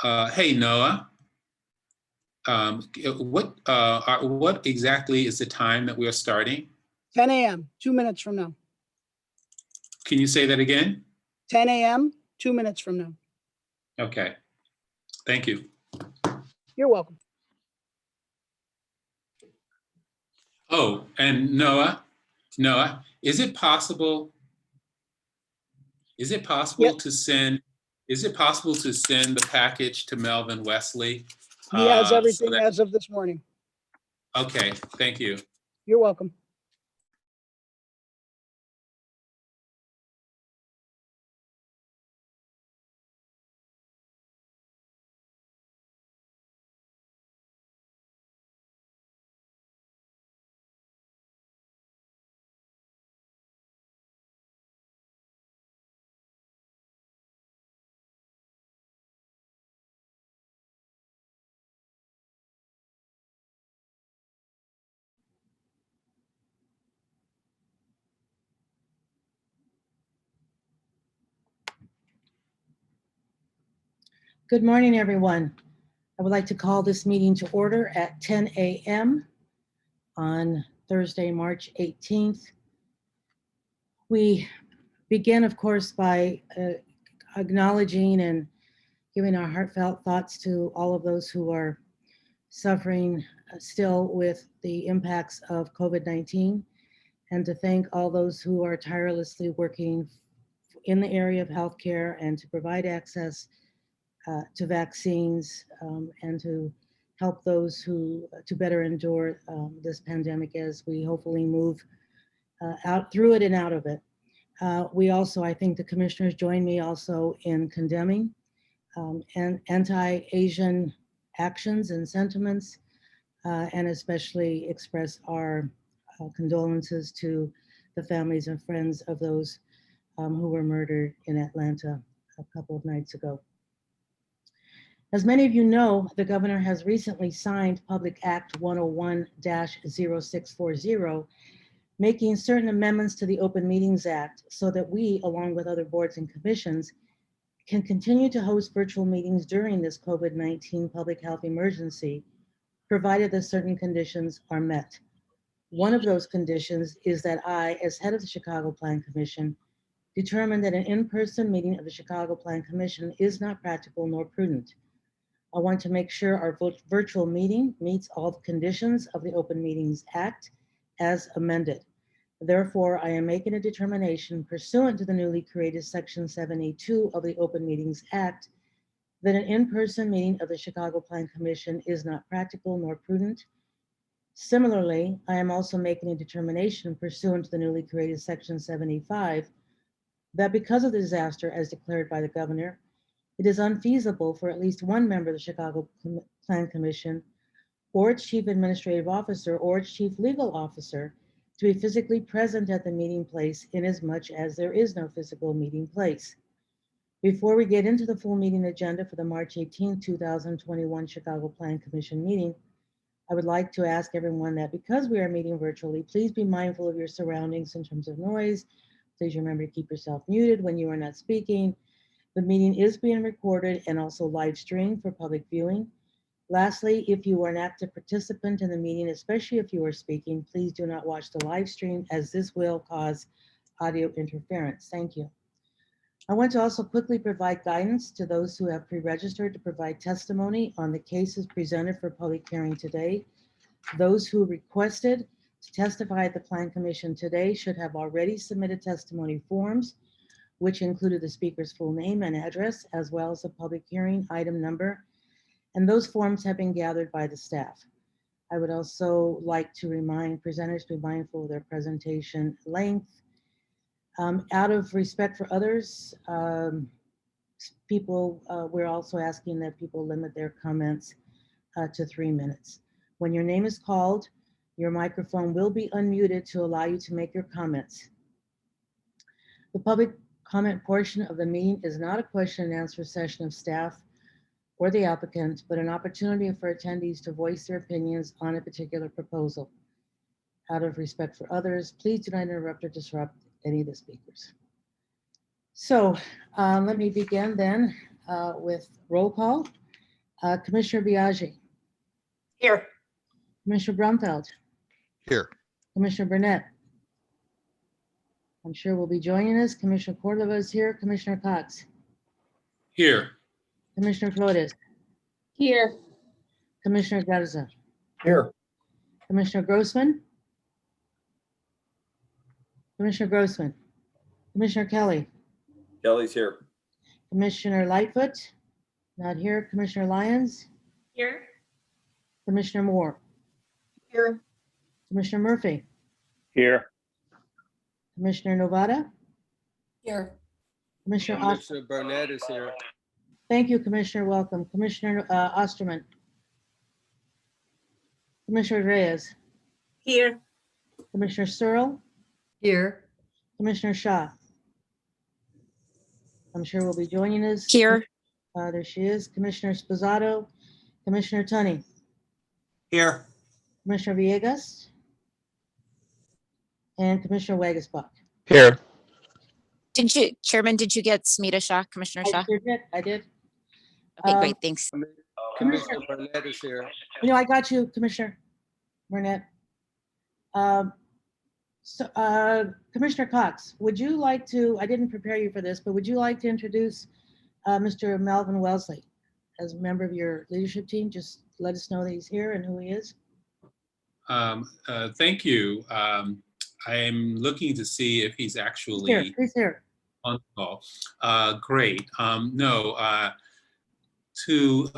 Hey, Noah. What exactly is the time that we are starting? 10 a.m., 2 minutes from now. Can you say that again? 10 a.m., 2 minutes from now. Okay, thank you. You're welcome. Oh, and Noah, is it possible Yep. to send, the package to Melvin Wesley? He has so everything that- as of this morning. Okay, thank you. You're welcome. Good morning, everyone. I would like to call this meeting to order at 10 a.m. on Thursday, March 18th. We begin, of course, by acknowledging and giving our heartfelt thoughts to all of those who are suffering still with the impacts of COVID-19, and to thank all those who are tirelessly working in the area of healthcare and to provide access to vaccines and to help those who to better endure this pandemic as we hopefully move out through it and out of it. We also, I think the commissioners join me also in condemning and anti-Asian actions and sentiments, and especially express our condolences to the families and friends of those who were murdered in Atlanta a couple of nights ago. As many of you know, the governor has recently signed Public Act 101-0640, making certain amendments to the Open Meetings Act so that we, along with other boards and commissions, can continue to host virtual meetings during this COVID-19 public health emergency, provided that certain conditions are met. One of those conditions is that I, as head of the Chicago Plan Commission, determined that an in-person meeting of the Chicago Plan Commission is not practical nor prudent. I want to make sure our virtual meeting meets all the conditions of the Open Meetings Act as amended. Therefore, I am making a determination pursuant to the newly created Section 782 of the Open Meetings Act that an in-person meeting of the Chicago Plan Commission is not practical nor prudent. Similarly, I am also making a determination pursuant to the newly created Section 75 that because of the disaster as declared by the governor, it is unfeasible for at least one member of the Chicago Plan Commission or its chief administrative officer or its chief legal officer to be physically present at the meeting place inasmuch as there is no physical meeting place. Before we get into the full meeting agenda for the March 18, 2021 Chicago Plan Commission meeting, I would like to ask everyone that because we are meeting virtually, please be mindful of your surroundings in terms of noise. Please remember to keep yourself muted when you are not speaking. The meeting is being recorded and also live streamed for public viewing. Lastly, if you are an active participant in the meeting, especially if you are speaking, please do not watch the live stream as this will cause audio interference. Thank you. I want to also quickly provide guidance to those who have pre-registered to provide testimony on the cases presented for public hearing today. Those who requested to testify at the Plan Commission today should have already submitted testimony forms, which included the speaker's full name and address, as well as the public hearing item number, and those forms have been gathered by the staff. I would also like to remind presenters to be mindful of their presentation length. Out of respect for others, we're also asking that people limit their comments to 3 minutes. When your name is called, your microphone will be unmuted to allow you to make your comments. The public comment portion of the meeting is not a question and answer session of staff or the applicant, but an opportunity for attendees to voice their opinions on a particular proposal. Out of respect for others, please do not interrupt or disrupt any of the speakers. So let me begin then with roll call. Commissioner Biaggi, Here. Commissioner Brumfeld, Here. Commissioner Burnett. I'm sure will be joining us. Commissioner Cordova is here. Commissioner Cox, Here. Commissioner Flores, Here. Commissioner Garza, Here. Commissioner Grossman, Commissioner Grossman, Commissioner Kelly, Kelly's here. Commissioner Lightfoot, not here. Commissioner Lyons, Here. Commissioner Moore, Here. Commissioner Murphy, Here. Commissioner Novata, Here. Commissioner Osterman. Commissioner Burnett is here. Thank you, Commissioner. Welcome. Commissioner Osterman. Commissioner Reyes, Here. Commissioner Searle, Here. Commissioner Shaw. I'm sure will be joining us. Here. There she is. Commissioner Sposato, Commissioner Tunney, Here. Commissioner Villegas, and Commissioner Wagasbuck. Here. Didn't you, Chairman, did you get Smita Shah, Commissioner Shah? I did. Okay, Um, great, thanks. Commissioner Burnett is here. I got you, Commissioner Burnett. Commissioner Cox, would you like to, I didn't prepare you for this, but would you like to introduce Mr. Melvin Wellesley as a member of your leadership team? Just let us know that he's here and who he is. Thank you. I'm looking to see if he's Here, actually he's here. on the call. Great. To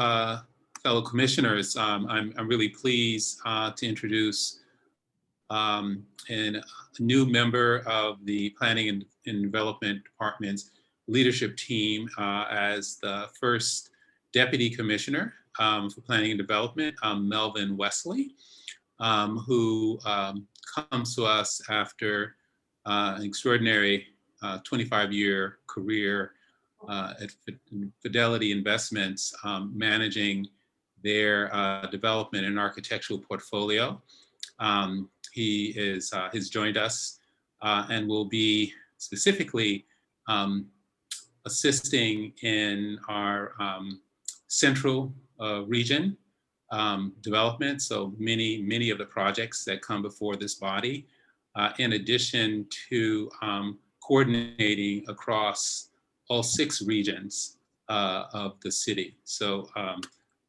fellow commissioners, I'm really pleased to introduce a new member of the Planning and Development Department's leadership team as the first Deputy Commissioner for Planning and Development, Melvin Wesley, who comes to us after an extraordinary 25-year career at Fidelity Investments, managing their development and architectural portfolio. He has joined us and will be specifically assisting in our central region development. So many of the projects that come before this body, in addition to coordinating across all 6 regions of the city. So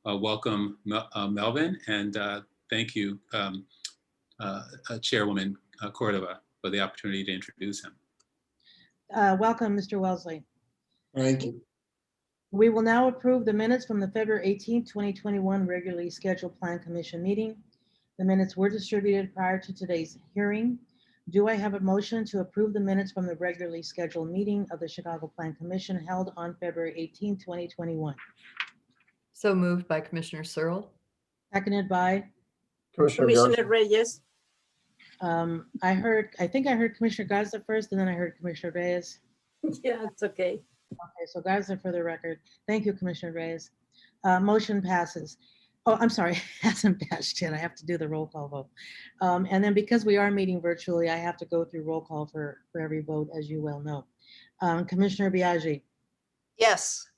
welcome, Melvin, and thank you, Chairwoman Cordova, for the opportunity to introduce him. Welcome, Mr. Wellesley. Thank you. We will now approve the minutes from the February 18th, 2021 regularly scheduled Plan Commission meeting. The minutes were distributed prior to today's hearing. Do I have a motion to approve the minutes from the regularly scheduled meeting of the Chicago Plan Commission held on February 18th, 2021? So moved by Commissioner Searle. Seconded by, Commissioner Reyes. I think I heard Commissioner Garza first, and then I heard Commissioner Reyes. Yeah, it's okay. Okay, so Garza for the record. Thank you, Commissioner Reyes. Motion passes. Oh, I'm sorry, hasn't passed yet. I have to do the roll call vote. And then because we are meeting virtually, I have to go through roll call for every vote, as you well know. Commissioner Biaggi, Yes.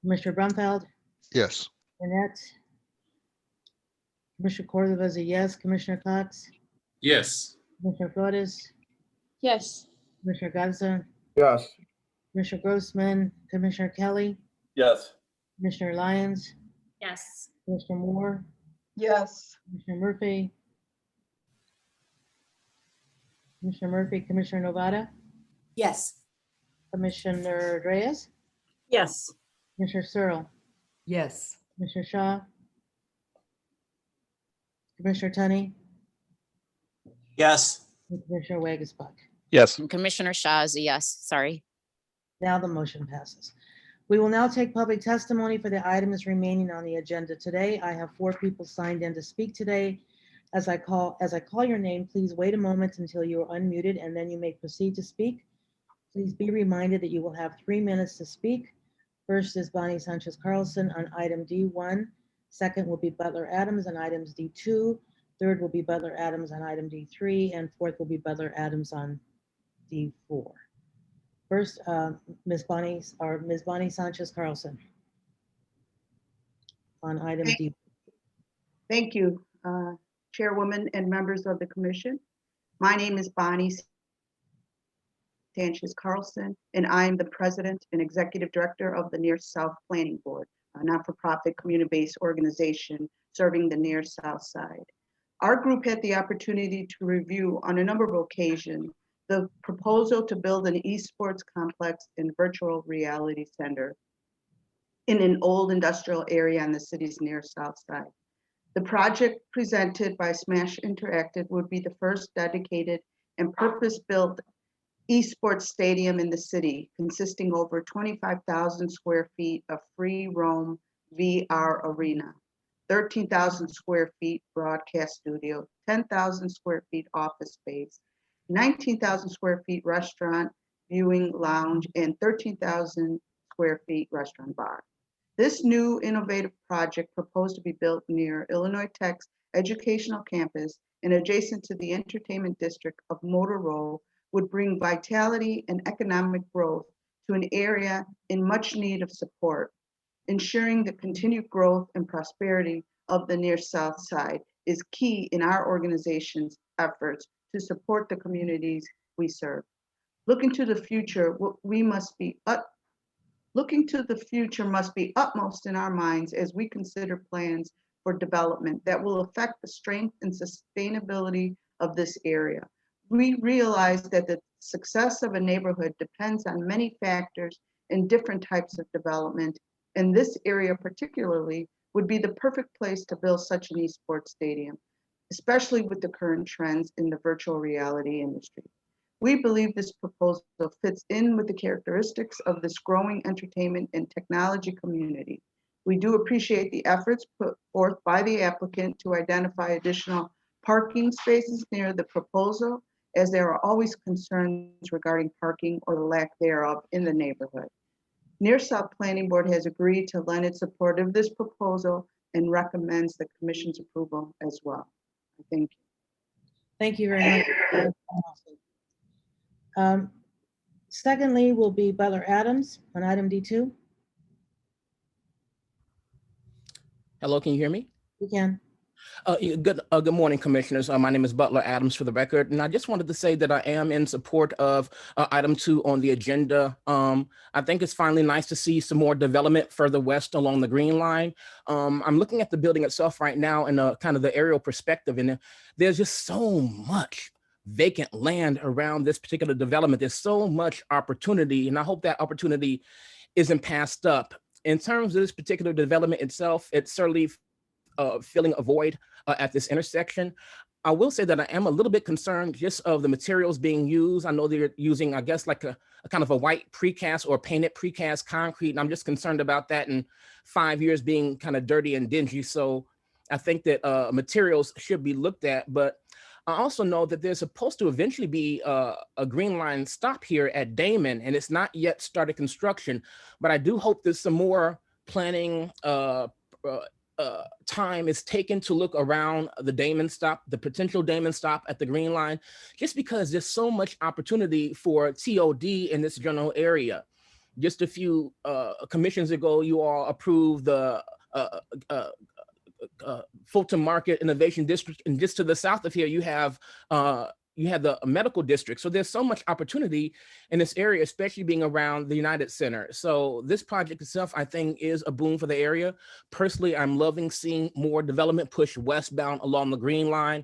Commissioner Brumfeld, Yes. Burnett, Commissioner Cordova is a yes. Commissioner Cox, Yes. Commissioner Flores, Yes. Commissioner Garza, Yes. Commissioner Grossman, Commissioner Kelly, Yes. Commissioner Lyons, Yes. Commissioner Moore, Yes. Commissioner Murphy, Commissioner Novata, Yes. Commissioner Reyes, Yes. Commissioner Searle, Yes. Commissioner Shaw, Commissioner Tunney, Yes. and Commissioner Wagasbuck. Yes. And Commissioner Shah is a yes, sorry. Now the motion passes. We will now take public testimony for the items remaining on the agenda today. I have 4 people signed in to speak today. As I call your name, please wait a moment until you are unmuted, and then you may proceed to speak. Please be reminded that you will have 3 minutes to speak. First is Bonnie Sanchez Carlson on item D1. Second will be Butler Adams on items D2. Third will be Butler Adams on item D3, and fourth will be Butler Adams on D4. First, Ms. Bonnie Sanchez Carlson. on item Thank- D. Thank you, Chairwoman and members of the commission. My name is Bonnie Sanchez Carlson, and I am the President and Executive Director of the Near South Planning Board, a not-for-profit community-based organization serving the Near South Side. Our group had the opportunity to review on a number of occasions the proposal to build an esports complex and virtual reality center in an old industrial area on the city's Near South Side. The project presented by Smash Interactive would be the first dedicated and purpose-built esports stadium in the city, consisting over 25,000 square feet of free roam VR arena, 13,000 square feet broadcast studio, 10,000 square feet office space, 19,000 square feet restaurant, viewing lounge, and 13,000 square feet restaurant bar. This new innovative project proposed to be built near Illinois Tech's educational campus and adjacent to the entertainment district of Motor Row would bring vitality and economic growth to an area in much need of support. Ensuring the continued growth and prosperity of the Near South Side is key in our organization's efforts to support the communities we serve. Looking to the future must be utmost in our minds as we consider plans for development that will affect the strength and sustainability of this area. We realize that the success of a neighborhood depends on many factors and different types of development, and this area particularly would be the perfect place to build such an esports stadium, especially with the current trends in the virtual reality industry. We believe this proposal fits in with the characteristics of this growing entertainment and technology community. We do appreciate the efforts put forth by the applicant to identify additional parking spaces near the proposal, as there are always concerns regarding parking or the lack thereof in the neighborhood. Near South Planning Board has agreed to lend its support of this proposal and recommends the commission's approval as well. Thank you. Thank you very much. Secondly will be Butler Adams on item D2. Hello, can you hear me? You can. Good morning, commissioners. My name is Butler Adams for the record, and I just wanted to say that I am in support of item 2 on the agenda. I think it's finally nice to see some more development further west along the Green Line. I'm looking at the building itself right now in a kind of the aerial perspective, and there's just so much vacant land around this particular development. There's so much opportunity, and I hope that opportunity isn't passed up. In terms of this particular development itself, it's certainly filling a void at this intersection. I will say that I am a little bit concerned just of the materials being used. I know they're using, I guess, like a kind of a white precast or painted precast concrete, and I'm just concerned about that in 5 years being kind of dirty and dingy. So I think that materials should be looked at, but I also know that there's supposed to eventually be a Green Line stop here at Damon, and it's not yet started construction, but I do hope that some more planning time is taken to look around the Damon stop, the potential Damon stop at the Green Line, just because there's so much opportunity for TOD in this general area. Just a few commissions ago, you all approved the Fulton Market Innovation District, and just to the south of here, you have the medical district. So there's so much opportunity in this area, especially being around the United Center. So this project itself, I think, is a boon for the area. Personally, I'm loving seeing more development push westbound along the Green Line.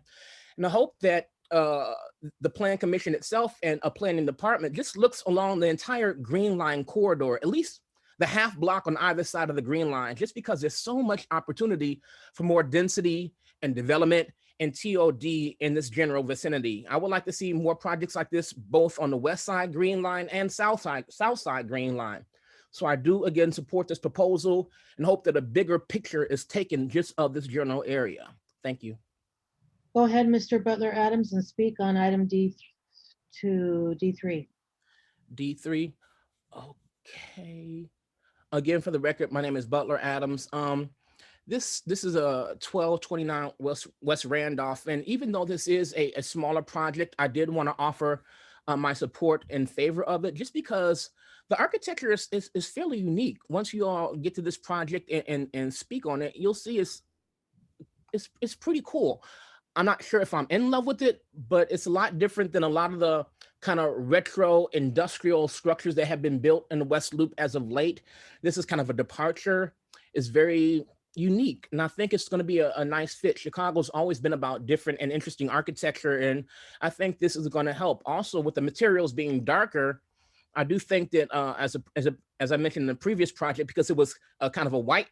And I hope that the Plan Commission itself and a planning department just looks along the entire Green Line corridor, at least the half block on either side of the Green Line, just because there's so much opportunity for more density and development and TOD in this general vicinity. I would like to see more projects like this, both on the west side Green Line and south side Green Line. So I do again support this proposal and hope that a bigger picture is taken just of this general area. Thank you. Go ahead, Mr. Butler Adams, and speak on item D2, D3. D3, okay. Again, for the record, my name is Butler Adams. This is a 1229 West Randolph, and even though this is a smaller project, I did want to offer my support in favor of it, just because the architecture is fairly unique. Once you all get to this project and speak on it, you'll see it's pretty cool. I'm not sure if I'm in love with it, but it's a lot different than a lot of the kind of retro industrial structures that have been built in the West Loop as of late. This is kind of a departure. It's very unique, and I think it's going to be a nice fit. Chicago's always been about different and interesting architecture, and I think this is going to help. Also, with the materials being darker, I do think that as I mentioned in the previous project, because it was a kind of a white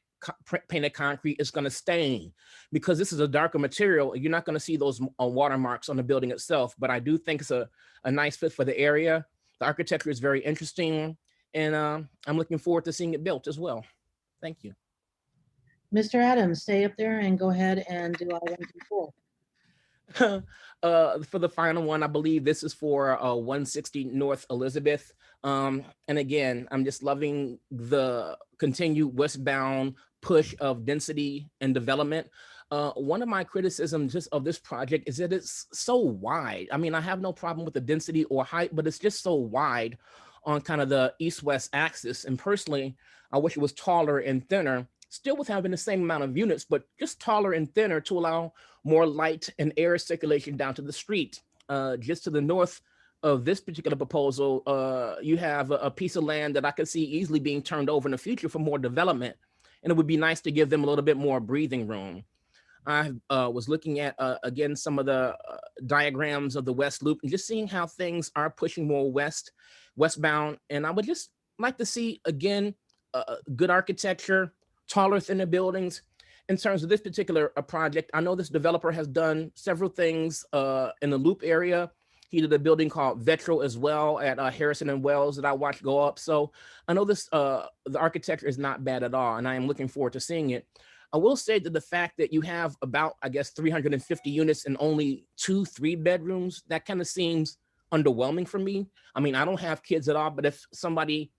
painted concrete, is going to stain. Because this is a darker material, you're not going to see those watermarks on the building itself. But I do think it's a nice fit for the area. The architecture is very interesting, and I'm looking forward to seeing it built as well. Thank you. Mr. Adams, stay up there and go ahead and do item D4. For the final one, I believe this is for 160 North Elizabeth. And again, I'm just loving the continued westbound push of density and development. One of my criticisms just of this project is that it's so wide. I mean, I have no problem with the density or height, but it's just so wide on kind of the east-west axis. And personally, I wish it was taller and thinner, still with having the same amount of units, but just taller and thinner to allow more light and air circulation down to the street. Just to the north of this particular proposal, you have a piece of land that I could see easily being turned over in the future for more development. And it would be nice to give them a little bit more breathing room. I was looking at, again, some of the diagrams of the West Loop and just seeing how things are pushing more westbound. And I would just like to see, again, good architecture, taller, thinner buildings. In terms of this particular project, I know this developer has done several things in the Loop area. He did a building called Vetro as well at Harrison and Wells that I watched go up. So I know this the architecture is not bad at all, and I am looking forward to seeing it. I will say that the fact that you have about, I guess, 350 units and only 2-3 bedrooms, that kind of seems underwhelming for me. I mean, I don't have kids at all, but if somebody,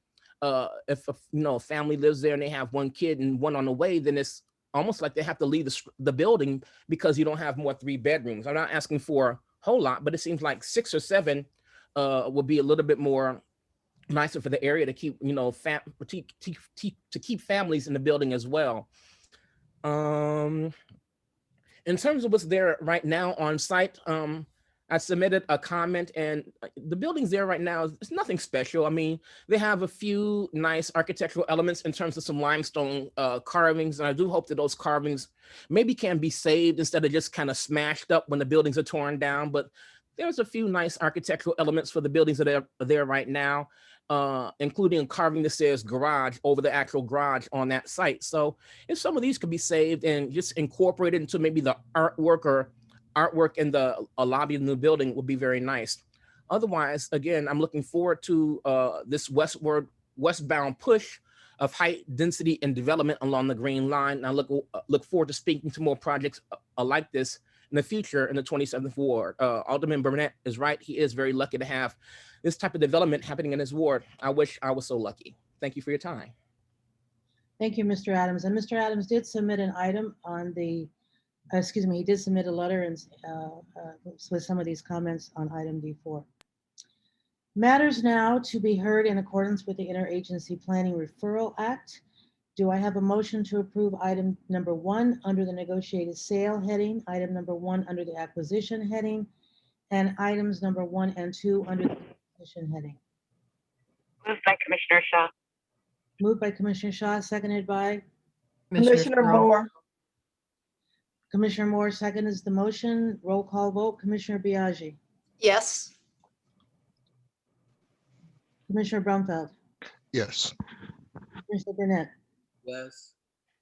if a family lives there and they have one kid and one on the way, then it's almost like they have to leave the building because you don't have more 3 bedrooms. I'm not asking for a whole lot, but it seems like 6 or 7 would be a little bit more nicer for the area to keep, to keep families in the building as well. In terms of what's there right now on site, I submitted a comment, and the buildings there right now, it's nothing special. I mean, they have a few nice architectural elements in terms of some limestone carvings, and I do hope that those carvings maybe can be saved instead of just kind of smashed up when the buildings are torn down. But there's a few nice architectural elements for the buildings that are there right now, including a carving that says garage over the actual garage on that site. So if some of these could be saved and just incorporated into maybe the artwork in the lobby of the building, would be very nice. Otherwise, again, I'm looking forward to this westbound push of height, density, and development along the Green Line. And I look forward to speaking to more projects like this in the future in the 27th Ward. Alderman Burnett is right. He is very lucky to have this type of development happening in his ward. I wish I was so lucky. Thank you for your time. Thank you, Mr. Adams. And Mr. Adams did submit an item on the, he did submit a letter and with some of these comments on item D4. Matters now to be heard in accordance with the Interagency Planning Referral Act. Do I have a motion to approve item number 1 under the negotiated sale heading, item number 1 under the acquisition heading, and items number 1 and 2 under the acquisition heading? Moved by Commissioner Shaw. Moved by Commissioner Shaw, seconded by Commissioner Moore. Commissioner Moore seconds the motion. Roll call vote. Commissioner Biaggi. Yes. Commissioner Brumfeld. Yes. Commissioner Burnett. Yes.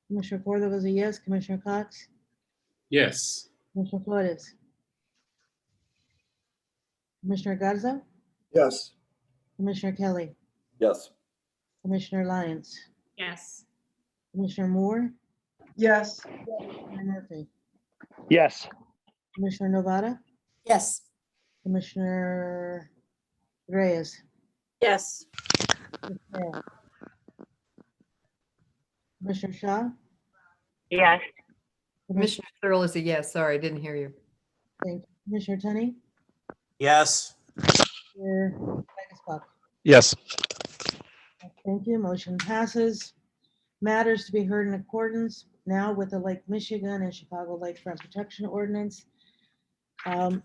Commissioner Cordova is a yes. Commissioner Cox. Yes. Commissioner Flores. Commissioner Garza. Yes. Commissioner Kelly. Yes. Commissioner Lyons. Yes. Commissioner Moore. Yes. Commissioner Murphy. Yes. Commissioner Novata. Yes. Commissioner Reyes. Yes. Commissioner Shaw. Yes. Commissioner Searle is a yes. Sorry, I didn't hear you. Thank you. Commissioner Tunney. Yes. Commissioner Director Legispuck. Yes. Thank you. Motion passes. Matters to be heard in accordance now with the Lake Michigan and Chicago Lakefront Protection Ordinance and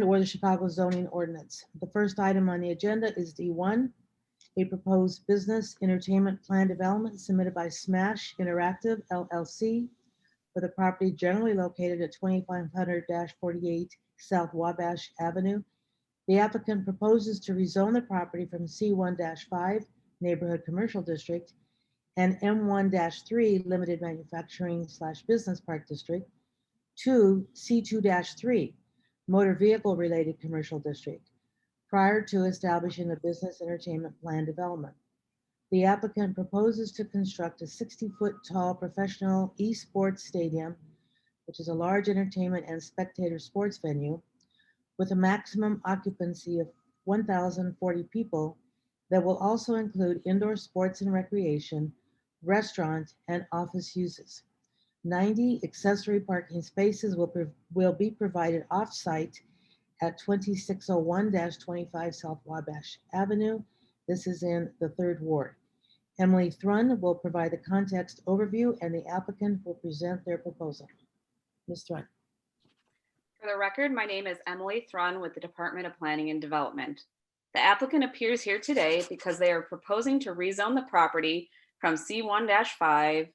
or the Chicago zoning ordinance. The first item on the agenda is D1, a proposed business entertainment plan development submitted by Smash Interactive LLC for the property generally located at 2500-48 South Wabash Avenue. The applicant proposes to rezone the property from C1-5 Neighborhood Commercial District and M1-3 Limited Manufacturing / Business Park District to C2-3 Motor Vehicle Related Commercial District prior to establishing a business entertainment plan development. The applicant proposes to construct a 60-foot tall professional esports stadium, which is a large entertainment and spectator sports venue, with a maximum occupancy of 1,040 people that will also include indoor sports and recreation, restaurant, and office uses. 90 accessory parking spaces will be provided off-site at 2601-25 South Wabash Avenue. This is in the 3rd Ward. Emily Thrun will provide the context overview and the applicant will present their proposal. Ms. Thrun. For the record, my name is Emily Thrun with the Department of Planning and Development. The applicant appears here today because they are proposing to rezone the property from C1-5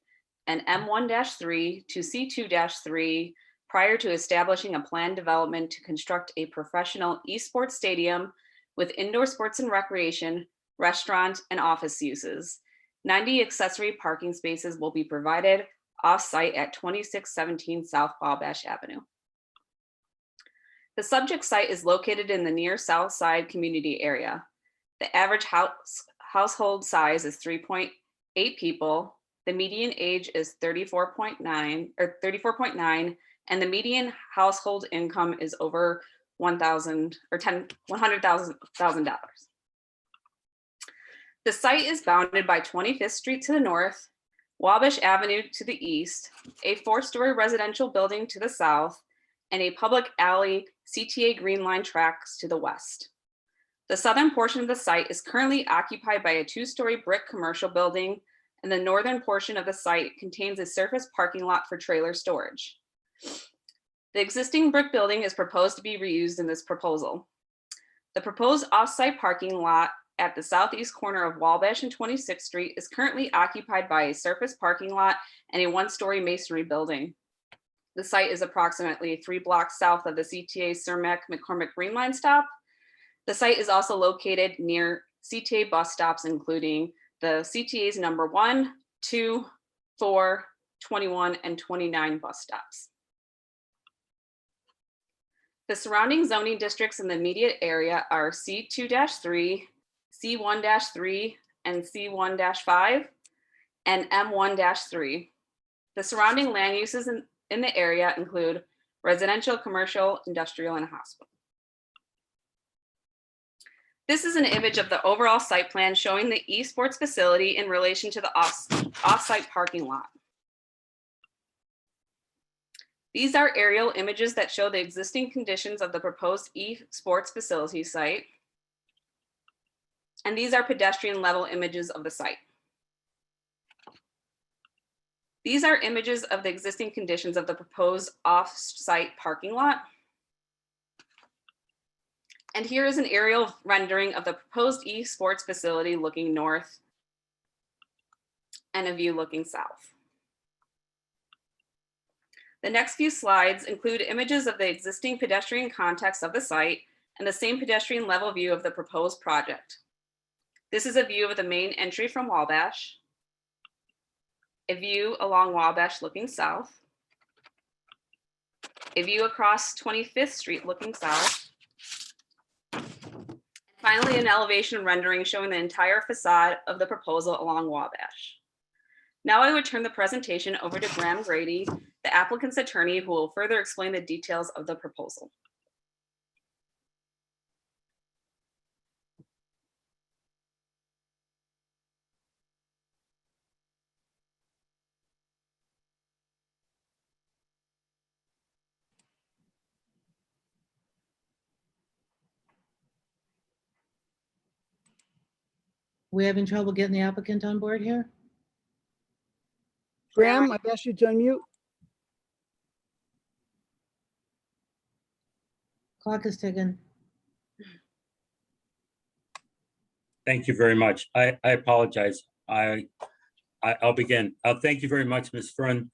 and M1-3 to C2-3 prior to establishing a planned development to construct a professional esports stadium with indoor sports and recreation, restaurant, and office uses. 90 accessory parking spaces will be provided off-site at 2617 South Wabash Avenue. The subject site is located in the near South Side community area. The average household size is 3.8 people. The median age is 34.9, and the median household income is over $100,000. The site is bounded by 25th Street to the north, Wabash Avenue to the east, a 4-story residential building to the south, and a public alley CTA Green Line tracks to the west. The southern portion of the site is currently occupied by a 2-story brick commercial building, and the northern portion of the site contains a surface parking lot for trailer storage. The existing brick building is proposed to be reused in this proposal. The proposed off-site parking lot at the southeast corner of Wabash and 26th Street is currently occupied by a surface parking lot and a 1-story masonry building. The site is approximately 3 blocks south of the CTA Cermak McCormick Green Line stop. The site is also located near CTA bus stops, including the CTA's number 1, 2, 4, 21, and 29 bus stops. The surrounding zoning districts in the immediate area are C2-3, C1-3, and C1-5, and M1-3. The surrounding land uses in the area include residential, commercial, industrial, and hospital. This is an image of the overall site plan showing the esports facility in relation to the off-site parking lot. These are aerial images that show the existing conditions of the proposed esports facility site. And these are pedestrian level images of the site. These are images of the existing conditions of the proposed off-site parking lot. And here is an aerial rendering of the proposed esports facility looking north and a view looking south. The next few slides include images of the existing pedestrian context of the site and the same pedestrian level view of the proposed project. This is a view of the main entry from Wabash, a view along Wabash looking south, a view across 25th Street looking south, and finally an elevation rendering showing the entire facade of the proposal along Wabash. Now I would turn the presentation over to Graham Grady, the applicant's attorney, who will further explain the details of the proposal. We having trouble getting the applicant on board here? Graham, I've asked you to unmute. Clock is ticking. Thank you very much. I apologize. I'll begin. Thank you very much, Ms. Friend.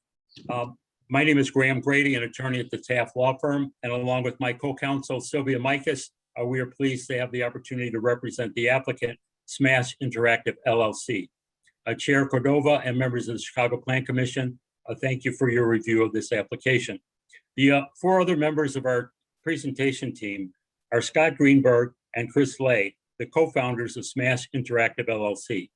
My name is Graham Grady, an attorney at the Taft Law Firm, and along with my co-counsel Sylvia Mikas, we are pleased to have the opportunity to represent the applicant, Smash Interactive LLC. Chair Cordova and members of the Chicago Plan Commission, thank you for your review of this application. The 4 other members of our presentation team are Scott Greenberg and Chris Lay, the co-founders of Smash Interactive LLC.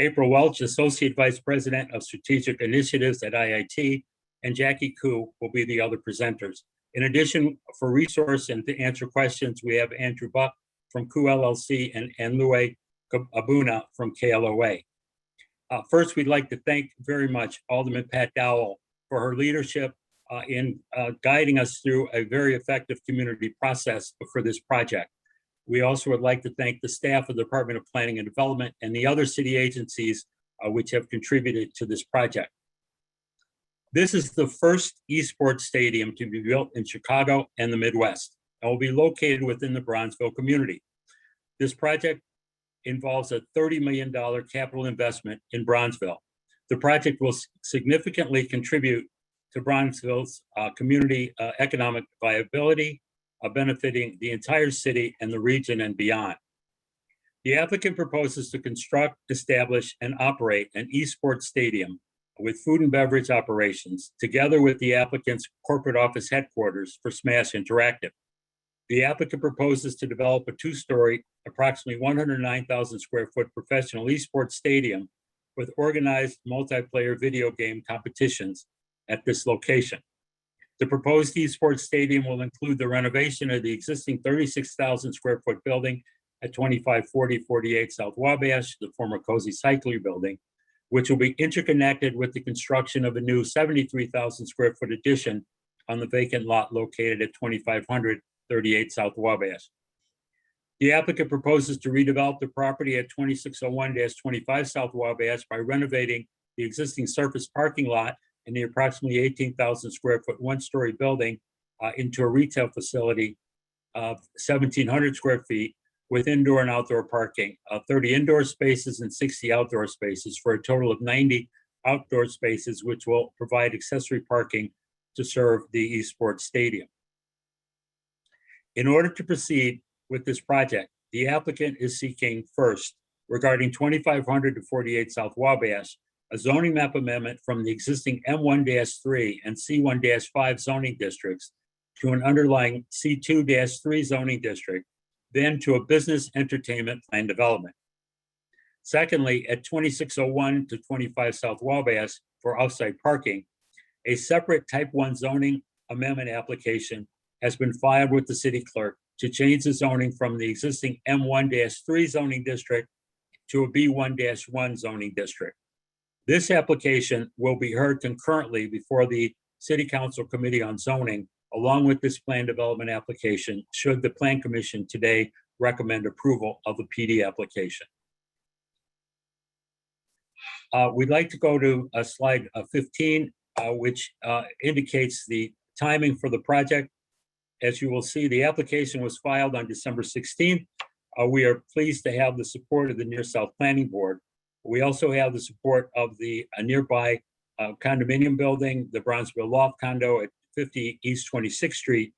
April Welch, Associate Vice President of Strategic Initiatives at IIT, and Jackie Koo will be the other presenters. In addition, for resource and to answer questions, we have Andrew Buck from Koo LLC and Louie Abuna from KLOA. First, we'd like to thank very much Alderman Pat Dowell for her leadership in guiding us through a very effective community process for this project. We also would like to thank the staff of the Department of Planning and Development and the other city agencies which have contributed to this project. This is the first esports stadium to be built in Chicago and the Midwest and will be located within the Bronzeville community. This project involves a $30 million capital investment in Bronzeville. The project will significantly contribute to Bronzeville's community economic viability, benefiting the entire city and the region and beyond. The applicant proposes to construct, establish, and operate an esports stadium with food and beverage operations, together with the applicant's corporate office headquarters for Smash Interactive. The applicant proposes to develop a 2-story, approximately 109,000 square foot professional esports stadium with organized multiplayer video game competitions at this location. The proposed esports stadium will include the renovation of the existing 36,000 square foot building at 2540-48 South Wabash, the former Cozy Cycler building, which will be interconnected with the construction of a new 73,000 square foot addition on the vacant lot located at 2500-38 South Wabash. The applicant proposes to redevelop the property at 2601-25 South Wabash by renovating the existing surface parking lot in the approximately 18,000 square foot 1-story building into a retail facility of 1,700 square feet with indoor and outdoor parking, 30 indoor spaces and 60 outdoor spaces for a total of 90 outdoor spaces, which will provide accessory parking to serve the esports stadium. In order to proceed with this project, the applicant is seeking first, regarding 2500 to 48 South Wabash, a zoning map amendment from the existing M1-3 and C1-5 zoning districts to an underlying C2-3 zoning district, then to a business entertainment plan development. Secondly, at 2601 to 25 South Wabash for off-site parking, a separate type 1 zoning amendment application has been filed with the city clerk to change the zoning from the existing M1-3 zoning district to a B1-1 zoning district. This application will be heard concurrently before the City Council Committee on Zoning, along with this plan development application, should the Plan Commission today recommend approval of the PD application. We'd like to go to slide 15, which indicates the timing for the project. As you will see, the application was filed on December 16th. We are pleased to have the support of the Near South Planning Board. We also have the support of the nearby condominium building, the Bronzeville Loft Condo at 50 East 26th Street.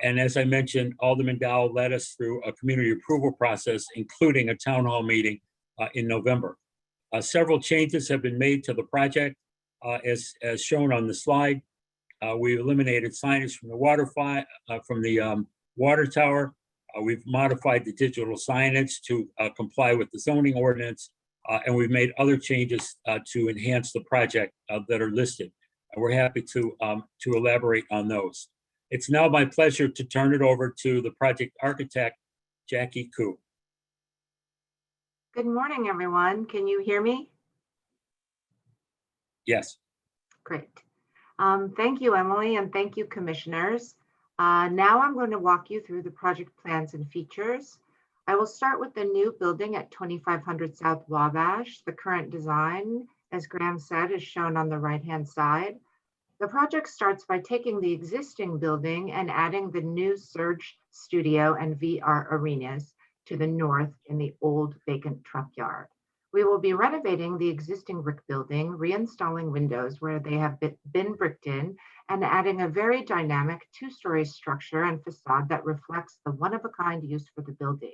And as I mentioned, Alderman Dow led us through a community approval process, including a town hall meeting in November. Several changes have been made to the project as shown on the slide. We eliminated signage from the water tower. We've modified the digital signage to comply with the zoning ordinance, and we've made other changes to enhance the project that are listed. And we're happy to elaborate on those. It's now my pleasure to turn it over to the project architect, Jackie Koo. Good morning, everyone. Can you hear me? Yes. Great. Thank you, Emily, and thank you, commissioners. Now I'm going to walk you through the project plans and features. I will start with the new building at 2500 South Wabash. The current design, as Graham said, is shown on the right-hand side. The project starts by taking the existing building and adding the new Surge Studio and VR arenas to the north in the old vacant truck yard. We will be renovating the existing brick building, reinstalling windows where they have been bricked in, and adding a very dynamic two-story structure and facade that reflects the one-of-a-kind use for the building.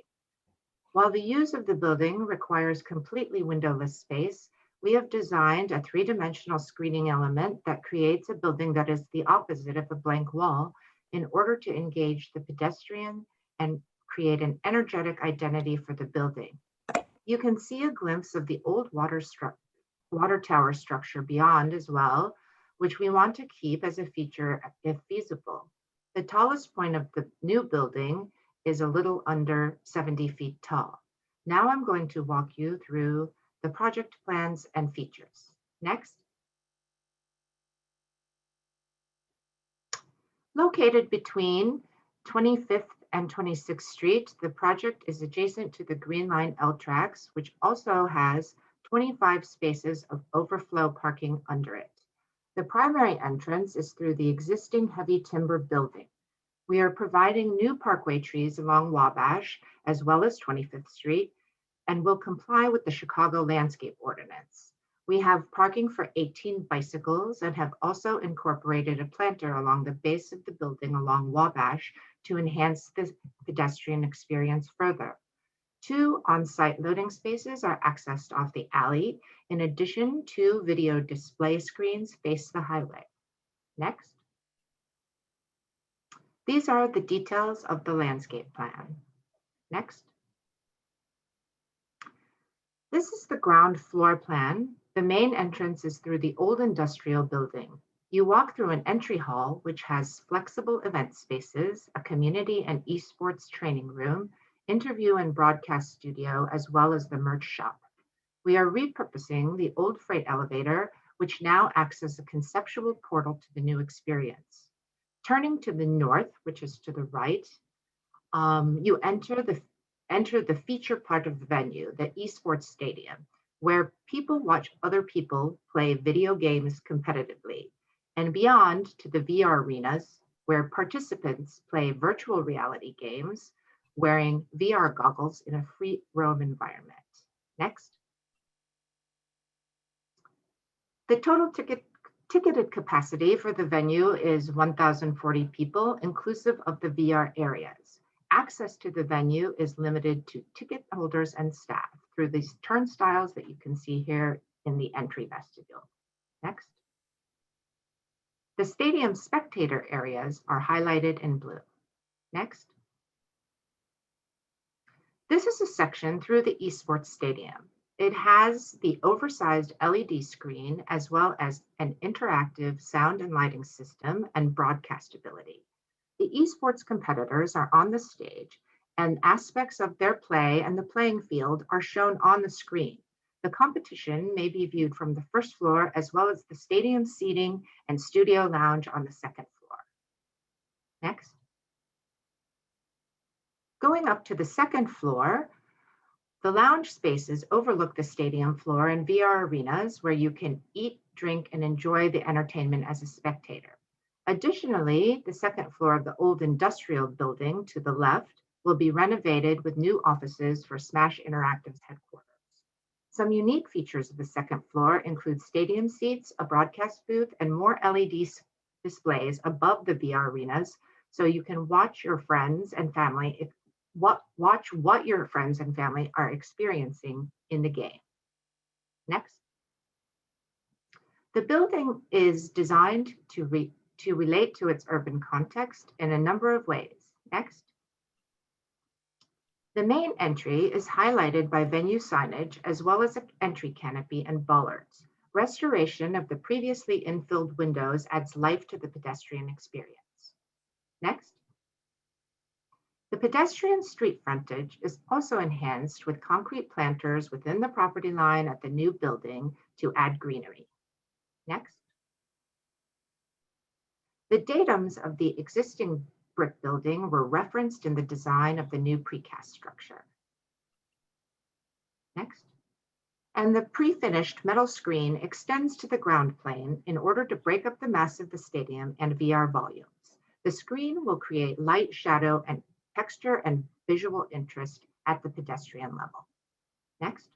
While the use of the building requires completely windowless space, we have designed a three-dimensional screening element that creates a building that is the opposite of a blank wall in order to engage the pedestrian and create an energetic identity for the building. You can see a glimpse of the old water tower structure beyond as well, which we want to keep as a feature if feasible. The tallest point of the new building is a little under 70 feet tall. Now I'm going to walk you through the project plans and features. Next. Located between 25th and 26th Street, the project is adjacent to the Green Line L tracks, which also has 25 spaces of overflow parking under it. The primary entrance is through the existing heavy timber building. We are providing new parkway trees along Wabash, as well as 25th Street, and will comply with the Chicago Landscape Ordinance. We have parking for 18 bicycles and have also incorporated a planter along the base of the building along Wabash to enhance the pedestrian experience further. 2 on-site loading spaces are accessed off the alley. In addition, 2 video display screens face the highway. Next. These are the details of the landscape plan. Next. This is the ground floor plan. The main entrance is through the old industrial building. You walk through an entry hall, which has flexible event spaces, a community and esports training room, interview and broadcast studio, as well as the merch shop. We are repurposing the old freight elevator, which now acts as a conceptual portal to the new experience. Turning to the north, which is to the right, you enter the feature part of the venue, the esports stadium, where people watch other people play video games competitively, and beyond to the VR arenas, where participants play virtual reality games wearing VR goggles in a free roam environment. Next. The total ticketed capacity for the venue is 1,040 people, inclusive of the VR areas. Access to the venue is limited to ticket holders and staff through these turnstiles that you can see here in the entry vestibule. Next. The stadium spectator areas are highlighted in blue. Next. This is a section through the esports stadium. It has the oversized LED screen as well as an interactive sound and lighting system and broadcastability. The esports competitors are on the stage and aspects of their play and the playing field are shown on the screen. The competition may be viewed from the first floor as well as the stadium seating and studio lounge on the second floor. Next. Going up to the second floor, the lounge spaces overlook the stadium floor and VR arenas where you can eat, drink, and enjoy the entertainment as a spectator. Additionally, the second floor of the old industrial building to the left will be renovated with new offices for Smash Interactive's headquarters. Some unique features of the second floor include stadium seats, a broadcast booth, and more LED displays above the VR arenas, so you can watch your friends and family watch what your friends and family are experiencing in the game. Next. The building is designed to relate to its urban context in a number of ways. Next. The main entry is highlighted by venue signage as well as an entry canopy and bollards. Restoration of the previously infilled windows adds life to the pedestrian experience. Next. The pedestrian street frontage is also enhanced with concrete planters within the property line at the new building to add greenery. Next. The datums of the existing brick building were referenced in the design of the new precast structure. Next. And the pre-finished metal screen extends to the ground plane in order to break up the mass of the stadium and VR volumes. The screen will create light, shadow, and texture and visual interest at the pedestrian level. Next.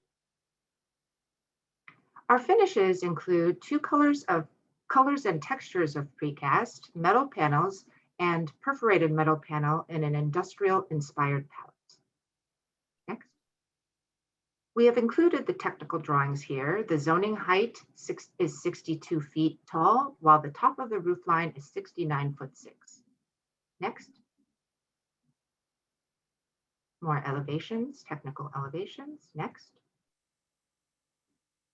Our finishes include two colors and textures of precast, metal panels, and perforated metal panel in an industrial-inspired palette. Next. We have included the technical drawings here. The zoning height is 62 feet tall, while the top of the roof line is 69'6". Next. More elevations, technical elevations. Next.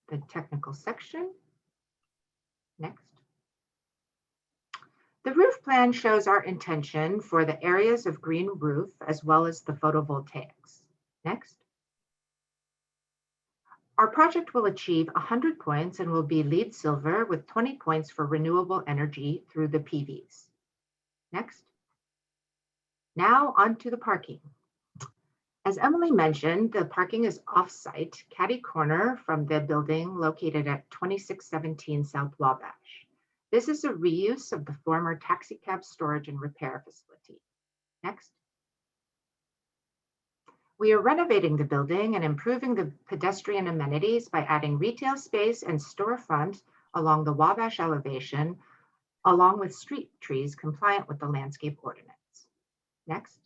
The technical section. Next. The roof plan shows our intention for the areas of green roof as well as the photovoltaics. Next. Our project will achieve 100 points and will be LEED Silver with 20 points for renewable energy through the PVs. Next. Now on to the parking. As Emily mentioned, the parking is off-site, catty corner from the building located at 2617 South Wabash. This is a reuse of the former taxi cab storage and repair facility. Next. We are renovating the building and improving the pedestrian amenities by adding retail space and storefront along the Wabash elevation, along with street trees compliant with the landscape ordinance. Next.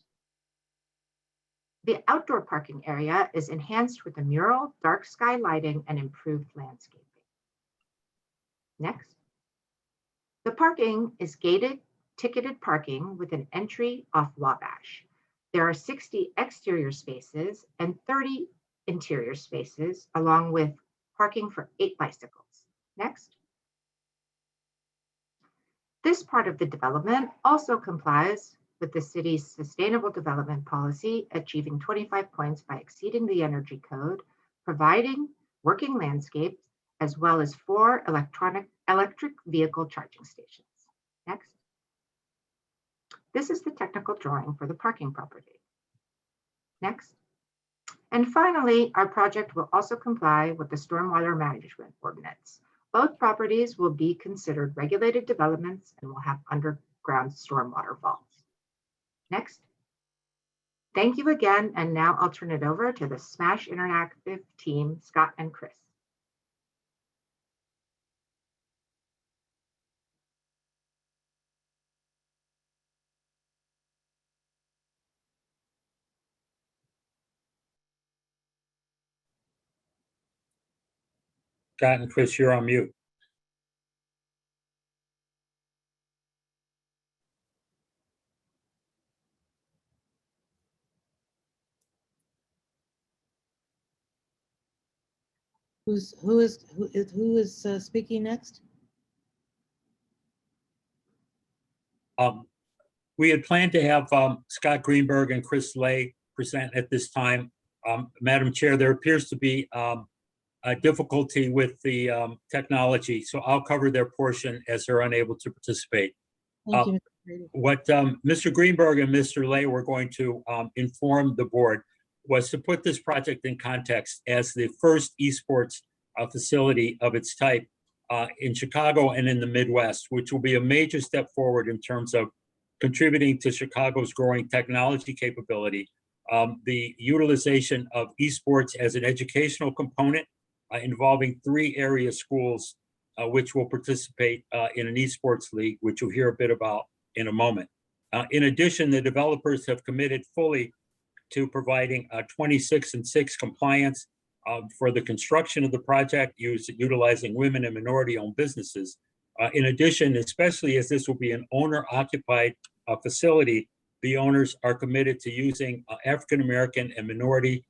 The outdoor parking area is enhanced with a mural, dark sky lighting, and improved landscaping. Next. The parking is gated, ticketed parking with an entry off Wabash. There are 60 exterior spaces and 30 interior spaces, along with parking for 8 bicycles. Next. This part of the development also complies with the city's sustainable development policy, achieving 25 points by exceeding the energy code, providing working landscapes, as well as 4 electric vehicle charging stations. Next. This is the technical drawing for the parking property. Next. And finally, our project will also comply with the stormwater management ordinance. Both properties will be considered regulated developments and will have underground stormwater vaults. Next. Thank you again, and now I'll turn it over to the SMASH Interactive team, Scott and Chris. Scott and Chris, you're on mute. Who is speaking next? We had planned to have Scott Greenberg and Chris Lay present at this time. Madam Chair, there appears to be a difficulty with the technology, so I'll cover their portion as they're unable to participate. Thank you, Mr. Brady. What Mr. Greenberg and Mr. Lay were going to inform the board was to put this project in context as the first esports facility of its type in Chicago and in the Midwest, which will be a major step forward in terms of contributing to Chicago's growing technology capability, the utilization of esports as an educational component involving 3 area schools, which will participate in an esports league, which you'll hear a bit about in a moment. In addition, the developers have committed fully to providing 26-6 compliance for the construction of the project, utilizing women and minority-owned businesses. In addition, especially as this will be an owner-occupied facility, the owners are committed to using African-American and minority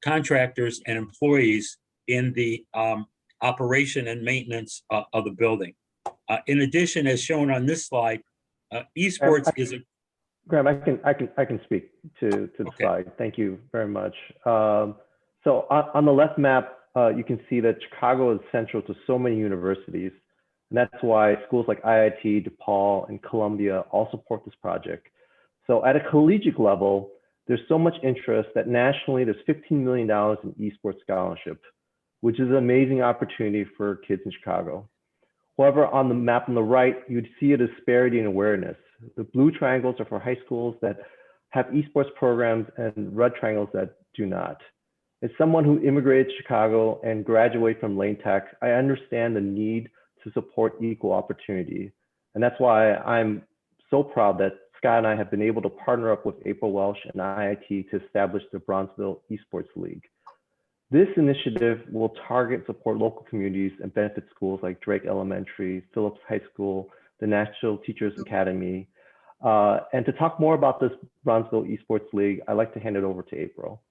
contractors and employees in the operation and maintenance of the building. In addition, as shown on this slide, esports is a— Graham, I can speak to the slide. Thank you very much. So on the left map, you can see that Chicago is central to so many universities. And that's why schools like IIT, DePaul, and Columbia all support this project. So at a collegiate level, there's so much interest that nationally there's $15 million in esports scholarship, which is an amazing opportunity for kids in Chicago. However, on the map on the right, you'd see a disparity in awareness. The blue triangles are for high schools that have esports programs and red triangles that do not. As someone who immigrated to Chicago and graduated from Lane Tech, I understand the need to support equal opportunity. And that's why I'm so proud that Scott and I have been able to partner up with April Welsh and IIT to establish the Bronzeville Esports League. This initiative will target support local communities and benefit schools like Drake Elementary, Phillips High School, the National Teachers Academy. And to talk more about this Bronzeville Esports League, I'd like to hand it over to April.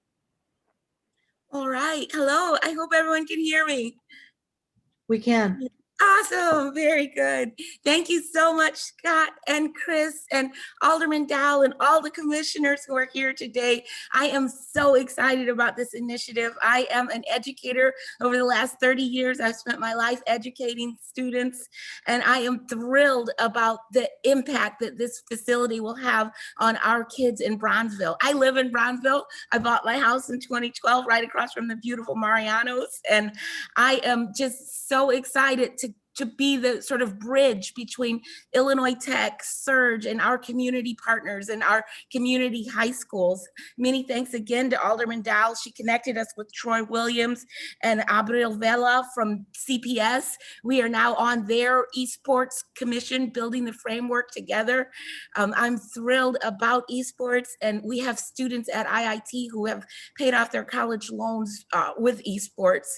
All right. Hello. I hope everyone can hear me. We can. Awesome. Very good. Thank you so much, Scott and Chris and Alderman Dowell and all the commissioners who are here today. I am so excited about this initiative. I am an educator. Over the last 30 years, I've spent my life educating students, and I am thrilled about the impact that this facility will have on our kids in Bronzeville. I live in Bronzeville. I bought my house in 2012 right across from the beautiful Marianos, and I am just so excited to be the sort of bridge between Illinois Tech, Surge, and our community partners and our community high schools. Many thanks again to Alderman Dowell. She connected us with Troy Williams and Abril Vela from CPS. We are now on their esports commission, building the framework together. I'm thrilled about esports, and we have students at IIT who have paid off their college loans with esports.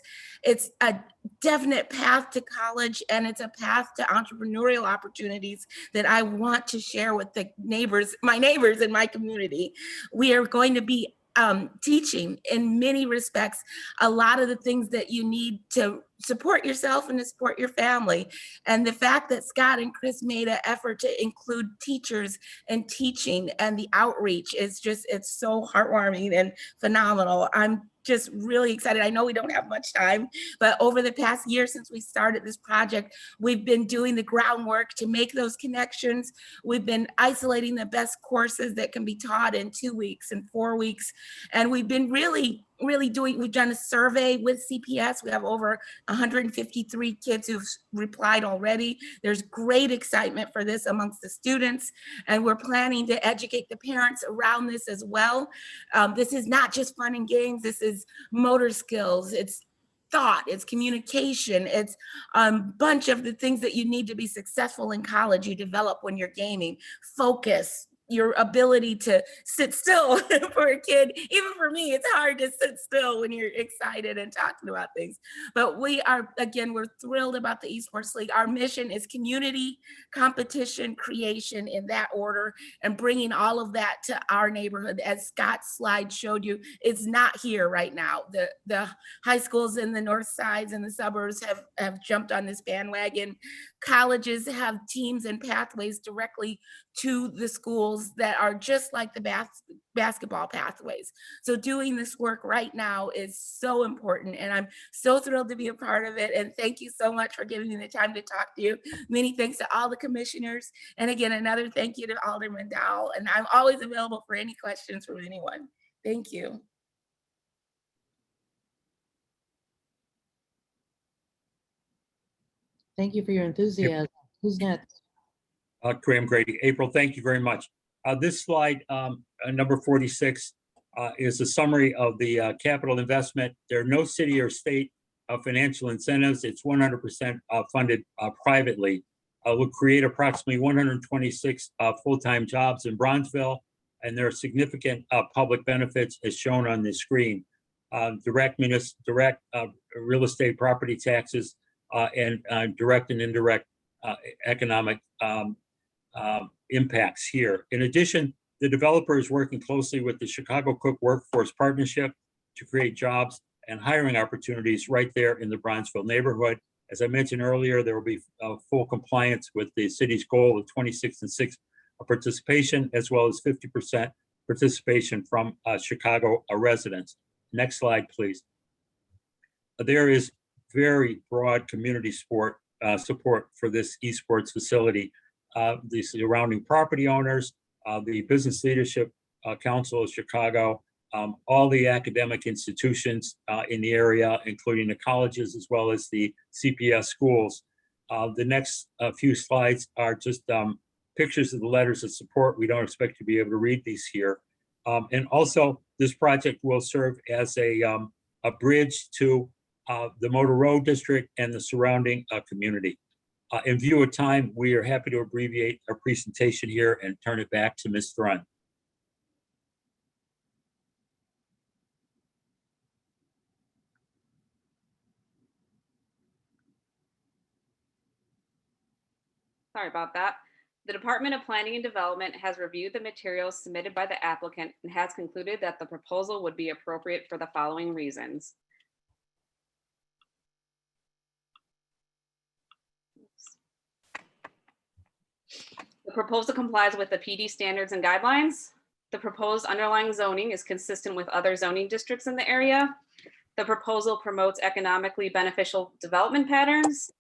It's a definite path to college, and it's a path to entrepreneurial opportunities that I want to share with the neighbors, my neighbors in my community. We are going to be teaching in many respects a lot of the things that you need to support yourself and to support your family. And the fact that Scott and Chris made an effort to include teachers and teaching and the outreach is just, it's so heartwarming and phenomenal. I'm just really excited. I know we don't have much time, but over the past year since we started this project, we've been doing the groundwork to make those connections. We've been isolating the best courses that can be taught in 2 weeks and 4 weeks. And we've been really we've done a survey with CPS. We have over 153 kids who've replied already. There's great excitement for this amongst the students, and we're planning to educate the parents around this as well. This is not just fun and games. This is motor skills. It's thought, it's communication, it's a bunch of the things that you need to be successful in college you develop when you're gaming. Focus, your ability to sit still for a kid. Even for me, it's hard to sit still when you're excited and talking about things. But we are, again, we're thrilled about the Esports League. Our mission is community, competition, creation in that order, and bringing all of that to our neighborhood. As Scott's slide showed you, it's not here right now. The high schools in the north sides and the suburbs have jumped on this bandwagon. Colleges have teams and pathways directly to the schools that are just like the basketball pathways. So doing this work right now is so important, and I'm so thrilled to be a part of it. And thank you so much for giving me the time to talk to you. Many thanks to all the commissioners. And again, another thank you to Alderman Dowell. And I'm always available for any questions from anyone. Thank you. Thank you for your enthusiasm. Who's next? Graham Grady. April, thank you very much. This slide, number 46, is a summary of the capital investment. There are no city or state financial incentives. It's 100% funded privately. Will create approximately 126 full-time jobs in Bronzeville, and there are significant public benefits as shown on the screen. Direct real estate property taxes and direct and indirect economic impacts here. In addition, the developer is working closely with the Chicago Cook Workforce Partnership to create jobs and hiring opportunities right there in the Bronzeville neighborhood. As I mentioned earlier, there will be full compliance with the city's goal of 26-6 participation, as well as 50% participation from Chicago residents. Next slide, please. There is very broad community support for this esports facility. The surrounding property owners, the business leadership Council of Chicago, all the academic institutions in the area, including the colleges as well as the CPS schools. The next few slides are just pictures of the letters of support. We don't expect to be able to read these here. And also, this project will serve as a bridge to the Motor Road District and the surrounding community. In view of time, we are happy to abbreviate our presentation here and turn it back to Ms. Thrun. Sorry about that. The Department of Planning and Development has reviewed the materials submitted by the applicant and has concluded that the proposal would be appropriate for the following reasons. The proposal complies with the PD standards and guidelines. The proposed underlying zoning is consistent with other zoning districts in the area. The proposal promotes economically beneficial development patterns.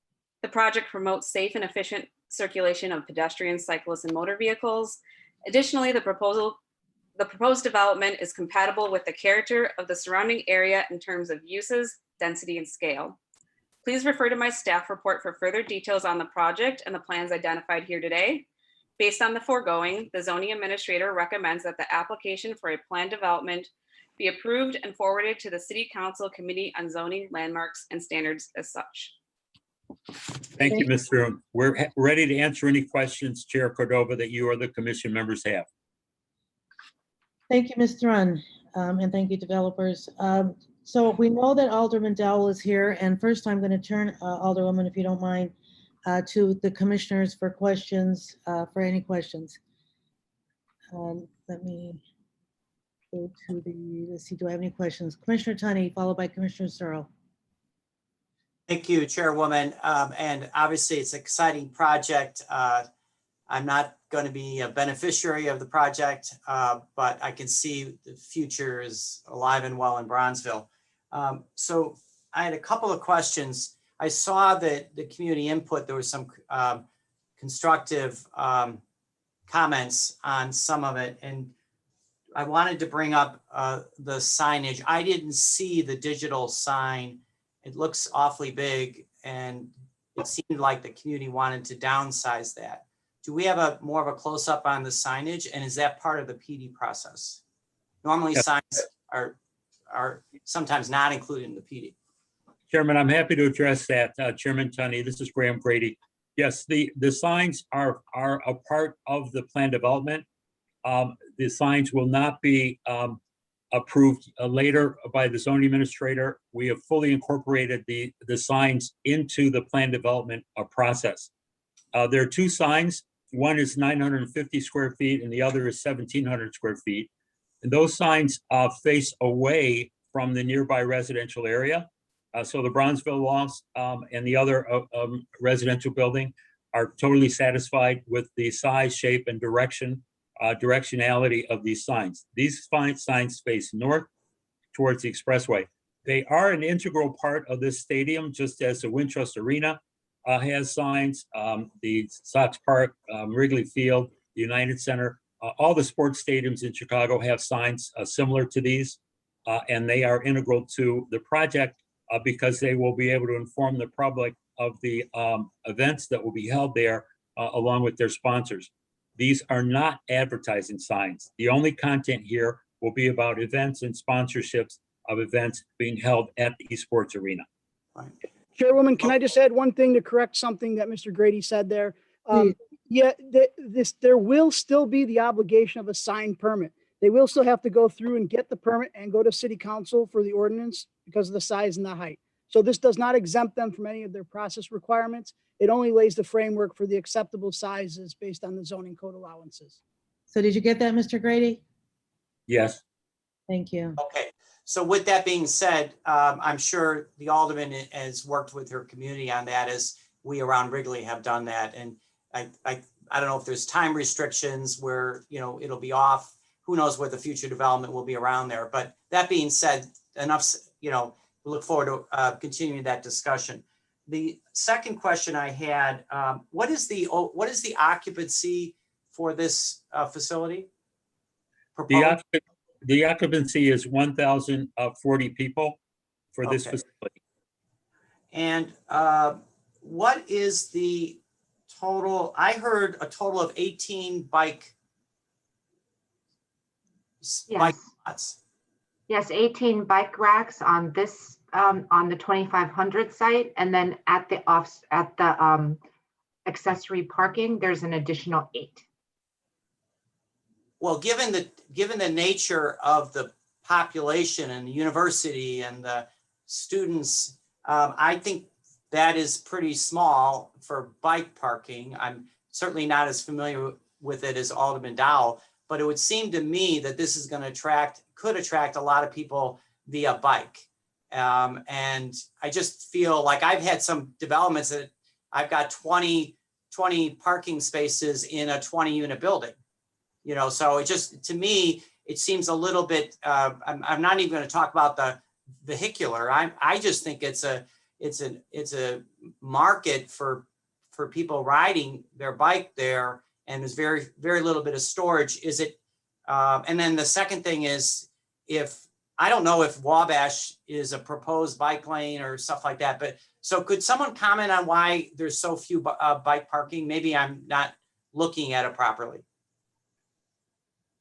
The project promotes safe and efficient circulation of pedestrians, cyclists, and motor vehicles. Additionally, the proposed development is compatible with the character of the surrounding area in terms of uses, density, and scale. Please refer to my staff report for further details on the project and the plans identified here today. Based on the foregoing, the zoning administrator recommends that the application for a planned development be approved and forwarded to the City Council Committee on Zoning, Landmarks, and Standards as such. Thank you, Ms. Thrun. We're ready to answer any questions, Chair Cordova, that you or the commission members have. Thank you, Ms. Thrun, and thank you, developers. So we know that Alderman Dowell is here, and first I'm going to turn, Alderwoman, if you don't mind, to the commissioners for questions, for any questions. Let me go to the, let's see, do I have any questions? Commissioner Tunney, followed by Commissioner Searle. Thank you, Chairwoman. And obviously it's an exciting project. I'm not going to be a beneficiary of the project, but I can see the future is alive and well in Bronzeville. So I had a couple of questions. I saw that the community input, there was some constructive comments on some of it. And I wanted to bring up the signage. I didn't see the digital sign. It looks awfully big, and it seemed like the community wanted to downsize that. Do we have more of a close-up on the signage, and is that part of the PD process? Normally, Yes. signs are sometimes not included in the PD. Chairman, I'm happy to address that. Chairman Tunney, this is Graham Grady. Yes, the signs are a part of the plan development. The signs will not be approved later by the zoning administrator. We have fully incorporated the signs into the plan development process. There are two signs. One is 950 square feet and the other is 1,700 square feet. And those signs face away from the nearby residential area. So the Bronzeville Lofts and the other residential building are totally satisfied with the size, shape, and directionality of these signs. These signs face north towards the expressway. They are an integral part of this stadium, just as the Wintrust Arena has signs, the Sox Park, Wrigley Field, the United Center. All the sports stadiums in Chicago have signs similar to these, and they are integral to the project because they will be able to inform the public of the events that will be held there along with their sponsors. These are not advertising signs. The only content here will be about events and sponsorships of events being held at the esports arena. Chairwoman, can I just add one thing to correct something that Mr. Grady said there? Yeah, there will still be the obligation of a sign permit. They will still have to go through and get the permit and go to City Council for the ordinance because of the size and the height. So this does not exempt them from any of their process requirements. It only lays the framework for the acceptable sizes based on the zoning code allowances. So did you get that, Mr. Grady? Yes. Thank you. Okay. So with that being said, I'm sure the Alderman has worked with her community on that, as we around Wrigley have done that. And I don't know if there's time restrictions where, it'll be off. Who knows what the future development will be around there. But that being said, enough, we look forward to continuing that discussion. The second question I had, what is the occupancy for this facility? proposed? The occupancy is 1,040 people for this Okay. facility. And what is the total? I heard a total of 18 bike Yes. spots. Yes, 18 bike racks on this, on the 2500 site, and then at the accessory parking, there's an additional 8. Well, given the nature of the population and the university and the students, I think that is pretty small for bike parking. I'm certainly not as familiar with it as Alderman Dowell, but it would seem to me that this is going to could attract a lot of people via bike. And I just feel like I've had some developments that I've got 20 parking spaces in a 20-unit building. You know, so it just, to me, it seems a little bit, I'm not even going to talk about the vehicular. I just think it's a market for people riding their bike there, and there's very, very little bit of storage. Is it, and then the second thing is, I don't know if Wabash is a proposed bike lane or stuff like that, but so could someone comment on why there's so few bike parking? Maybe I'm not looking at it properly.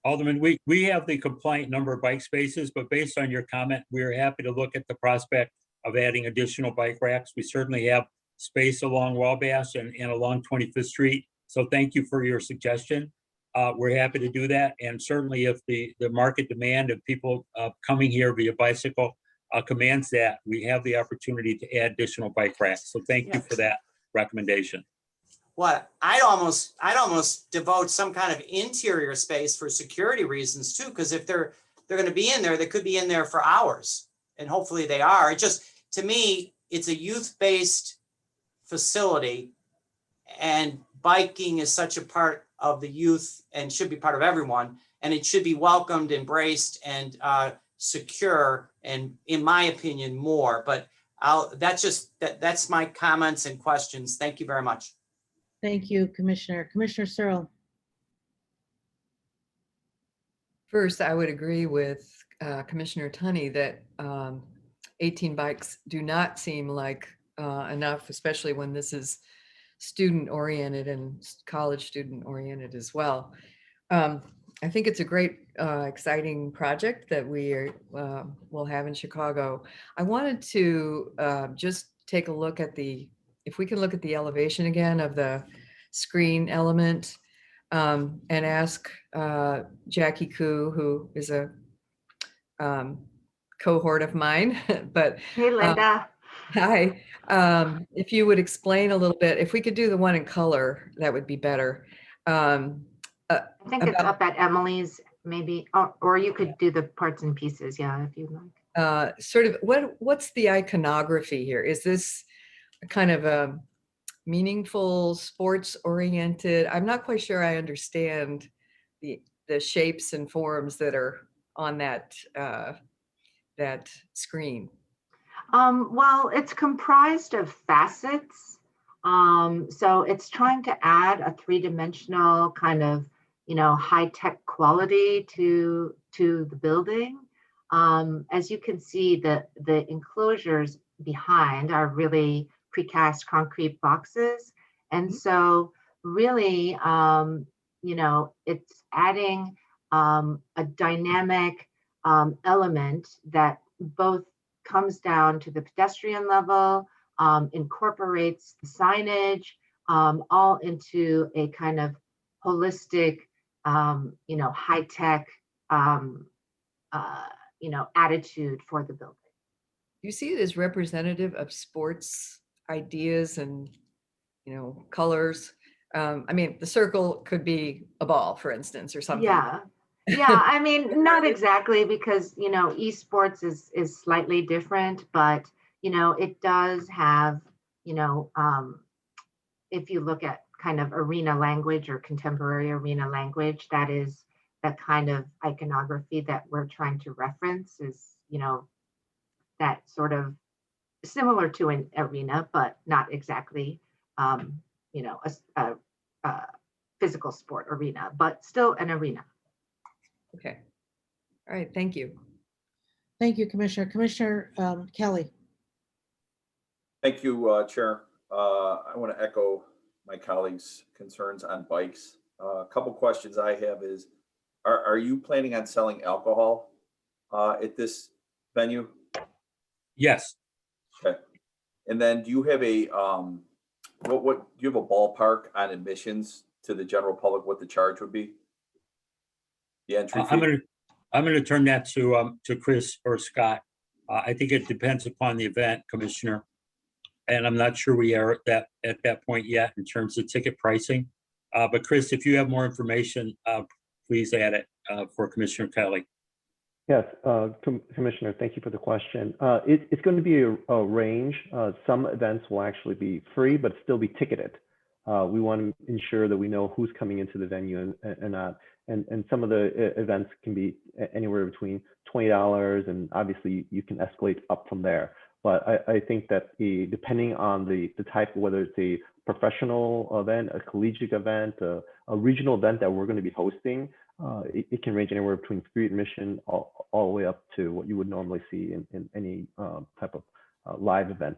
Alderman, we have the compliant number of bike spaces, but based on your comment, we are happy to look at the prospect of adding additional bike racks. We certainly have space along Wabash and along 25th Street. So thank you for your suggestion. We're happy to do that. And certainly if the market demand of people coming here via bicycle commands that, we have the opportunity to add additional bike racks. So thank you for that recommendation. What I'd almost devote some kind of interior space for security reasons too, because if they're going to be in there, they could be in there for hours, and hopefully they are. It just, to me, it's a youth-based facility, and biking is such a part of the youth and should be part of everyone, and it should be welcomed, embraced, and secure, and in my opinion, more. But that's my comments and questions. Thank you very much. Thank you, Commissioner. Commissioner Searle. First, I would agree with Commissioner Tunney that 18 bikes do not seem like enough, especially when this is student-oriented and college student-oriented as well. I think it's a great, exciting project that we will have in Chicago. I wanted to just take a look at if we can look at the elevation again of the screen element, and ask Jackie Koo, who is a cohort of mine, but hey, Linda. Hi. If you would explain a little bit, if we could do the one in color, that would be better. I think it's up at Emily's, maybe, or you could do the parts and pieces, yeah, if you'd like. Sort of, what's the iconography here? Is this kind of a meaningful, sports-oriented? I'm not quite sure I understand the shapes and forms that are on that screen. Well, it's comprised of facets. So it's trying to add a three-dimensional kind of, high-tech quality to the building. As you can see, the enclosures behind are really precast concrete boxes. And so really, it's adding a dynamic element that both comes down to the pedestrian level, incorporates the signage, all into a kind of holistic, high-tech, attitude for the building. You see it as representative of sports ideas and, colors. I mean, the circle could be a ball, for instance, or something. Yeah. Yeah, I mean, not exactly, because, esports is slightly different, but, it does have, if you look at kind of arena language or contemporary arena language, that kind of iconography that we're trying to reference is, that sort of similar to an arena, but not exactly, a physical sport arena, but still an arena. Okay. All right, thank you. Thank you, Commissioner. Commissioner Kelly. Thank you, Chair. I want to echo my colleagues' concerns on bikes. A couple questions I have is, are you planning on selling alcohol at this venue? Yes. Okay. And then do you have a, do you have a ballpark on admissions to the general public, what the charge would be? The entry fee? I'm gonna turn that to Chris or Scott. I think it depends upon the event, Commissioner. And I'm not sure we are at that point yet in terms of ticket pricing. But Chris, if you have more information, please add it for Commissioner Kelly. Yes, Commissioner, thank you for the question. It's going to be a range. Some events will actually be free, but still be ticketed. We want to ensure that we know who's coming into the venue and not. And some of the events can be anywhere between $20, and obviously you can escalate up from there. But I think that depending on the type, whether it's a professional event, a collegiate event, a regional event that we're going to be hosting, it can range anywhere between free admission all the way up to what you would normally see in any type of live event.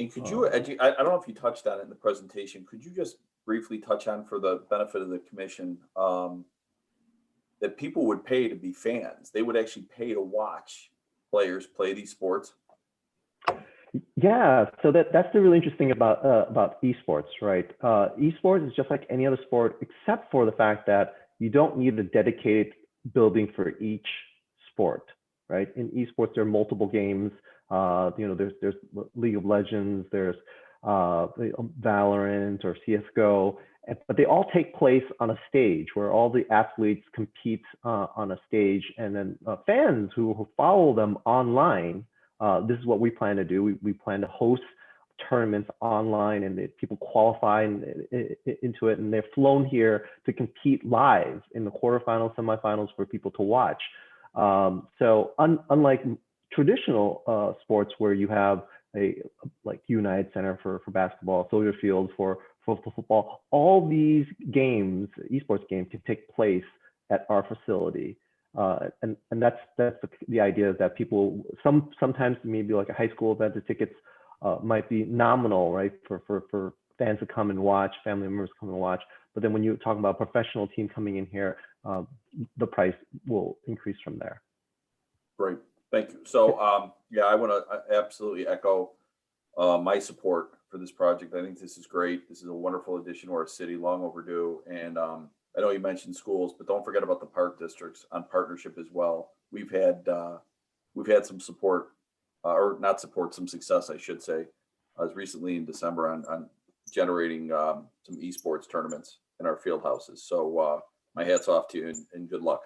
And could you, I don't know if you touched on it in the presentation, could you just briefly touch on, for the benefit of the commission, that people would pay to be fans? They would actually pay to watch players play these sports? Yeah, so that's the really interesting thing about esports, right? Esports is just like any other sport, except for the fact that you don't need a dedicated building for each sport, right? In esports, there are multiple games. There's League of Legends, there's Valorant or CS:GO, but they all take place on a stage where all the athletes compete on a stage, and then fans who follow them online. This is what we plan to do. We plan to host tournaments online, and people qualify into it, and they're flown here to compete live in the quarterfinals, semifinals for people to watch. So unlike traditional sports where you have like United Center for basketball, Soldier Field for football, all these games, esports games, can take place at our facility. And that's the idea, is that people sometimes maybe like a high school event, the tickets might be nominal, right, for fans to come and watch, family members come and watch. But then when you talk about a professional team coming in here, the price will increase from there. Great, thank you. So yeah, I want to absolutely echo my support for this project. I think this is great. This is a wonderful addition to our city, long overdue. And I know you mentioned schools, but don't forget about the park districts on partnership as well. We've had some support, or not support, some success, I should say, as recently in December on generating some esports tournaments in our field houses. So my hat's off to you, and good luck.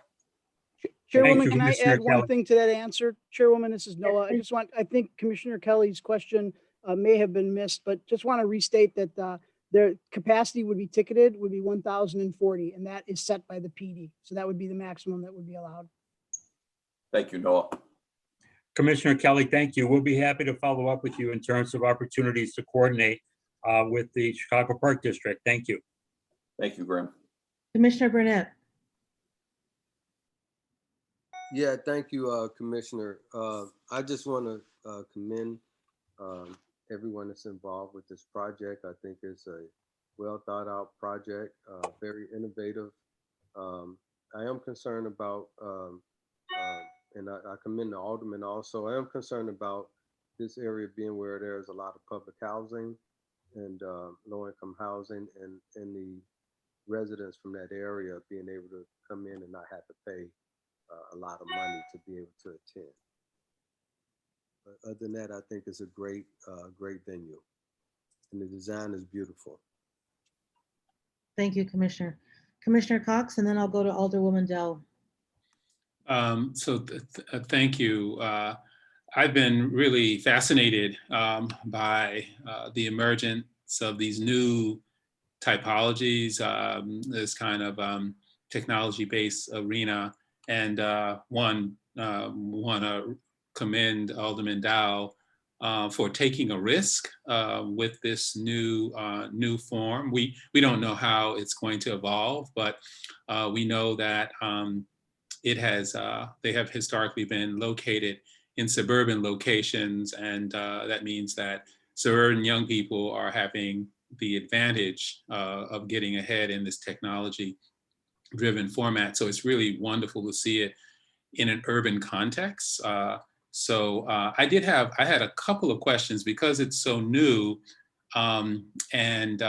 Chairwoman, can I add one thing to that answer? Chairwoman, this is Noah. I think Commissioner Kelly's question may have been missed, but just want to restate that their capacity would be ticketed, would be 1,040, and that is set by the PD. So that would be the maximum that would be allowed. Thank you, Noah. Commissioner Kelly, thank you. We'll be happy to follow up with you in terms of opportunities to coordinate with the Chicago Park District. Thank you. Thank you, Graham. Commissioner Burnett. Yeah, thank you, Commissioner. I just want to commend everyone that's involved with this project. I think it's a well thought out project, very innovative. I am concerned about, and I commend the Alderman also, I am concerned about this area being where there's a lot of public housing and low income housing, and the residents from that area being able to come in and not have to pay a lot of money to be able to attend. But other than that, I think it's a great venue, and the design is beautiful. Thank you, Commissioner. Commissioner Cox, and then I'll go to Alderwoman Dell. Thank you. I've been really fascinated by the emergence of these new typologies, this kind of technology-based arena, and want to commend Alderman Dow for taking a risk with this new form. We don't know how it's going to evolve, but we know that they have historically been located in suburban locations, and that means that suburban young people are having the advantage of getting ahead in this technology-driven format. So it's really wonderful to see it in an urban context. I had a couple of questions because it's so new, and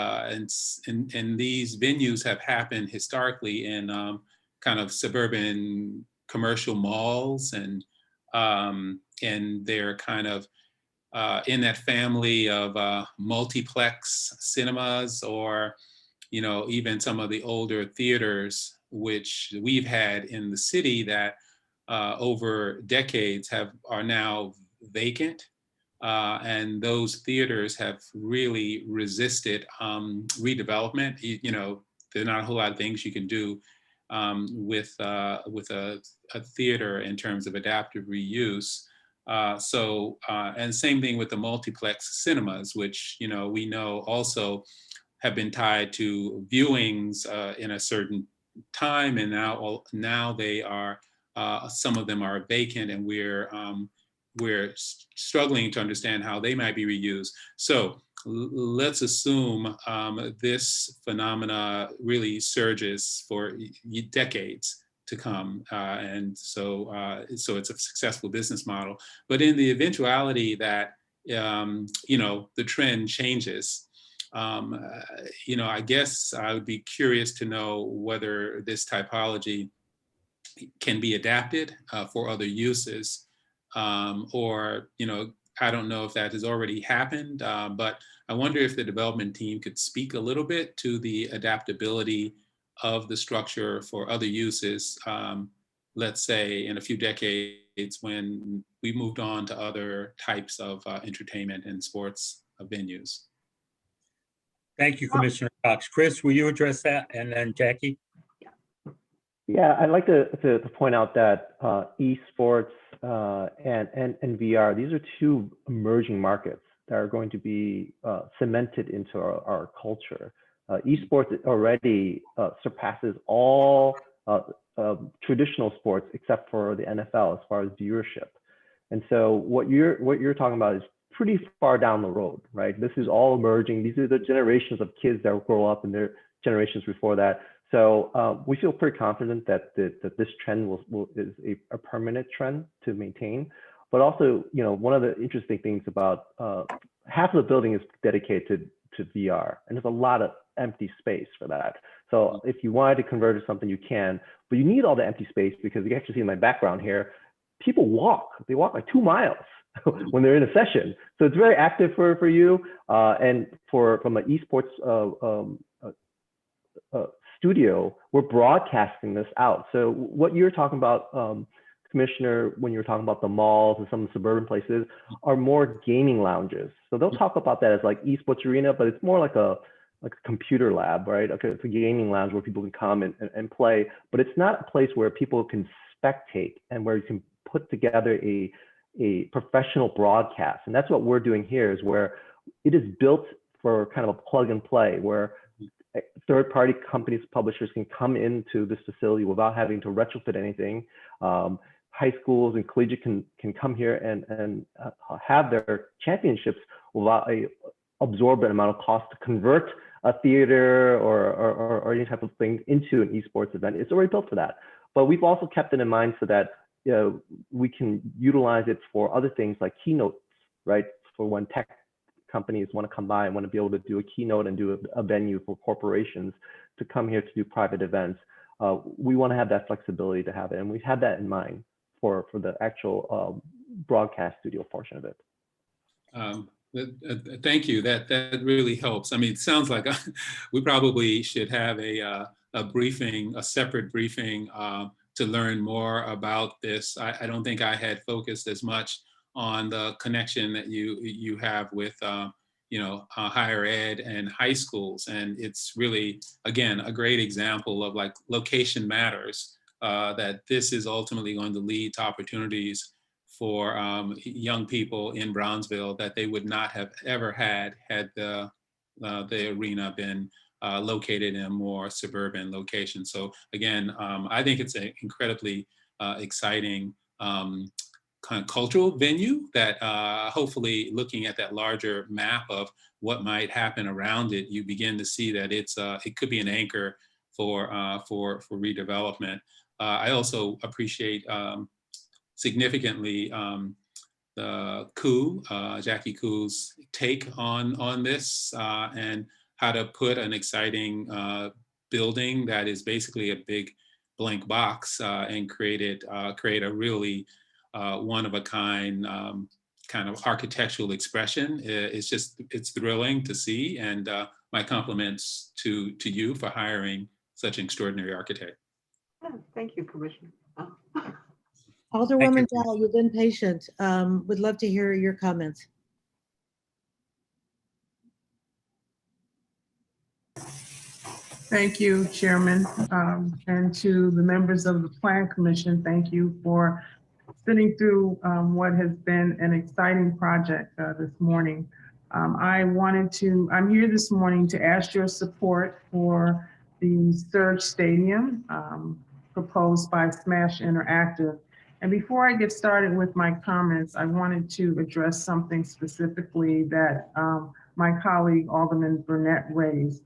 these venues have happened historically in kind of suburban commercial malls, and they're kind of in that family of multiplex cinemas, or even some of the older theaters which we've had in the city that over decades are now vacant. And those theaters have really resisted redevelopment. There are not a whole lot of things you can do with a theater in terms of adaptive reuse. And same thing with the multiplex cinemas, which we know also have been tied to viewings in a certain time, and now they are some of them are vacant, and we're struggling to understand how they might be reused. So let's assume this phenomena really surges for decades to come, and so it's a successful business model. But in the eventuality that the trend changes, I guess I would be curious to know whether this typology can be adapted for other uses, or I don't know if that has already happened, but I wonder if the development team could speak a little bit to the adaptability of the structure for other uses, let's say in a few decades when we moved on to other types of entertainment and sports venues. Thank you, Commissioner Cox. Chris, will you address that? And then Jackie? Yeah, I'd like to point out that esports and VR, these are two emerging markets that are going to be cemented into our culture. Esports already surpasses all traditional sports except for the NFL as far as viewership. And so what you're talking about is pretty far down the road, right? This is all emerging. These are the generations of kids that will grow up and their generations before that. So we feel pretty confident that this trend is a permanent trend to maintain. But also, one of the interesting things about half of the building is dedicated to VR, and there's a lot of empty space for that. So if you wanted to convert it to something, you can, but you need all the empty space because you can actually see in my background here, people walk. They walk like 2 miles when they're in a session. So it's very active for you. And from an esports studio, we're broadcasting this out. So what you're talking about, Commissioner, when you're talking about the malls and some of the suburban places, are more gaming lounges. So they'll talk about that as like esports arena, but it's more like a computer lab, right? Okay, it's a gaming lounge where people can come and play, but it's not a place where people can spectate and where you can put together a professional broadcast. And that's what we're doing here, is where it is built for kind of a plug and play, where third-party companies, publishers can come into this facility without having to retrofit anything. High schools and collegiate can come here and have their championships without a absorbent amount of cost to convert a theater or any type of thing into an esports event. It's already built for that. But we've also kept it in mind so that we can utilize it for other things like keynotes, right? For when tech companies want to come by and want to be able to do a keynote and do a venue for corporations to come here to do private events. We want to have that flexibility to have it. And we've had that in mind for the actual broadcast studio portion of it. Thank you. That really helps. I mean, it sounds like we probably should have a briefing, a separate briefing to learn more about this. I don't think I had focused as much on the connection that you have with higher ed and high schools, and it's really, again, a great example of like location matters. That this is ultimately going to lead to opportunities for young people in Brownsville that they would not have ever had the arena been located in a more suburban location. So again, I think it's an incredibly exciting kind of cultural venue that hopefully, looking at that larger map of what might happen around it, you begin to see that it could be an anchor for redevelopment. I also appreciate significantly the Jackie Ku's take on this and how to put an exciting building that is basically a big blank box and create a really one of a kind kind of architectural expression. It's thrilling to see, and my compliments to you for hiring such an extraordinary architect. Thank you, Commissioner. Alderwoman Dow, you've been patient. Would love to hear your comments. Thank you, Chairman, and to the members of the Plan Commission. Thank you for sitting through what has been an exciting project this morning. I'm here this morning to ask your support for the Surge Stadium proposed by Smash Interactive. And before I get started with my comments, I wanted to address something specifically that my colleague Alderman Burnett raised,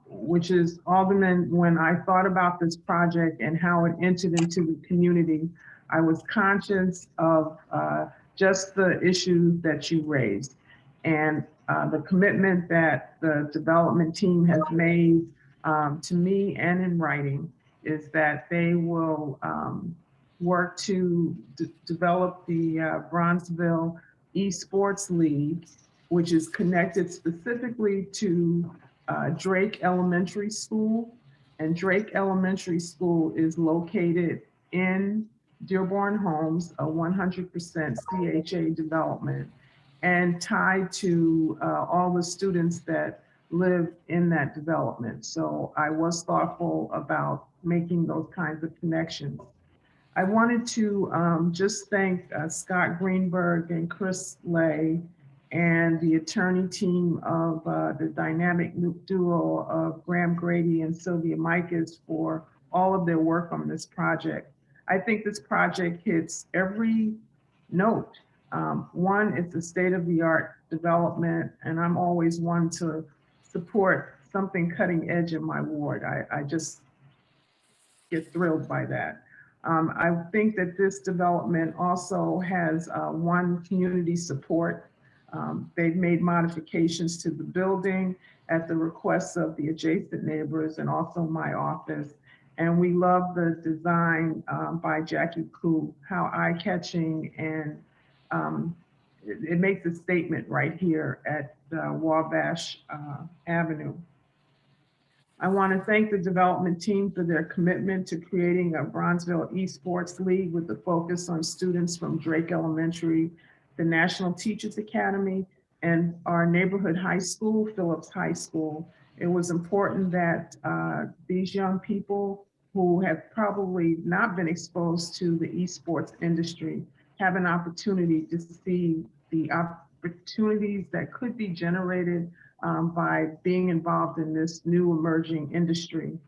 which is, Alderman, when I thought about this project and how it entered into the community, I was conscious of just the issues that you raised and the commitment that the development team has made to me and in writing is that they will work to develop the Bronzeville Esports League, which is connected specifically to Drake Elementary School. And Drake Elementary School is located in Dearborn Homes, a 100% CHA development, and tied to all the students that live in that development. So I was thoughtful about making those kinds of connections. I wanted to just thank Scott Greenberg and Chris Lay and the attorney team of the dynamic duo of Graham Grady and Sylvia Mikas for all of their work on this project. I think this project hits every note. One, it's a state-of-the-art development, and I'm always one to support something cutting edge in my ward. I just get thrilled by that. I think that this development also has one community support. They've made modifications to the building at the request of the adjacent neighbors and also my office. And we love the design by Jackie Ku, how eye-catching, and it makes a statement right here at Wabash Avenue. I want to thank the development team for their commitment to creating a Bronzeville Esports League with the focus on students from Drake Elementary, the National Teachers Academy, and our neighborhood high school, Phillips High School. It was important that these young people who have probably not been exposed to the esports industry have an opportunity to see the opportunities that could be generated by being involved in this new emerging industry.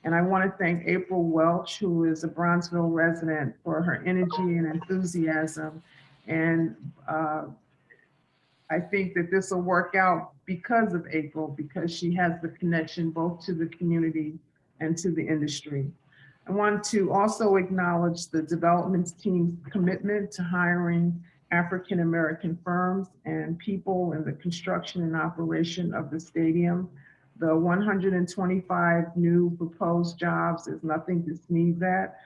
And I want to thank April Welch, who is a Bronzeville resident, for her energy and enthusiasm. And I think that this will work out because of April, because she has the connection both to the community and to the industry. I want to also acknowledge the development team's commitment to hiring African-American firms and people in the construction and operation of the stadium. The 125 new proposed jobs is nothing to sneeze at.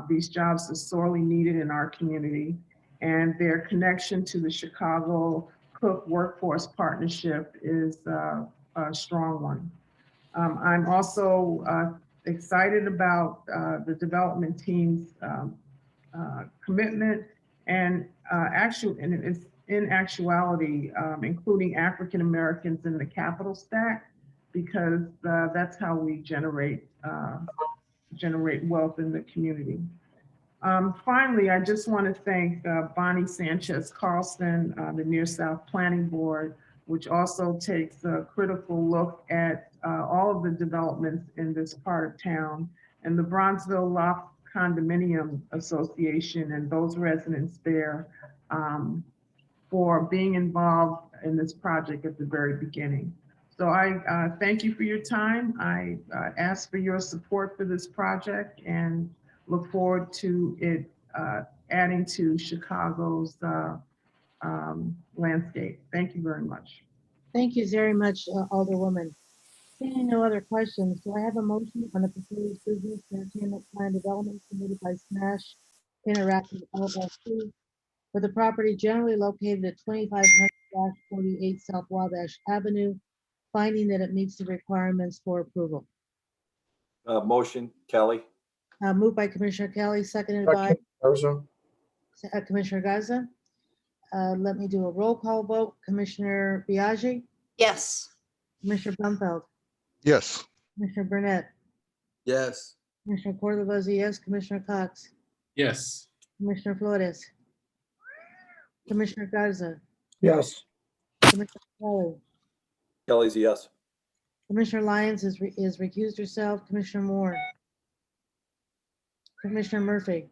These jobs are sorely needed in our community, and their connection to the Chicago Cook Workforce Partnership is a strong one. I'm also excited about the development team's commitment and in actuality, including African Americans in the capital stack, because that's how we generate wealth in the community. Finally, I just want to thank Bonnie Sanchez Carlson, the Near South Planning Board, which also takes a critical look at all of the developments in this part of town. And the Bronzeville Condominium Association and those residents there for being involved in this project at the very beginning. So I thank you for your time. I ask for your support for this project and look forward to it adding to Chicago's landscape. Thank you very much. Thank you very much, Alderwoman. Seeing no other questions, do I have a motion on the proposed business entertainment plan development submitted by Smash Interactive LLC for the property generally located at 2500-48 South Wabash Avenue, finding that it meets the requirements for approval? Motion, Kelly. Moved by Commissioner Kelly, seconded by Commissioner Garza. Let me do a roll call vote. Commissioner Biaggi, Yes. Commissioner Blumfeld, Yes. Commissioner Burnett, Yes. Commissioner Cordova is a yes, Commissioner Cox, Yes. Commissioner Flores, Commissioner Garza, Yes. Commissioner Kelly, Kelly's a yes. Commissioner Lyons is recused herself, Commissioner Moore, Commissioner Murphy,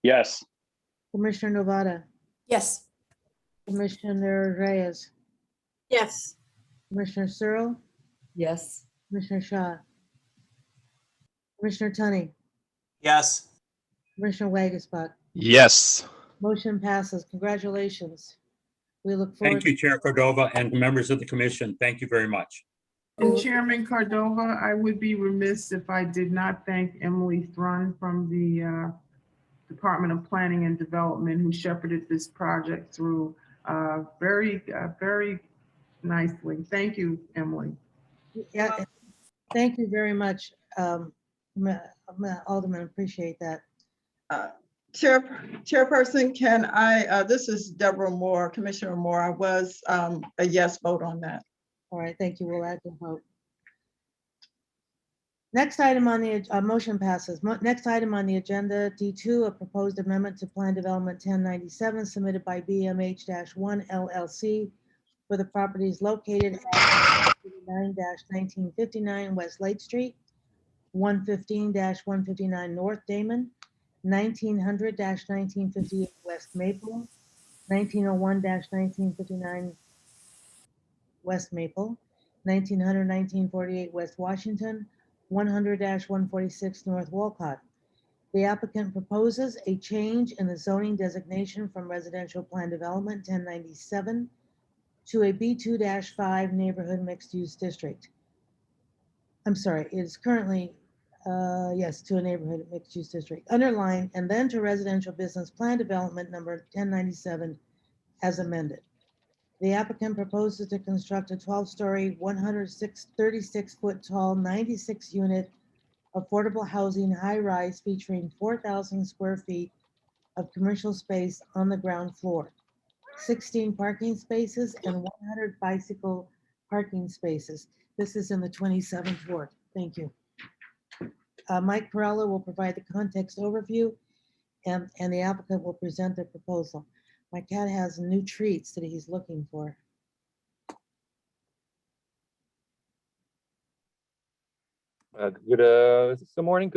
Yes. Commissioner Novata, Yes. Commissioner Reyes, Yes. Commissioner Searle, Yes. Commissioner Shaw, Commissioner Tunney, Yes. Commissioner Wagasbuck. Yes. Motion passes. Congratulations. We look forward. Thank you, Chair Cordova, and members of the commission. Thank you very much. And Chairman Cordova, I would be remiss if I did not thank Emily Thrun from the Department of Planning and Development, who shepherded this project through very nicely. Thank you, Emily. Yeah, thank you very much, Alderman. Appreciate that. Chairperson, can I, this is Deborah Moore, Commissioner Moore. I was a yes vote on that. All right, thank you. We'll add the vote. Next item on the motion passes. Next item on the agenda, D2, a proposed amendment to Plan Development 1097 submitted by BMH-1 LLC for the properties located at 9-1959 West Lake Street, 115-159 North Damon, 1900-1958 West Maple, 1901-1959 West Maple, 1900-1948 West Washington, 100-146 North Walcott. The applicant proposes a change in the zoning designation from residential plan development 1097 to a B2-5 neighborhood mixed-use district. I'm sorry, it is currently, yes, to a neighborhood mixed-use district, underlined, and then to residential business plan development number 1097 as amended. The applicant proposes to construct a 12-story, 136-foot tall, 96-unit affordable housing high-rise featuring 4,000 square feet of commercial space on the ground floor, 16 parking spaces and 100 bicycle parking spaces. This is in the 27th ward. Thank you. Mike Perella will provide the context overview, and the applicant will present the proposal. My cat has new treats that he's looking for. Good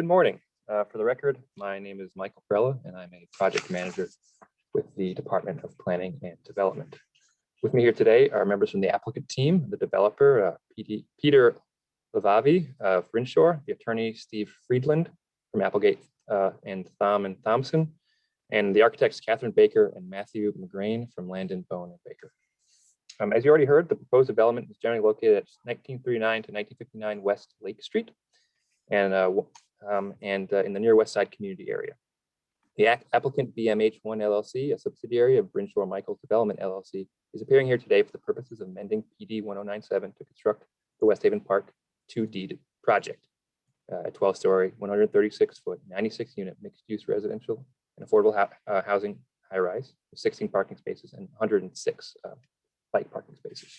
morning. For the record, my name is Michael Perella, and I'm a project manager with the Department of Planning and Development. With me here today are members from the applicant team, the developer, Peter Lavavi of Rinshore, the attorney, Steve Friedland from Applegate and Thom and Thompson, and the architects, Catherine Baker and Matthew McGrain from Landon, Bone and Baker. As you already heard, the proposed development is generally located at 1939 to 1959 West Lake Street and in the near West Side community area. The applicant BMH1 LLC, a subsidiary of Brinshore Michaels Development LLC, is appearing here today for the purposes of amending PD 1097 to construct the West Haven Park 2D project, a 12-story, 136-foot, 96-unit mixed-use residential and affordable housing high-rise with 16 parking spaces and 106 bike parking spaces.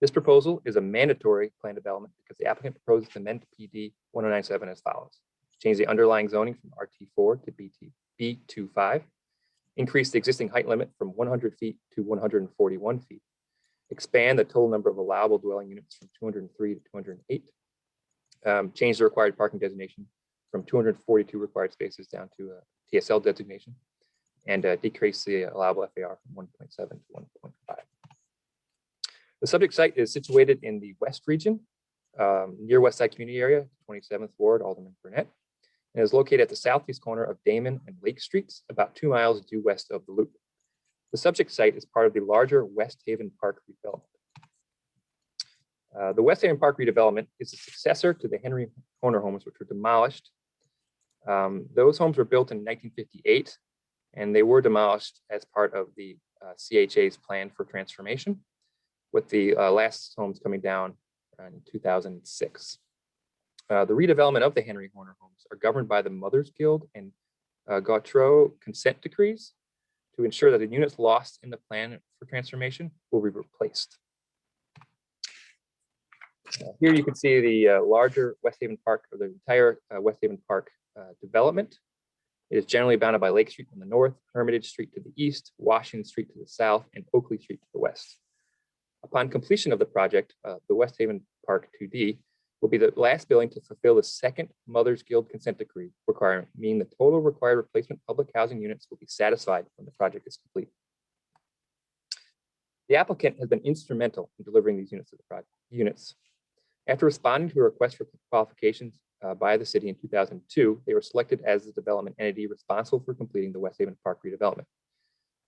This proposal is a mandatory plan development because the applicant proposes to amend PD 1097 as follows. Change the underlying zoning from RT4 to B25, increase the existing height limit from 100 feet to 141 feet, expand the total number of allowable dwelling units from 203 to 208, change the required parking designation from 242 required spaces down to a TSL designation, and decrease the allowable FAR from 1.7 to 1.5. The subject site is situated in the West region, near West Side Community Area, 27th Ward, Alderman Burnett, and is located at the southeast corner of Damon and Lake Streets, about 2 miles due west of the Loop. The subject site is part of the larger West Haven Park redevelopment. The West Haven Park redevelopment is a successor to the Henry Horner homes, which were demolished. Those homes were built in 1958, and they were demolished as part of the CHA's plan for transformation, with the last homes coming down in 2006. The redevelopment of the Henry Horner homes are governed by the Mothers Guild and Gautreaux consent decrees to ensure that the units lost in the plan for transformation will be replaced. Here you can see the larger West Haven Park, or the entire West Haven Park development. It is generally bounded by Lake Street on the north, Hermitage Street to the east, Washington Street to the south, and Oakley Street to the west. Upon completion of the project, the West Haven Park 2D will be the last building to fulfill the second Mothers Guild consent decree requirement, meaning the total required replacement public housing units will be satisfied when the project is complete. The applicant has been instrumental in delivering these units to the project. After responding to a request for qualifications by the city in 2002, they were selected as the development entity responsible for completing the West Haven Park redevelopment.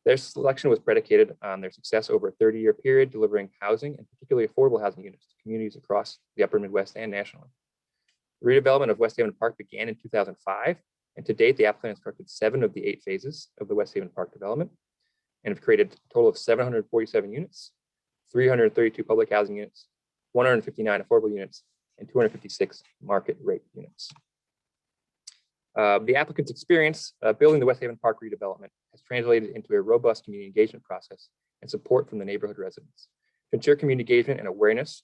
Their selection was predicated on their success over a 30-year period, delivering housing and particularly affordable housing units to communities across the upper Midwest and nationally. The redevelopment of West Haven Park began in 2005, and to date, the applicant has constructed 7 of the 8 phases of the West Haven Park development and have created a total of 747 units, 332 public housing units, 159 affordable units, and 256 market rate units. The applicant's experience building the West Haven Park redevelopment has translated into a robust community engagement process and support from the neighborhood residents. To ensure community engagement and awareness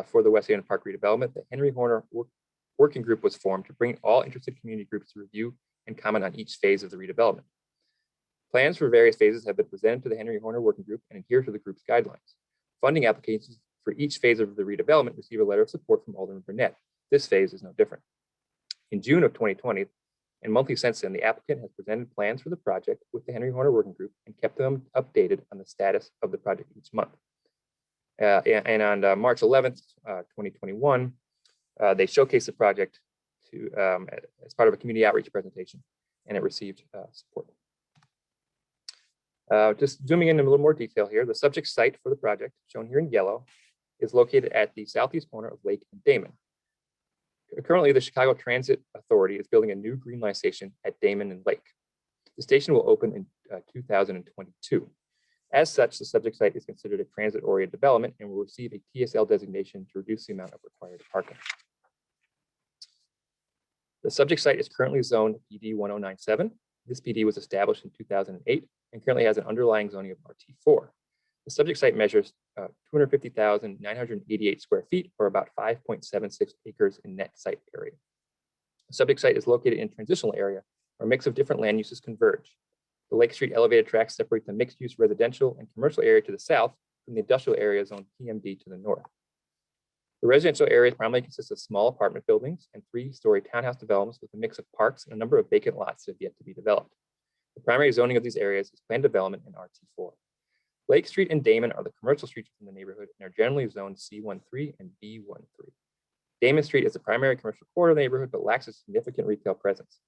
for the West Haven Park redevelopment, the Henry Horner Working Group was formed to bring all interested community groups to review and comment on each phase of the redevelopment. Plans for various phases have been presented to the Henry Horner Working Group and adhere to the group's guidelines. Funding applications for each phase of the redevelopment receive a letter of support from Alderman Burnett. This phase is no different. In June of 2020, and monthly since then, the applicant has presented plans for the project with the Henry Horner Working Group and kept them updated on the status of the project each month. And on March 11th, 2021, they showcased the project as part of a community outreach presentation, and it received support. Just zooming in a little more detail here, the subject site for the project, shown here in yellow, is located at the southeast corner of Lake and Damon. Currently, the Chicago Transit Authority is building a new Green Line station at Damon and Lake. The station will open in 2022. As such, the subject site is considered a transit-oriented development and will receive a TSL designation to reduce the amount of required parking. The subject site is currently zoned PD 1097. This PD was established in 2008 and currently has an underlying zoning of RT4. The subject site measures 250,988 square feet, or about 5.76 acres in net site area. The subject site is located in a transitional area where a mix of different land uses converge. The Lake Street elevated tracks separate the mixed-use residential and commercial area to the south from the industrial area zone PMD to the north. The residential area primarily consists of small apartment buildings and 3-story townhouse developments with a mix of parks and a number of vacant lots that have yet to be developed. The primary zoning of these areas is planned development in RT4. Lake Street and Damon are the commercial streets in the neighborhood and are generally zoned C13 and B13. Damon Street is the primary commercial core of the neighborhood, but lacks a significant retail presence.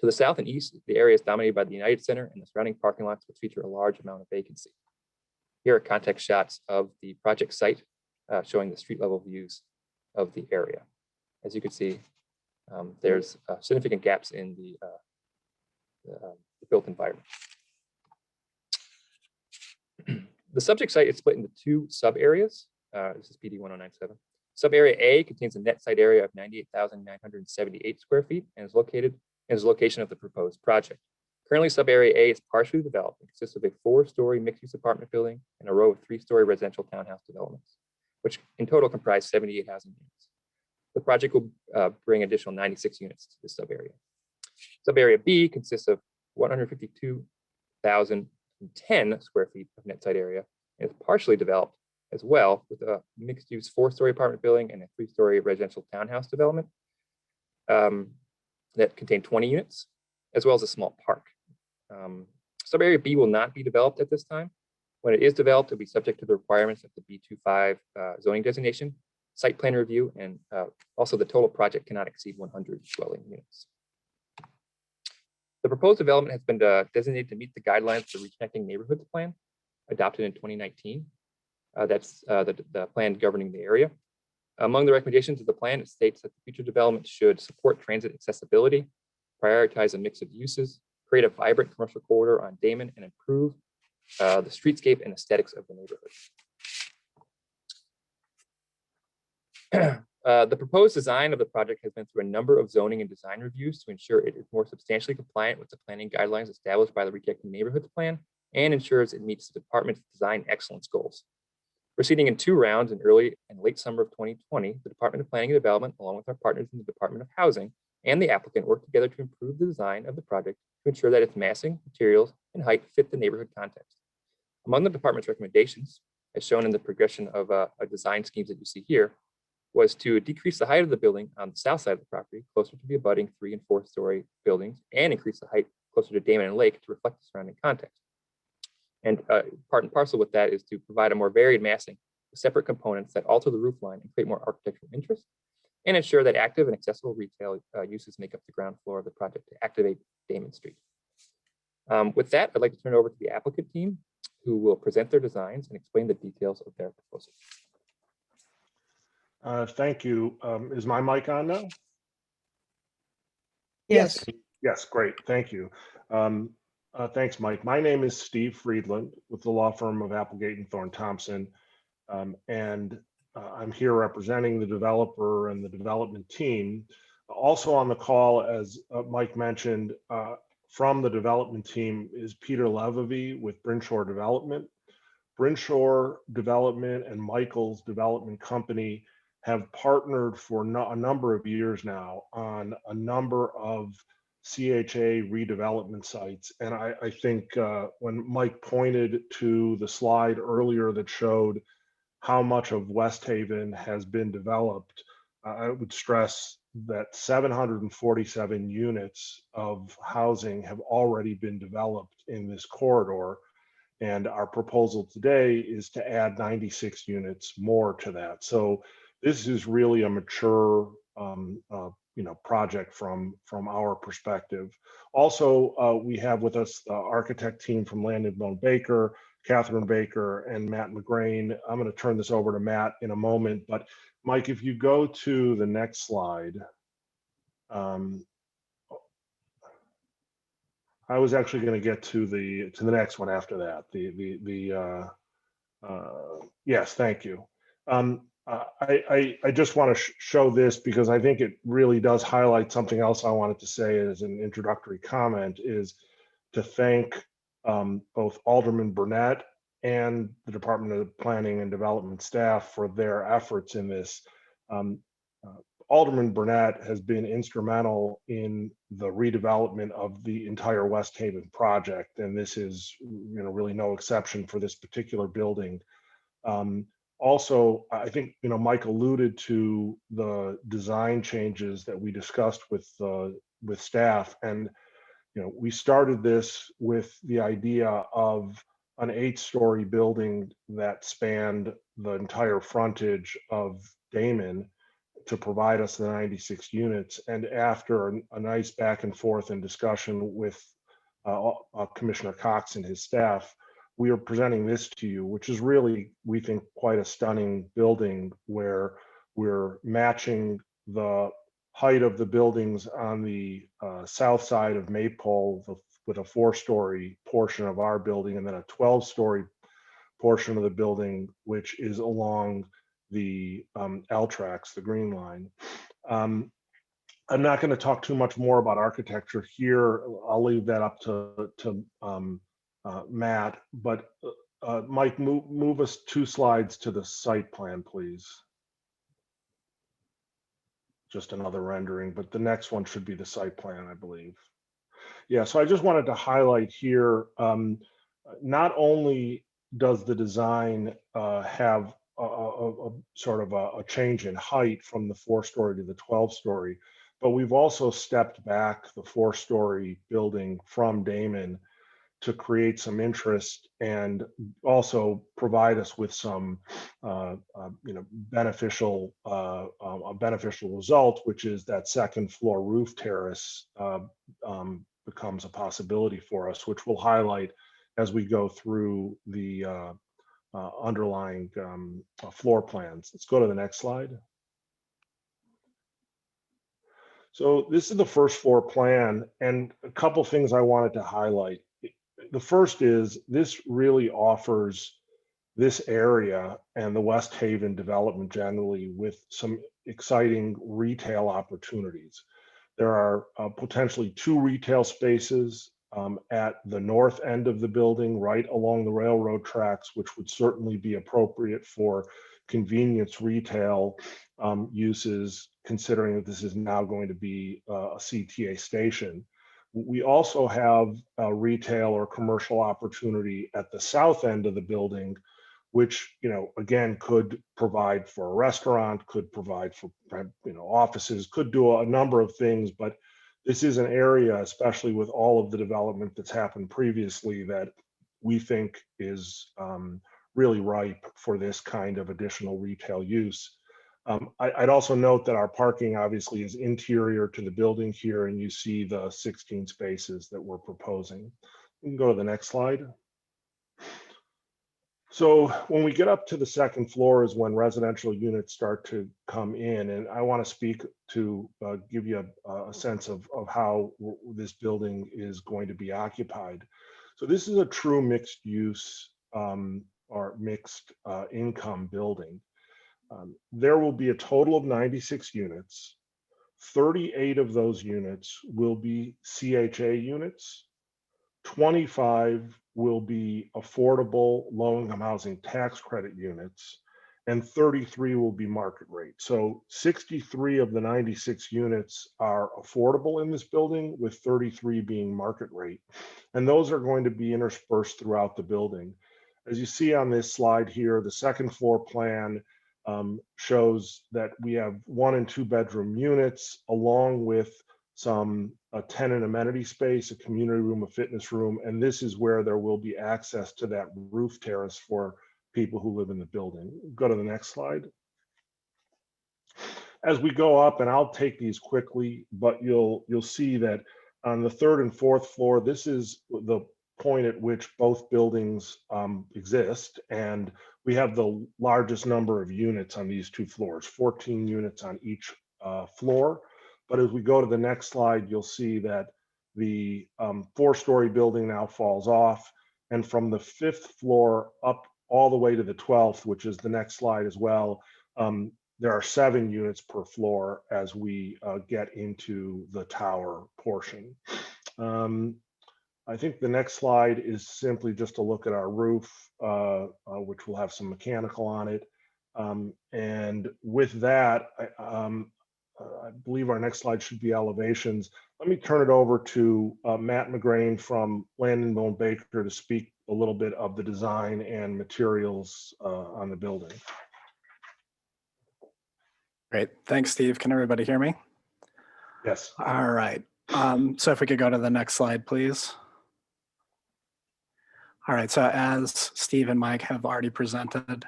To the south and east, the area is dominated by the United Center and the surrounding parking lots, which feature a large amount of vacancy. Here are context shots of the project site showing the street level views of the area. As you can see, there's significant gaps in the built environment. The subject site is split into 2 sub areas. This is PD 1097. Sub area A contains a net site area of 98,978 square feet and is located in the location of the proposed project. Currently, sub area A is partially developed and consists of a 4-story mixed-use apartment building and a row of 3-story residential townhouse developments, which in total comprise 78 housing units. The project will bring additional 96 units to this sub area. Sub area B consists of 152,010 square feet of net site area and is partially developed as well with a mixed-use 4-story apartment building and a 3-story residential townhouse development. that contain 20 units, as well as a small park. Sub-area B will not be developed at this time. When it is developed, it'll be subject to the requirements of the B25 zoning designation, site plan review, and also the total project cannot exceed 100 dwelling units. The proposed development has been designated to meet the guidelines for Reconnecting Neighborhoods Plan, adopted in 2019. That's the plan governing the area. Among the recommendations of the plan, it states that the future development should support transit accessibility, prioritize a mix of uses, create a vibrant commercial corridor on Damon, and improve the streetscape and aesthetics of the neighborhood. The proposed design of the project has been through a number of zoning and design reviews to ensure it is more substantially compliant with the planning guidelines established by the Reconnecting Neighborhoods Plan and ensures it meets the department's design excellence goals. Proceeding in 2 rounds in early and late summer of 2020, the Department of Planning and Development, along with our partners in the Department of Housing and the applicant, worked together to improve the design of the project to ensure that its massing, materials, and height fit the neighborhood context. Among the department's recommendations, as shown in the progression of design schemes that you see here, was to decrease the height of the building on the south side of the property, closer to the abutting 3- and 4-story buildings, and increase the height closer to Damon and Lake to reflect the surrounding context. And part and parcel with that is to provide a more varied massing with separate components that alter the roof line and create more architectural interest, and ensure that active and accessible retail uses make up the ground floor of the project to activate Damon Street. With that, I'd like to turn it over to the applicant team, who will present their designs and explain the details of their proposal. Thank you. Is my mic on now? Yes. Yes, great. Thank you. Thanks, Mike. My name is Steve Friedland with the law firm of Applegate and Thorne Thompson. And I'm here representing the developer and the development team. Also on the call, as Mike mentioned, from the development team is Peter Levovey with Brinshore Development. Brinshore Development and Michael's Development Company have partnered for a number of years now on a number of CHA redevelopment sites. And I think when Mike pointed to the slide earlier that showed how much of West Haven has been developed, I would stress that 747 units of housing have already been developed in this corridor. And our proposal today is to add 96 units more to that. So this is really a mature project from our perspective. Also, we have with us the architect team from Landon Bone Baker, Catherine Baker, and Matt McGrain. I'm going to turn this over to Matt in a moment, but Mike, if you go to the next slide. I was actually going to get to the next one after that. Yes, thank you. I just want to show this because I think it really does highlight something else I wanted to say as an introductory comment, is to thank both Alderman Burnett and the Department of Planning and Development staff for their efforts in this. Alderman Burnett has been instrumental in the redevelopment of the entire West Haven project, and this is really no exception for this particular building. Also, I think Mike alluded to the design changes that we discussed with staff, and we started this with the idea of an 8-story building that spanned the entire frontage of Damon to provide us the 96 units. And after a nice back and forth and discussion with Commissioner Cox and his staff, we are presenting this to you, which is really, we think, quite a stunning building where we're matching the height of the buildings on the south side of Maypole with a 4-story portion of our building, and then a 12-story portion of the building, which is along the L tracks, the green line. I'm not going to talk too much more about architecture here. I'll leave that up to Matt, but Mike, move us 2 slides to the site plan, please. Just another rendering, but the next one should be the site plan, I believe. Yeah, so I just wanted to highlight here, not only does the design have a sort of a change in height from the 4-story to the 12-story, but we've also stepped back the 4-story building from Damon to create some interest and also provide us with some, beneficial, a beneficial result, which is that second floor roof terrace becomes a possibility for us, which we'll highlight as we go through the underlying floor plans. Let's go to the next slide. So this is the first floor plan, and a couple things I wanted to highlight. The first is this really offers this area and the West Haven development generally with some exciting retail opportunities. There are potentially 2 retail spaces at the north end of the building, right along the railroad tracks, which would certainly be appropriate for convenience retail uses, considering that this is now going to be a CTA station. We also have a retail or commercial opportunity at the south end of the building, which, again, could provide for a restaurant, could provide for, offices, could do a number of things. But this is an area, especially with all of the development that's happened previously, that we think is really ripe for this kind of additional retail use. I'd also note that our parking obviously is interior to the building here, and you see the 16 spaces that we're proposing. We can go to the next slide. So when we get up to the second floor is when residential units start to come in, and I want to speak to give you a sense of how this building is going to be occupied. So this is a true mixed use or mixed income building. There will be a total of 96 units. 38 of those units will be CHA units. 25 will be affordable low-income housing tax credit units, and 33 will be market rate. So 63 of the 96 units are affordable in this building, with 33 being market rate. And those are going to be interspersed throughout the building. As you see on this slide here, the second floor plan shows that we have 1 and 2 bedroom units, along with a tenant amenity space, a community room, a fitness room, and this is where there will be access to that roof terrace for people who live in the building. Go to the next slide. As we go up, and I'll take these quickly, but you'll see that on the 3rd and 4th floor, this is the point at which both buildings exist, and we have the largest number of units on these 2 floors, 14 units on each floor. But as we go to the next slide, you'll see that the 4-story building now falls off, and from the 5th floor up all the way to the 12th, which is the next slide as well, there are 7 units per floor as we get into the tower portion. I think the next slide is simply just a look at our roof, which will have some mechanical on it. And with that, I believe our next slide should be elevations. Let me turn it over to Matt McGrain from Landon Bone Baker to speak a little bit of the design and materials on the building. Great, thanks, Steve. Can everybody hear me? Yes. All right. So if we could go to the next slide, please. All right, so as Steve and Mike have already presented,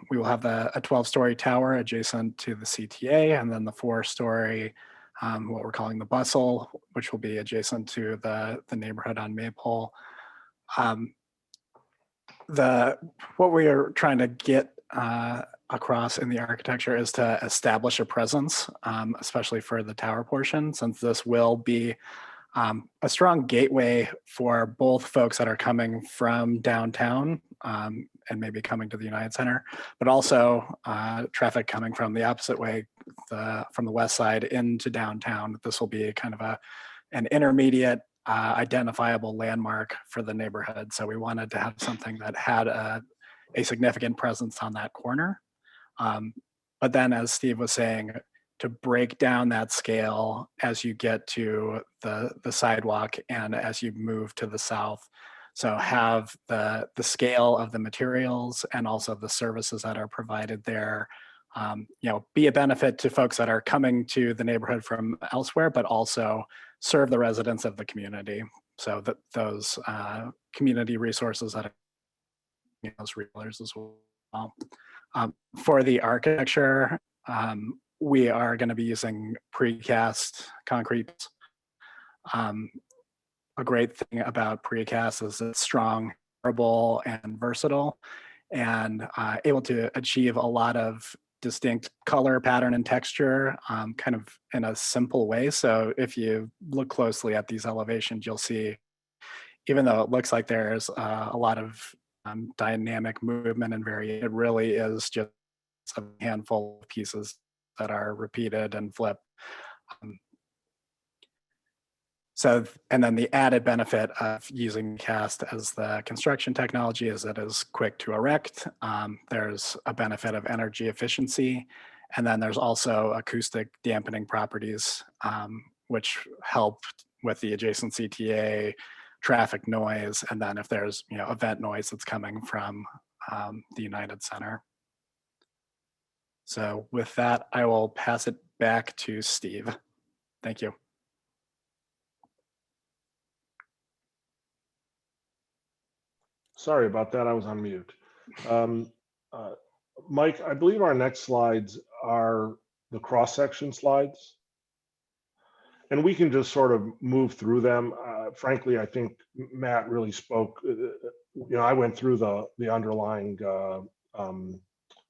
we will have a 12-story tower adjacent to the CTA, and then the 4-story, what we're calling the bustle, which will be adjacent to the neighborhood on Maple. What we are trying to get across in the architecture is to establish a presence, especially for the tower portion, since this will be a strong gateway for both folks that are coming from downtown and maybe coming to the United Center, but also traffic coming from the opposite way, from the west side into downtown. This will be kind of an intermediate identifiable landmark for the neighborhood. So we wanted to have something that had a significant presence on that corner. But then, as Steve was saying, to break down that scale as you get to the sidewalk and as you move to the south. So have the scale of the materials and also the services that are provided there be a benefit to folks that are coming to the neighborhood from elsewhere, but also serve the residents of the community. So that those community resources that are those retailers as well. For the architecture, we are going to be using precast concrete. A great thing about precast is it's strong, durable, and versatile, and able to achieve a lot of distinct color, pattern, and texture kind of in a simple way. So if you look closely at these elevations, you'll see, even though it looks like there's a lot of dynamic movement and variation, it really is just a handful of pieces that are repeated and flipped. And then the added benefit of using cast as the construction technology is that it is quick to erect. There's a benefit of energy efficiency. And then there's also acoustic dampening properties, which help with the adjacent CTA, traffic noise, and then if there's event noise that's coming from the United Center. So with that, I will pass it back to Steve. Thank you. Sorry about that, I was on mute. Mike, I believe our next slides are the cross-section slides. And we can just sort of move through them. Frankly, I think Matt really spoke, I went through the underlying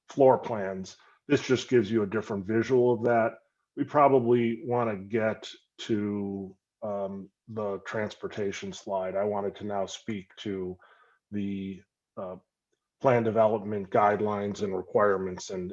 floor plans. This just gives you a different visual of that. We probably want to get to the transportation slide. I wanted to now speak to the plan development guidelines and requirements and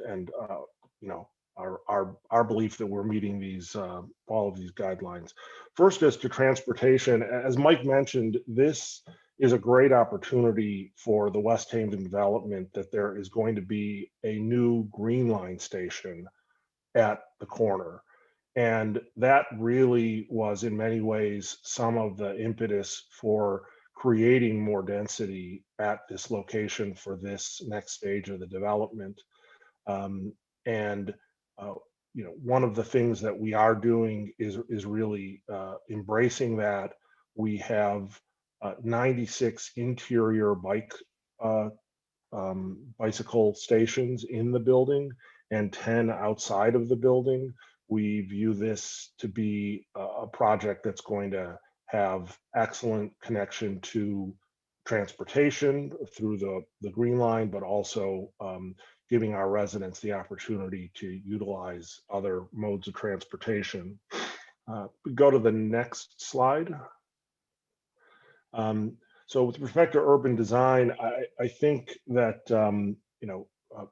our belief that we're meeting these all of these guidelines. First, as to transportation, as Mike mentioned, this is a great opportunity for the West Haven development, that there is going to be a new Green Line station at the corner. And that really was in many ways some of the impetus for creating more density at this location for this next stage of the development. One of the things that we are doing is really embracing that. We have 96 interior bicycle stations in the building and 10 outside of the building. We view this to be a project that's going to have excellent connection to transportation through the Green Line, but also giving our residents the opportunity to utilize other modes of transportation. We go to the next slide. So with respect to urban design, I think that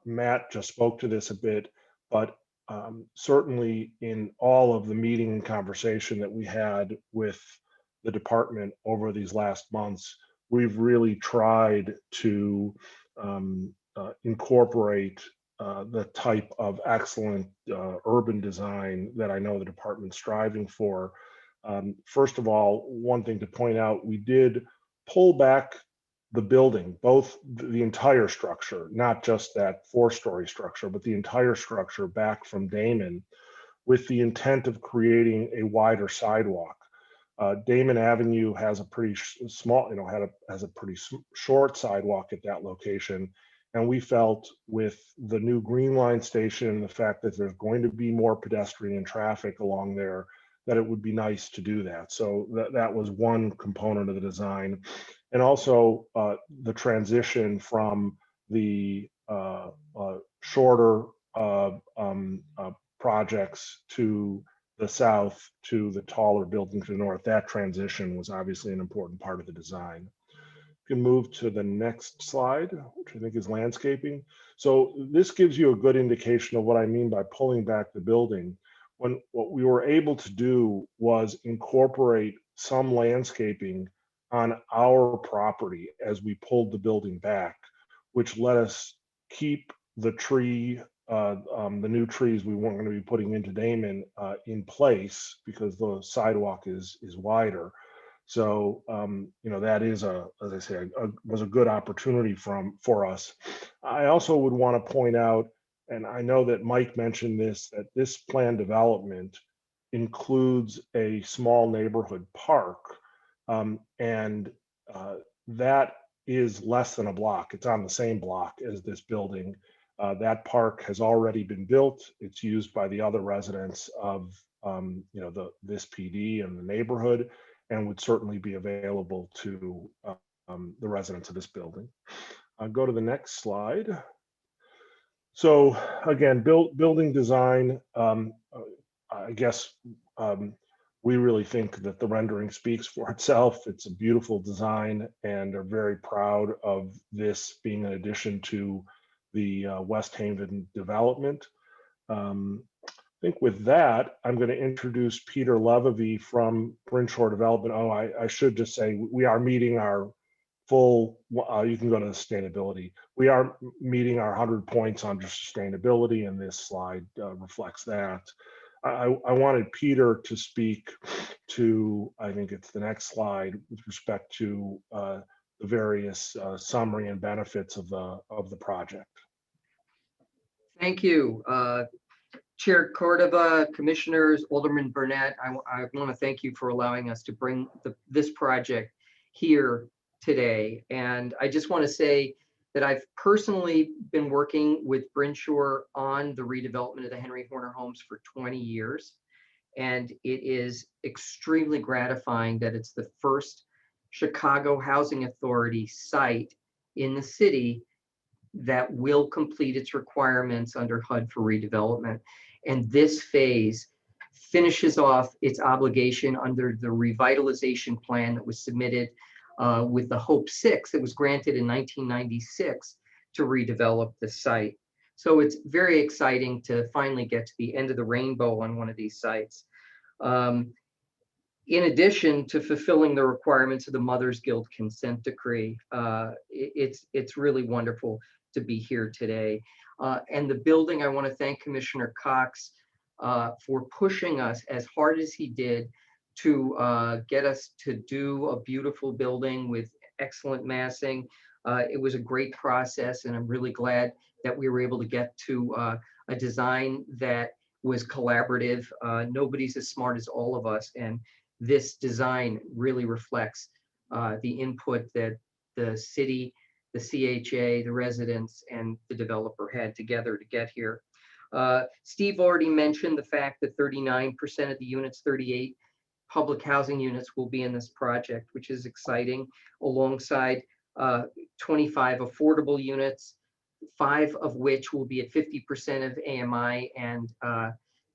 Matt just spoke to this a bit, but certainly in all of the meeting and conversation that we had with the department over these last months, we've really tried to incorporate the type of excellent urban design that I know the department's striving for. First of all, one thing to point out, we did pull back the building, both the entire structure, not just that 4-story structure, but the entire structure back from Damon, with the intent of creating a wider sidewalk. Damon Avenue has a pretty small, has a pretty short sidewalk at that location. And we felt with the new Green Line station, the fact that there's going to be more pedestrian traffic along there, that it would be nice to do that. So that was one component of the design. And also the transition from the shorter projects to the south to the taller building to the north. That transition was obviously an important part of the design. You can move to the next slide, which I think is landscaping. So this gives you a good indication of what I mean by pulling back the building. What we were able to do was incorporate some landscaping on our property as we pulled the building back, which let us keep the the new trees we weren't going to be putting into Damon in place because the sidewalk is wider. So that is as I say, was a good opportunity for us. I also would want to point out, and I know that Mike mentioned this, that this plan development includes a small neighborhood park. And that is less than a block. It's on the same block as this building. That park has already been built. It's used by the other residents of this PD and the neighborhood, and would certainly be available to the residents of this building. I'll go to the next slide. So again, building design, I guess we really think that the rendering speaks for itself. It's a beautiful design and are very proud of this being an addition to the West Haven development. I think with that, I'm going to introduce Peter Levovey from Brinshore Development. Oh, I should just say we are meeting our full, you can go to sustainability. We are meeting our 100 points under sustainability, and this slide reflects that. I wanted Peter to speak to, I think it's the next slide, with respect to the various summary and benefits of the project. Thank you. Chair Cordova, Commissioners, Alderman Burnett, I want to thank you for allowing us to bring this project here today. And I just want to say that I've personally been working with Brinshore on the redevelopment of the Henry Horner homes for 20 years. And it is extremely gratifying that it's the first Chicago Housing Authority site in the city that will complete its requirements under HUD for redevelopment. And this phase finishes off its obligation under the revitalization plan that was submitted with the Hope 6 that was granted in 1996 to redevelop the site. So it's very exciting to finally get to the end of the rainbow on one of these sites. In addition to fulfilling the requirements of the Mothers Guild consent decree, it's really wonderful to be here today. And the building, I want to thank Commissioner Cox for pushing us as hard as he did to get us to do a beautiful building with excellent massing. It was a great process, and I'm really glad that we were able to get to a design that was collaborative. Nobody's as smart as all of us, and this design really reflects the input that the city, the CHA, the residents, and the developer had together to get here. Steve already mentioned the fact that 39% of the units, 38 public housing units will be in this project, which is exciting, alongside 25 affordable units, 5 of which will be at 50% of AMI, and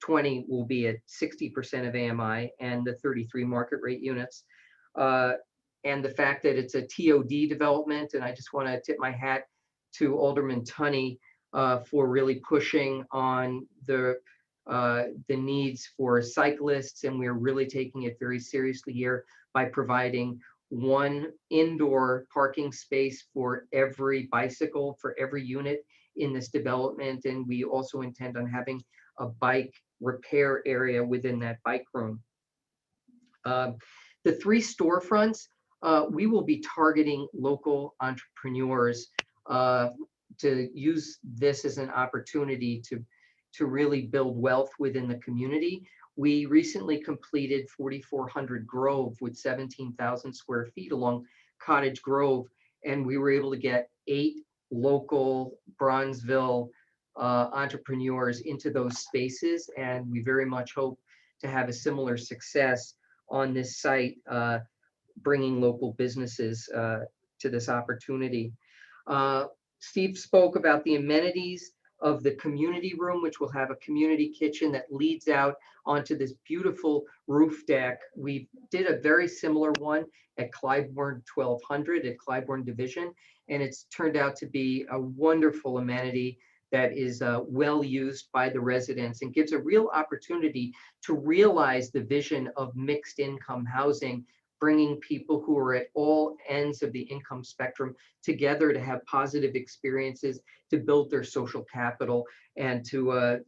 20 will be at 60% of AMI, and the 33 market rate units. And the fact that it's a TOD development, and I just want to tip my hat to Alderman Tunney for really pushing on the needs for cyclists, and we're really taking it very seriously here by providing 1 indoor parking space for every bicycle, for every unit in this development. And we also intend on having a bike repair area within that bike room. The 3 storefronts, we will be targeting local entrepreneurs to use this as an opportunity to really build wealth within the community. We recently completed 4400 Grove with 17,000 square feet along Cottage Grove, and we were able to get 8 local Bronzeville entrepreneurs into those spaces, and we very much hope to have a similar success on this site, bringing local businesses to this opportunity. Steve spoke about the amenities of the community room, which will have a community kitchen that leads out onto this beautiful roof deck. We did a very similar one at Clybourne 1200 at Clybourne Division, and it's turned out to be a wonderful amenity that is well used by the residents and gives a real opportunity to realize the vision of mixed income housing, bringing people who are at all ends of the income spectrum together to have positive experiences, to build their social capital, and to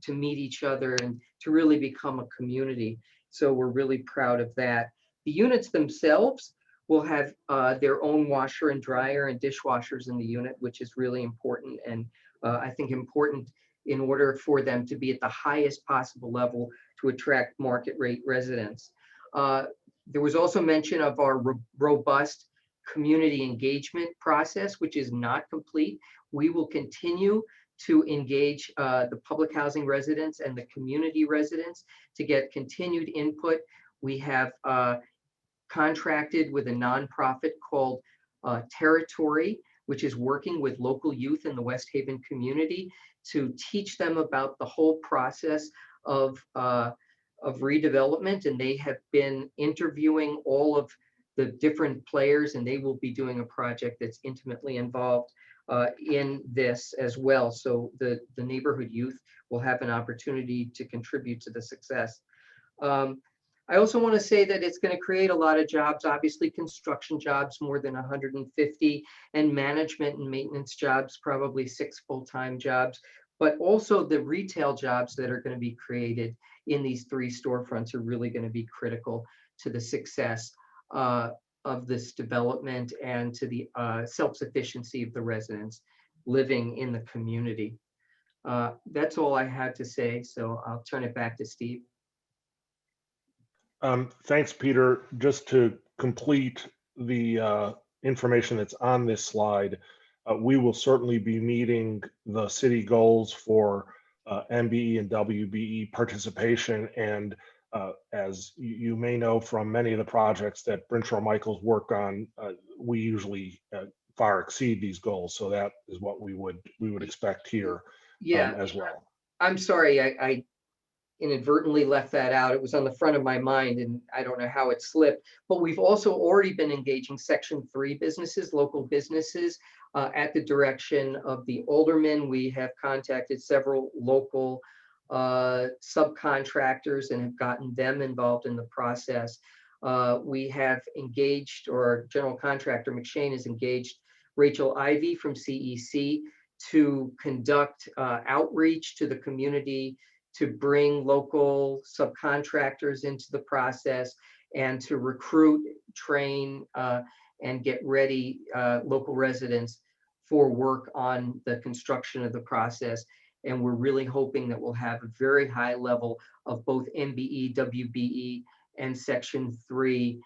meet each other and to really become a community. So we're really proud of that. The units themselves will have their own washer and dryer and dishwashers in the unit, which is really important, and I think important in order for them to be at the highest possible level to attract market rate residents. There was also mention of our robust community engagement process, which is not complete. We will continue to engage the public housing residents and the community residents to get continued input. We have contracted with a nonprofit called Territory, which is working with local youth in the West Haven community to teach them about the whole process of redevelopment. And they have been interviewing all of the different players, and they will be doing a project that's intimately involved in this as well. So the neighborhood youth will have an opportunity to contribute to the success. I also want to say that it's going to create a lot of jobs, obviously construction jobs, more than 150, and management and maintenance jobs, probably 6 full-time jobs, but also the retail jobs that are going to be created in these 3 storefronts are really going to be critical to the success of this development and to the self-sufficiency of the residents living in the community. That's all I had to say, so I'll turn it back to Steve. Thanks, Peter. Just to complete the information that's on this slide, we will certainly be meeting the city goals for MBE and WBE participation. And as you may know from many of the projects that Brinshaw Michaels work on, we usually far exceed these goals. So that is what we would expect here as well. I'm sorry, I inadvertently left that out. It was on the front of my mind and I don't know how it slipped, but we've also already been engaging Section 3 businesses, local businesses, at the direction of the aldermen. We have contacted several local subcontractors and have gotten them involved in the process. We have engaged, or general contractor McShane has engaged Rachel Ivy from CEC to conduct outreach to the community, to bring local subcontractors into the process and to recruit, train, and get ready local residents for work on the construction of the process. And we're really hoping that we'll have a very high level of both MBE, WBE, and Section 3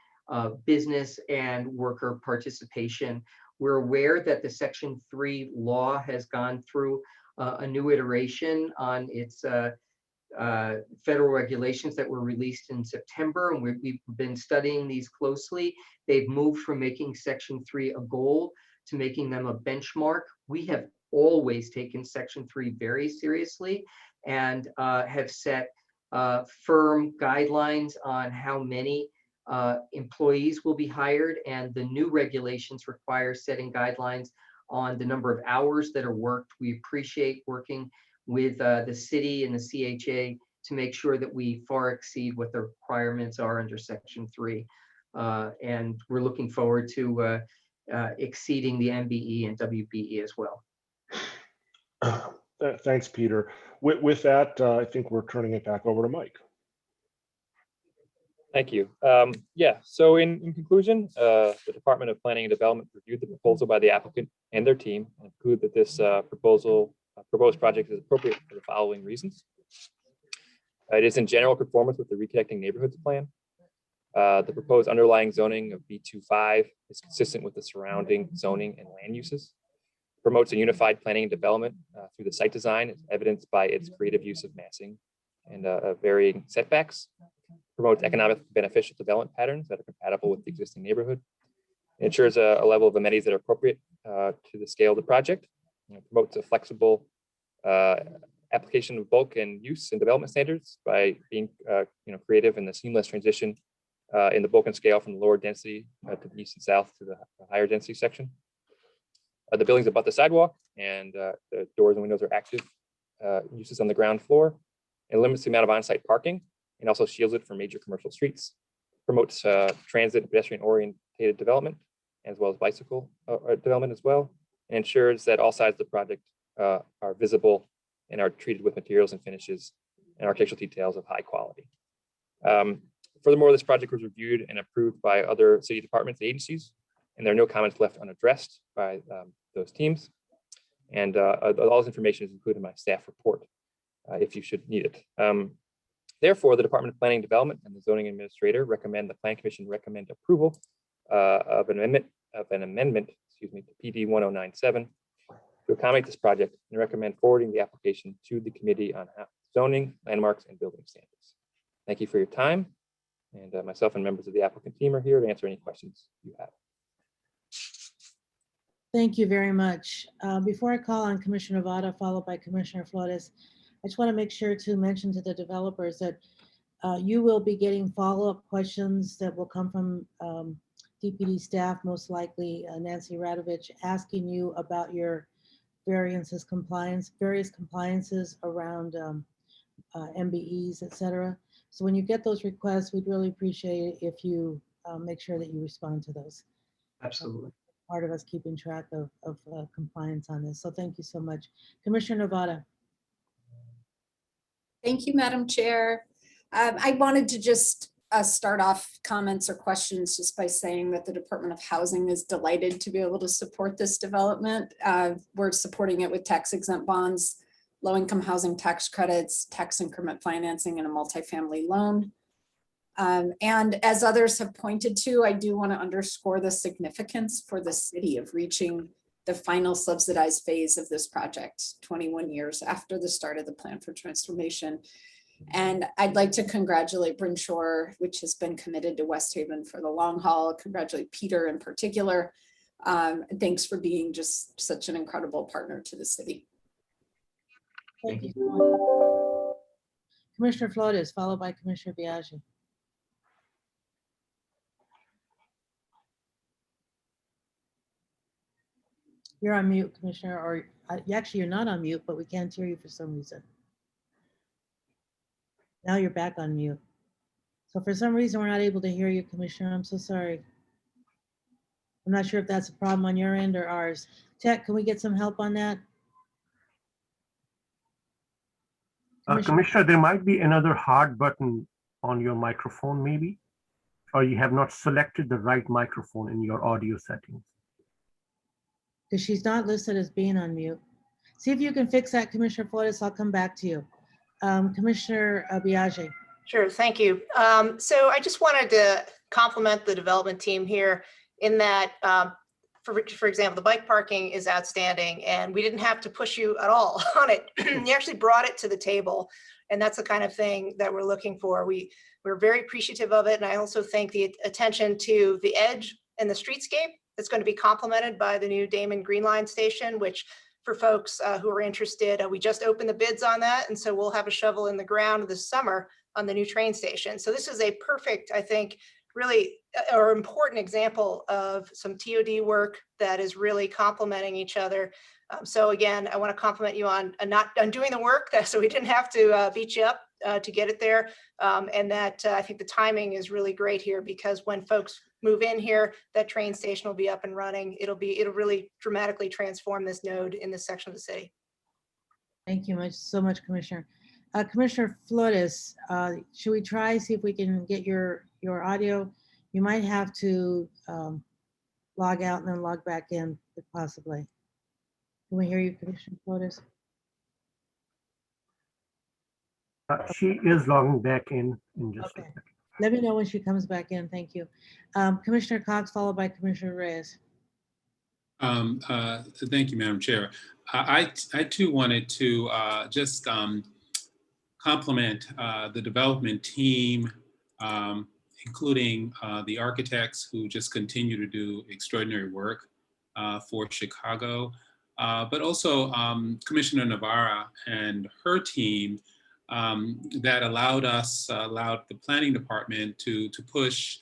business and worker participation. We're aware that the Section 3 law has gone through a new iteration on its federal regulations that were released in September, and we've been studying these closely. They've moved from making Section 3 a goal to making them a benchmark. We have always taken Section 3 very seriously and have set firm guidelines on how many employees will be hired, and the new regulations require setting guidelines on the number of hours that are worked. We appreciate working with the city and the CHA to make sure that we far exceed what the requirements are under Section 3. And we're looking forward to exceeding the MBE and WBE as well. Thanks, Peter. With that, I think we're turning it back over to Mike. Thank you. Yeah, so in conclusion, the Department of Planning and Development reviewed the proposal by the applicant and their team and concluded that this proposed project is appropriate for the following reasons. It is in general conformance with the Reconnecting Neighborhoods Plan. The proposed underlying zoning of B25 is consistent with the surrounding zoning and land uses. Promotes a unified planning and development through the site design, as evidenced by its creative use of massing and varying setbacks. Promotes economic beneficial development patterns that are compatible with the existing neighborhood. It ensures a level of amenities that are appropriate to the scale of the project. Promotes a flexible application of bulk and use and development standards by being creative in the seamless transition in the bulk and scale from the lower density to the east and south to the higher density section. The buildings abut the sidewalk, and the doors and windows are active uses on the ground floor, and limits the amount of on-site parking, and also shields it from major commercial streets. Promotes transit and pedestrian oriented development, as well as bicycle development as well, and ensures that all sides of the project are visible and are treated with materials and finishes and architectural details of high quality. Furthermore, this project was reviewed and approved by other city departments and agencies, and there are no comments left unaddressed by those teams. And all this information is included in my staff report if you should need it. Therefore, the Department of Planning and Development and the Zoning Administrator recommend the Plan Commission recommend approval of an amendment, excuse me, to PD 1097 to accommodate this project and recommend forwarding the application to the Committee on Zoning, Landmarks, and Building Standards. Thank you for your time. And myself and members of the applicant team are here to answer any questions you have. Thank you very much. Before I call on Commissioner Vada, followed by Commissioner Flores, I just want to make sure to mention to the developers that you will be getting follow-up questions that will come from DPD staff, most likely Nancy Radovich, asking you about your various compliances around MBEs, et cetera. So when you get those requests, we'd really appreciate it if you make sure that you respond to those. Absolutely. Part of us keeping track of compliance on this. So thank you so much. Commissioner Nevada. Thank you, Madam Chair. I wanted to just start off comments or questions just by saying that the Department of Housing is delighted to be able to support this development. We're supporting it with tax exempt bonds, low-income housing tax credits, tax increment financing, and a multifamily loan. And as others have pointed to, I do want to underscore the significance for the city of reaching the final subsidized phase of this project, 21 years after the start of the plan for transformation. And I'd like to congratulate Bryn Shore, which has been committed to West Haven for the long haul. Congratulate Peter in particular. Thanks for being just such an incredible partner to the city. Thank you so much. Commissioner Flores, followed by Commissioner Biaggi. You're on mute, Commissioner, or actually you're not on mute, but we can't hear you for some reason. Now you're back on mute. So for some reason, we're not able to hear you, Commissioner. I'm so sorry. I'm not sure if that's a problem on your end or ours. Tech, can we get some help on that? Commissioner, there might be another hard button on your microphone, maybe, or you have not selected the right microphone in your audio settings. Because she's not listed as being on mute. See if you can fix that, Commissioner Flores. I'll come back to you. Commissioner Biaggi. Sure, thank you. So I just wanted to compliment the development team here in that, for example, the bike parking is outstanding and we didn't have to push you at all on it. You actually brought it to the table, and that's the kind of thing that we're looking for. We're very appreciative of it, and I also think the attention to the edge and the streetscape that's going to be complemented by the new Damon Green Line station, which for folks who are interested, we just opened the bids on that, and so we'll have a shovel in the ground this summer on the new train station. So this is a perfect, I think, really or important example of some TOD work that is really complementing each other. So again, I want to compliment you on doing the work, so we didn't have to beat you up to get it there, and that I think the timing is really great here, because when folks move in here, that train station will be up and running. It'll really dramatically transform this node in this section of the city. Thank you so much, Commissioner. Commissioner Flores, should we see if we can get your audio? You might have to log out and then log back in, if possibly. Can we hear you, Commissioner Flores? She is logging back in just a second. Let me know when she comes back in. Thank you. Commissioner Cox, followed by Commissioner Reyes. Thank you, Madam Chair. I too wanted to just compliment the development team, including the architects who just continue to do extraordinary work for Chicago, but also Commissioner Navarra and her team that allowed the planning department to push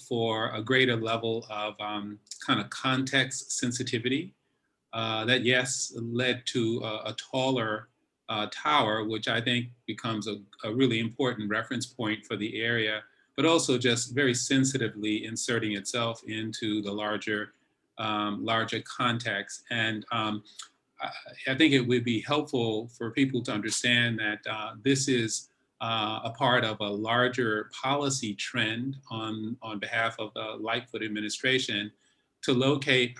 for a greater level of kind of context sensitivity that, yes, led to a taller tower, which I think becomes a really important reference point for the area, but also just very sensitively inserting itself into the larger context. And I think it would be helpful for people to understand that this is a part of a larger policy trend on behalf of the Lightfoot administration to locate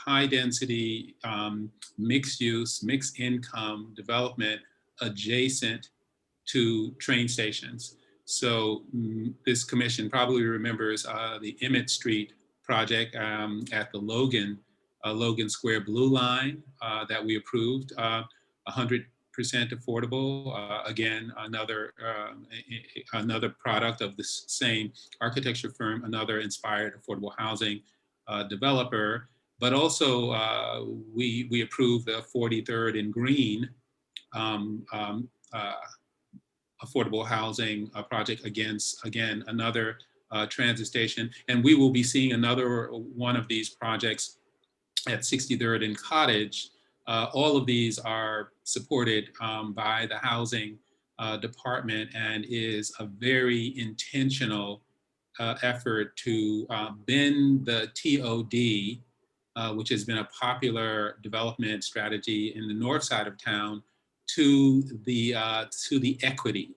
high density, mixed use, mixed income development adjacent to train stations. So this commission probably remembers the Emmett Street project at the Logan Square Blue Line that we approved, 100% affordable. Again, another product of this same architecture firm, another inspired affordable housing developer. But also we approved the 43rd and Green affordable housing project against, again, another transit station. And we will be seeing another one of these projects at 63rd and Cottage. All of these are supported by the housing department and is a very intentional effort to bend the TOD, which has been a popular development strategy in the north side of town, to the equity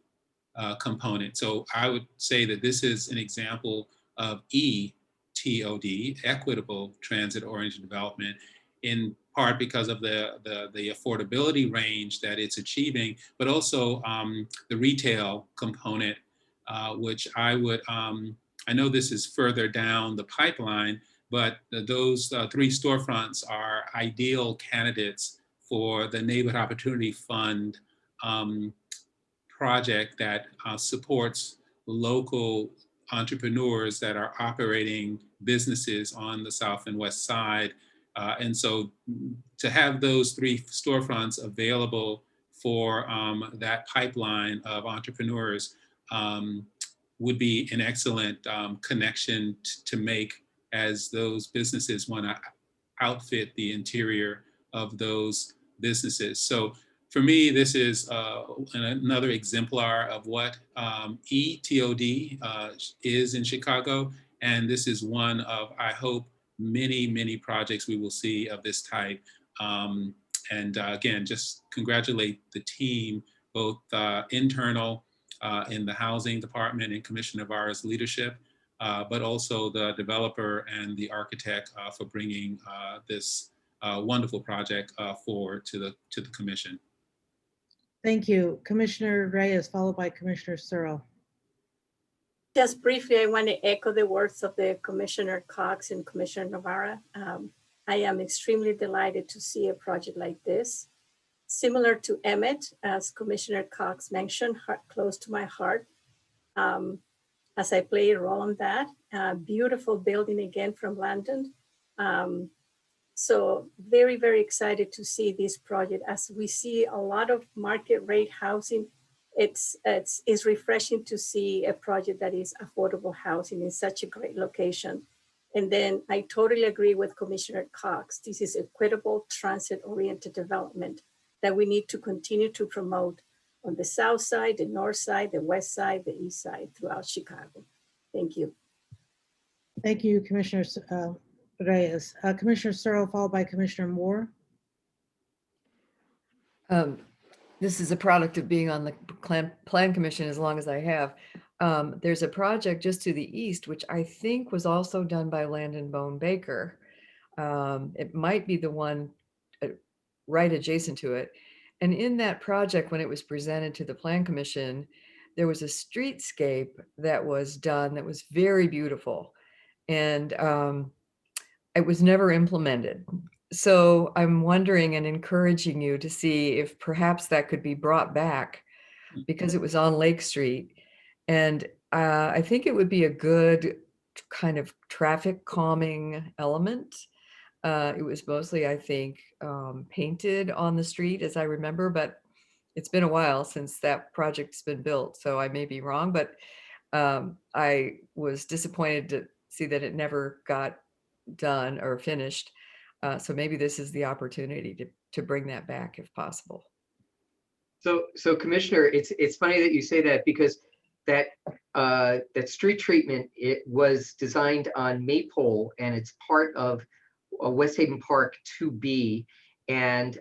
component. So I would say that this is an example of ETOD, equitable transit-oriented development, in part because of the affordability range that it's achieving, but also the retail component, which I would, I know this is further down the pipeline, but those 3 storefronts are ideal candidates for the Neighborhood Opportunity Fund project that supports local entrepreneurs that are operating businesses on the south and west side. And so to have those 3 storefronts available for that pipeline of entrepreneurs would be an excellent connection to make as those businesses want to outfit the interior of those businesses. So for me, this is another exemplar of what ETOD is in Chicago. And this is one of, I hope, many, many projects we will see of this type. And again, just congratulate the team, both internal in the housing department and Commissioner Navarro's leadership, but also the developer and the architect for bringing this wonderful project forward to the commission. Thank you. Commissioner Reyes, followed by Commissioner Searle. Just briefly, I want to echo the words of the Commissioner Cox and Commissioner Navarro. I am extremely delighted to see a project like this. Similar to Emmett, as Commissioner Cox mentioned, close to my heart, as I play a role in that. Beautiful building again from London. So very, very excited to see this project. As we see a lot of market rate housing, it's refreshing to see a project that is affordable housing in such a great location. And then I totally agree with Commissioner Cox. This is equitable transit-oriented development that we need to continue to promote on the south side, the north side, the west side, the east side throughout Chicago. Thank you. Thank you, Commissioner Reyes. Commissioner Searle, followed by Commissioner Moore. This is a product of being on the Plan Commission as long as I have. There's a project just to the east, which I think was also done by Landon Bone Baker. It might be the one right adjacent to it. And in that project, when it was presented to the Plan Commission, there was a streetscape that was done that was very beautiful. And it was never implemented. So I'm wondering and encouraging you to see if perhaps that could be brought back, because it was on Lake Street. And I think it would be a good kind of traffic calming element. It was mostly, I think, painted on the street, as I remember, but it's been a while since that project's been built. So I may be wrong, but I was disappointed to see that it never got done or finished. So maybe this is the opportunity to bring that back if possible. So Commissioner, it's funny that you say that, because that street treatment, it was designed on Maypole, and it's part of West Haven Park 2B, and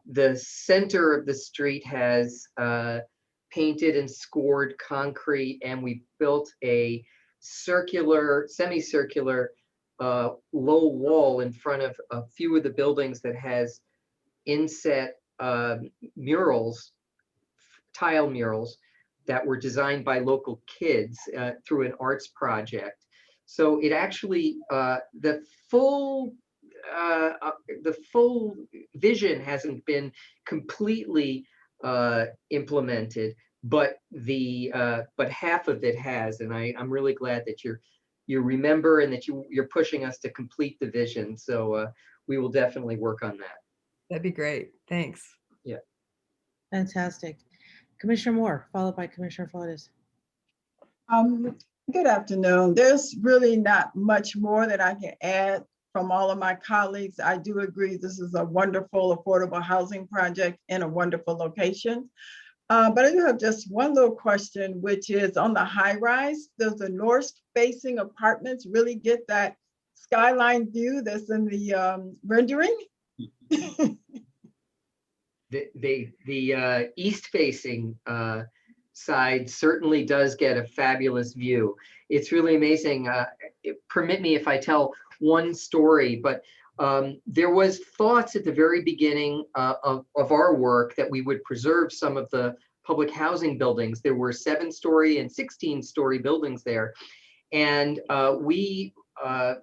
the center of the street has painted and scored concrete, and we built a circular, semicircular low wall in front of a few of the buildings that has inset murals, tile murals that were designed by local kids through an arts project. So it actually, the full vision hasn't been completely implemented, but half of it has, and I'm really glad that you remember and that you're pushing us to complete the vision. So we will definitely work on that. That'd be great. Thanks. Yeah. Fantastic. Commissioner Moore, followed by Commissioner Flores. Good afternoon. There's really not much more that I can add from all of my colleagues. I do agree this is a wonderful affordable housing project in a wonderful location. But I do have just one little question, which is on the high rise, does the north facing apartments really get that skyline view that's in the rendering? The east-facing side certainly does get a fabulous view. It's really amazing. Permit me if I tell one story, but there was thoughts at the very beginning of our work that we would preserve some of the public housing buildings. There were 7-story and 16-story buildings there. And we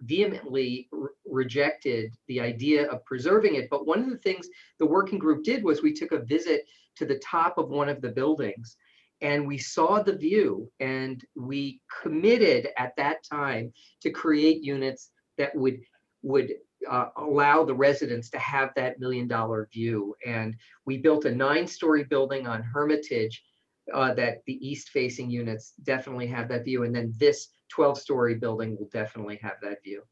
vehemently rejected the idea of preserving it. But one of the things the working group did was we took a visit to the top of one of the buildings and we saw the view, and we committed at that time to create units that would allow the residents to have that $1 million view. And we built a 9-story building on Hermitage that the east-facing units definitely have that view. And then this 12-story building will definitely have that view.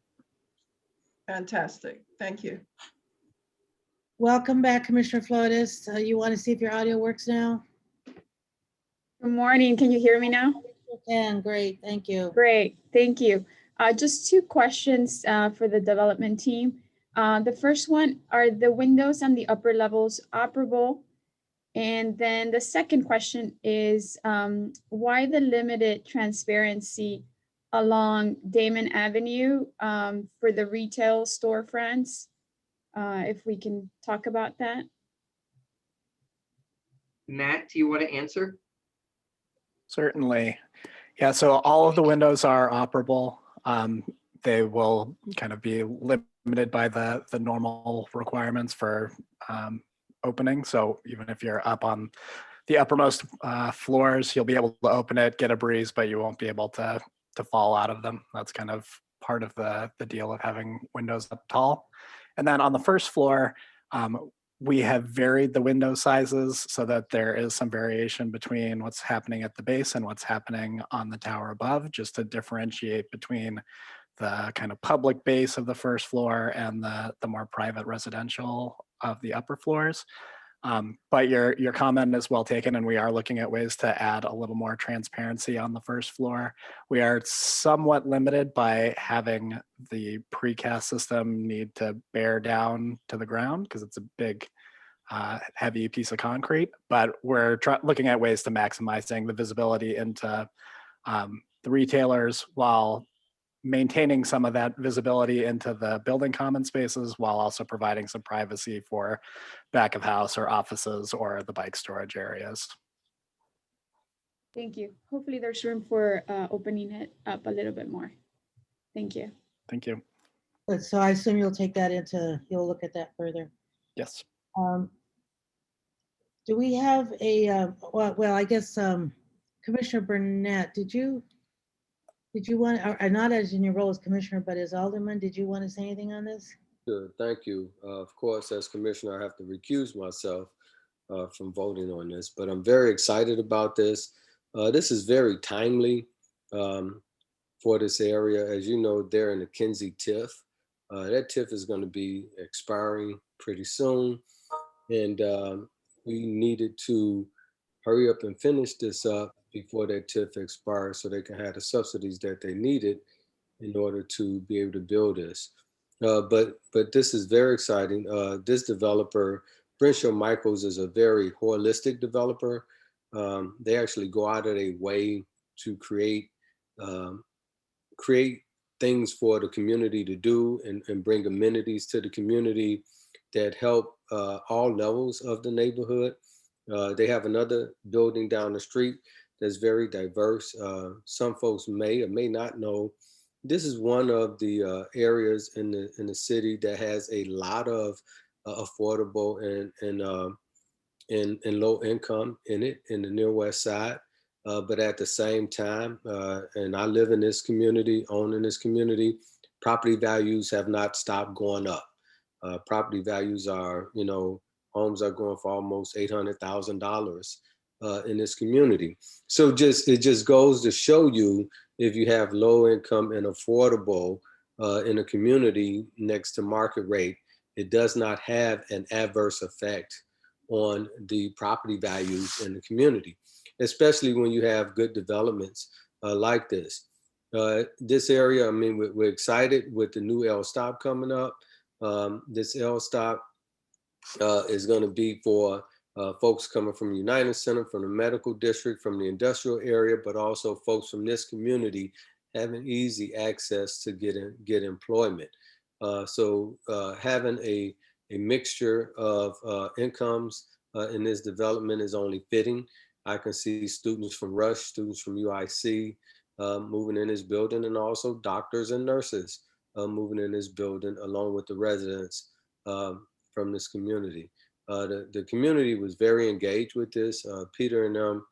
Fantastic. Thank you. Welcome back, Commissioner Flores. You want to see if your audio works now? Good morning. Can you hear me now? You can. Great. Thank you. Great. Thank you. Just 2 questions for the development team. The first one, are the windows on the upper levels operable? And then the second question is, why the limited transparency along Damon Avenue for the retail storefronts? If we can talk about that. Matt, do you want to answer? Certainly. Yeah, so all of the windows are operable. They will kind of be limited by the normal requirements for opening. So even if you're up on the uppermost floors, you'll be able to open it, get a breeze, but you won't be able to fall out of them. That's kind of part of the deal of having windows up tall. And then on the first floor, we have varied the window sizes so that there is some variation between what's happening at the base and what's happening on the tower above, just to differentiate between the kind of public base of the first floor and the more private residential of the upper floors. But your comment is well taken, and we are looking at ways to add a little more transparency on the first floor. We are somewhat limited by having the precast system need to bear down to the ground because it's a big, heavy piece of concrete, but we're looking at ways to maximizing the visibility into the retailers while maintaining some of that visibility into the building common spaces while also providing some privacy for back of house or offices or the bike storage areas. Thank you. Hopefully there's room for opening it up a little bit more. Thank you. Thank you. Good. So I assume you'll take that you'll look at that further. Yes. Do we have a, well, I guess Commissioner Burnett, did you want, or not as in your role as commissioner, but as alderman, did you want to say anything on this? Sure, thank you. Of course, as commissioner, I have to recuse myself from voting on this, but I'm very excited about this. This is very timely for this area. As you know, they're in the Kinsey TIF. That TIF is going to be expiring pretty soon, and we needed to hurry up and finish this up before that TIF expires so they can have the subsidies that they needed in order to be able to build this. But this is very exciting. This developer, Brenshaw Michaels, is a very holistic developer. They actually go out of their way to create things for the community to do and bring amenities to the community that help all levels of the neighborhood. They have another building down the street that's very diverse. Some folks may or may not know, this is one of the areas in the city that has a lot of affordable and low income in it, in the near west side. But at the same time, and I live in this community, own in this community, property values have not stopped going up. Property values are, you know, homes are going for almost $800,000 in this community. So it just goes to show you, if you have low income and affordable in a community next to market rate, it does not have an adverse effect on the property values in the community, especially when you have good developments like this. This area, I mean, we're excited with the new L-Stop coming up. This L-Stop is going to be for folks coming from the United Center, from the medical district, from the industrial area, but also folks from this community having easy access to get employment. So having a mixture of incomes in this development is only fitting. I can see students from Rush, students from UIC moving in this building, and also doctors and nurses moving in this building, along with the residents from this community. The community was very engaged with this. Peter and them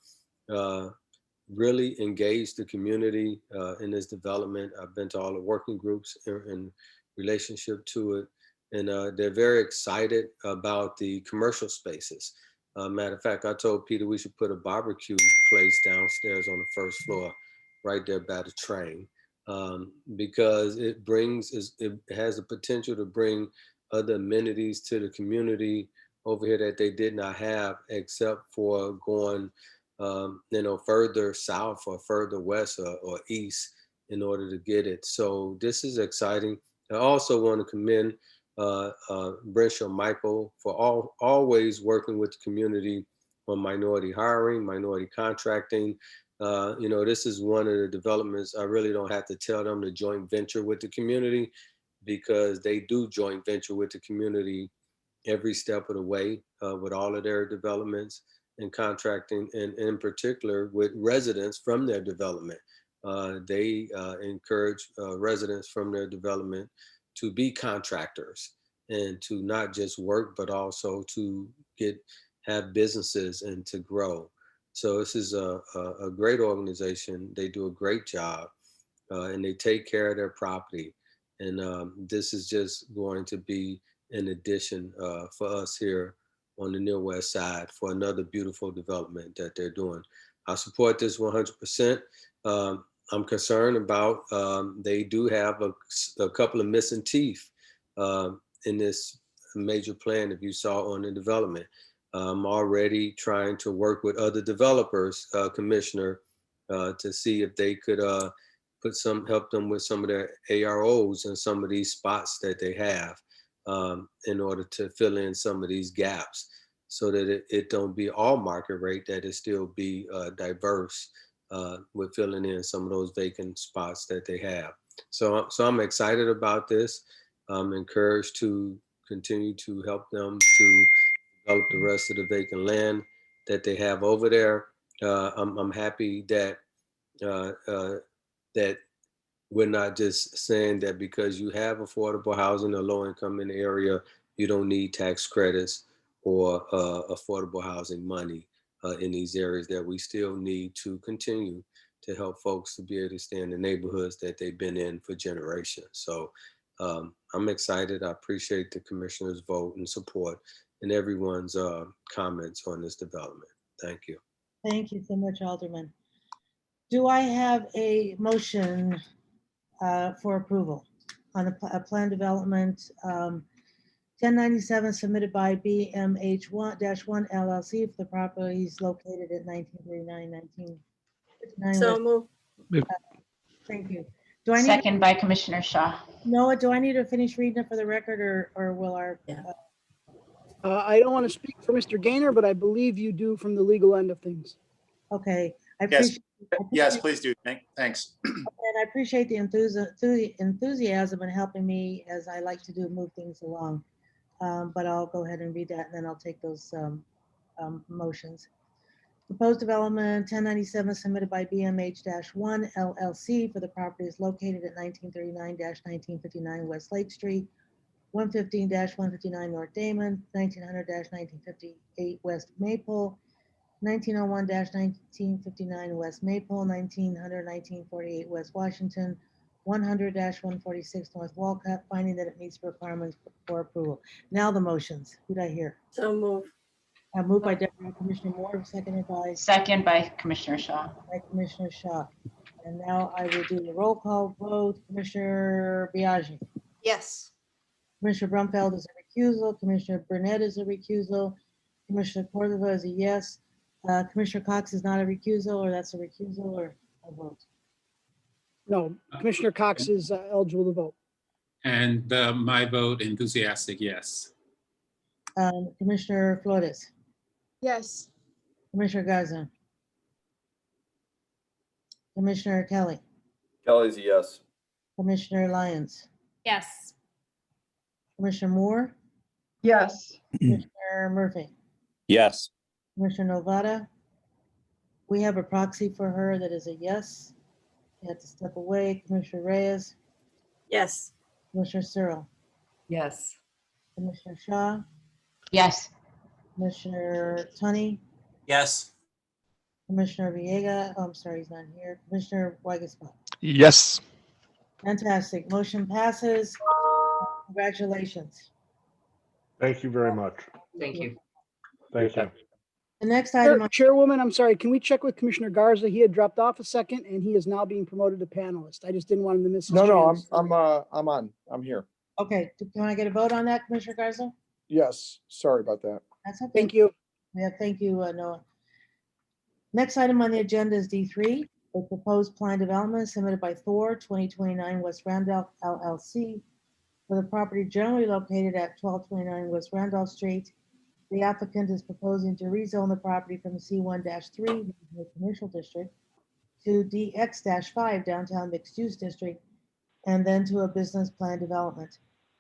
really engaged the community in this development. I've been to all the working groups in relationship to it, and they're very excited about the commercial spaces. Matter of fact, I told Peter we should put a barbecue place downstairs on the first floor, right there by the train, because it has the potential to bring other amenities to the community over here that they did not have, except for going, you know, further south or further west or east in order to get it. So this is exciting. I also want to commend Brenshaw Michael for always working with the community on minority hiring, minority contracting. You know, this is one of the developments I really don't have to tell them to joint venture with the community, because they do joint venture with the community every step of the way with all of their developments and contracting, and in particular with residents from their development. They encourage residents from their development to be contractors and to not just work, but also to have businesses and to grow. So this is a great organization. They do a great job and they take care of their property. And this is just going to be an addition for us here on the Near West Side for another beautiful development that they're doing. I support this 100%. I'm concerned about, they do have a couple of missing teeth in this major plan, if you saw on the development. I'm already trying to work with other developers, Commissioner, to see if they could help them with some of their AROs and some of these spots that they have in order to fill in some of these gaps, so that it don't be all market rate, that it still be diverse with filling in some of those vacant spots that they have. So I'm excited about this. I'm encouraged to continue to help them to develop the rest of the vacant land that they have over there. I'm happy that that we're not just saying that because you have affordable housing or low income in the area, you don't need tax credits or affordable housing money in these areas, that we still need to continue to help folks to be able to stay in the neighborhoods that they've been in for generations. So I'm excited. I appreciate the commissioner's vote and support and everyone's comments on this development. Thank you. Thank you so much, Alderman. Do I have a motion for approval on a plan development 1097 submitted by BMH1-1 LLC for the properties located at 1939, 1959. So move. Thank you. Do I need Second by Commissioner Shaw. Noah, do I need to finish reading it for the record, or will our? I don't want to speak for Mr. Gaynor, but I believe you do from the legal end of things. Okay, I Yes. appreciate Yes, please do. Thanks. And I appreciate the enthusiasm in helping me, as I like to do, move things along. But I'll go ahead and read that, and then I'll take those motions. Proposed development 1097 submitted by BMH-1 LLC for the properties located at 1939-1959 West Lake Street, 115-159 North Damon, 1900-1958 West Maple, 1901-1959 West Maple, 1900-1948 West Washington, 100-146 North Walcott, finding that it meets the requirements for approval. Now the motions. Who did I hear? So move. Moved by Deputy Commissioner Moore, seconded by Second by Commissioner Shaw. Commissioner Shaw. And now I will do the roll call vote. Commissioner Biaggi. Yes. Commissioner Brumfeld is a recusal. Commissioner Burnett is a recusal. Commissioner Cordova is a yes. Commissioner Cox is not a recusal, or that's a recusal, or a vote. No, Commissioner Cox is eligible to vote. And my vote, enthusiastic, yes. Commissioner Flores, Yes. Commissioner Garza, Commissioner Kelly, Kelly's a yes. Commissioner Lyons, Yes. Commissioner Moore, Yes. Commissioner Murphy, Yes. Commissioner Novata. We have a proxy for her that is a yes. You have to step away. Commissioner Reyes, Yes. Commissioner Searle, Yes. Commissioner Shaw, Yes. Commissioner Tunney, Yes. Commissioner Viega. Oh, I'm sorry, he's not here. Commissioner Weigelsbach. Yes. Fantastic. Motion passes. Congratulations. Thank you very much. Thank you. Thank you. The next item. Chairwoman, I'm sorry, can we check with Commissioner Garza? He had dropped off a second and he is now being promoted to panelist. I just didn't want him to miss his No, chance. I'm on. I'm here. Okay, can I get a vote on that, Commissioner Garza? Yes, sorry about that. That's okay. Thank you. Yeah, thank you, Noah. Next item on the agenda is D3, the proposed plan development submitted by Thor 2029 West Randolph LLC for the property generally located at 1229 West Randolph Street. The applicant is proposing to rezone the property from C1-3 Commercial District to DX-5 Downtown Mixed Use District, and then to a business plan development.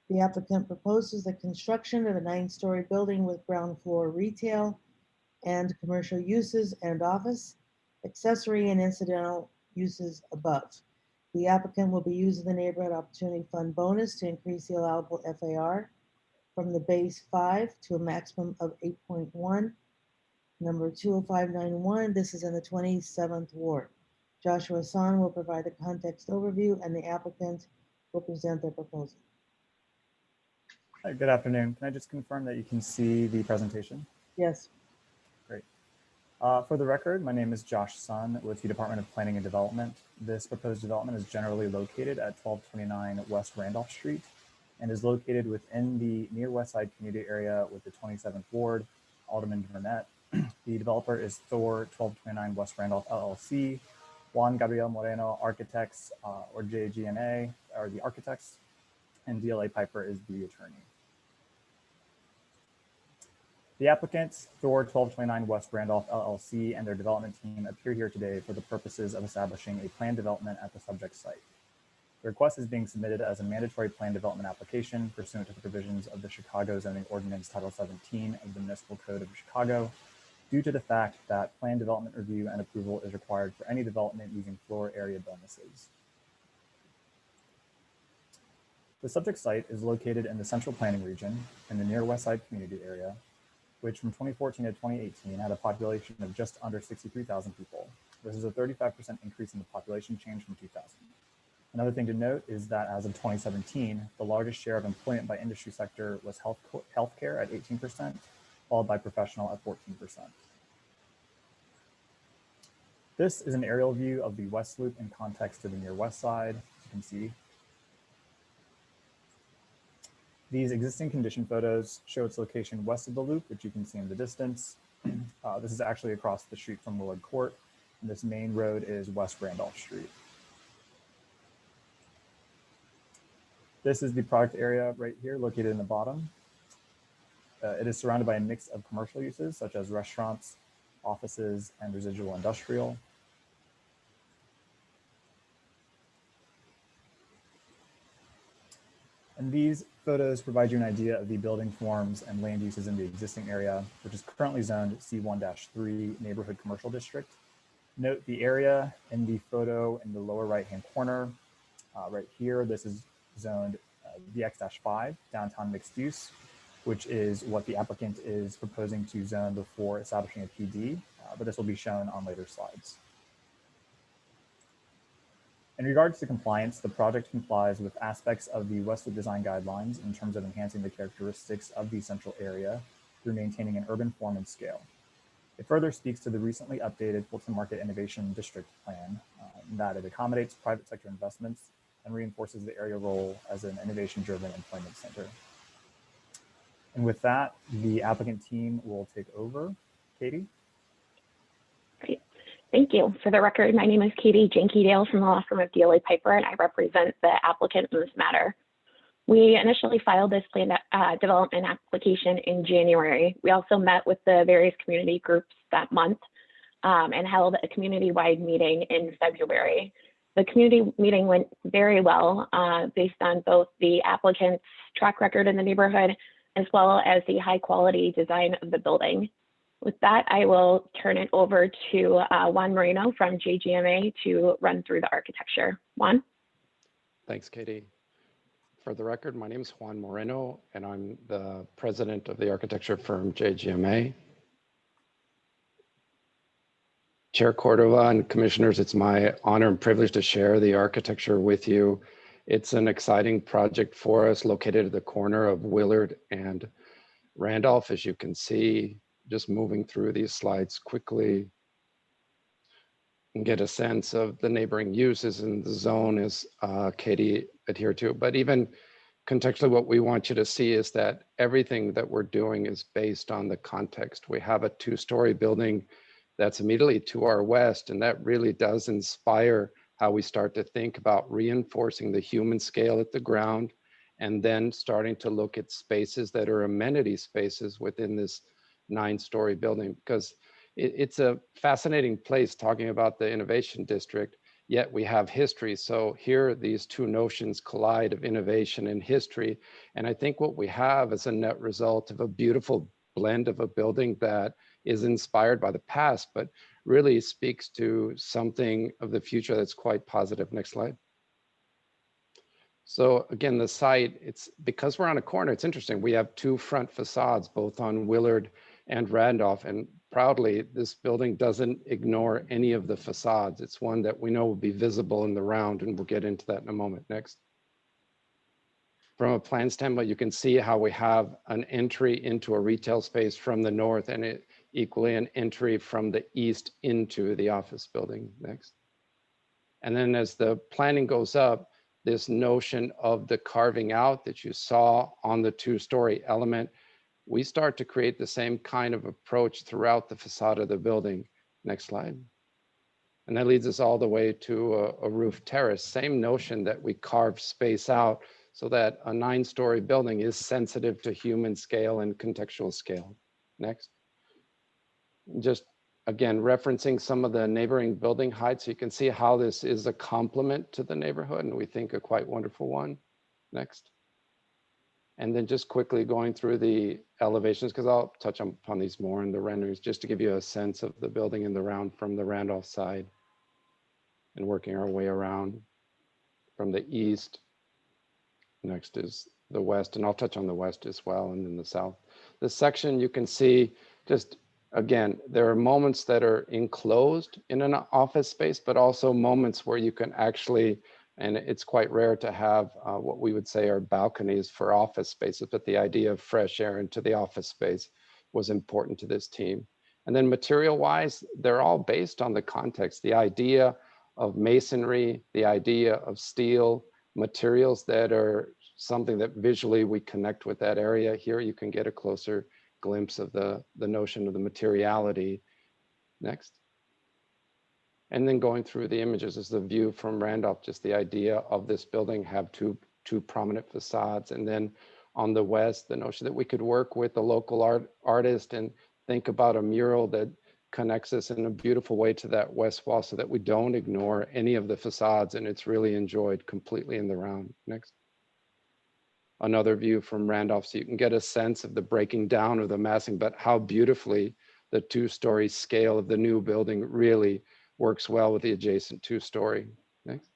The applicant proposes the construction of a 9-story building with ground floor retail and commercial uses and office, accessory and incidental uses above. The applicant will be using the Neighborhood Opportunity Fund bonus to increase the allowable FAR from the base 5 to a maximum of 8.1. Number 20591, this is in the 27th Ward. Joshua Hassan will provide the context overview and the applicant will present their proposal. Hi, good afternoon. Can I just confirm that you can see the presentation? Yes. Great. For the record, my name is Josh Sun with the Department of Planning and Development. This proposed development is generally located at 1229 West Randolph Street and is located within the near West Side community area with the 27th Ward, Alderman Burnett. The developer is Thor 1229 West Randolph LLC, Juan Gabriel Moreno Architects, or JGNA, are the architects, and DLA Piper is the attorney. The applicants, Thor 1229 West Randolph LLC, and their development team appear here today for the purposes of establishing a planned development at the subject site. The request is being submitted as a mandatory plan development application pursuant to the provisions of the Chicago Zoning Ordinance Title 17 of the Municipal Code of Chicago, due to the fact that plan development review and approval is required for any development using floor area bonuses. The subject site is located in the Central Planning Region in the near West Side community area, which from 2014 to 2018 had a population of just under 63,000 people. This is a 35% increase in the population change from 2000. Another thing to note is that as of 2017, the largest share of employment by industry sector was healthcare at 18%, followed by professional at 14%. This is an aerial view of the West Loop in context to the near West Side, as you can see. These existing condition photos show its location west of the loop, which you can see in the distance. This is actually across the street from Willard Court, and this main road is West Randolph Street. This is the product area right here, located in the bottom. It is surrounded by a mix of commercial uses, such as restaurants, offices, and residual industrial. And these photos provide you an idea of the building forms and land uses in the existing area, which is currently zoned C1-3 Neighborhood Commercial District. Note the area in the photo in the lower right-hand corner. Right here, this is zoned VX-5, downtown mixed use, which is what the applicant is proposing to zone before establishing a PD, but this will be shown on later slides. In regards to compliance, the project complies with aspects of the Westwood Design Guidelines in terms of enhancing the characteristics of the central area through maintaining an urban form and scale. It further speaks to the recently updated Fulton Market Innovation District Plan that it accommodates private sector investments and reinforces the area role as an innovation-driven employment center. And with that, the applicant team will take over. Katie? Great. Thank you. For the record, my name is Katie Janke-Dale from the law firm of DLA Piper, and I represent the applicant in this matter. We initially filed this land development application in January. We also met with the various community groups that month and held a community-wide meeting in February. The community meeting went very well based on both the applicant's track record in the neighborhood as well as the high quality design of the building. With that, I will turn it over to Juan Moreno from JGMA to run through the architecture. Juan? Thanks, Katie. For the record, my name is Juan Moreno, and I'm the president of the architecture firm JGMA. Chair Cordova and commissioners, it's my honor and privilege to share the architecture with you. It's an exciting project for us located at the corner of Willard and Randolph, as you can see, just moving through these slides quickly and get a sense of the neighboring uses in the zone as Katie adhered to. But even contextually, what we want you to see is that everything that we're doing is based on the context. We have a two-story building that's immediately to our west, and that really does inspire how we start to think about reinforcing the human scale at the ground, and then starting to look at spaces that are amenity spaces within this 9-story building, because it's a fascinating place talking about the innovation district, yet we have history. So here these two notions collide of innovation and history. And I think what we have is a net result of a beautiful blend of a building that is inspired by the past, but really speaks to something of the future that's quite positive. Next slide. So again, the site, it's because we're on a corner, it's interesting. We have two front facades, both on Willard and Randolph, and proudly, this building doesn't ignore any of the facades. It's one that we know will be visible in the round, and we'll get into that in a moment. Next. From a plan standpoint, you can see how we have an entry into a retail space from the north, and equally an entry from the east into the office building. Next. And then as the planning goes up, this notion of the carving out that you saw on the two-story element, we start to create the same kind of approach throughout the facade of the building. Next slide. And that leads us all the way to a roof terrace. Same notion that we carve space out so that a 9-story building is sensitive to human scale and contextual scale. Next. Just again, referencing some of the neighboring building heights, you can see how this is a complement to the neighborhood, and we think a quite wonderful one. Next. And then just quickly going through the elevations, because I'll touch upon these more in the renderings, just to give you a sense of the building in the round from the Randolph side, and working our way around from the east. Next is the west, and I'll touch on the west as well, and then the south. This section you can see, just again, there are moments that are enclosed in an office space, but also moments where you can actually, and it's quite rare to have what we would say are balconies for office spaces, but the idea of fresh air into the office space was important to this team. And then material-wise, they're all based on the context, the idea of masonry, the idea of steel, materials that are something that visually we connect with that area. Here you can get a closer glimpse of the notion of the materiality. Next. And then going through the images is the view from Randolph, just the idea of this building have two prominent facades. And then on the west, the notion that we could work with the local artist and think about a mural that connects us in a beautiful way to that west wall so that we don't ignore any of the facades, and it's really enjoyed completely in the round. Next. another view from Randolph, so you can get a sense of the breaking down of the massing, but how beautifully the 2-story scale of the new building really works well with the adjacent 2-story. Next.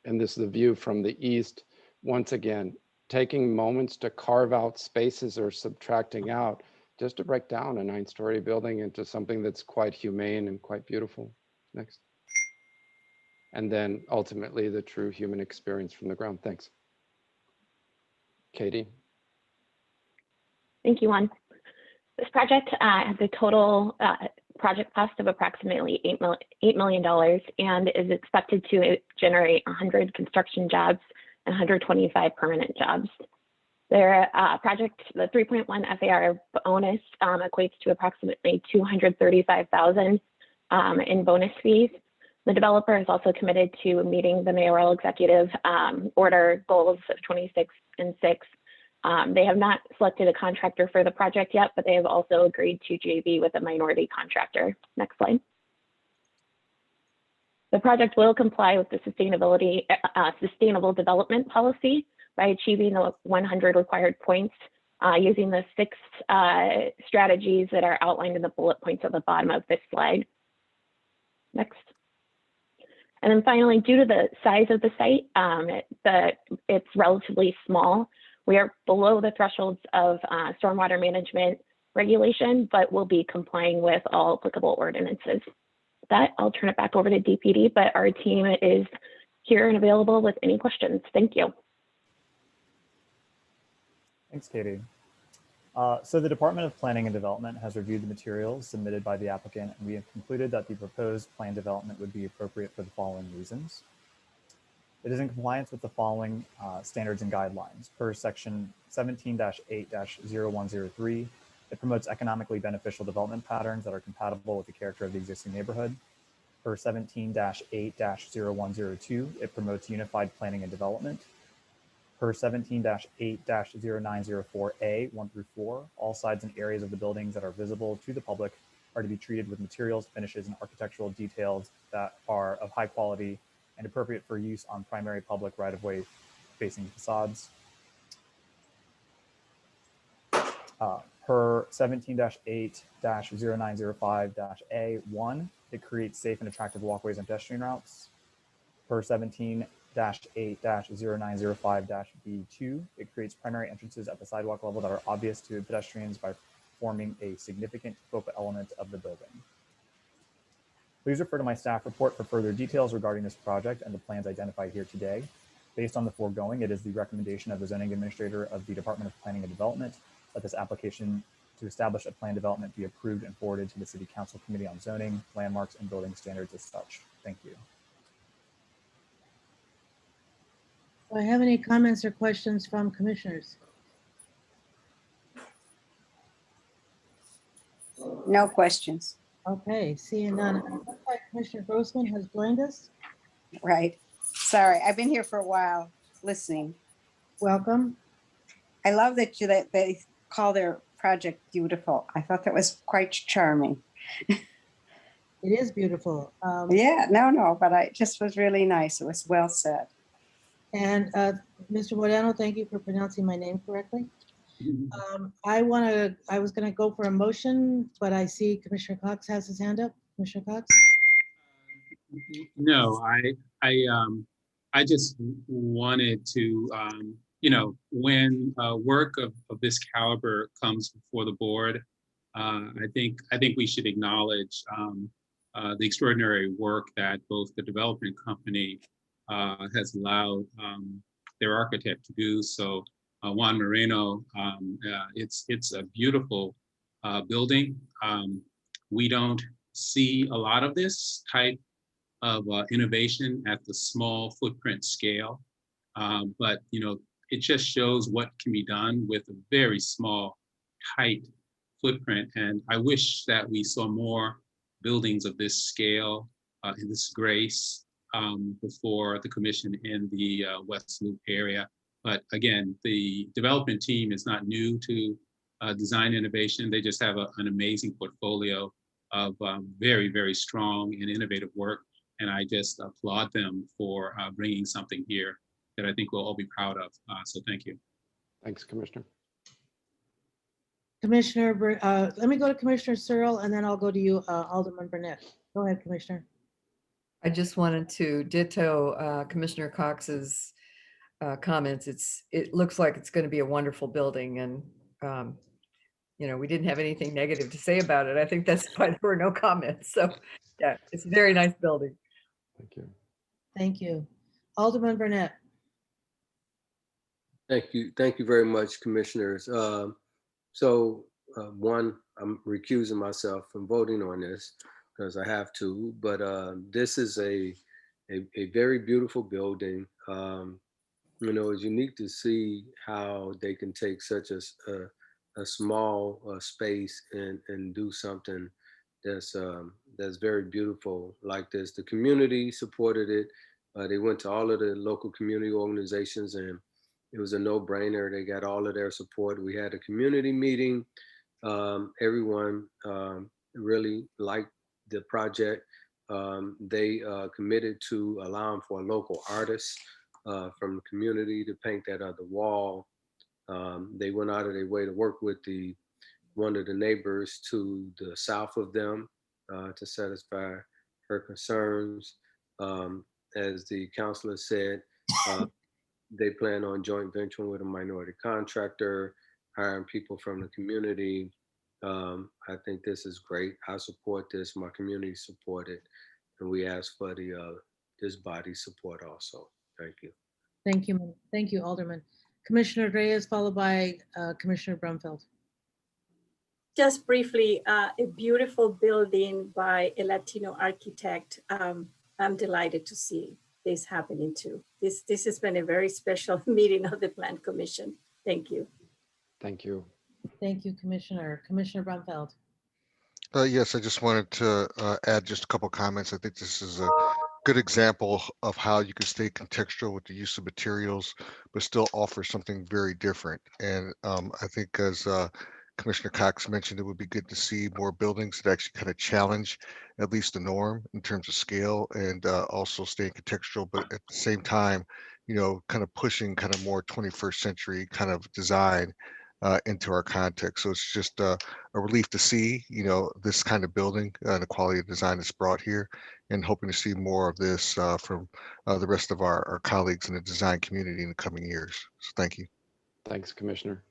And this is the view from the east. Once again, taking moments to carve out spaces or subtracting out just to break down a 9-story building into something that's quite humane and quite beautiful. Next. And then ultimately the true human experience from the ground. Thanks. Katie. Thank you, Juan. This project has a total project cost of approximately $8 million and is expected to generate 100 construction jobs and 125 permanent jobs. Their project, the 3.1 FAR bonus equates to approximately $235,000 in bonus fees. The developer is also committed to meeting the mayoral executive order goals of 26 and 6. They have not selected a contractor for the project yet, but they have also agreed to JV with a minority contractor. Next slide. The project will comply with the sustainable development policy by achieving the 100 required points using the 6 strategies that are outlined in the bullet points at the bottom of this slide. Next. And then finally, due to the size of the site, it's relatively small. We are below the thresholds of stormwater management regulation, but we'll be complying with all applicable ordinances. With that, I'll turn it back over to DPD, but our team is here and available with any questions. Thank you. Thanks, Katie. So the Department of Planning and Development has reviewed the materials submitted by the applicant, and we have concluded that the proposed plan development would be appropriate for the following reasons. It is in compliance with the following standards and guidelines. Per section 17-8-0103, it promotes economically beneficial development patterns that are compatible with the character of the existing neighborhood. Per 17-8-0102, it promotes unified planning and development. Per 17-8-0904A, 1 through 4, all sides and areas of the buildings that are visible to the public are to be treated with materials, finishes, and architectural details that are of high quality and appropriate for use on primary public right-of-way facing facades. Per 17-8-0905-A1, it creates safe and attractive walkways and pedestrian routes. Per 17-8-0905-B2, it creates primary entrances at the sidewalk level that are obvious to pedestrians by forming a significant focal element of the building. Please refer to my staff report for further details regarding this project and the plans identified here today. Based on the foregoing, it is the recommendation of the zoning administrator of the Department of Planning and Development that this application to establish a plan development be approved and forwarded to the City Council Committee on Zoning, Landmarks, and Building Standards as such. Thank you. Do I have any comments or questions from commissioners? No questions. Okay, seeing none. It looks like Commissioner Grossman has joined us. Right. Sorry, I've been here for a while listening. Welcome. I love that they call their project beautiful. I thought that was quite charming. It is beautiful. Yeah, no, but it just was really nice. It was well said. And Mr. Moreno, thank you for pronouncing my name correctly. I was gonna go for a motion, but I see Commissioner Cox has his hand up. Commissioner Cox? No, I just wanted to, when work of this caliber comes before the board, I think we should acknowledge the extraordinary work that both the development company has allowed their architect to do. So Juan Moreno, it's a beautiful building. We don't see a lot of this type of innovation at the small footprint scale, but it just shows what can be done with a very small, tight footprint. And I wish that we saw more buildings of this scale and this grace before the commission in the West Loop area. But again, the development team is not new to design innovation. They just have an amazing portfolio of very, very strong and innovative work. And I just applaud them for bringing something here that I think we'll all be proud of. So thank you. Thanks, Commissioner. Let me go to Commissioner Searle and then I'll go to you, Alderman Burnett. Go ahead, Commissioner. I just wanted to ditto Commissioner Cox's comments. It looks like it's going to be a wonderful building, and we didn't have anything negative to say about it. I think that's why there were no comments. So yeah, it's a very nice building. Thank you. Thank you. Alderman Burnett. Thank you. Thank you very much, commissioners. One, I'm recusing myself from voting on this because I have to, but this is a very beautiful building. It's unique to see how they can take such a small space and do something that's very beautiful like this. The community supported it. They went to all of the local community organizations and it was a no-brainer. They got all of their support. We had a community meeting. Everyone really liked the project. They committed to allowing for a local artist from the community to paint that other wall. They went out of their way to work with one of the neighbors to the south of them to satisfy her concerns. As the counselor said, they plan on joint venturing with a minority contractor, hiring people from the community. I think this is great. I support this. My community support it, and we ask for this body's support also. Thank you. Thank you. Thank you, Alderman. Commissioner Reyes, followed by Commissioner Brumfield. Just briefly, a beautiful building by a Latino architect. I'm delighted to see this happening too. This has been a very special meeting of the Plan Commission. Thank you. Thank you. Thank you, Commissioner. Commissioner Brumfield. Yes, I just wanted to add just a couple comments. I think this is a good example of how you can stay contextual with the use of materials, but still offer something very different. And I think as Commissioner Cox mentioned, it would be good to see more buildings that actually kind of challenge at least the norm in terms of scale and also staying contextual, but at the same time, kind of pushing kind of more 21st century kind of design into our context. So it's just a relief to see, this kind of building and the quality of design that's brought here, and hoping to see more of this from the rest of our colleagues in the design community in the coming years. So thank you. Thanks, Commissioner.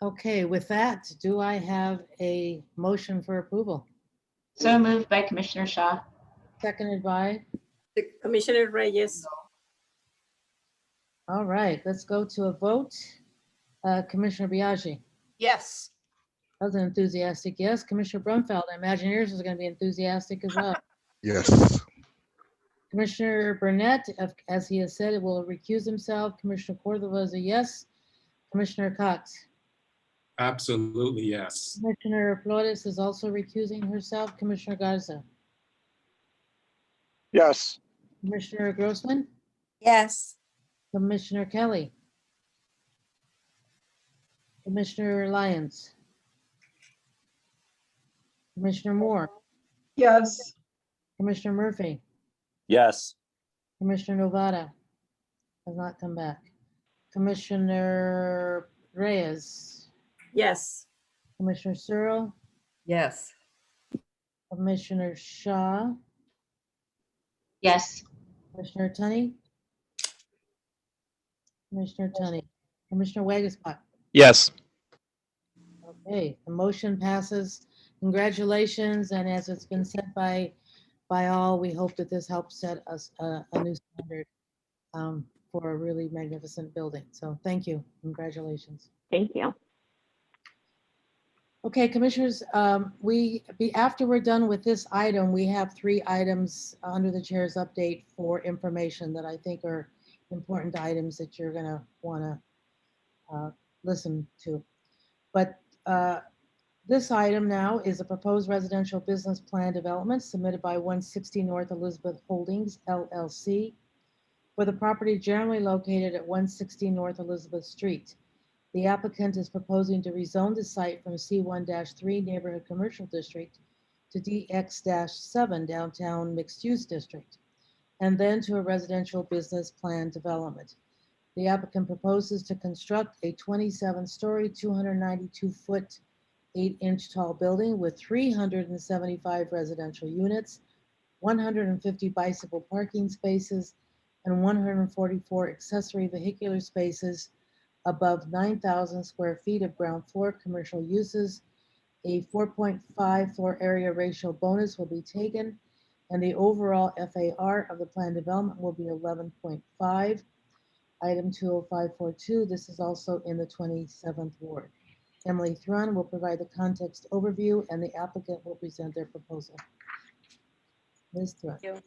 Okay, with that, do I have a motion for approval? So moved by Commissioner Shaw. Seconded by? Commissioner Reyes. All right, let's go to a vote. Commissioner Biaggi. Yes. That was an enthusiastic yes. Commissioner Brumfield, I imagine yours is going to be enthusiastic as well. Yes. Commissioner Burnett, as he has said, will recuse himself. Commissioner Cordova is a yes. Commissioner Cox. Absolutely, yes. Commissioner Flores is also recusing herself. Commissioner Garza. Yes. Commissioner Grossman. Yes. Commissioner Kelly. Commissioner Lyons. Commissioner Moore. Yes. Commissioner Murphy. Yes. Commissioner Novata has not come back. Commissioner Reyes. Yes. Commissioner Searle. Yes. Commissioner Shaw. Yes. Commissioner Tunney. Commissioner Tunney. Commissioner Wagaspat. Yes. Okay, the motion passes. Congratulations, and as it's been said by all, we hope that this helps set us a new standard for a really magnificent building. So thank you. Congratulations. Thank you. Okay, commissioners, after we're done with this item, we have 3 items under the chair's update for information that I think are important items that you're going to want to listen to. But this item now is a proposed residential business plan development submitted by 160 North Elizabeth Holdings, LLC, for the property generally located at 160 North Elizabeth Street. The applicant is proposing to rezone the site from C1-3 Neighborhood Commercial District to DX-7 Downtown Mixed Use District. and then to a residential business plan development. The applicant proposes to construct a 27-story, 292-foot, 8-inch tall building with 375 residential units, 150 bicycle parking spaces, and 144 accessory vehicular spaces above 9,000 square feet of ground floor commercial uses. A 4.5 floor area ratio bonus will be taken, and the overall FAR of the planned development will be 11.5. Item 20542, this is also in the 27th ward. Emily Thrun will provide the context overview, and the applicant will present their proposal. Ms. Thrun. Thank you.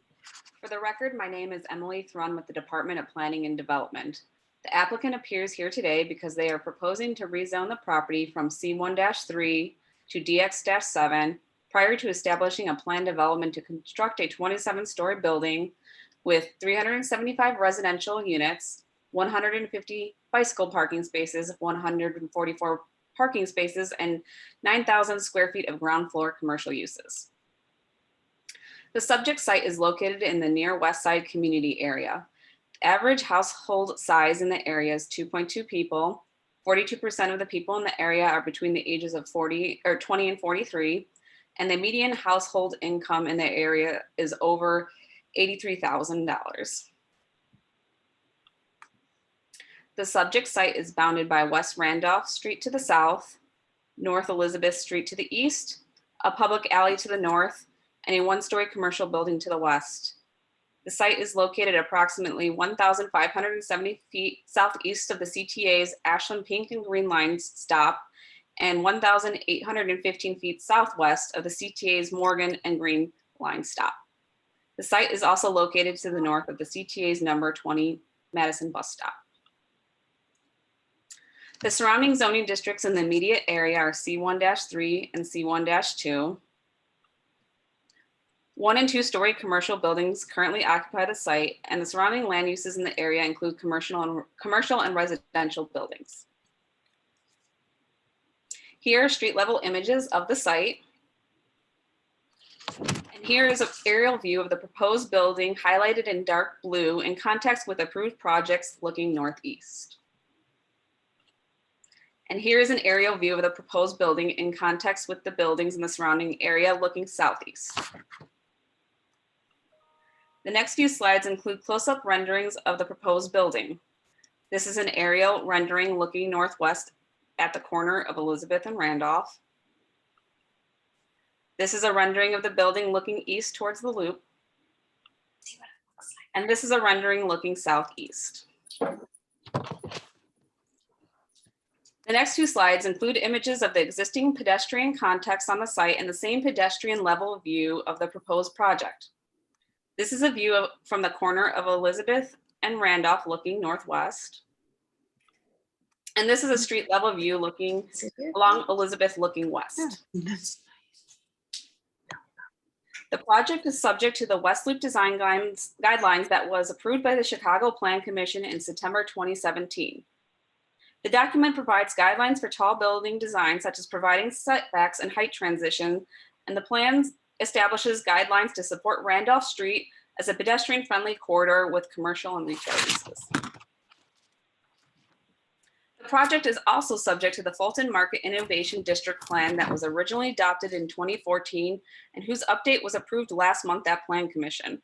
For the record, my name is Emily Thrun with the Department of Planning and Development. The applicant appears here today because they are proposing to rezone the property from C1-3 to DX-7 prior to establishing a planned development to construct a 27-story building with 375 residential units, 150 bicycle parking spaces, 144 parking spaces, and 9,000 square feet of ground floor commercial uses. The subject site is located in the near West Side community area. Average household size in the area is 2.2 people. 42% of the people in the area are between the ages of 20 and 43, and the median household income in the area is over $83,000. The subject site is bounded by West Randolph Street to the south, North Elizabeth Street to the east, a public alley to the north, and a one-story commercial building to the west. The site is located approximately 1,570 feet southeast of the CTA's Ashland Pink and Green Line stop and 1,815 feet southwest of the CTA's Morgan and Green Line stop. The site is also located to the north of the CTA's number 20 Madison bus stop. The surrounding zoning districts in the immediate area are C1-3 and C1-2. 1- and 2-story commercial buildings currently occupy the site, and the surrounding land uses in the area include commercial and residential buildings. Here are street level images of the site. And here is an aerial view of the proposed building highlighted in dark blue in context with approved projects looking northeast. And here is an aerial view of the proposed building in context with the buildings in the surrounding area looking southeast. The next few slides include close-up renderings of the proposed building. This is an aerial rendering looking northwest at the corner of Elizabeth and Randolph. This is a rendering of the building looking east towards the loop. And this is a rendering looking southeast. The next two slides include images of the existing pedestrian context on the site and the same pedestrian level view of the proposed project. This is a view from the corner of Elizabeth and Randolph looking northwest. And this is a street level view looking along Elizabeth looking west. The project is subject to the West Loop design guidelines that was approved by the Chicago Plan Commission in September 2017. The document provides guidelines for tall building design, such as providing setbacks and height transition, and the plan establishes guidelines to support Randolph Street as a pedestrian-friendly corridor with commercial and retail uses. The project is also subject to the Fulton Market Innovation District Plan that was originally adopted in 2014 and whose update was approved last month at Plan Commission.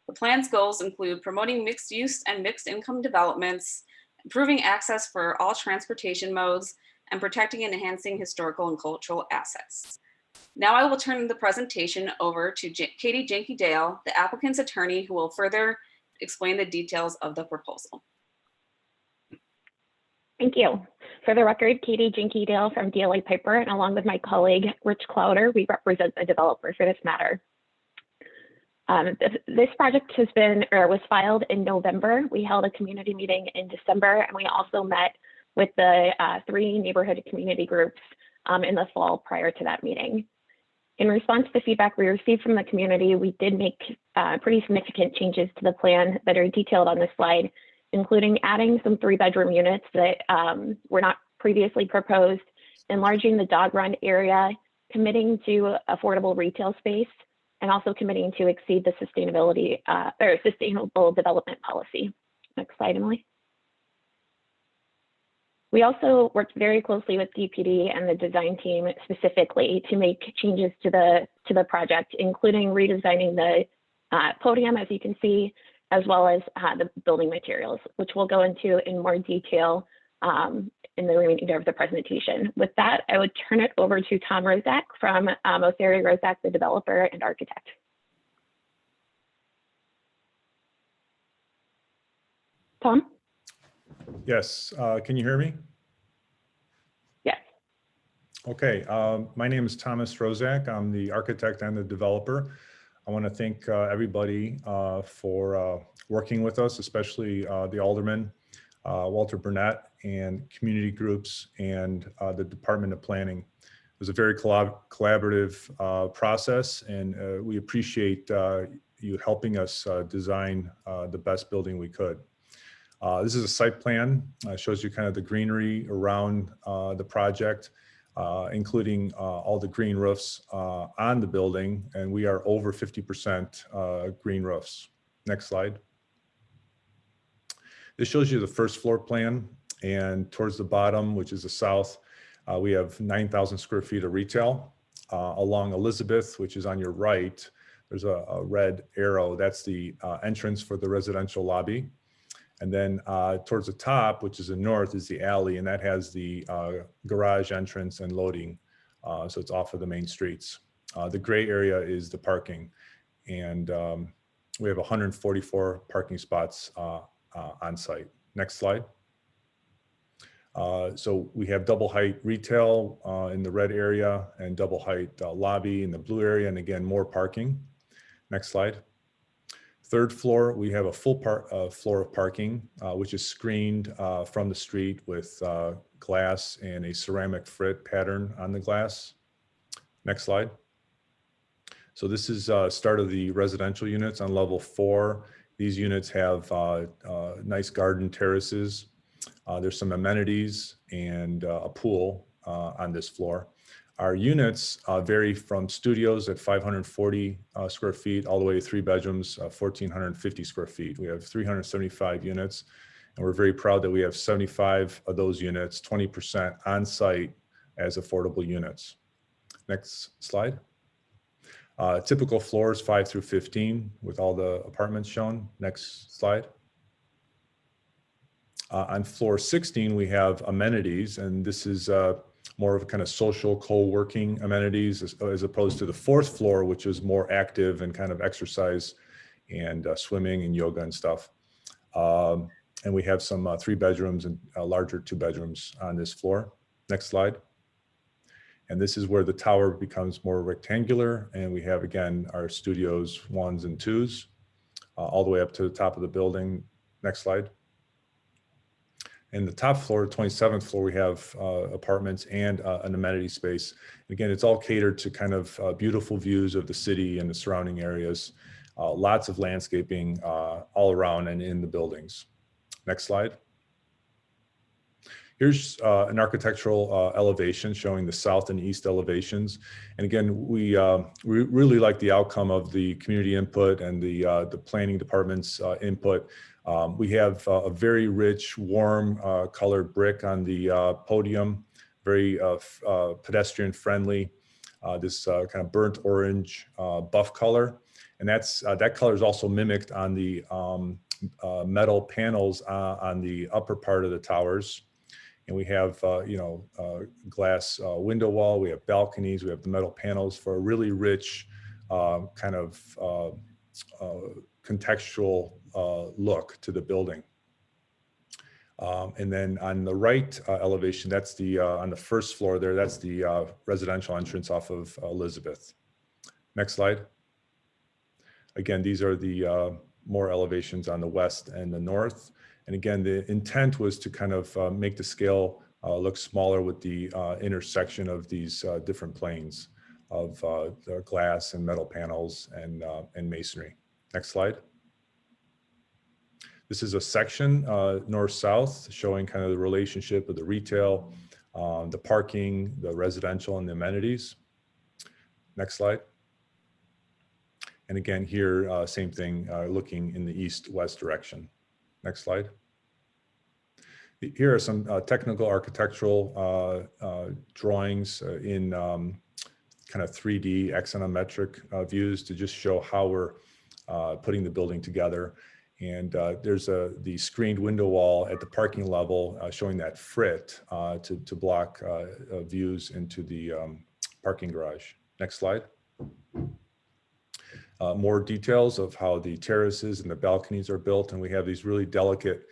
The plan's goals include promoting mixed use and mixed income developments, improving access for all transportation modes, and protecting and enhancing historical and cultural assets. Now I will turn the presentation over to Katie Jenke Dale, the applicant's attorney, who will further explain the details of the proposal. Thank you. For the record, Katie Jenke Dale from DLA Piper, and along with my colleague, Rich Clowder, we represent the developer for this matter. This project was filed in November. We held a community meeting in December, and we also met with the 3 neighborhood community groups in the fall prior to that meeting. In response to the feedback we received from the community, we did make pretty significant changes to the plan that are detailed on this slide, including adding some 3-bedroom units that were not previously proposed, enlarging the dog run area, committing to affordable retail space, and also committing to exceed the sustainability or sustainable development policy. Next slide, Emily. We also worked very closely with DPD and the design team specifically to make changes to the project, including redesigning the podium, as you can see, as well as the building materials, which we'll go into in more detail in the remainder of the presentation. With that, I would turn it over to Tom Rozak from Mosseri Rozak, the developer and architect. Tom? Yes, can you hear me? Yes. Okay, my name is Thomas Rozak. I'm the architect and the developer. I want to thank everybody for working with us, especially the alderman, Walter Burnett, and community groups and the Department of Planning. It was a very collaborative process, and we appreciate you helping us design the best building we could. This is a site plan. Shows you kind of the greenery around the project, including all the green roofs on the building, and we are over 50% green roofs. Next slide. This shows you the first floor plan, and towards the bottom, which is the south, we have 9,000 square feet of retail. Along Elizabeth, which is on your right, there's a red arrow. That's the entrance for the residential lobby. And then towards the top, which is the north, is the alley, and that has the garage entrance and loading. So it's off of the main streets. The gray area is the parking, and we have 144 parking spots on site. Next slide. So we have double height retail in the red area and double height lobby in the blue area, and again, more parking. Next slide. Third floor, we have a full floor of parking, which is screened from the street with glass and a ceramic frit pattern on the glass. Next slide. So this is start of the residential units on level 4. These units have nice garden terraces. There's some amenities and a pool on this floor. Our units vary from studios at 540 square feet all the way to 3 bedrooms, 1,450 square feet. We have 375 units, and we're very proud that we have 75 of those units, 20% on site as affordable units. Next slide. Typical floors 5 through 15 with all the apartments shown. Next slide. On floor 16, we have amenities, and this is more of a kind of social co-working amenities as opposed to the 4th floor, which is more active and kind of exercise and swimming and yoga and stuff. And we have some 3 bedrooms and larger 2 bedrooms on this floor. Next slide. And this is where the tower becomes more rectangular, and we have, again, our studios 1s and 2s all the way up to the top of the building. Next slide. In the top floor, 27th floor, we have apartments and an amenity space. Again, it's all catered to kind of beautiful views of the city and the surrounding areas. Lots of landscaping all around and in the buildings. Next slide. Here's an architectural elevation showing the south and east elevations. And again, we really like the outcome of the community input and the planning department's input. We have a very rich, warm colored brick on the podium, very pedestrian friendly, this kind of burnt orange buff color. And that color is also mimicked on the metal panels on the upper part of the towers. And we have, glass window wall, we have balconies, we have the metal panels for a really rich kind of contextual look to the building. And then on the right elevation, that's the, on the first floor there, that's the residential entrance off of Elizabeth. Next slide. Again, these are the more elevations on the west and the north. And again, the intent was to kind of make the scale look smaller with the intersection of these different planes of the glass and metal panels and masonry. Next slide. This is a section north-south showing kind of the relationship of the retail, the parking, the residential, and the amenities. Next slide. And again, here, same thing, looking in the east-west direction. Next slide. Here are some technical architectural drawings in kind of 3D axonometric views to just show how we're putting the building together. And there's the screened window wall at the parking level showing that frit to block views into the parking garage. Next slide. More details of how the terraces and the balconies are built. And we have these really delicate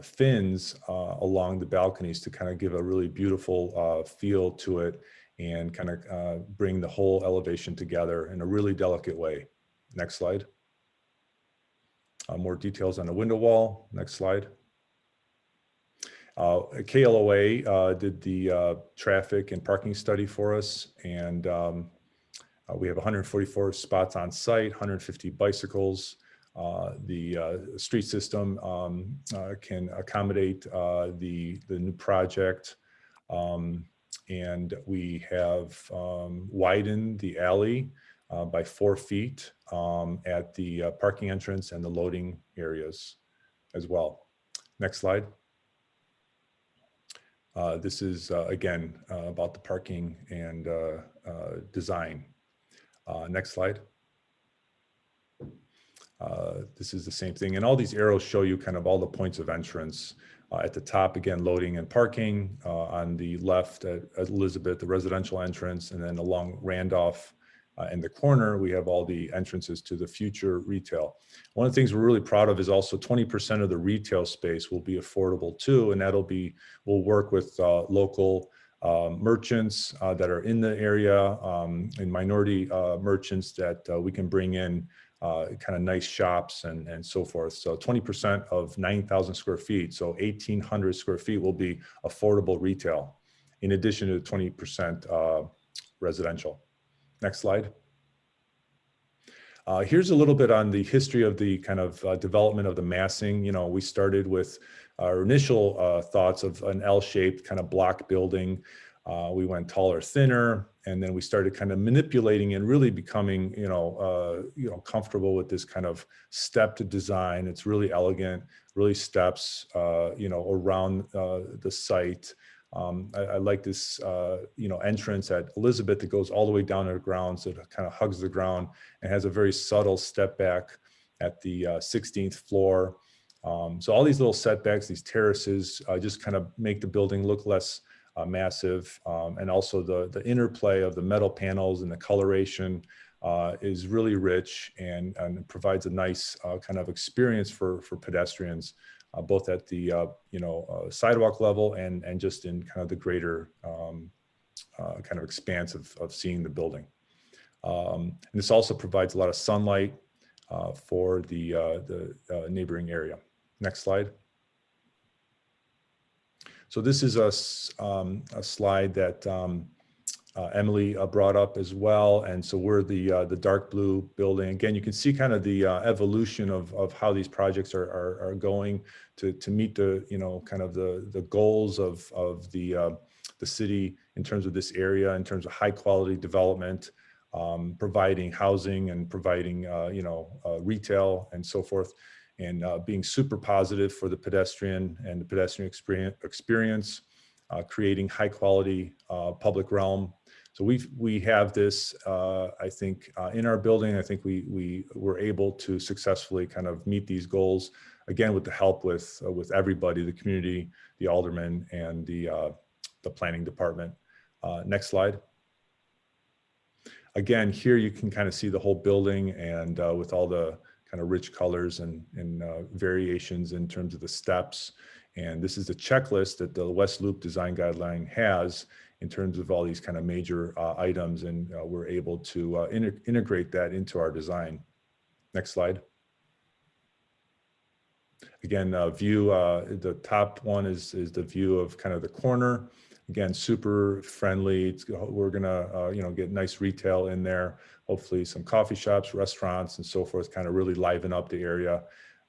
fins along the balconies to kind of give a really beautiful feel to it and kind of bring the whole elevation together in a really delicate way. Next slide. More details on the window wall. Next slide. KLOA did the traffic and parking study for us, and we have 144 spots on site, 150 bicycles. The street system can accommodate the new project, and we have widened the alley by 4 feet at the parking entrance and the loading areas as well. Next slide. This is again about the parking and design. Next slide. This is the same thing, and all these arrows show you kind of all the points of entrance. At the top, again, loading and parking. On the left at Elizabeth, the residential entrance, and then along Randolph in the corner, we have all the entrances to the future retail. One of the things we're really proud of is also 20% of the retail space will be affordable too, and we'll work with local merchants that are in the area and minority merchants that we can bring in kind of nice shops and so forth. So 20% of 9,000 square feet, so 1,800 square feet will be affordable retail, in addition to 20% residential. Next slide. Here's a little bit on the history of the kind of development of the massing. You know, we started with our initial thoughts of an L-shaped kind of block building. We went taller, thinner, and then we started kind of manipulating and really becoming, comfortable with this kind of stepped design. It's really elegant, really steps, around the site. I like this, entrance at Elizabeth that goes all the way down to the ground, so it kind of hugs the ground and has a very subtle step back at the 16th floor. So all these little setbacks, these terraces, just kind of make the building look less massive, and also the interplay of the metal panels and the coloration is really rich and provides a nice kind of experience for pedestrians, both at the sidewalk level and just in kind of the greater kind of expanse of seeing the building. And this also provides a lot of sunlight for the neighboring area. Next slide. So this is a slide that Emily brought up as well. And so we're the dark blue building. Again, you can see kind of the evolution of how these projects are going to meet the, kind of the goals of the city in terms of this area, in terms of high quality development, providing housing and providing, retail and so forth. And being super positive for the pedestrian and the pedestrian experience, creating high quality public realm. So we have this, I think, in our building. I think we were able to successfully kind of meet these goals, again, with the help with everybody, the community, the aldermen, and the planning department. Next slide. Again, here you can kind of see the whole building and with all the kind of rich colors and variations in terms of the steps. And this is the checklist that the West Loop Design Guideline has in terms of all these kind of major items. And we're able to integrate that into our design. Next slide. Again, view, the top one is the view of kind of the corner. Again, super friendly. We're gonna, get nice retail in there. Hopefully some coffee shops, restaurants, and so forth, kind of really liven up the area.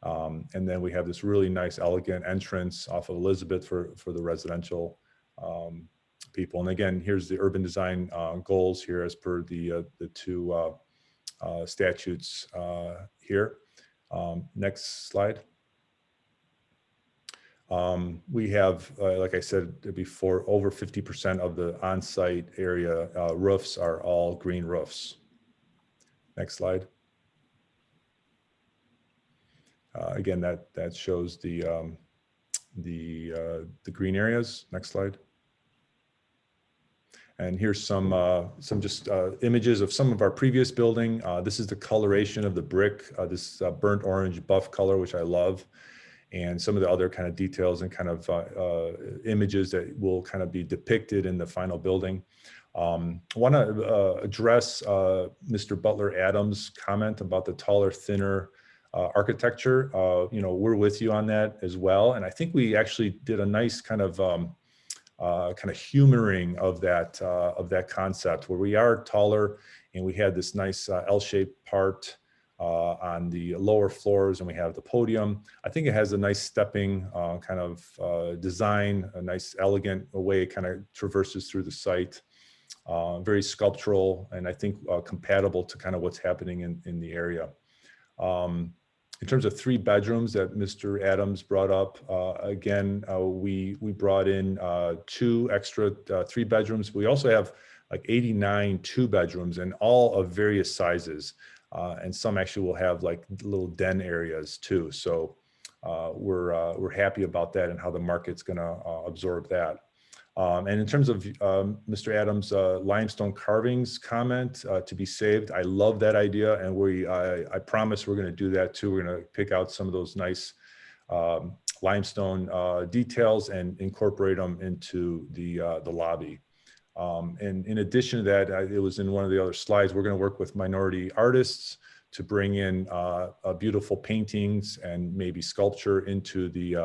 And then we have this really nice, elegant entrance off of Elizabeth for the residential people. And again, here's the urban design goals here as per the two statutes here. Next slide. We have, like I said before, over 50% of the on-site area roofs are all green roofs. Next slide. Again, that shows the green areas. Next slide. And here's some just images of some of our previous building. This is the coloration of the brick, this burnt orange buff color, which I love, and some of the other kind of details and kind of images that will kind of be depicted in the final building. I want to address Mr. Butler Adams' comment about the taller, thinner architecture. You know, we're with you on that as well, and I think we actually did a nice kind of humoring of that concept, where we are taller and we had this nice L-shaped part on the lower floors, and we have the podium. I think it has a nice stepping kind of design, a nice elegant way it kind of traverses through the site. Very sculptural, and I think compatible to kind of what's happening in the area. In terms of 3 bedrooms that Mr. Adams brought up, again, we brought in 2 extra 3 bedrooms. We also have like 89 2 bedrooms, and all of various sizes. And some actually will have like little den areas too. So we're happy about that and how the market's gonna absorb that. And in terms of Mr. Adams' limestone carvings comment to be saved, I love that idea, and I promise we're going to do that too. We're going to pick out some of those nice limestone details and incorporate them into the lobby. And in addition to that, it was in one of the other slides, we're going to work with minority artists to bring in beautiful paintings and maybe sculpture into the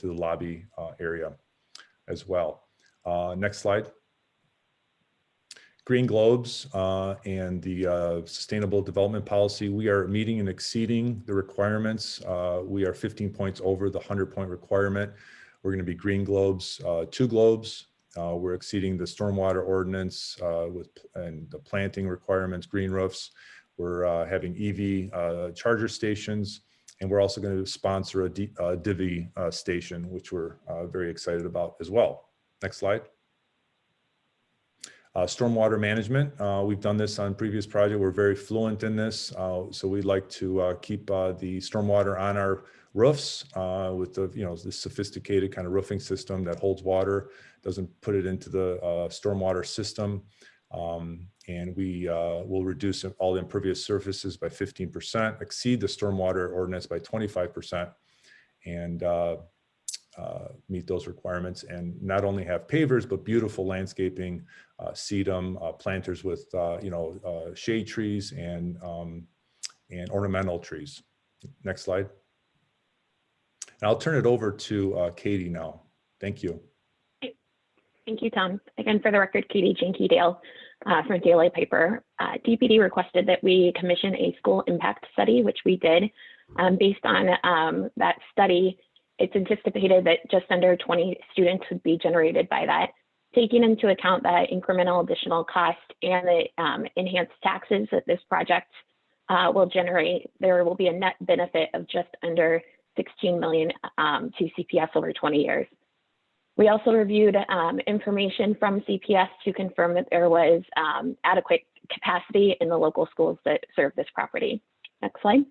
lobby area as well. Next slide. Green Globes and the Sustainable Development Policy. We are meeting and exceeding the requirements. We are 15 points over the 100-point requirement. We're going to be Green Globes, 2 globes. We're exceeding the stormwater ordinance and the planting requirements, green roofs. We're having EV charger stations, and we're also going to sponsor a Divvy station, which we're very excited about as well. Next slide. Stormwater management. We've done this on previous project. We're very fluent in this. So we'd like to keep the stormwater on our roofs with the sophisticated kind of roofing system that holds water, doesn't put it into the stormwater system. And we will reduce all the impervious surfaces by 15%, exceed the stormwater ordinance by 25%, and meet those requirements, and not only have pavers, but beautiful landscaping, sedum, planters with shade trees and ornamental trees. Next slide. And I'll turn it over to Katie now. Thank you. Thank you, Tom. Again, for the record, Katie Janke Dale from DLA Piper. DPD requested that we commission a school impact study, which we did. Based on that study, it's anticipated that just under 20 students would be generated by that. Taking into account that incremental additional cost and the enhanced taxes that this project will generate, there will be a net benefit of just under $16 million to CPS over 20 years. We also reviewed information from CPS to confirm that there was adequate capacity in the local schools that serve this property. Next slide.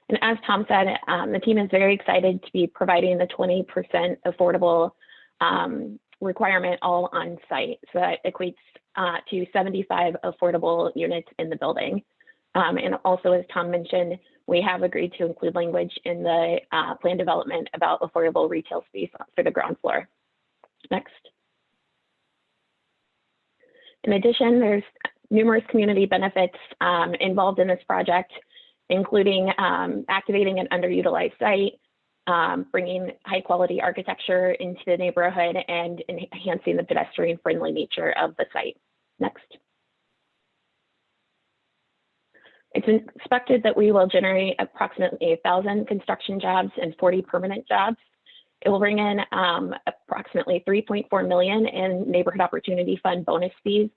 And as Tom said, the team is very excited to be providing the 20% affordable requirement all on site. So that equates to 75 affordable units in the building. And also, as Tom mentioned, we have agreed to include language in the plan development about affordable retail space for the ground floor. Next. In addition, there's numerous community benefits involved in this project, including activating an underutilized site, bringing high quality architecture into the neighborhood, and enhancing the pedestrian friendly nature of the site. Next. It's expected that we will generate approximately 1,000 construction jobs and 40 permanent jobs. It will bring in approximately $3.4 million in Neighborhood Opportunity Fund bonus fees,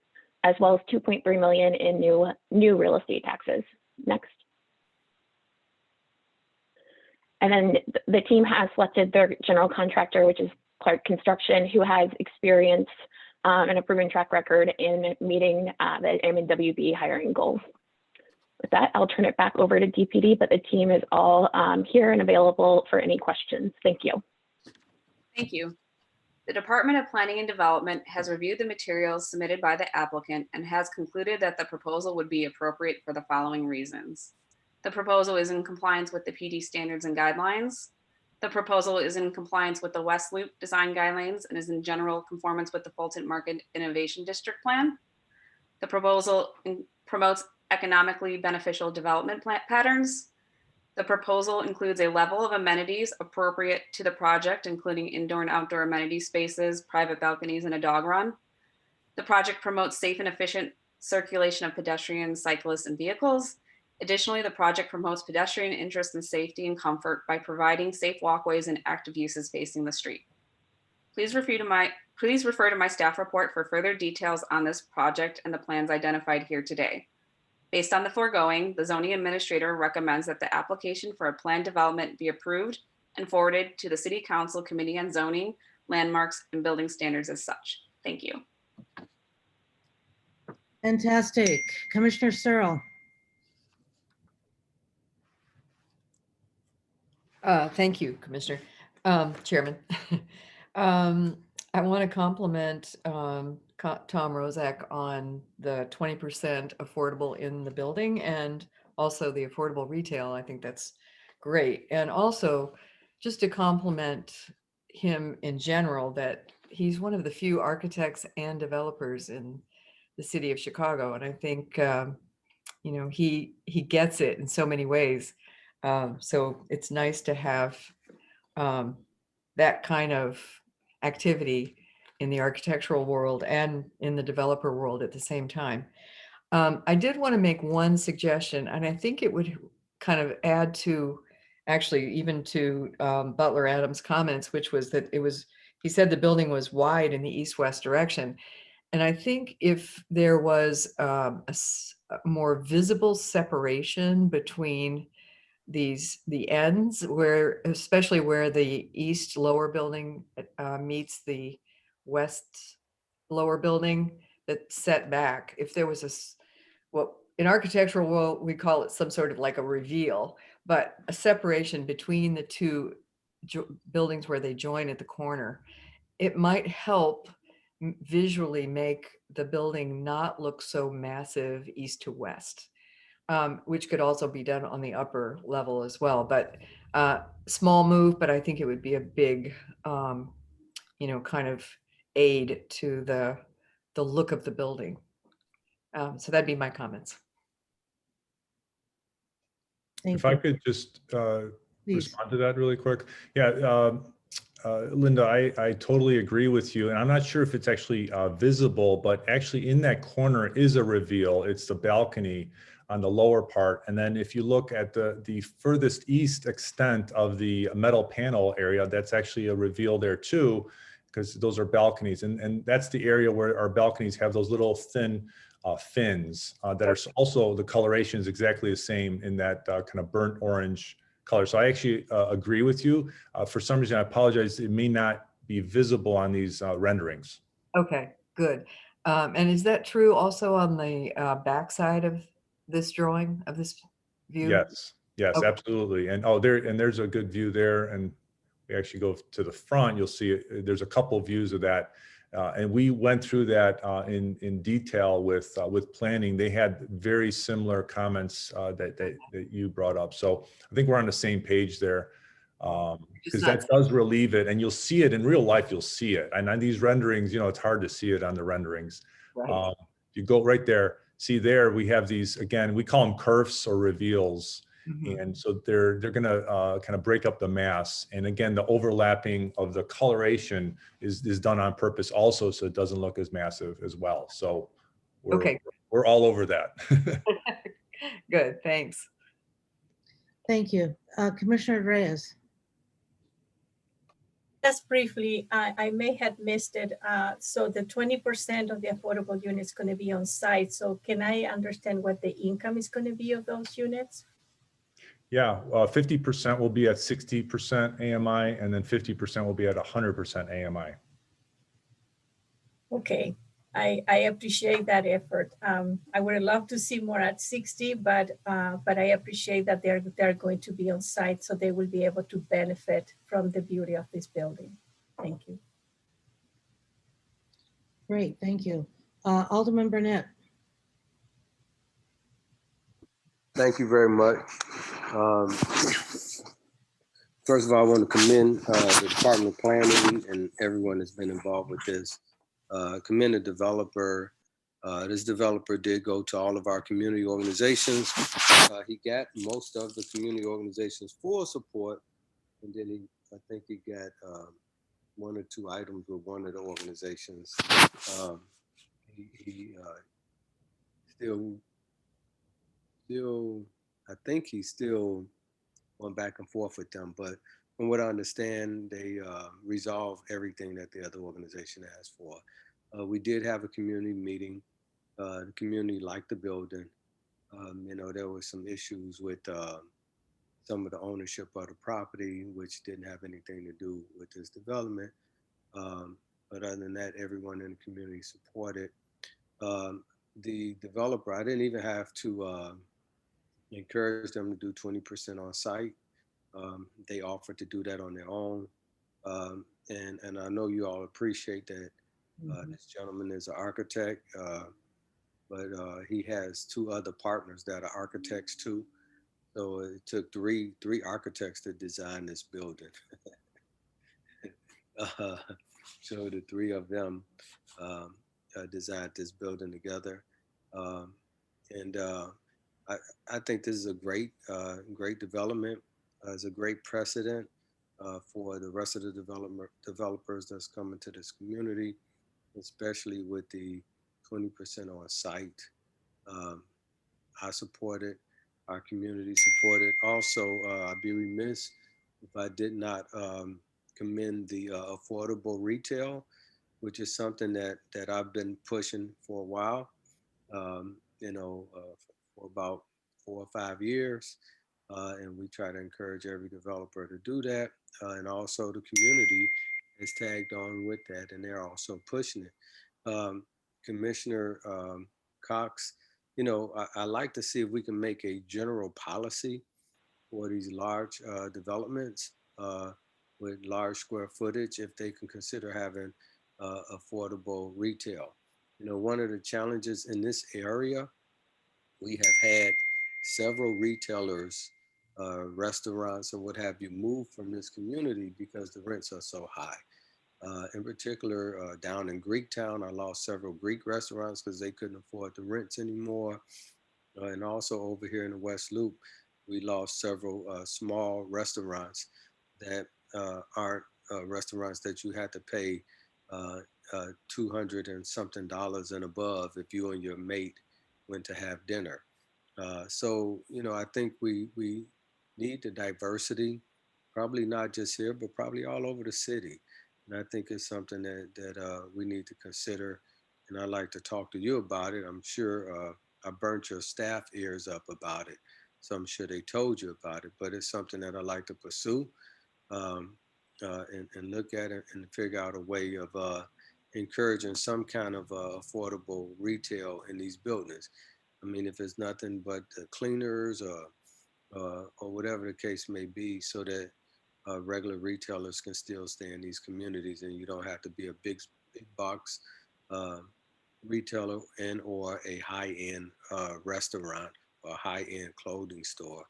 as well as 2.3 million in new real estate taxes. Next. And then the team has selected their general contractor, which is Clark Construction, who has experience and a proven track record in meeting the MNWB hiring goals. With that, I'll turn it back over to DPD, but the team is all here and available for any questions. Thank you. Thank you. The Department of Planning and Development has reviewed the materials submitted by the applicant and has concluded that the proposal would be appropriate for the following reasons. The proposal is in compliance with the PD standards and guidelines. The proposal is in compliance with the West Loop design guidelines and is in general conformance with the Fulton Market Innovation District Plan. The proposal promotes economically beneficial development patterns. The proposal includes a level of amenities appropriate to the project, including indoor and outdoor amenity spaces, private balconies, and a dog run. The project promotes safe and efficient circulation of pedestrians, cyclists, and vehicles. Additionally, the project promotes pedestrian interest in safety and comfort by providing safe walkways and active uses facing the street. Please refer to my staff report for further details on this project and the plans identified here today. Based on the foregoing, the zoning administrator recommends that the application for a planned development be approved and forwarded to the City Council Committee on Zoning, Landmarks, and Building Standards as such. Thank you. Fantastic. Commissioner Searle. Thank you, Commissioner, Chairman. I want to compliment Tom Rozak on the 20% affordable in the building and also the affordable retail. I think that's great. And also just to compliment him in general, that he's one of the few architects and developers in the city of Chicago. And I think, you know, he gets it in so many ways. So it's nice to have that kind of activity in the architectural world and in the developer world at the same time. I did want to make one suggestion, and I think it would kind of add to, actually even to Butler Adams' comments, which was that he said the building was wide in the east-west direction. And I think if there was a more visible separation between the ends, where especially where the east lower building meets the west lower building that's set back, if there was what in architectural world we call it some sort of like a reveal, but a separation between the two buildings where they join at the corner, it might help visually make the building not look so massive east to west. Which could also be done on the upper level as well, but small move, but I think it would be a big, you know, kind of aid to the look of the building. So that'd be my comments. If I could just respond to that really quick. Yeah, Linda, I totally agree with you. And I'm not sure if it's actually visible, but actually in that corner is a reveal. It's the balcony on the lower part. And then if you look at the furthest east extent of the metal panel area, that's actually a reveal there too, because those are balconies. And that's the area where our balconies have those little thin fins that are also, the coloration is exactly the same in that kind of burnt orange color. So I actually agree with you. For some reason, I apologize, it may not be visible on these renderings. Okay, good. And is that true also on the back side of this drawing, of this view? Yes, okay. Absolutely. And there's a good view there. And we actually go to the front, you'll see it, there's a couple views of that. And we went through that in detail with planning. They had very similar comments that you brought up. So I think we're on the same page there, because that does relieve it, and you'll see it in real life. You'll see it, and on these renderings, you know, it's hard to see it on the renderings. Right. You go right there. See there, we have these, again, we call them kerfs or reveals. Mm-hmm. And so they're going to kind of break up the mass. And again, the overlapping of the coloration is done on purpose also, so it doesn't look as massive as well. So we're all over that. Good, thanks. Thank you. Commissioner Reyes. Just briefly, I may have missed it. So the 20% of the affordable units going to be on site. So can I understand what the income is going to be of those units? Yeah, 50% will be at 60% AMI, and then 50% will be at 100% AMI. Okay, I appreciate that effort. I would love to see more at 60, but I appreciate that they're going to be on site, so they will be able to benefit from the beauty of this building. Thank you. Great, thank you. Alderman Burnett. Thank you very much. First of all, I want to commend the Department of Planning and everyone that's been involved with this. Commend the developer. This developer did go to all of our community organizations. He got most of the community organizations full support, and then I think he got 1 or 2 items with one of the organizations. He I think he's still going back and forth with them, but from what I understand, they resolved everything that the other organization asked for. We did have a community meeting. The community liked the building. You know, there were some issues with some of the ownership of the property, which didn't have anything to do with this development. But other than that, everyone in the community supported. The developer, I didn't even have to encourage them to do 20% on site. They offered to do that on their own. And I know you all appreciate that. This gentleman is an architect, but he has 2 other partners that are architects too. So it took three architects to design this building. So the 3 of them designed this building together. And I think this is a great development. It's a great precedent for the rest of the developers that's coming to this community, especially with the 20% on site. I support it. Our community support it. Also, I'd be remiss if I did not commend the affordable retail, which is something that I've been pushing for a while. You know, for about 4 or 5 years. And we try to encourage every developer to do that. And also the community is tagged on with that, and they're also pushing it. Commissioner Cox, you know, I like to see if we can make a general policy for these large developments with large square footage, if they can consider having affordable retail. You know, one of the challenges in this area, we have had several retailers, restaurants or what have you, move from this community because the rents are so high. In particular, down in Greektown, I lost several Greek restaurants because they couldn't afford the rents anymore. And also over here in the West Loop, we lost several small restaurants that aren't restaurants that you had to pay $200 and something and above if you and your mate went to have dinner. So, you know, I think we need the diversity, probably not just here, but probably all over the city. And I think it's something that we need to consider. And I'd like to talk to you about it. I'm sure I burnt your staff ears up about it. So I'm sure they told you about it, but it's something that I'd like to pursue and look at it and figure out a way of encouraging some kind of affordable retail in these buildings. I mean, if it's nothing but cleaners or whatever the case may be, so that regular retailers can still stay in these communities, and you don't have to be a big box retailer and or a high-end restaurant or high-end clothing store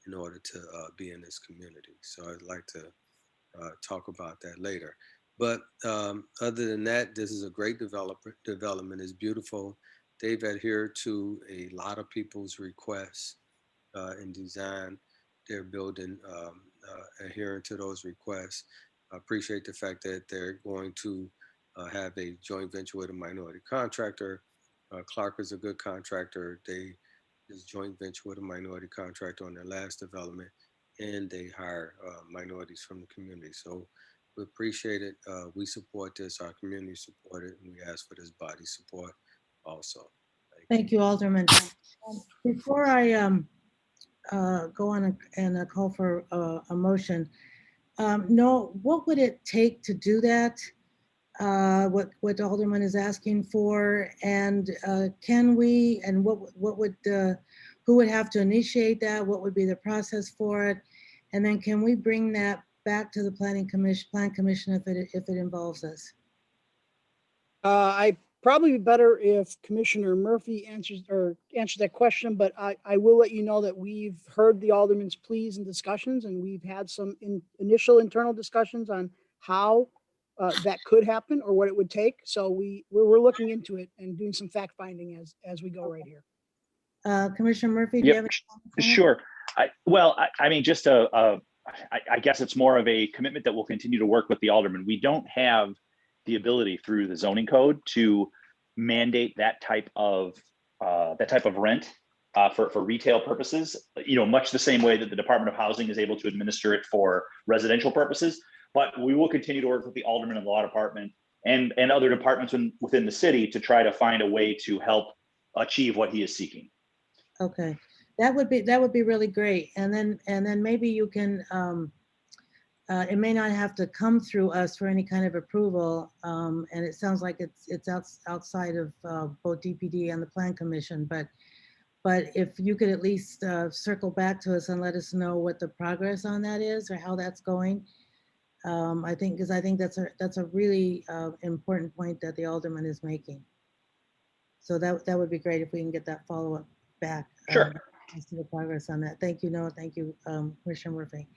in order to be in this community. So I'd like to talk about that later. But other than that, this is a great development. It's beautiful. They've adhered to a lot of people's requests and design their building adhering to those requests. I appreciate the fact that they're going to have a joint venture with a minority contractor. Clark is a good contractor. They just joint venture with a minority contractor on their last development, and they hire minorities from the community. So We appreciate it. We support this, our community support it, and we ask for this body support also. Thank you, Alderman. Before I go on and call for a motion, no, what would it take to do that? What Alderman is asking for, and can we, and what would, who would have to initiate that? What would be the process for it? And then can we bring that back to the Plan Commission if it involves us? I probably be better if Commissioner Murphy answers that question, but I will let you know that we've heard the alderman's pleas and discussions, and we've had some initial internal discussions on how that could happen or what it would take. So we're looking into it and doing some fact finding as we go right here. Commissioner Murphy, do you have any comments on it? Sure. I mean, just I guess it's more of a commitment that we'll continue to work with the alderman. We don't have the ability through the zoning code to mandate that type of rent for retail purposes, much the same way that the Department of Housing is able to administer it for residential purposes. But we will continue to work with the alderman and the law department and other departments within the city to try to find a way to help achieve what he is seeking. Okay, that would be really great. And then maybe you can, it may not have to come through us for any kind of approval. And it sounds like it's outside of both DPD and the Plan Commission, but if you could at least circle back to us and let us know what the progress on that is or how that's going. I think that's a really important point that the alderman is making. So that would be great if we can get that follow-up back. Sure. As to the progress on that. Thank you, Noah. Thank you, Commissioner Murphy.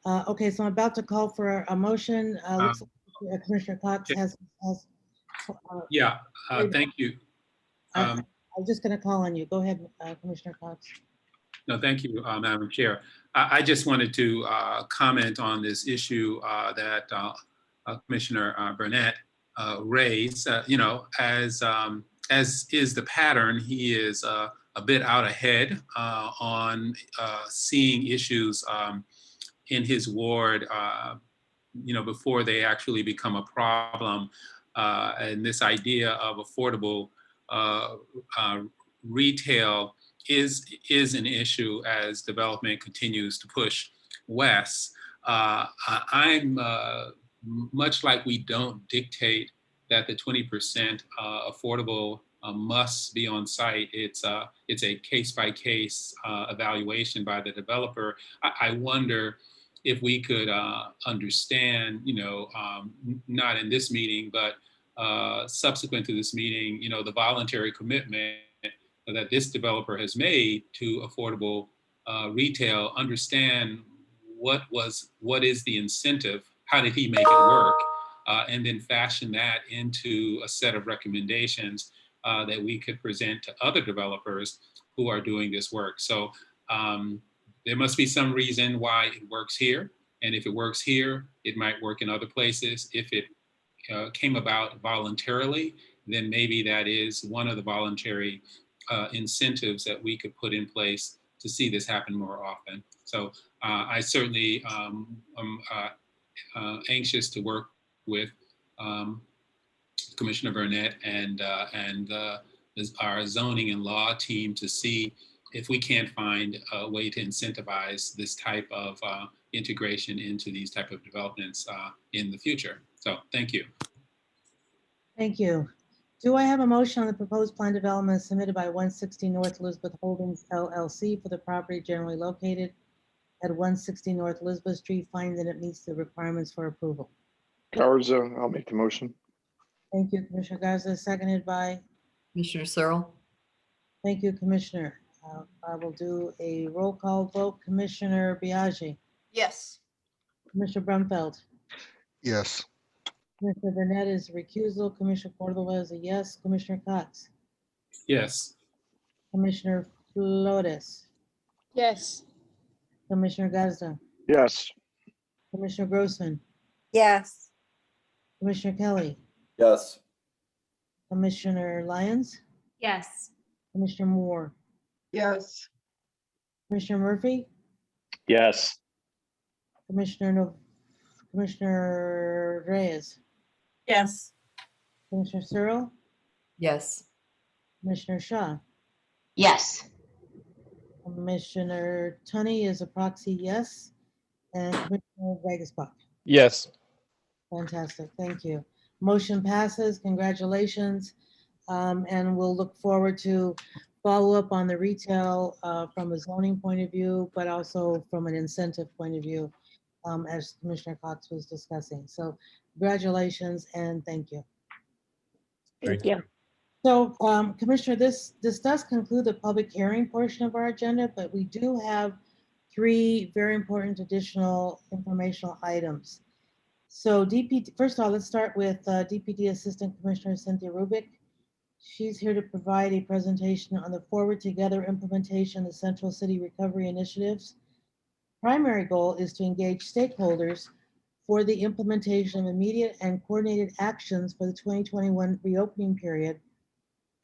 Okay, so I'm about to call for a motion. Looks like Commissioner Cox has. Thank you. I'm just going to call on you. Go ahead, Commissioner Cox. No, thank you, Madam Chair. I just wanted to comment on this issue that Commissioner Burnett raised. As is the pattern, he is a bit out ahead on seeing issues in his ward, before they actually become a problem. And this idea of affordable retail is an issue as development continues to push west. I'm much like we don't dictate that the 20% affordable must be on site. It's a case-by-case evaluation by the developer. I wonder if we could understand, not in this meeting, but subsequent to this meeting, the voluntary commitment that this developer has made to affordable retail, understand what is the incentive, how did he make it work, and then fashion that into a set of recommendations that we could present to other developers who are doing this work. So there must be some reason why it works here. And if it works here, it might work in other places. If it came about voluntarily, then maybe that is one of the voluntary incentives that we could put in place to see this happen more often. So I certainly am anxious to work with Commissioner Burnett and our zoning and law team to see if we can't find a way to incentivize this type of integration into these type of developments in the future. So thank you. Thank you. Do I have a motion on the proposed plan development submitted by 160 North Elizabeth Holdings LLC for the property generally located at 160 North Elizabeth Street, finding that it meets the requirements for approval? Garza, I'll make the motion. Thank you, Commissioner Garza, seconded by Commissioner Searle. Thank you, Commissioner. I will do a roll call vote. Commissioner Biaggi, Yes. Commissioner Brumfeld, Yes. Commissioner Burnett is recusal, Commissioner Cordova is a yes, Commissioner Cox, Yes. Commissioner Flores, Yes. Commissioner Gazda, Yes. Commissioner Grossman, Yes. Commissioner Kelly, Yes. Commissioner Lyons, Yes. Commissioner Moore, Yes. Commissioner Murphy, Yes. Commissioner Commissioner Reyes, Yes. Commissioner Searle, Yes. Commissioner Shaw, Yes. Commissioner Tunney is a proxy yes, and Commissioner Vegasbach. Yes. Fantastic, thank you. Motion passes, congratulations. And we'll look forward to follow up on the retail from a zoning point of view, but also from an incentive point of view, as Commissioner Cox was discussing. So congratulations and thank you. Thank you. So Commissioner, this does conclude the public hearing portion of our agenda, but we do have 3 very important additional informational items. So DPD, first of all, let's start with DPD Assistant Commissioner Cynthia Rubik. She's here to provide a presentation on the Forward Together implementation of Central City Recovery Initiatives. Primary goal is to engage stakeholders for the implementation of immediate and coordinated actions for the 2021 reopening period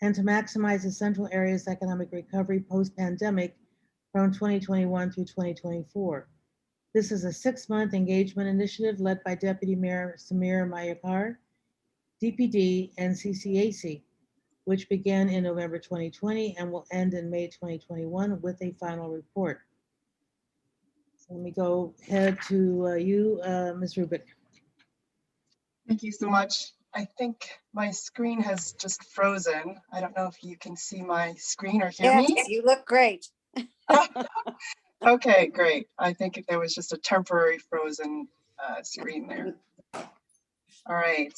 and to maximize the central area's economic recovery post-pandemic from 2021 through 2024. This is a 6-month engagement initiative led by Deputy Mayor Samir Mayakar, DPD, and CCAC, which began in November 2020 and will end in May 2021 with a final report. So let me go ahead to you, Ms. Rubik. Thank you so much. I think my screen has just frozen. I don't know if you can see my screen or hear me. Yes, you look great. Okay, great. I think there was just a temporary frozen screen there. All right.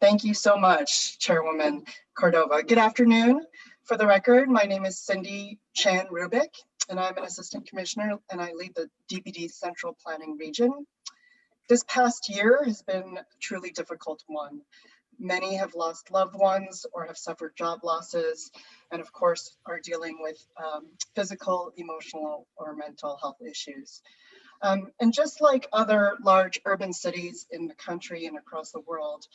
Thank you so much, Chairwoman Cordova. Good afternoon. For the record, my name is Cindy Chan Rubik, and I'm an assistant commissioner, and I lead the DPD Central Planning Region. This past year has been a truly difficult one. Many have lost loved ones or have suffered job losses, and of course are dealing with physical, emotional, or mental health issues. And just like other large urban cities in the country and across the world,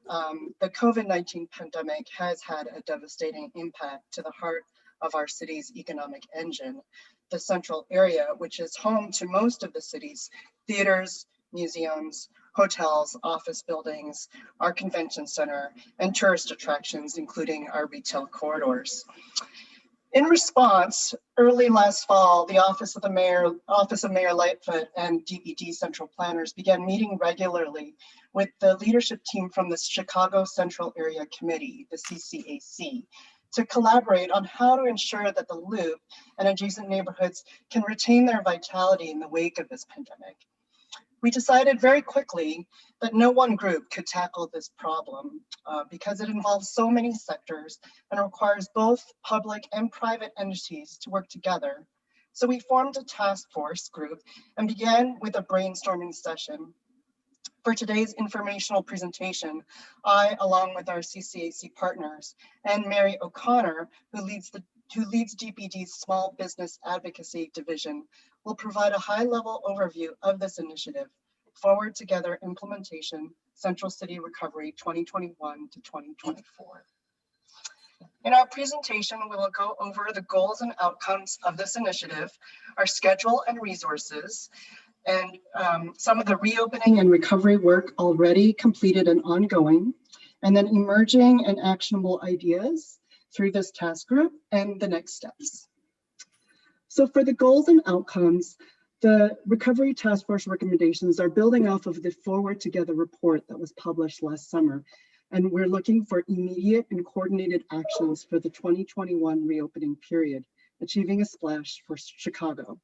the COVID-19 pandemic has had a devastating impact to the heart of our city's economic engine, the central area, which is home to most of the city's theaters, museums, hotels, office buildings, our convention center, and tourist attractions, including our retail corridors. In response, early last fall, the Office of Mayor Lightfoot and DPD Central Planners began meeting regularly with the leadership team from the Chicago Central Area Committee, the CCAC, to collaborate on how to ensure that the Loop and adjacent neighborhoods can retain their vitality in the wake of this pandemic. We decided very quickly that no one group could tackle this problem because it involves so many sectors and requires both public and private entities to work together. So we formed a task force group and began with a brainstorming session. For today's informational presentation, I, along with our CCAC partners, and Mary O'Connor, who leads DPD's Small Business Advocacy Division, will provide a high-level overview of this initiative, Forward Together Implementation, Central City Recovery 2021 to 2024. In our presentation, we will go over the goals and outcomes of this initiative, our schedule and resources, and some of the reopening and recovery work already completed and ongoing, and then emerging and actionable ideas through this task group and the next steps. So for the goals and outcomes, the Recovery Task Force recommendations are building off of the Forward Together report that was published last summer. And we're looking for immediate and coordinated actions for the 2021 reopening period, achieving a splash for Chicago.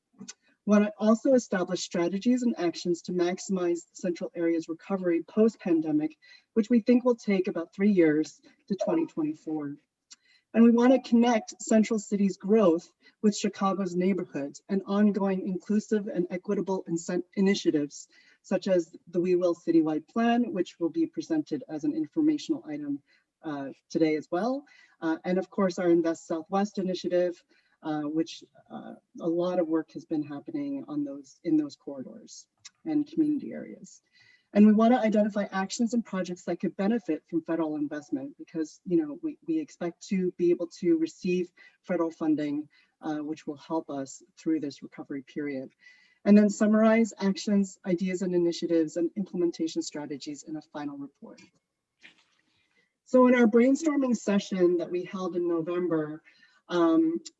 We want to also establish strategies and actions to maximize the central area's recovery post-pandemic, which we think will take about 3 years to 2024. And we want to connect Central City's growth with Chicago's neighborhoods and ongoing inclusive and equitable initiatives, such as the We Will Citywide Plan, which will be presented as an informational item today as well. And of course, our Invest Southwest initiative, which a lot of work has been happening on in those corridors and community areas. And we want to identify actions and projects that could benefit from federal investment because, you know, we expect to be able to receive federal funding, which will help us through this recovery period. and then summarize actions, ideas, and initiatives and implementation strategies in a final report. So in our brainstorming session that we held in November,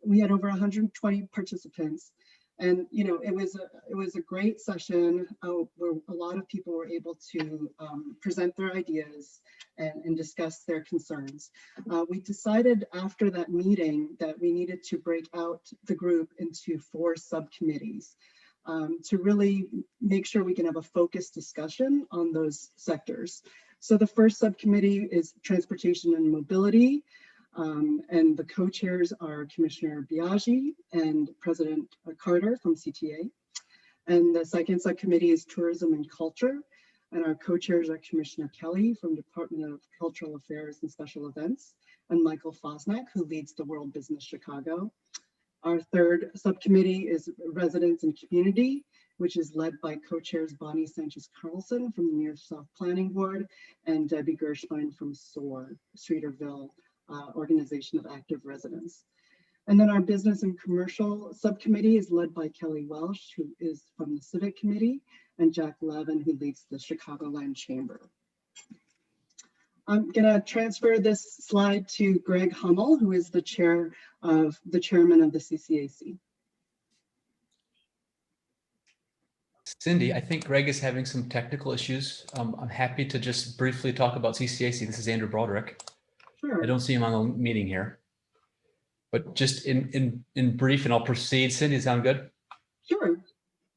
we had over 120 participants. And it was a great session where a lot of people were able to present their ideas and discuss their concerns. We decided after that meeting that we needed to break out the group into 4 subcommittees to really make sure we can have a focused discussion on those sectors. So the first subcommittee is transportation and mobility. And the co-chairs are Commissioner Biaggi and President Carter from CTA. And the second subcommittee is tourism and culture. And our co-chairs are Commissioner Kelly from Department of Cultural Affairs and Special Events, and Michael Fosnack, who leads the World Business Chicago. Our third subcommittee is residents and community, which is led by co-chairs Bonnie Sanchez-Carlson from the Near South Planning Board and Debbie Gershbein from SOAR, Streeterville Organization of Active Residents. And then our business and commercial subcommittee is led by Kelly Welsh, who is from the Civic Committee, and Jack Levin, who leads the Chicagoland Chamber. I'm gonna transfer this slide to Greg Hummel, who is the chairman of the CCAC. Cindy, I think Greg is having some technical issues. I'm happy to just briefly talk about CCAC. This is Andrew Broderick. Sure. I don't see him on the meeting here, but just in brief, and I'll proceed. Cindy, sound good? Sure.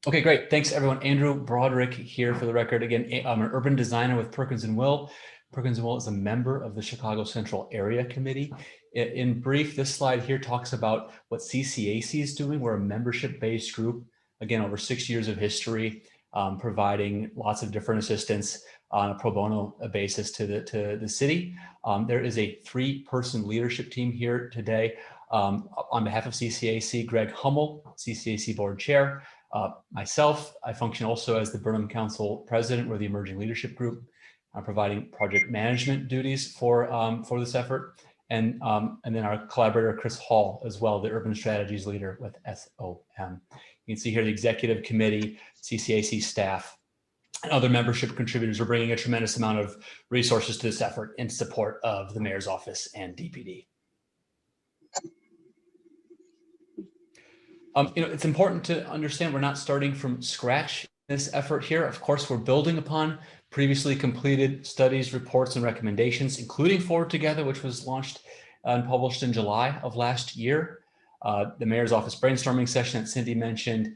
Okay, great. Thanks, everyone. Andrew Broderick here for the record. Again, I'm an urban designer with Perkins & Will. Perkins & Will is a member of the Chicago Central Area Committee. In brief, this slide here talks about what CCAC is doing. We're a membership-based group, again, over 6 years of history, providing lots of different assistance on a pro bono basis to the city. There is a 3-person leadership team here today. On behalf of CCAC, Greg Hummel, CCAC board chair, myself, I function also as the Burnham Council president. We're the emerging leadership group, providing project management duties for this effort. And then our collaborator, Chris Hall, as well, the urban strategies leader with SOM. You can see here the executive committee, CCAC staff, and other membership contributors are bringing a tremendous amount of resources to this effort in support of the mayor's office and DPD. It's important to understand we're not starting from scratch in this effort here. Of course, we're building upon previously completed studies, reports, and recommendations, including Forward Together, which was launched and published in July of last year. The mayor's office brainstorming session that Cindy mentioned.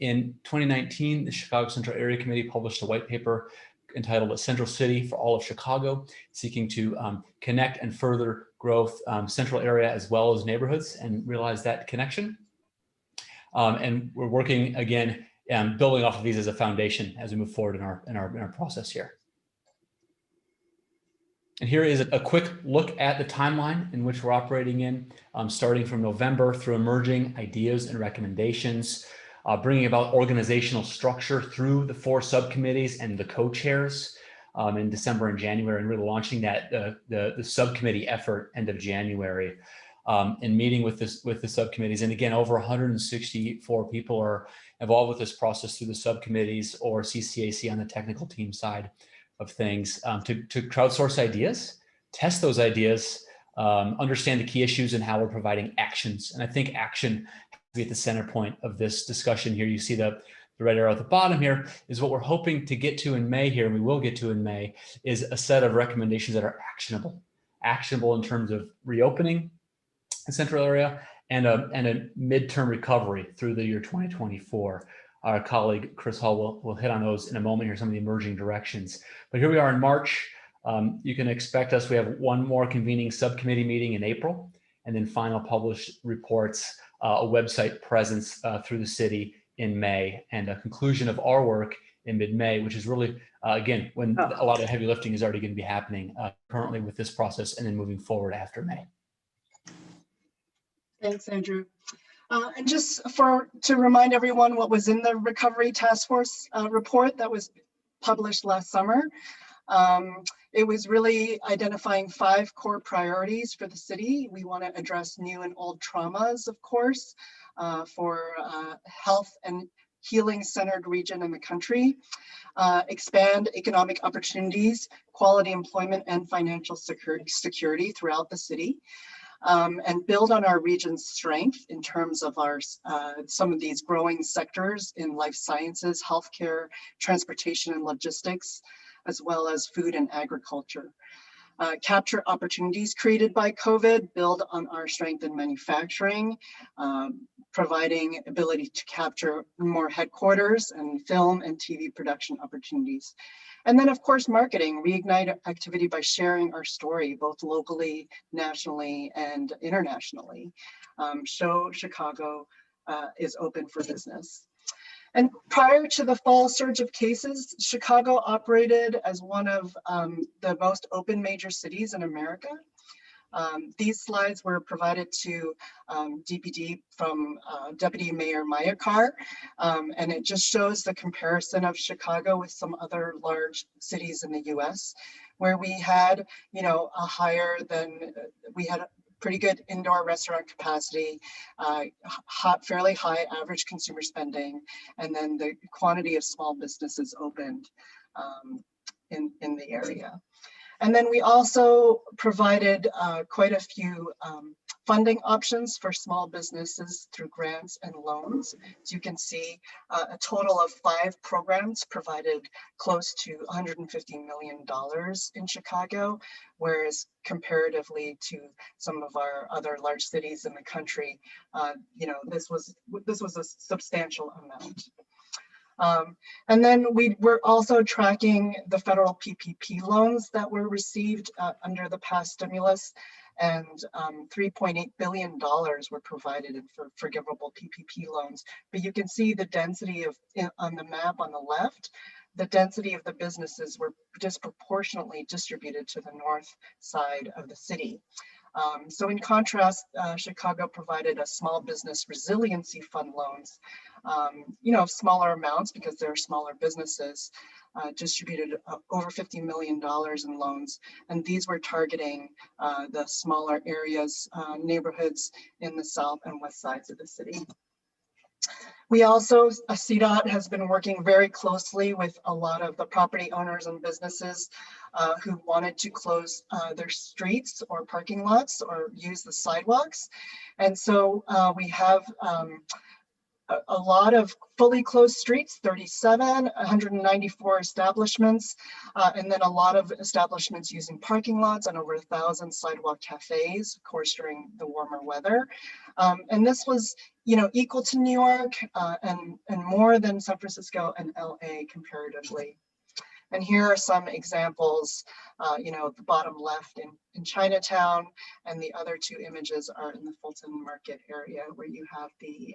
In 2019, the Chicago Central Area Committee published a white paper entitled A Central City for All of Chicago, seeking to connect and further growth central area as well as neighborhoods and realize that connection. And we're working again, building off of these as a foundation as we move forward in our process here. And here is a quick look at the timeline in which we're operating in, starting from November through emerging ideas and recommendations, bringing about organizational structure through the 4 subcommittees and the co-chairs in December and January, and really launching that the subcommittee effort end of January, and meeting with the subcommittees. And again, over 164 people are involved with this process through the subcommittees or CCAC on the technical team side of things, to crowdsource ideas, test those ideas, understand the key issues and how we're providing actions. And I think action has to be at the center point of this discussion here. You see the red arrow at the bottom here is what we're hoping to get to in May here, and we will get to in May, is a set of recommendations that are actionable in terms of reopening the central area and a midterm recovery through the year 2024. Our colleague Chris Hall will hit on those in a moment here, some of the emerging directions. But here we are in March. You can expect us, we have one more convening subcommittee meeting in April, and then final published reports, a website presence through the city in May, and a conclusion of our work in mid-May, which is really, again, when a lot of heavy lifting is already going to be happening currently with this process and then moving forward after May. Thanks, Andrew. And just to remind everyone what was in the Recovery Task Force report that was published last summer. It was really identifying 5 core priorities for the city. We want to address new and old traumas, of course, for health and healing-centered region in the country, expand economic opportunities, quality employment, and financial security throughout the city, and build on our region's strength in terms of our some of these growing sectors in life sciences, healthcare, transportation and logistics, as well as food and agriculture. Capture opportunities created by COVID, build on our strength in manufacturing, providing ability to capture more headquarters and film and TV production opportunities. And then of course, marketing, reignite activity by sharing our story, both locally, nationally, and internationally. Show Chicago is open for business. And prior to the fall surge of cases, Chicago operated as one of the most open major cities in America. These slides were provided to DPD from Deputy Mayor Maya Carr, and it just shows the comparison of Chicago with some other large cities in the US, where we had, you know, we had pretty good indoor restaurant capacity, fairly high average consumer spending, and then the quantity of small businesses opened in the area. And then we also provided quite a few funding options for small businesses through grants and loans. As you can see, a total of 5 programs provided close to $150 million in Chicago, whereas comparatively to some of our other large cities in the country, you know, this was a substantial amount. And then we were also tracking the federal PPP loans that were received under the past stimulus, and $3.8 billion were provided for forgivable PPP loans. But you can see the density on the map on the left, the density of the businesses were disproportionately distributed to the north side of the city. So in contrast, Chicago provided a small business resiliency fund loans, you know, smaller amounts because they're smaller businesses, distributed over $50 million in loans. And these were targeting the smaller areas, neighborhoods in the south and west sides of the city. We also, CDOT has been working very closely with a lot of the property owners and businesses who wanted to close their streets or parking lots or use the sidewalks. And so we have a lot of fully closed streets, 37, 194 establishments, and then a lot of establishments using parking lots and over 1,000 sidewalk cafes, of course, during the warmer weather. And this was, you know, equal to New York and more than San Francisco and LA comparatively. And here are some examples, you know, the bottom left in Chinatown, and the other 2 images are in the Fulton Market area, where you have the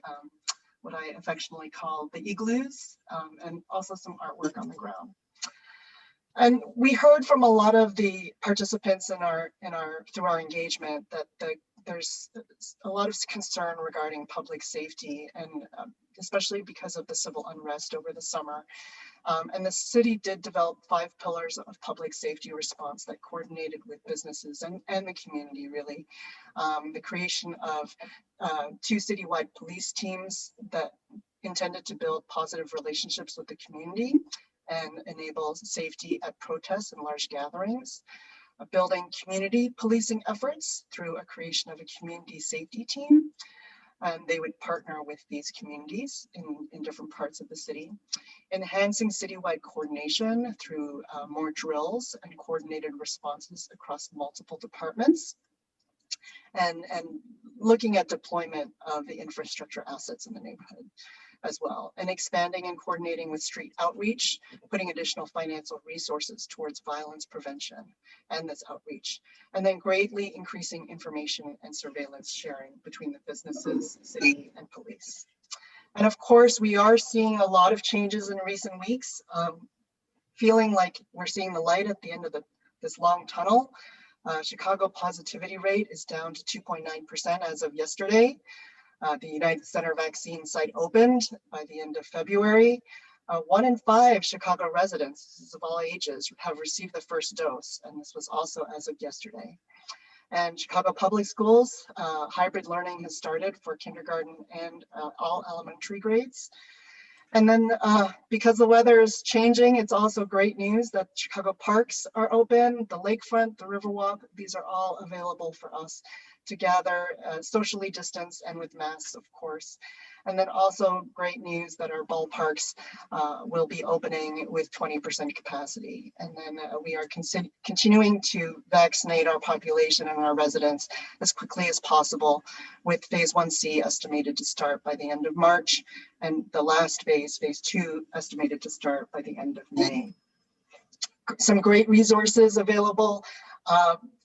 what I affectionately call the igloos, and also some artwork on the ground. And we heard from a lot of the participants through our engagement that there's a lot of concern regarding public safety, and especially because of the civil unrest over the summer. And the city did develop 5 pillars of public safety response that coordinated with businesses and the community, really. The creation of 2 citywide police teams that intended to build positive relationships with the community and enable safety at protests and large gatherings. Building community policing efforts through a creation of a community safety team. And they would partner with these communities in different parts of the city. Enhancing citywide coordination through more drills and coordinated responses across multiple departments. And looking at deployment of the infrastructure assets in the neighborhood as well, and expanding and coordinating with street outreach, putting additional financial resources towards violence prevention and this outreach, and then greatly increasing information and surveillance sharing between the businesses, city, and police. And of course, we are seeing a lot of changes in recent weeks, feeling like we're seeing the light at the end of this long tunnel. Chicago positivity rate is down to 2.9% as of yesterday. The United Center vaccine site opened by the end of February. 1 in 5 Chicago residents of all ages have received the first dose, and this was also as of yesterday. And Chicago Public Schools, hybrid learning has started for kindergarten and all elementary grades. And then because the weather is changing, it's also great news that Chicago parks are open, the lakefront, the Riverwalk, these are all available for us to gather socially distanced and with masks, of course. And then also great news that our ballparks will be opening with 20% capacity. And then we are continuing to vaccinate our population and our residents as quickly as possible, with phase 1C estimated to start by the end of March, and the last phase, phase 2, estimated to start by the end of May. Some great resources available.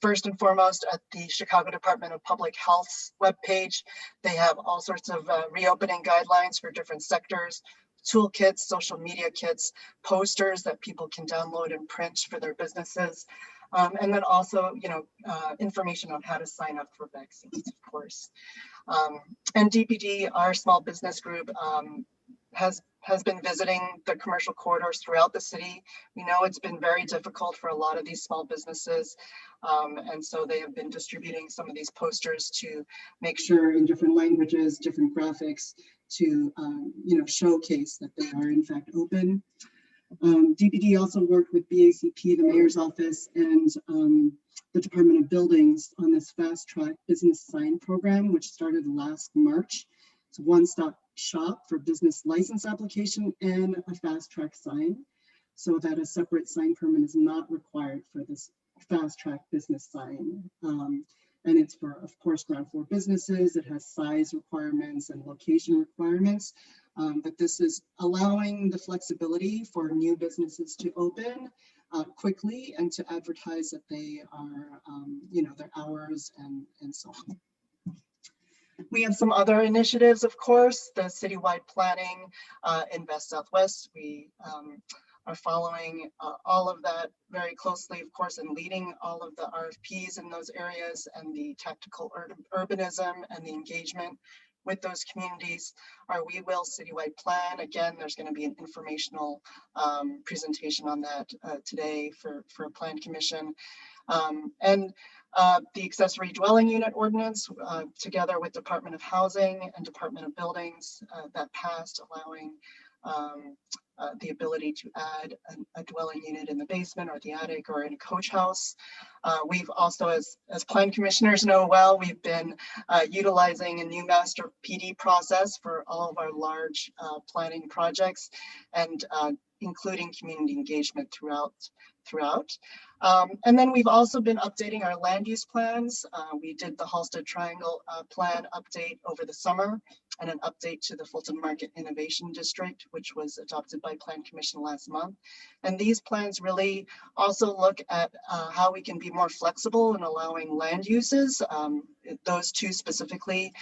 First and foremost, at the Chicago Department of Public Health's webpage, they have all sorts of reopening guidelines for different sectors, toolkits, social media kits, posters that people can download and print for their businesses, and then also, information on how to sign up for vaccines, of course. And DPD, our small business group, has been visiting the commercial corridors throughout the city. We know it's been very difficult for a lot of these small businesses. And so they have been distributing some of these posters to make sure in different languages, different graphics to, showcase that they are in fact open. DPD also worked with BACP, the mayor's office, and the Department of Buildings on this fast track business sign program, which started last March. It's a one-stop shop for business license application and a fast track sign, so that a separate sign permit is not required for this fast track business sign. And it's for, of course, ground floor businesses. It has size requirements and location requirements, but this is allowing the flexibility for new businesses to open quickly and to advertise that they are, their hours and so on. We have some other initiatives, of course, the citywide planning, Invest Southwest. We are following all of that very closely, of course, and leading all of the RFPs in those areas and the tactical urbanism and the engagement with those communities. Our We Will citywide plan, again, there's going to be an informational presentation on that today for a plan commission. And the accessory dwelling unit ordinance, together with Department of Housing and Department of Buildings, that passed, allowing the ability to add a dwelling unit in the basement or the attic or in a coach house. We've also, as plan commissioners know well, we've been utilizing a new master PD process for all of our large planning projects, and including community engagement throughout. And then we've also been updating our land use plans. We did the Halsted Triangle plan update over the summer, and an update to the Fulton Market Innovation District, which was adopted by Plan Commission last month. And these plans really also look at how we can be more flexible in allowing land uses. Those two specifically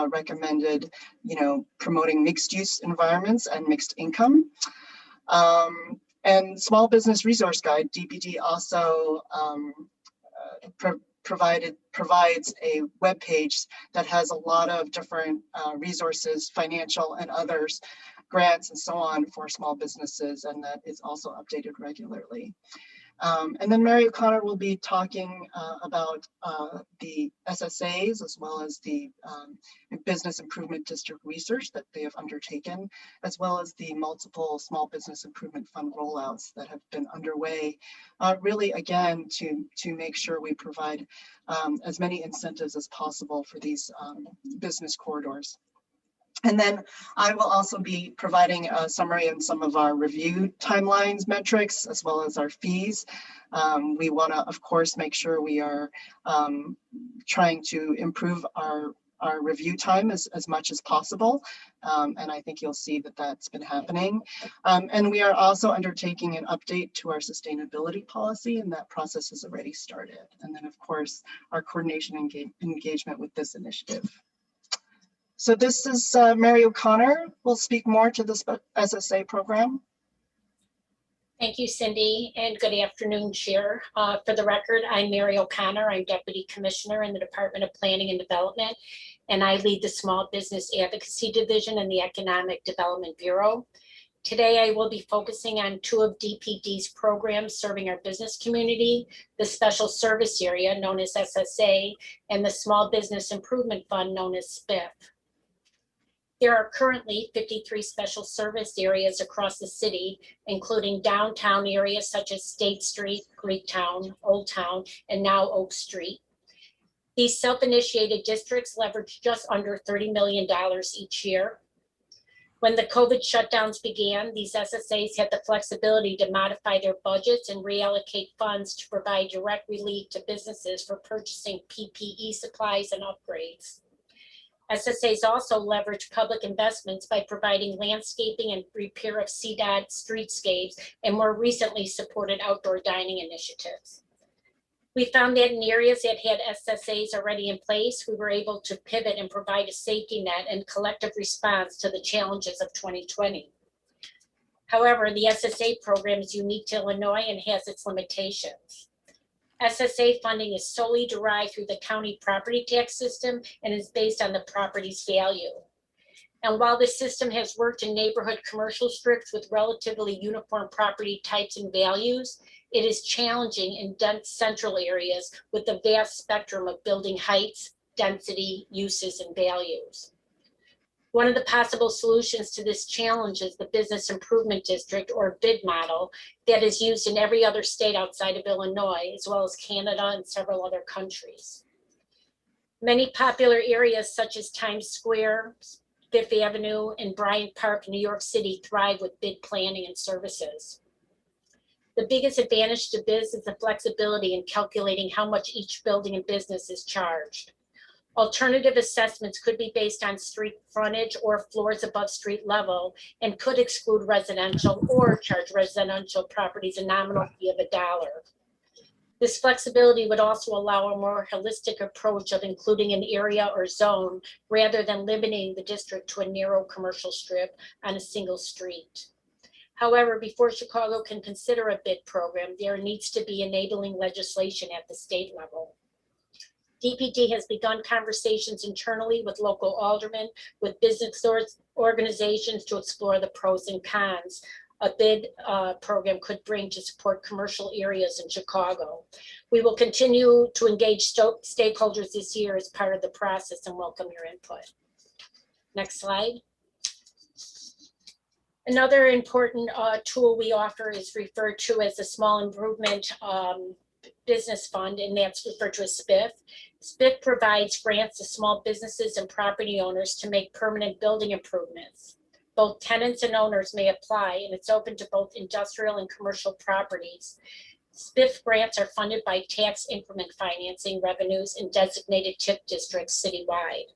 recommended, promoting mixed use environments and mixed income. And Small Business Resource Guide, DPD also provides a web page that has a lot of different resources, financial and others, grants and so on for small businesses, and that is also updated regularly. And then Mary O'Connor will be talking about the SSAs, as well as the Business Improvement District research that they have undertaken, as well as the multiple Small Business Improvement Fund rollouts that have been underway, really, again, to make sure we provide as many incentives as possible for these business corridors. And then I will also be providing a summary on some of our review timelines, metrics, as well as our fees. We want to, of course, make sure we are trying to improve our review time as much as possible. And I think you'll see that that's been happening. And we are also undertaking an update to our sustainability policy, and that process has already started. And then, of course, our coordination engagement with this initiative. So this is Mary O'Connor. We'll speak more to this SSA program. Thank you, Cindy, and good afternoon, Chair. For the record, I'm Mary O'Connor. I'm Deputy Commissioner in the Department of Planning and Development, and I lead the Small Business Advocacy Division in the Economic Development Bureau. Today, I will be focusing on two of DPD's programs serving our business community, the Special Service Area, known as SSA, and the Small Business Improvement Fund, known as SPIF. There are currently 53 special service areas across the city, including downtown areas such as State Street, Greektown, Old Town, and now Oak Street. These self-initiated districts leverage just under $30 million each year. When the COVID shutdowns began, these SSAs had the flexibility to modify their budgets and reallocate funds to provide direct relief to businesses for purchasing PPE supplies and upgrades. SSAs also leverage public investments by providing landscaping and repair of CDOT streetscapes, and more recently supported outdoor dining initiatives. We found that in areas that had SSAs already in place, we were able to pivot and provide a safety net and collective response to the challenges of 2020. However, the SSA program is unique to Illinois and has its limitations. SSA funding is solely derived through the county property tax system and is based on the property's value. And while the system has worked in neighborhood commercial strips with relatively uniform property types and values, it is challenging in dense central areas with a vast spectrum of building heights, density, uses, and values. One of the possible solutions to this challenge is the Business Improvement District, or BID model, that is used in every other state outside of Illinois, as well as Canada and several other countries. Many popular areas such as Times Square, Fifth Avenue, and Bryant Park, New York City thrive with BID planning and services. The biggest advantage to BID is the flexibility in calculating how much each building and business is charged. Alternative assessments could be based on street frontage or floors above street level and could exclude residential or charge residential properties a nominal fee of $1. This flexibility would also allow a more holistic approach of including an area or zone rather than limiting the district to a narrow commercial strip on a single street. However, before Chicago can consider a BID program, there needs to be enabling legislation at the state level. DPD has begun conversations internally with local aldermen, with business organizations to explore the pros and cons a BID program could bring to support commercial areas in Chicago. We will continue to engage stakeholders this year as part of the process and welcome your input. Next slide. Another important tool we offer is referred to as the Small Improvement Business Fund, and that's referred to as SPIF. SPIF provides grants to small businesses and property owners to make permanent building improvements. Both tenants and owners may apply, and it's open to both industrial and commercial properties. SPIF grants are funded by tax increment financing revenues in designated TIF districts citywide.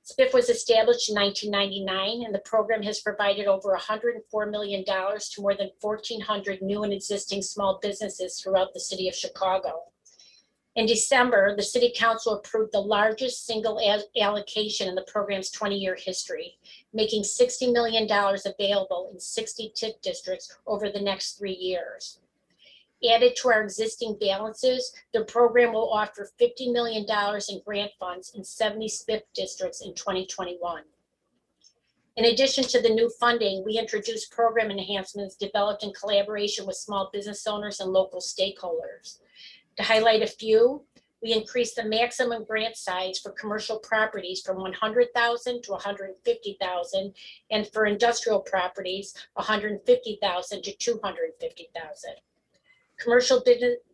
SPIF was established in 1999, and the program has provided over $104 million to more than 1,400 new and existing small businesses throughout the city of Chicago. In December, the City Council approved the largest single allocation in the program's 20-year history, making $60 million available in 60 TIF districts over the next 3 years. Added to our existing balances, the program will offer $50 million in grant funds in 70 SPIF districts in 2021. In addition to the new funding, we introduced program enhancements developed in collaboration with small business owners and local stakeholders. To highlight a few, we increased the maximum grant size for commercial properties from $100,000 to $150,000, and for industrial properties, $150,000 to $250,000. Commercial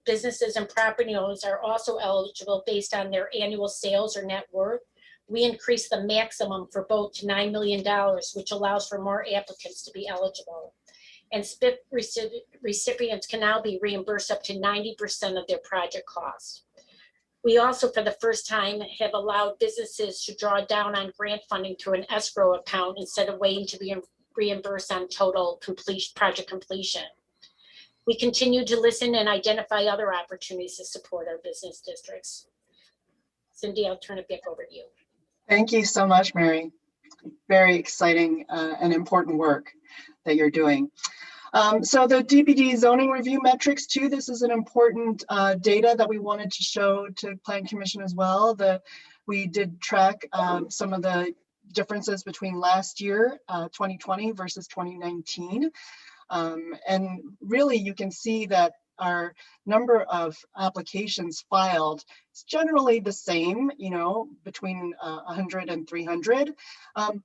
businesses and property owners are also eligible based on their annual sales or net worth. We increased the maximum for both to $9 million, which allows for more applicants to be eligible. And SPIF recipients can now be reimbursed up to 90% of their project costs. We also, for the first time, have allowed businesses to draw down on grant funding through an escrow account instead of waiting to be reimbursed on total project completion. We continue to listen and identify other opportunities to support our business districts. Cindy, I'll turn it back over to you. Thank you so much, Mary. Very exciting and important work that you're doing. So the DPD zoning review metrics too, this is an important data that we wanted to show to Plan Commission as well. We did track some of the differences between last year, 2020 versus 2019. And really you can see that our number of applications filed is generally the same, you know, between 100 and 300.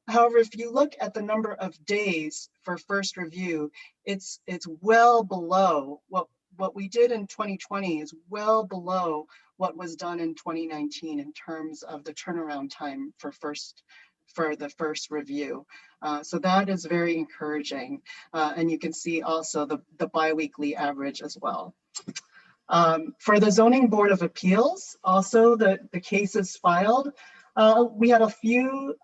However, if you look at the number of days for first review, it's well below what we did in 2020 is well below what was done in 2019 in terms of the turnaround time for the first review. So that is very encouraging. And you can see also the biweekly average as well. For the Zoning Board of Appeals, also the cases filed, we had a few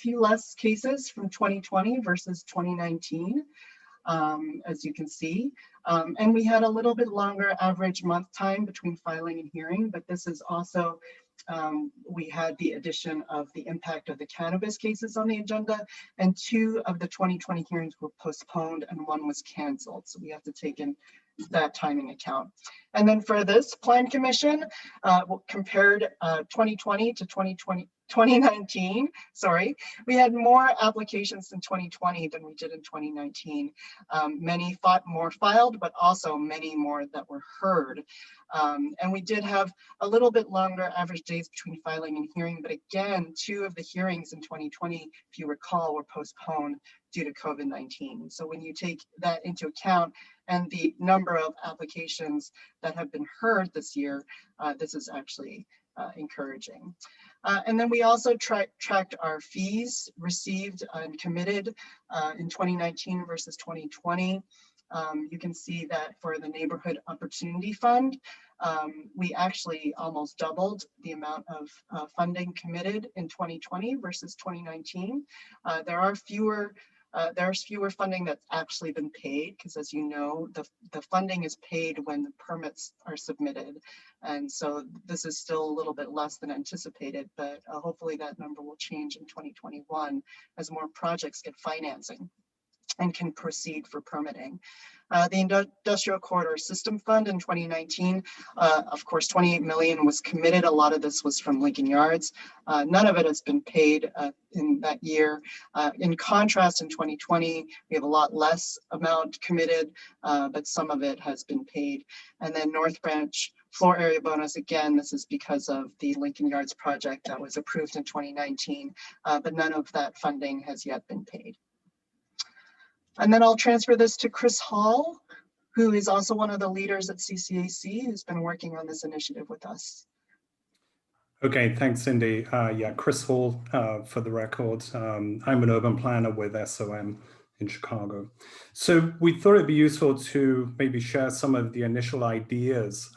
less cases from 2020 versus 2019, as you can see. And we had a little bit longer average month time between filing and hearing, but this is also, we had the addition of the impact of the cannabis cases on the agenda, and 2 of the 2020 hearings were postponed and 1 was canceled. So we have to take in that timing account. And then for this Plan Commission, compared 2020 to 2019, sorry, we had more applications in 2020 than we did in 2019. Many more filed, but also many more that were heard. And we did have a little bit longer average days between filing and hearing, but again, 2 of the hearings in 2020, if you recall, were postponed due to COVID-19. So when you take that into account and the number of applications that have been heard this year, this is actually encouraging. And then we also tracked our fees received and committed in 2019 versus 2020. You can see that for the Neighborhood Opportunity Fund, we actually almost doubled the amount of funding committed in 2020 versus 2019. There's fewer funding that's actually been paid, because as you know, the funding is paid when the permits are submitted. And so this is still a little bit less than anticipated, but hopefully that number will change in 2021 as more projects get financing and can proceed for permitting. The Industrial Corridor System Fund in 2019, of course, 28 million was committed. A lot of this was from Lincoln Yards. None of it has been paid in that year. In contrast, in 2020, we have a lot less amount committed, but some of it has been paid. And then North Branch floor area bonus, again, this is because of the Lincoln Yards project that was approved in 2019, but none of that funding has yet been paid. And then I'll transfer this to Chris Hall, who is also one of the leaders at CCAC, who's been working on this initiative with us. Okay, thanks, Cindy. Yeah, Chris Hall, for the record. I'm an urban planner with SOM in Chicago. So we thought it'd be useful to maybe share some of the initial ideas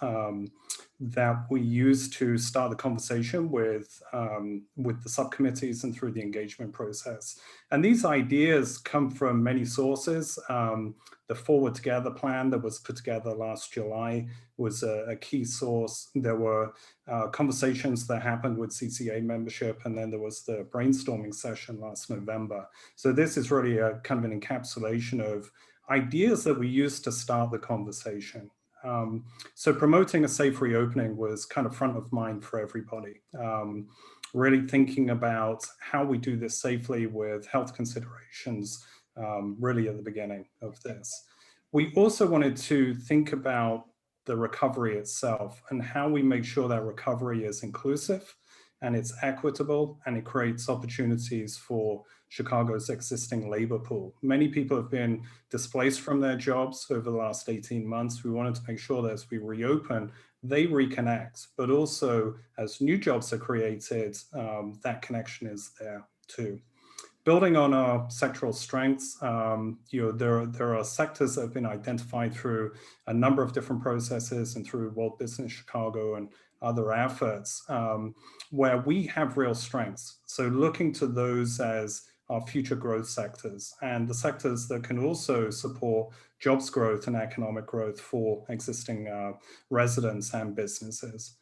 that we used to start the conversation with the subcommittees and through the engagement process. And these ideas come from many sources. The Forward Together plan that was put together last July was a key source. There were conversations that happened with CCA membership, and then there was the brainstorming session last November. So this is really a kind of an encapsulation of ideas that we used to start the conversation. So promoting a safe reopening was kind of front of mind for everybody. Really thinking about how we do this safely with health considerations really at the beginning of this. We also wanted to think about the recovery itself and how we make sure that recovery is inclusive and it's equitable and it creates opportunities for Chicago's existing labor pool. Many people have been displaced from their jobs over the last 18 months. We wanted to make sure that as we reopen, they reconnect, but also as new jobs are created, that connection is there too. Building on our sectoral strengths, there are sectors that have been identified through a number of different processes and through World Business Chicago and other efforts where we have real strengths. So looking to those as our future growth sectors and the sectors that can also support jobs growth and economic growth for existing residents and businesses.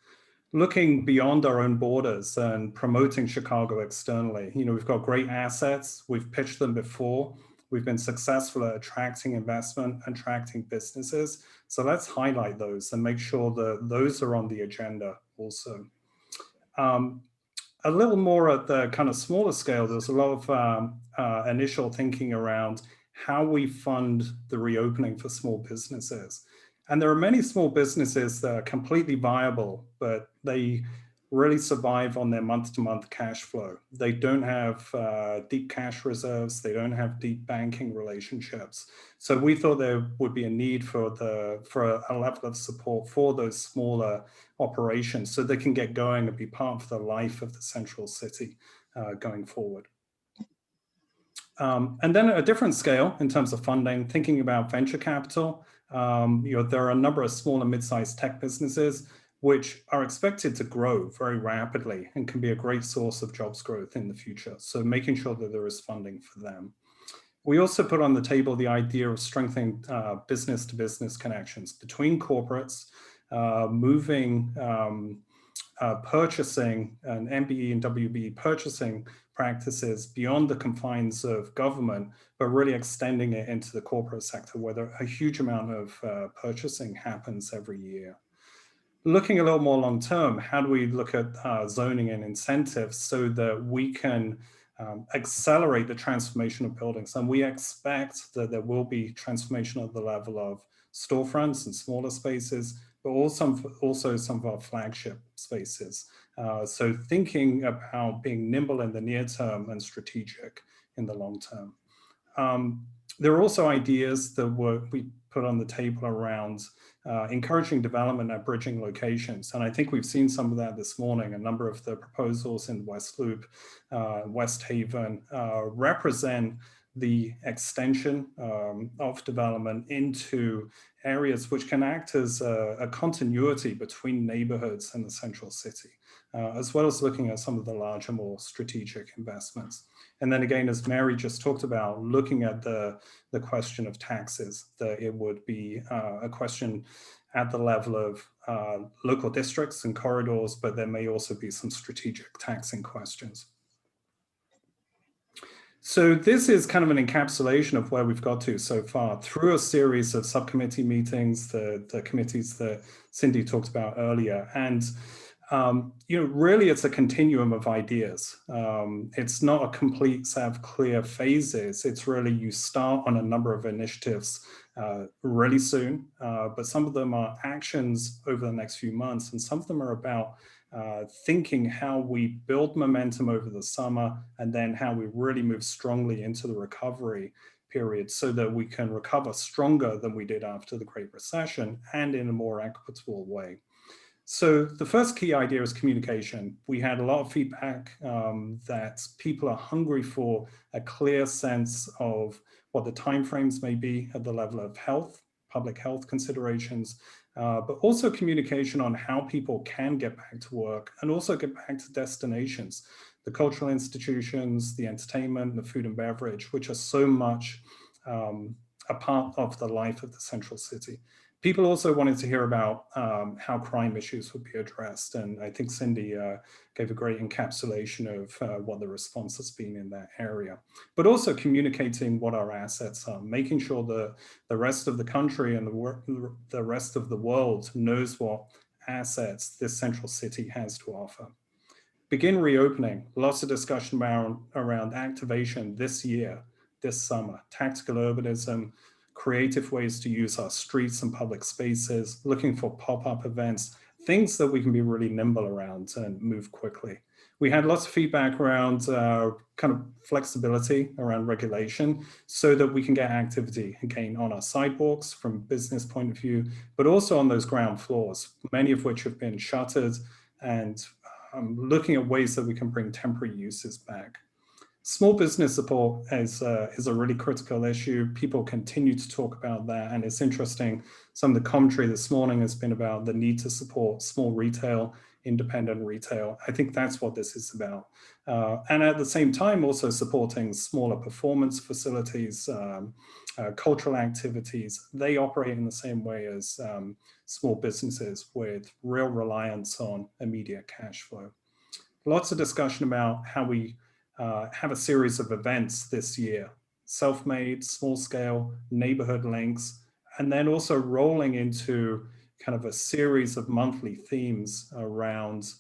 Looking beyond our own borders and promoting Chicago externally. We've got great assets. We've pitched them before. We've been successful at attracting investment, attracting businesses. So let's highlight those and make sure that those are on the agenda also. A little more at the kind of smaller scale, there's a lot of initial thinking around how we fund the reopening for small businesses. And there are many small businesses that are completely viable, but they really survive on their month-to-month cash flow. They don't have deep cash reserves. They don't have deep banking relationships. So we thought there would be a need for a level of support for those smaller operations so they can get going and be part of the life of the central city going forward. And then at a different scale in terms of funding, thinking about venture capital, there are a number of small and mid-sized tech businesses which are expected to grow very rapidly and can be a great source of jobs growth in the future. So making sure that there is funding for them. We also put on the table the idea of strengthening business-to-business connections between corporates, moving purchasing and MBE and WBE purchasing practices beyond the confines of government, but really extending it into the corporate sector where a huge amount of purchasing happens every year. Looking a little more long term, how do we look at zoning and incentives so that we can accelerate the transformation of buildings? And we expect that there will be transformation at the level of storefronts and smaller spaces, but also some of our flagship spaces. So thinking about being nimble in the near term and strategic in the long term. There are also ideas that we put on the table around encouraging development at bridging locations. And I think we've seen some of that this morning. A number of the proposals in West Loop, West Haven represent the extension of development into areas which can act as a continuity between neighborhoods and the central city, as well as looking at some of the larger, more strategic investments. And then again, as Mary just talked about, looking at the question of taxes, that it would be a question at the level of local districts and corridors, but there may also be some strategic taxing questions. So this is kind of an encapsulation of where we've got to so far through a series of subcommittee meetings, the committees that Cindy talked about earlier. And really it's a continuum of ideas. It's not a complete set of clear phases. It's really you start on a number of initiatives really soon, but some of them are actions over the next few months, and some of them are about thinking how we build momentum over the summer and then how we really move strongly into the recovery period so that we can recover stronger than we did after the Great Recession and in a more equitable way. So the first key idea is communication. We had a lot of feedback that people are hungry for a clear sense of what the timeframes may be at the level of health, public health considerations, but also communication on how people can get back to work and also get back to destinations, the cultural institutions, the entertainment, the food and beverage, which are so much a part of the life of the central city. People also wanted to hear about how crime issues would be addressed. And I think Cindy gave a great encapsulation of what the response has been in that area, but also communicating what our assets are, making sure that the rest of the country and the rest of the world knows what assets this central city has to offer. Begin reopening, lots of discussion around activation this year, this summer, tactical urbanism, creative ways to use our streets and public spaces, looking for pop-up events, things that we can be really nimble around and move quickly. We had lots of feedback around kind of flexibility around regulation so that we can get activity again on our sidewalks from a business point of view, but also on those ground floors, many of which have been shuttered, and looking at ways that we can bring temporary uses back. Small business support is a really critical issue. People continue to talk about that, and it's interesting. Some of the commentary this morning has been about the need to support small retail, independent retail. I think that's what this is about. And at the same time, also supporting smaller performance facilities, cultural activities. They operate in the same way as small businesses with real reliance on immediate cash flow. Lots of discussion about how we have a series of events this year, self-made, small scale, neighborhood links, and then also rolling into kind of a series of monthly themes around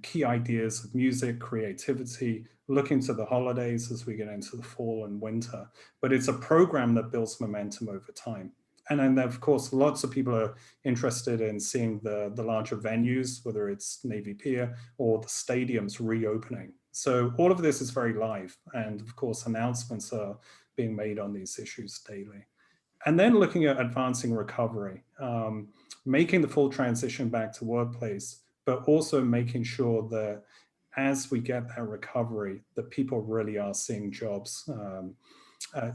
key ideas of music, creativity, looking to the holidays as we get into the fall and winter. But it's a program that builds momentum over time. And then, of course, lots of people are interested in seeing the larger venues, whether it's Navy Pier or the stadiums reopening. So all of this is very live. And of course, announcements are being made on these issues daily. And then looking at advancing recovery, making the full transition back to workplace, but also making sure that as we get that recovery, that people really are seeing jobs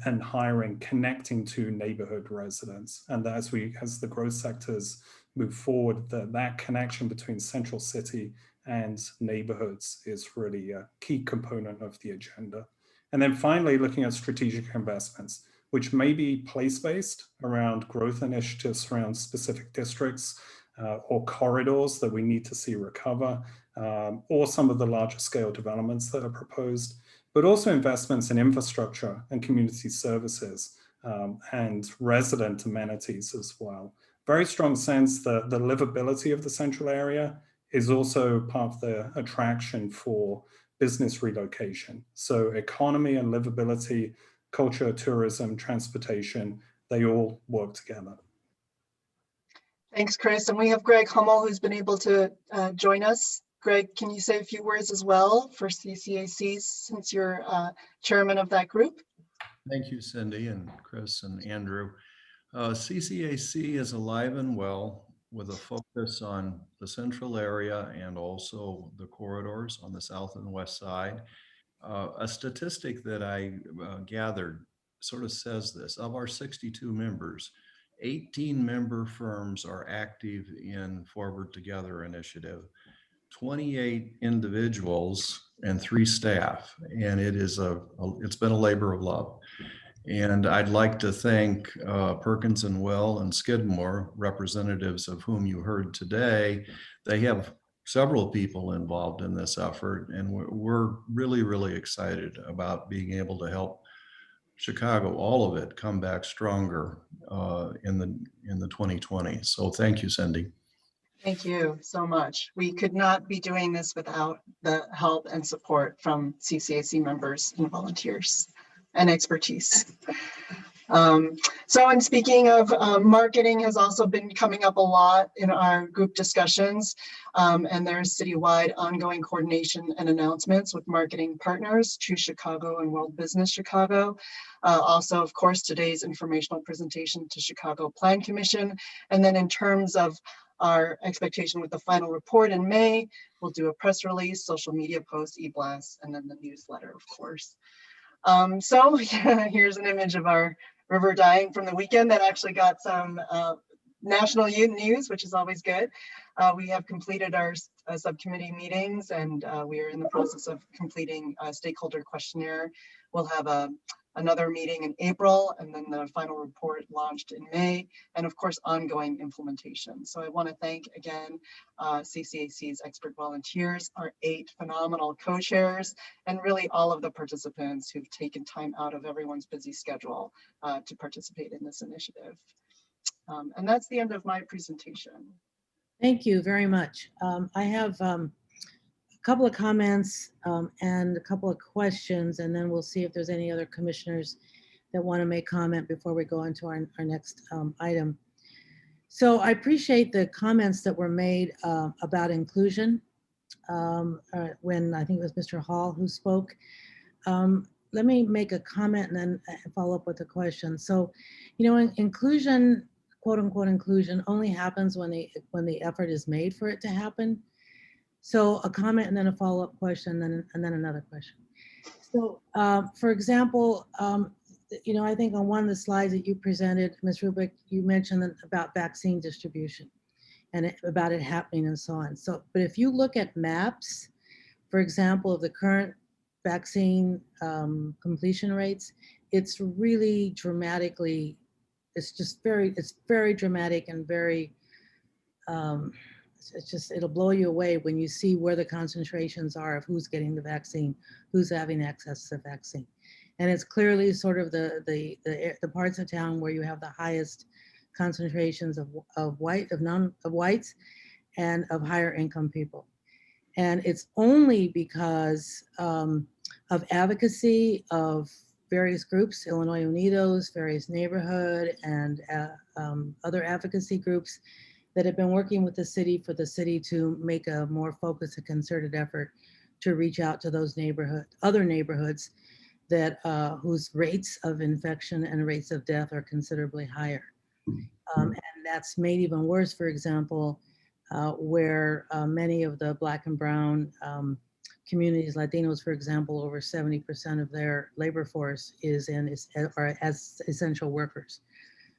and hiring, connecting to neighborhood residents. And as the growth sectors move forward, that connection between central city and neighborhoods is really a key component of the agenda. And then finally, looking at strategic investments, which may be place-based around growth initiatives around specific districts or corridors that we need to see recover, or some of the larger scale developments that are proposed, but also investments in infrastructure and community services and resident amenities as well. Very strong sense that the livability of the central area is also part of the attraction for business relocation. So economy and livability, culture, tourism, transportation, they all work together. Thanks, Chris. And we have Greg Hummel, who's been able to join us. Greg, can you say a few words as well for CCACs since you're chairman of that group? Thank you, Cindy and Chris and Andrew. CCAC is alive and well with a focus on the central area and also the corridors on the south and west side. A statistic that I gathered sort of says this: of our 62 members, 18 member firms are active in Forward Together initiative, 28 individuals and 3 staff, and it's been a labor of love. And I'd like to thank Perkins and Will and Skidmore, representatives of whom you heard today. They have several people involved in this effort, and we're really, really excited about being able to help Chicago, all of it, come back stronger in the 2020s. So thank you, Cindy. Thank you so much. We could not be doing this without the help and support from CCAC members and volunteers and expertise. So in speaking of marketing has also been coming up a lot in our group discussions, and there's citywide ongoing coordination and announcements with marketing partners, True Chicago and World Business Chicago. Also, of course, today's informational presentation to Chicago Plan Commission. And then in terms of our expectation with the final report in May, we'll do a press release, social media post, e-blast, and then the newsletter, of course. So here's an image of our river dying from the weekend that actually got some national news, which is always good. We have completed our subcommittee meetings, and we are in the process of completing a stakeholder questionnaire. We'll have another meeting in April, and then the final report launched in May, and of course, ongoing implementation. So I want to thank again CCAC's expert volunteers, our 8 phenomenal co-chairs, and really all of the participants who've taken time out of everyone's busy schedule to participate in this initiative. And that's the end of my presentation. Thank you very much. I have a couple of comments and a couple of questions, and then we'll see if there's any other commissioners that want to make comment before we go into our next item. So I appreciate the comments that were made about inclusion when I think it was Mr. Hall who spoke. Let me make a comment and then follow up with a question. So, you know, inclusion, quote unquote inclusion, only happens when the effort is made for it to happen. So a comment and then a follow-up question and then another question. So for example, you know, I think on one of the slides that you presented, Ms. Rubik, you mentioned about vaccine distribution and about it happening and so on. So, but if you look at maps, for example, of the current vaccine completion rates, it's really dramatically, it's very dramatic and very, it'll blow you away when you see where the concentrations are of who's getting the vaccine, who's having access to the vaccine. And it's clearly sort of the parts of town where you have the highest concentrations of whites and of higher income people. And it's only because of advocacy, of various groups, Illinois Unidos, various neighborhood and other advocacy groups that have been working with the city for the city to make a more focused and concerted effort to reach out to those other neighborhoods that whose rates of infection and rates of death are considerably higher. And that's made even worse, for example, where many of the Black and Brown communities, Latinos, for example, over 70% of their labor force are as essential workers.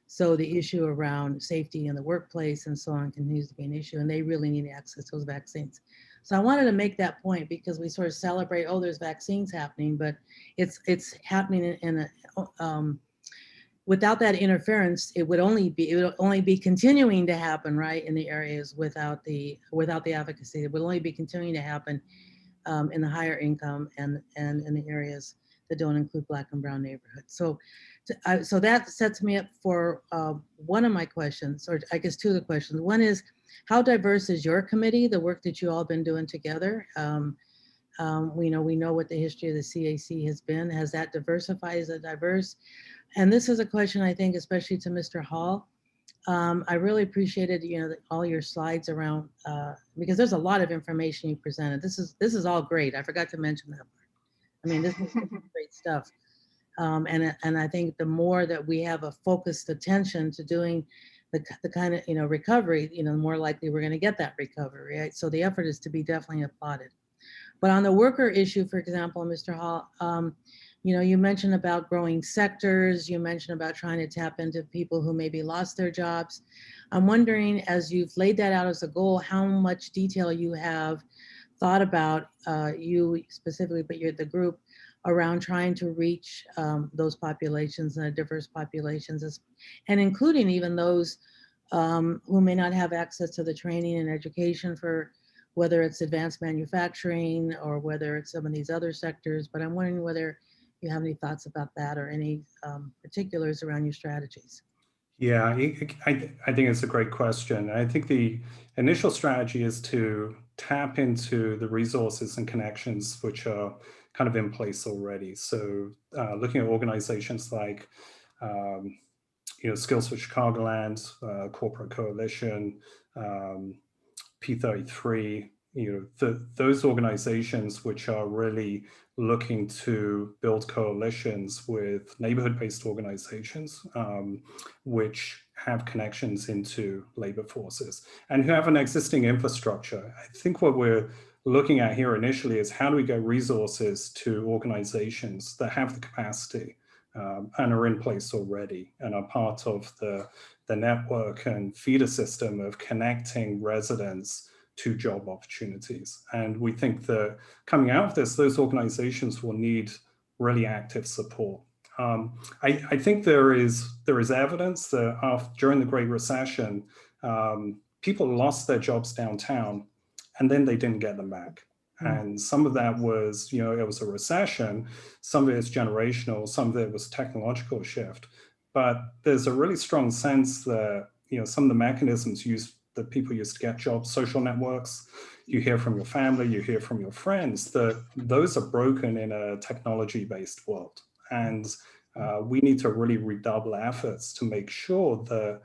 So the issue around safety in the workplace and so on continues to be an issue, and they really need access to those vaccines. So I wanted to make that point because we sort of celebrate, oh, there's vaccines happening, but it's happening in a, without that interference, it would only be continuing to happen, right, in the areas without the advocacy. It would only be continuing to happen in the higher income and in the areas that don't include Black and Brown neighborhoods. So that sets me up for one of my questions, or I guess two of the questions. One is, how diverse is your committee, the work that you all been doing together? We know what the history of the CAC has been. Has that diversified? Is it diverse? And this is a question, I think, especially to Mr. Hall. I really appreciated, all your slides around, because there's a lot of information you presented. This is all great. I forgot to mention that part. I mean, this is great stuff. And I think the more that we have a focused attention to doing the kind of, recovery, the more likely we're going to get that recovery, right? So the effort is to be definitely applauded. But on the worker issue, for example, Mr. Hall, you mentioned about growing sectors, you mentioned about trying to tap into people who maybe lost their jobs. I'm wondering, as you've laid that out as a goal, how much detail you have thought about, you specifically, but you're the group, around trying to reach those populations and diverse populations, and including even those who may not have access to the training and education for whether it's advanced manufacturing or whether it's some of these other sectors. But I'm wondering whether you have any thoughts about that or any particulars around your strategies. Yeah, I think it's a great question. I think the initial strategy is to tap into the resources and connections which are kind of in place already. So looking at organizations like, Skills for Chicagoland, Corporate Coalition, P33, those organizations which are really looking to build coalitions with neighborhood-based organizations, which have connections into labor forces and who have an existing infrastructure. I think what we're looking at here initially is how do we get resources to organizations that have the capacity and are in place already and are part of the network and feeder system of connecting residents to job opportunities. And we think that coming out of this, those organizations will need really active support. I think there is evidence that during the Great Recession, people lost their jobs downtown and then they didn't get them back. And some of that was, it was a recession, some of it is generational, some of it was technological shift. But there's a really strong sense that, some of the mechanisms that people used to get jobs, social networks, you hear from your family, you hear from your friends, that those are broken in a technology-based world. And we need to really redouble efforts to make sure that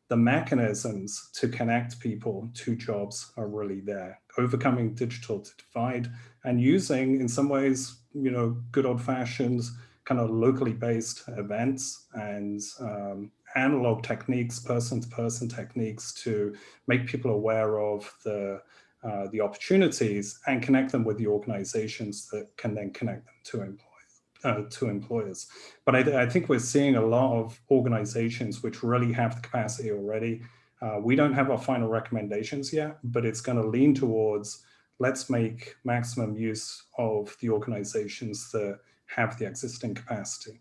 the mechanisms to connect people to jobs are really there, overcoming digital divide and using, in some ways, good old-fashioned kind of locally based events and analog techniques, person-to-person techniques to make people aware of the opportunities and connect them with the organizations that can then connect them to employers. But I think we're seeing a lot of organizations which really have the capacity already. We don't have our final recommendations yet, but it's going to lean towards let's make maximum use of the organizations that have the existing capacity.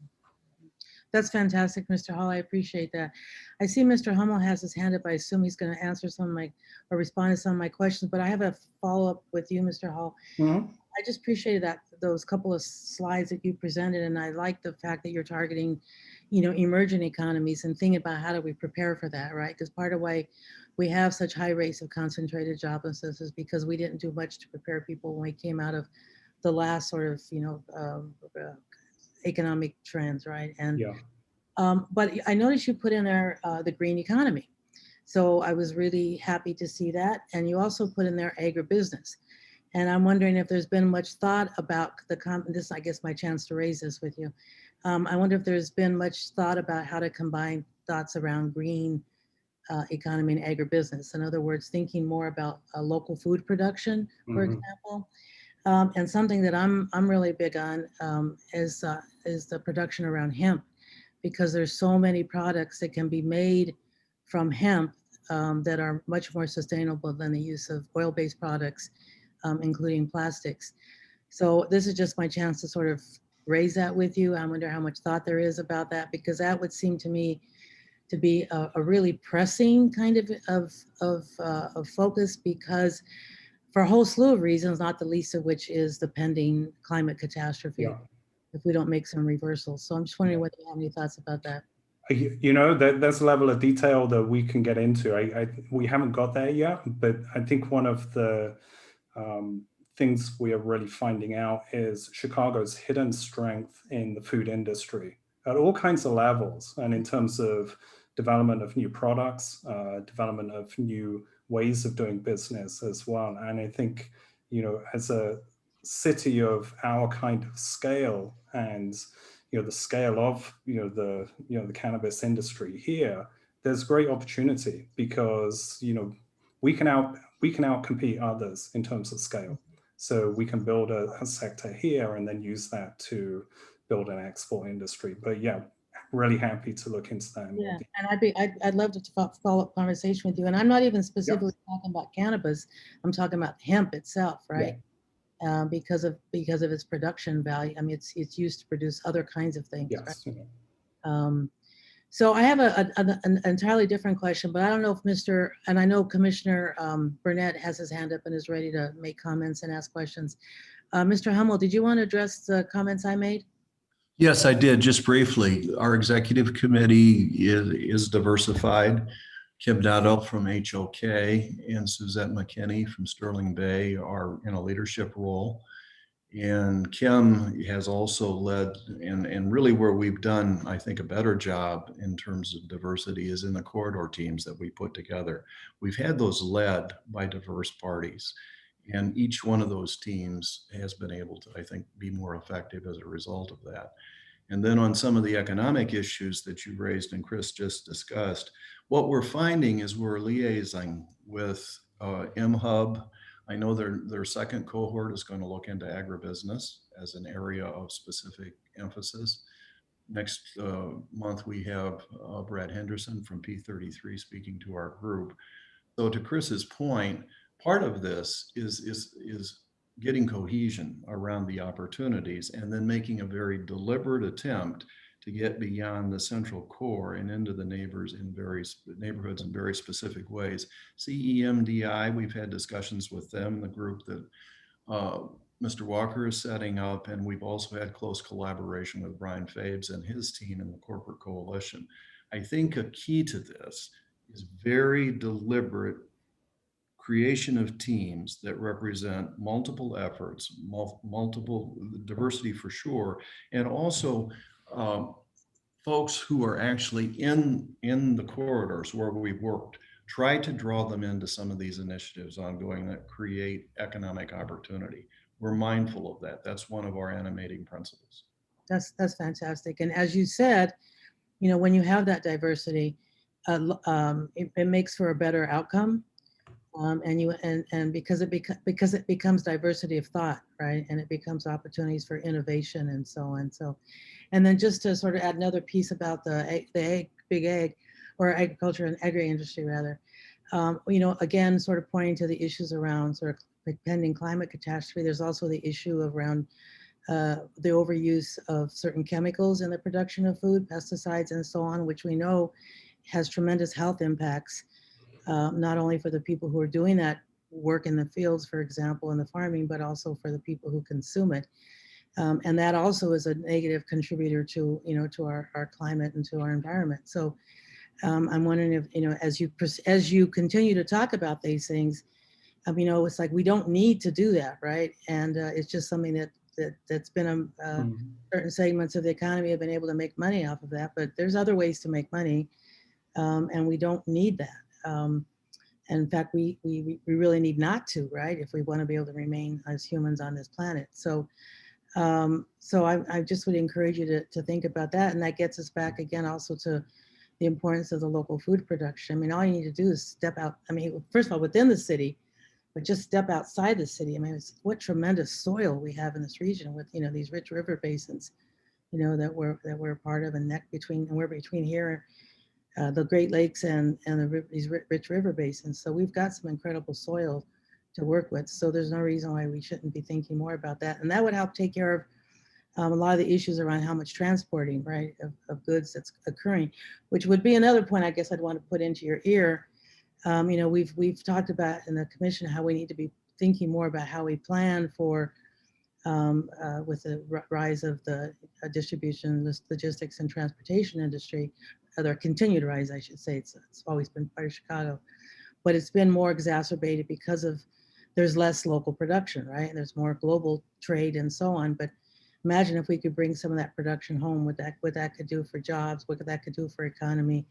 That's fantastic, Mr. Hall. I appreciate that. I see Mr. Hummel has his hand up. I assume he's going to answer or respond to some of my questions, but I have a follow-up with you, Mr. Hall. I just appreciated those couple of slides that you presented, and I like the fact that you're targeting, emerging economies and thinking about how do we prepare for that, right? Because part of why we have such high rates of concentrated joblessness is because we didn't do much to prepare people when we came out of the last sort of, economic trends, right? And Yeah. but I noticed you put in there the green economy. So I was really happy to see that. And you also put in there agribusiness. And I'm wondering if there's been much thought about this, I guess my chance to raise this with you. I wonder if there's been much thought about how to combine thoughts around green economy and agribusiness. In other words, thinking more about local food production, for example. And something that I'm really big on is the production around hemp, because there's so many products that can be made from hemp that are much more sustainable than the use of oil-based products, including plastics. So this is just my chance to sort of raise that with you. I wonder how much thought there is about that, because that would seem to me to be a really pressing kind of focus, because for a whole slew of reasons, not the least of which is the pending climate catastrophe. Yeah. If we don't make some reversals. So I'm just wondering whether you have any thoughts about that. You know, there's a level of detail that we can get into. We haven't got there yet, but I think one of the things we are really finding out is Chicago's hidden strength in the food industry at all kinds of levels, and in terms of development of new products, development of new ways of doing business as well. And I think, you know, as a city of our kind of scale and, you know, the scale of, the cannabis industry here, there's great opportunity, because, you know, we can outcompete others in terms of scale. So we can build a sector here and then use that to build an export industry. But yeah, really happy to look into that. Yeah, and I'd love to follow up conversation with you. And I'm not even specifically talking about cannabis. I'm talking about hemp itself, right? Yeah. Because of its production value. I mean, it's used to produce other kinds of things. Yes. Right? So I have an entirely different question, but I don't know if and I know Commissioner Burnett has his hand up and is ready to make comments and ask questions. Mr. Hummel, did you want to address the comments I made? Yes, I did, just briefly. Our executive committee is diversified. Kim Dotto from HOK and Suzette McKinney from Sterling Bay are in a leadership role. And Kim has also led, and really where we've done, I think, a better job in terms of diversity is in the corridor teams that we put together. We've had those led by diverse parties. And each one of those teams has been able to, I think, be more effective as a result of that. And then on some of the economic issues that you raised and Chris just discussed, what we're finding is we're liaising with MHub. I know their second cohort is going to look into agribusiness as an area of specific emphasis. Next month, we have Brad Henderson from P33 speaking to our group. So to Chris's point, part of this is getting cohesion around the opportunities and then making a very deliberate attempt to get beyond the central core and into the neighborhoods in very specific ways. CEMDI, we've had discussions with them, the group that Mr. Walker is setting up, and we've also had close collaboration with Brian Fabes and his team in the corporate coalition. I think a key to this is very deliberate creation of teams that represent multiple efforts, multiple diversity for sure, and also folks who are actually in the corridors where we've worked. Try to draw them into some of these initiatives ongoing that create economic opportunity. We're mindful of that. That's one of our animating principles. That's fantastic. And as you said, you know, when you have that diversity, it makes for a better outcome. And because it becomes diversity of thought, right? And it becomes opportunities for innovation and so on. So, and then just to sort of add another piece about the big ag, or agriculture and agri-industry rather, you know, again, sort of pointing to the issues around sort of pending climate catastrophe. There's also the issue around the overuse of certain chemicals in the production of food, pesticides and so on, which we know has tremendous health impacts. Not only for the people who are doing that work in the fields, for example, in the farming, but also for the people who consume it. And that also is a negative contributor to, you know, to our climate and to our environment. So I'm wondering if, you know, as you continue to talk about these things, you know, it's like we don't need to do that, right? And it's just something that that's been certain segments of the economy have been able to make money off of that, but there's other ways to make money, and we don't need that. And in fact, we really need not to, right? If we want to be able to remain as humans on this planet. So I just would encourage you to think about that, and that gets us back again also to the importance of the local food production. I mean, all you need to do is step out. I mean, first of all, within the city, but just step outside the city. I mean, what tremendous soil we have in this region with, you know, these rich river basins, you know, that we're part of, and we're between here, the Great Lakes and these rich river basins. So we've got some incredible soil to work with. So there's no reason why we shouldn't be thinking more about that. And that would help take care of a lot of the issues around how much transporting, right, of goods that's occurring, which would be another point I guess I'd want to put into your ear. You know, we've talked about in the commission how we need to be thinking more about how we plan for with the rise of the distribution, logistics, and transportation industry, their continued rise, I should say. It's always been part of Chicago, but it's been more exacerbated because of there's less local production, right? And there's more global trade and so on. But imagine if we could bring some of that production home, what that could do for jobs, what that could do for economy,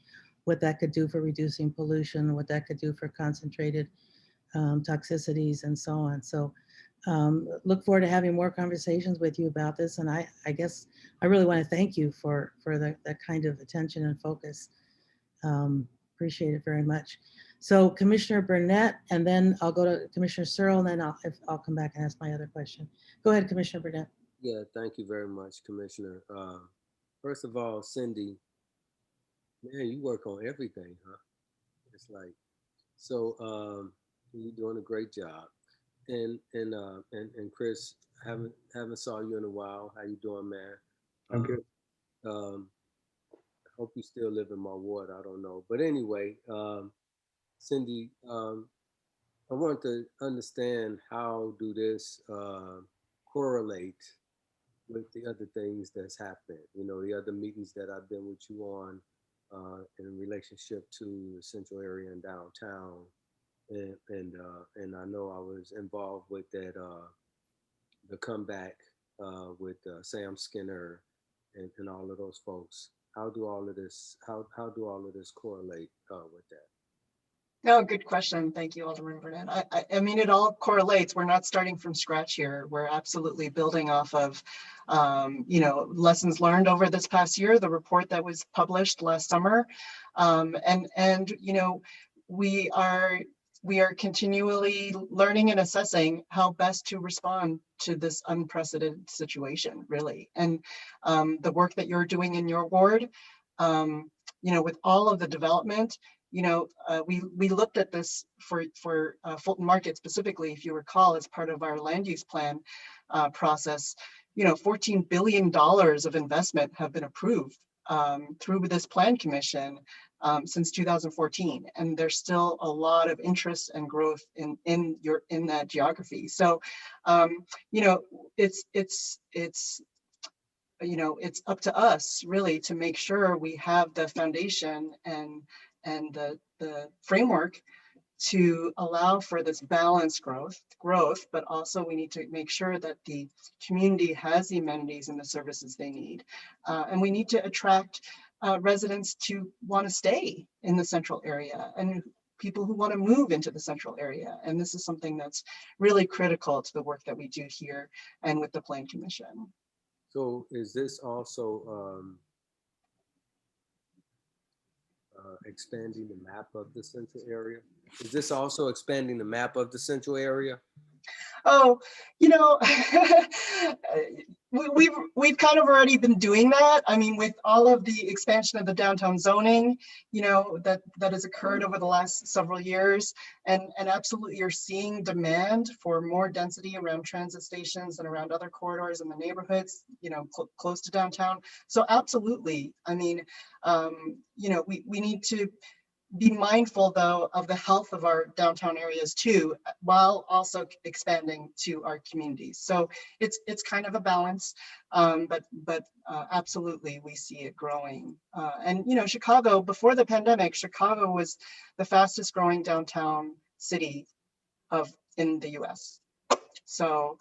what that could do for reducing pollution, what that could do for concentrated toxicities and so on. So look forward to having more conversations with you about this. And I guess I really want to thank you for that kind of attention and focus. Appreciate it very much. So Commissioner Burnett, and then I'll go to Commissioner Searle, and then I'll come back and ask my other question. Go ahead, Commissioner Burnett. Yeah, thank you very much, Commissioner. First of all, Cindy, man, you work on everything, huh? It's like, so you're doing a great job. And Chris, haven't saw you in a while. How you doing, man? I'm good. I hope you still live in my ward. I don't know, but anyway, Cindy, I want to understand how do this correlate with the other things that's happened. You know, the other meetings that I've been with you on in relationship to the central area and downtown. And I know I was involved with that the comeback with Sam Skinner and all of those folks. How do all of this correlate with that? No, good question. Thank you, Alderman Burnett. I mean, it all correlates. We're not starting from scratch here. We're absolutely building off of, you know, lessons learned over this past year, the report that was published last summer. And you know, we are continually learning and assessing how best to respond to this unprecedented situation, really. And the work that you're doing in your ward, you know, with all of the development, you know, we looked at this for Fulton Market specifically, if you recall, as part of our land use plan process. You know, $14 billion of investment have been approved through this plan commission since 2014, and there's still a lot of interest and growth in that geography. So, you know, it's you know, it's up to us really to make sure we have the foundation and the framework to allow for this balanced growth, but also we need to make sure that the community has the amenities and the services they need. And we need to attract residents to want to stay in the central area and people who want to move into the central area. And this is something that's really critical to the work that we do here and with the Plan Commission. So is this also expanding the map of the central area? Is this also expanding the map of the central area? Oh, you know, we've kind of already been doing that. I mean, with all of the expansion of the downtown zoning, you know, that has occurred over the last several years, and absolutely you're seeing demand for more density around transit stations and around other corridors in the neighborhoods, you know, close to downtown. So absolutely, I mean, you know, we need to be mindful though of the health of our downtown areas too, while also expanding to our communities. So it's kind of a balance, but absolutely we see it growing. And you know, Chicago, before the pandemic, Chicago was the fastest growing downtown city in the US. So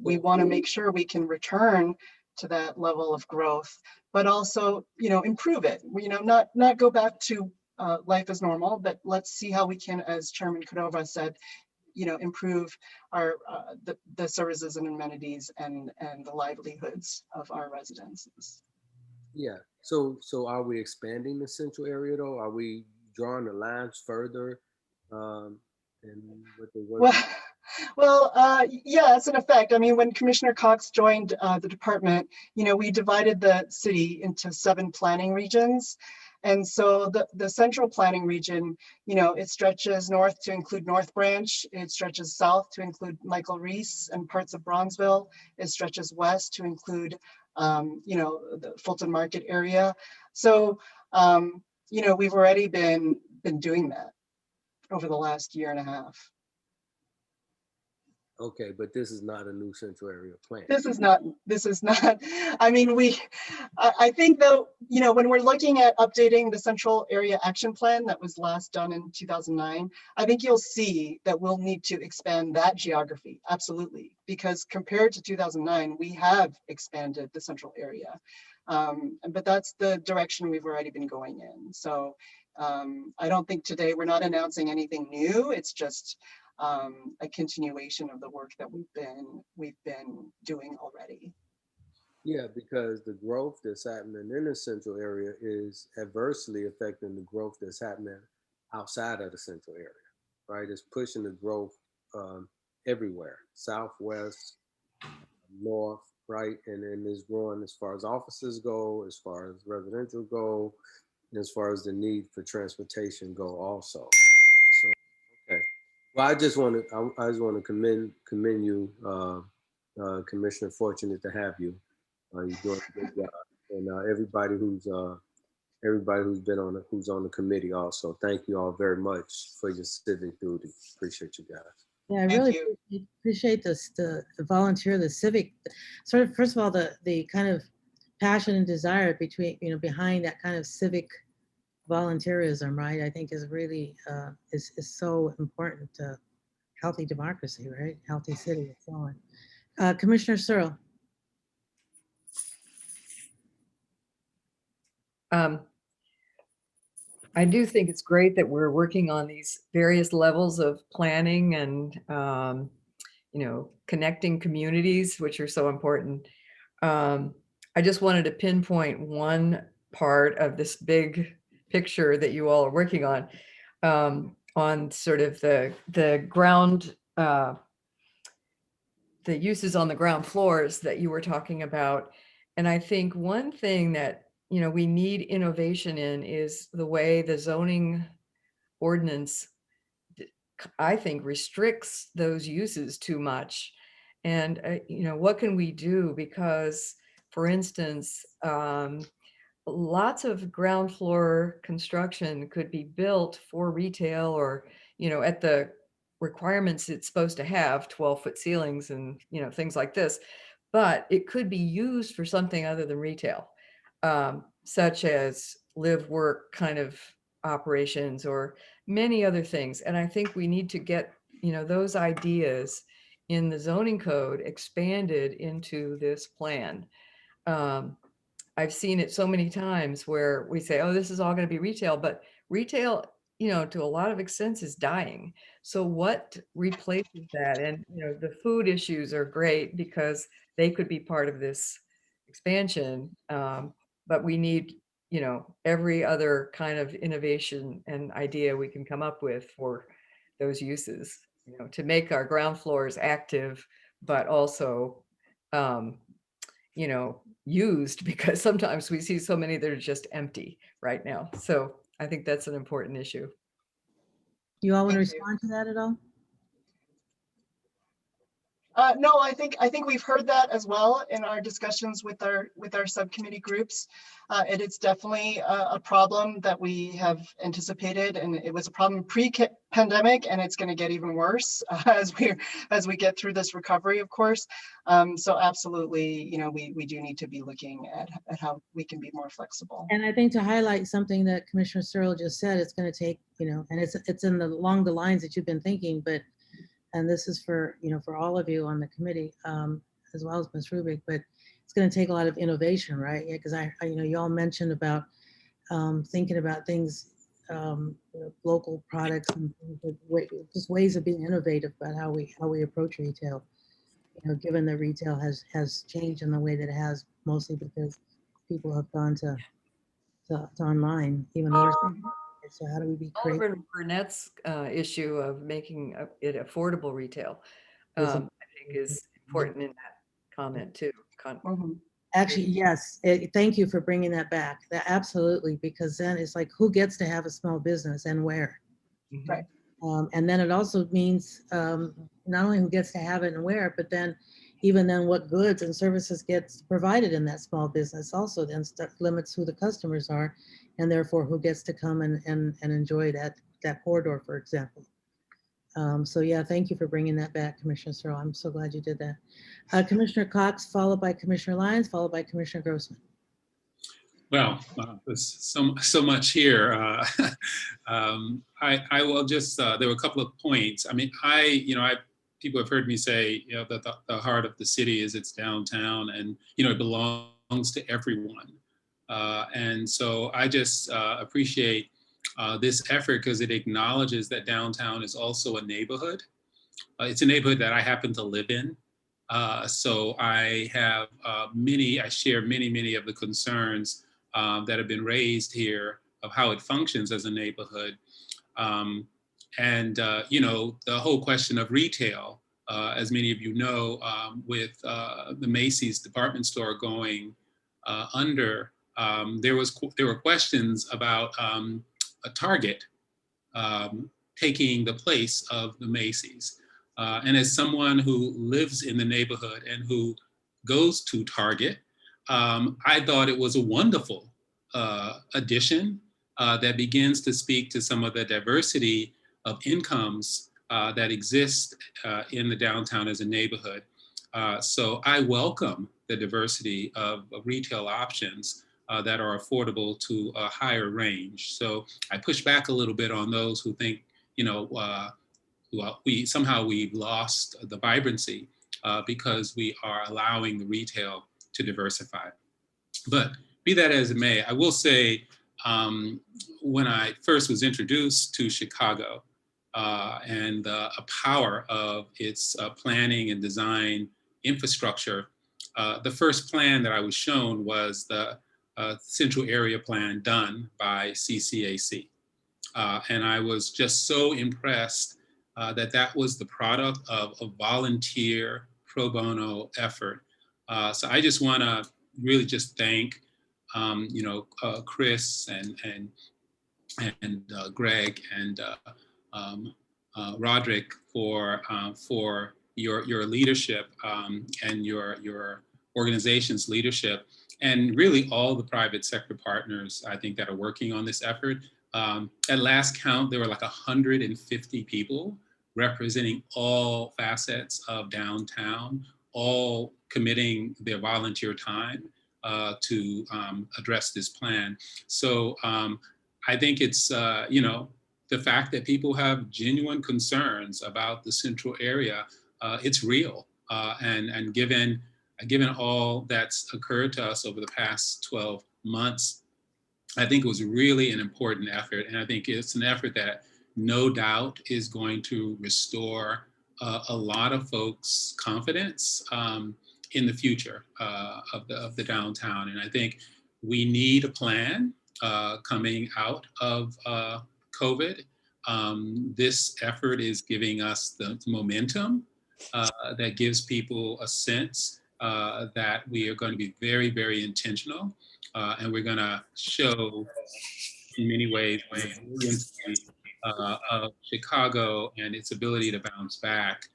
we want to make sure we can return to that level of growth, but also, improve it. Not go back to life as normal, but let's see how we can, as Chairman Cordova said, improve our the services and amenities and the livelihoods of our residents. Yeah. So are we expanding the central area though? Are we drawing the lines further? And what they work? Well, yes, in effect. I mean, when Commissioner Cox joined the department, we divided the city into 7 planning regions. And so the central planning region, it stretches north to include North Branch. It stretches south to include Michael Reese and parts of Bronzeville. It stretches west to include, the Fulton Market area. So, we've already been doing that over the last year and a half. Okay, but this is not a new central area plan. This is not, I mean, I think though, when we're looking at updating the central area action plan that was last done in 2009, I think you'll see that we'll need to expand that geography, absolutely. Because compared to 2009, we have expanded the central area. But that's the direction we've already been going in. So I don't think today we're not announcing anything new. It's just a continuation of the work that we've been doing already. Yeah, because the growth that's happening in the central area is adversely affecting the growth that's happening outside of the central area, right? It's pushing the growth everywhere, southwest, north, right? And then it's growing as far as offices go, as far as residential go, and as far as the need for transportation go also. So, okay. Well, I just want to commend you, Commissioner. Fortunate to have you. You're doing a good job, and everybody who's on the committee also. Thank you all very much for your civic duty. Appreciate you guys. Yeah, I really appreciate this, the volunteer, the civic, sort of, first of all, the kind of passion and desire behind that kind of civic volunteerism, right? I think is really is so important to healthy democracy, right? Healthy city and so on. Commissioner Searle. I do think it's great that we're working on these various levels of planning and connecting communities, which are so important. I just wanted to pinpoint one part of this big picture that you all are working on sort of the ground, the uses on the ground floors that you were talking about. And I think one thing that we need innovation in is the way the zoning ordinance, I think, restricts those uses too much. And what can we do? Because, for instance, lots of ground floor construction could be built for retail or, at the requirements it's supposed to have, 12-foot ceilings and, things like this, but it could be used for something other than retail, such as live work kind of operations or many other things. And I think we need to get, those ideas in the zoning code expanded into this plan. I've seen it so many times where we say, oh, this is all going to be retail, but retail, to a lot of extent is dying. So what replaces that? And, the food issues are great because they could be part of this expansion. But we need, every other kind of innovation and idea we can come up with for those uses, to make our ground floors active, but also, used, because sometimes we see so many that are just empty right now. So I think that's an important issue. You all want to respond to that at all? No, I think we've heard that as well in our discussions with our subcommittee groups. It is definitely a problem that we have anticipated, and it was a problem pre-pandemic, and it's going to get even worse as we get through this recovery, of course. So absolutely, we do need to be looking at how we can be more flexible. And I think to highlight something that Commissioner Searle just said, it's going to take, and it's along the lines that you've been thinking, but and this is for, for all of you on the committee, as well as Ms. Rubik, but it's going to take a lot of innovation, right? Yeah, because you all mentioned about thinking about things, local products and just ways of being innovative about how we approach retail. Given that retail has changed in the way that it has, mostly because people have gone to online even more. So how do we be creative? Alderman Burnett's issue of making it affordable retail, I think is important in that comment too. Actually, yes. Thank you for bringing that back. Absolutely, because then it's like, who gets to have a small business and where? Right. And then it also means not only who gets to have it and where, but then even then what goods and services gets provided in that small business also then limits who the customers are, and therefore who gets to come and enjoy that corridor, for example. So yeah, thank you for bringing that back, Commissioner Searle. I'm so glad you did that. Commissioner Cox, followed by Commissioner Lyons, followed by Commissioner Grossman. Well, there's so much here. I will just, there were a couple of points. I mean, people have heard me say, that the heart of the city is its downtown, and, it belongs to everyone. And so I just appreciate this effort because it acknowledges that downtown is also a neighborhood. It's a neighborhood that I happen to live in. So I have I share many of the concerns that have been raised here of how it functions as a neighborhood. The whole question of retail, as many of you know, with the Macy's department store going under, there were questions about a Target taking the place of the Macy's. And as someone who lives in the neighborhood and who goes to Target, I thought it was a wonderful addition that begins to speak to some of the diversity of incomes that exist in the downtown as a neighborhood. So I welcome the diversity of retail options that are affordable to a higher range. So I push back a little bit on those who think, we've lost the vibrancy because we are allowing the retail to diversify. But be that as it may, I will say, when I first was introduced to Chicago and the power of its planning and design infrastructure, the first plan that I was shown was the Central Area Plan done by CCAC. And I was just so impressed that was the product of a volunteer pro bono effort. So I just want to really just thank, Chris and Greg and Roderick for your leadership and your organization's leadership, and really all the private sector partners, I think, that are working on this effort. At last count, there were like 150 people representing all facets of downtown, all committing their volunteer time to address this plan. So I think it's, the fact that people have genuine concerns about the central area, it's real. And given all that's occurred to us over the past 12 months, I think it was really an important effort. And I think it's an effort that no doubt is going to restore a lot of folks' confidence in the future of the downtown. And I think we need a plan coming out of COVID. This effort is giving us the momentum that gives people a sense that we are going to be very, very intentional. And we're going to show in many ways the resiliency of Chicago and its ability to bounce back.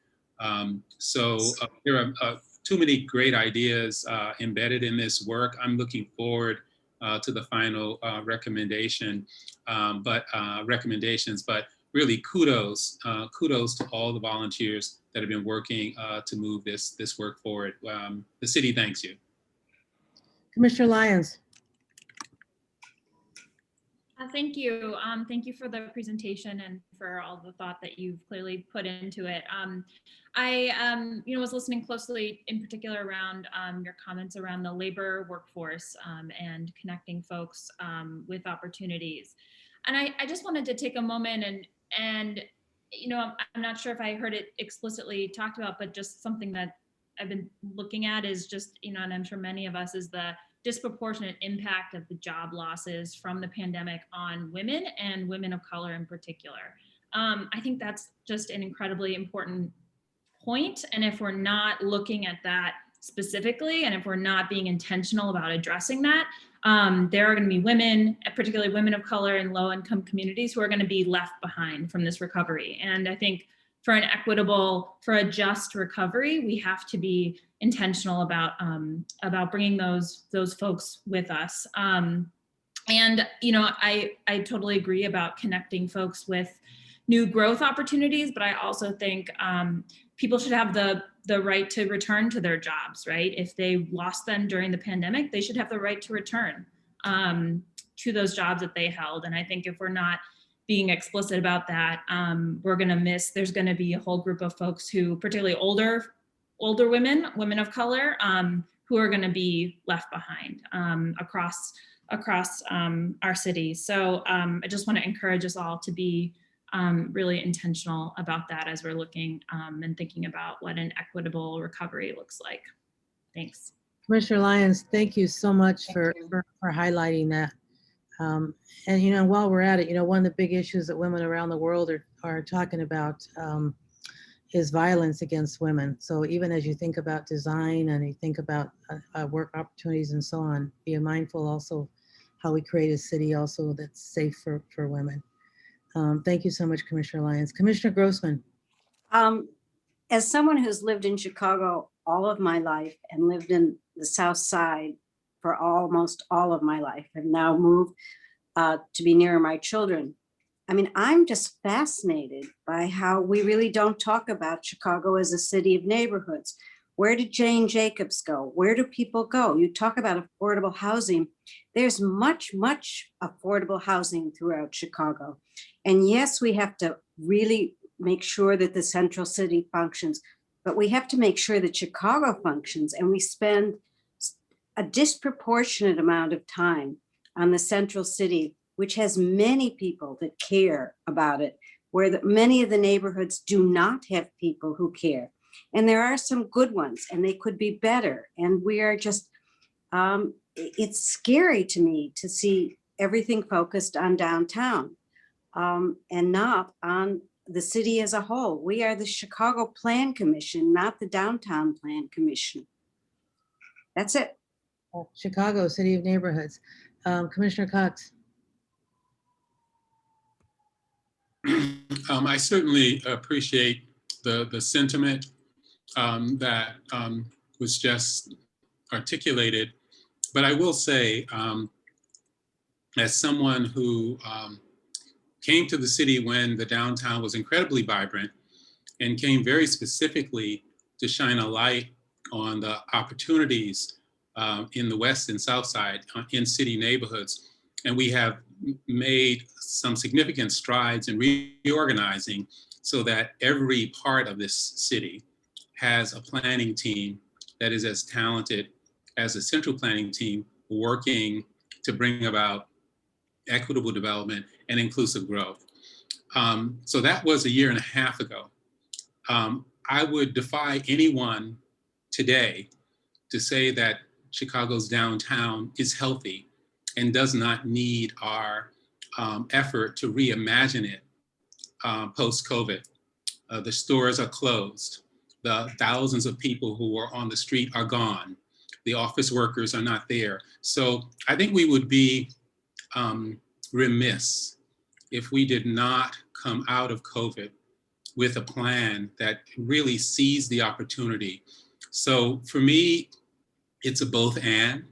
So there are too many great ideas embedded in this work. I'm looking forward to the final recommendations, but really kudos to all the volunteers that have been working to move this work forward. The city thanks you. Commissioner Lyons. Thank you. Thank you for the presentation and for all the thought that you've clearly put into it. I was listening closely, in particular around your comments around the labor workforce and connecting folks with opportunities. And I just wanted to take a moment and I'm not sure if I heard it explicitly talked about, but just something that I've been looking at is just, and I'm sure many of us, is the disproportionate impact of the job losses from the pandemic on women and women of color in particular. I think that's just an incredibly important point. And if we're not looking at that specifically, and if we're not being intentional about addressing that, there are going to be women, particularly women of color in low-income communities, who are going to be left behind from this recovery. And I think for an equitable, for a just recovery, we have to be intentional about bringing those folks with us. And I totally agree about connecting folks with new growth opportunities, but I also think people should have the right to return to their jobs, right? If they lost them during the pandemic, they should have the right to return to those jobs that they held. And I think if we're not being explicit about that, we're going to miss, there's going to be a whole group of folks who, particularly older women of color, who are going to be left behind across our cities. So I just want to encourage us all to be really intentional about that as we're looking and thinking about what an equitable recovery looks like. Thanks. Commissioner Lyons, thank you so much for highlighting that. And while we're at it, one of the big issues that women around the world are talking about is violence against women. So even as you think about design and you think about work opportunities and so on, be mindful also how we create a city also that's safe for women. Thank you so much, Commissioner Lyons. Commissioner Grossman. As someone who's lived in Chicago all of my life and lived in the South Side for almost all of my life, I've now moved to be near my children. I mean, I'm just fascinated by how we really don't talk about Chicago as a city of neighborhoods. Where did Jane Jacobs go? Where do people go? You talk about affordable housing. There's much, much affordable housing throughout Chicago. And yes, we have to really make sure that the central city functions, but we have to make sure that Chicago functions, and we spend a disproportionate amount of time on the central city, which has many people that care about it, where many of the neighborhoods do not have people who care. And there are some good ones, and they could be better. And we are just, it's scary to me to see everything focused on downtown and not on the city as a whole. We are the Chicago Plan Commission, not the Downtown Plan Commission. That's it. Chicago, City of Neighborhoods. Commissioner Cox. I certainly appreciate the sentiment that was just articulated, but I will say, as someone who came to the city when the downtown was incredibly vibrant and came very specifically to shine a light on the opportunities in the West and South Side in city neighborhoods. And we have made some significant strides in reorganizing so that every part of this city has a planning team that is as talented as a central planning team working to bring about equitable development and inclusive growth. So that was a year and a half ago. I would defy anyone today to say that Chicago's downtown is healthy and does not need our effort to reimagine it post-COVID. The stores are closed. The thousands of people who were on the street are gone. The office workers are not there. So I think we would be remiss if we did not come out of COVID with a plan that really sees the opportunity. So for me, it's a both and,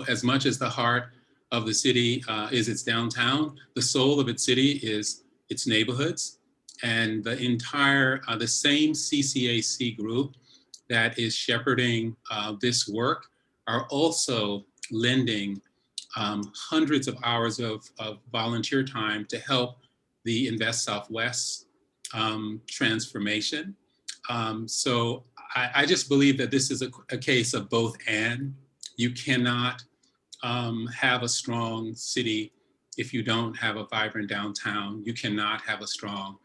as much as the heart of the city is its downtown, the soul of its city is its neighborhoods. And the entire, the same CCAC group that is shepherding this work are also lending hundreds of hours of volunteer time to help the Invest Southwest transformation. So I just believe that this is a case of both and. You cannot have a strong city if you don't have a vibrant downtown. You cannot have a strong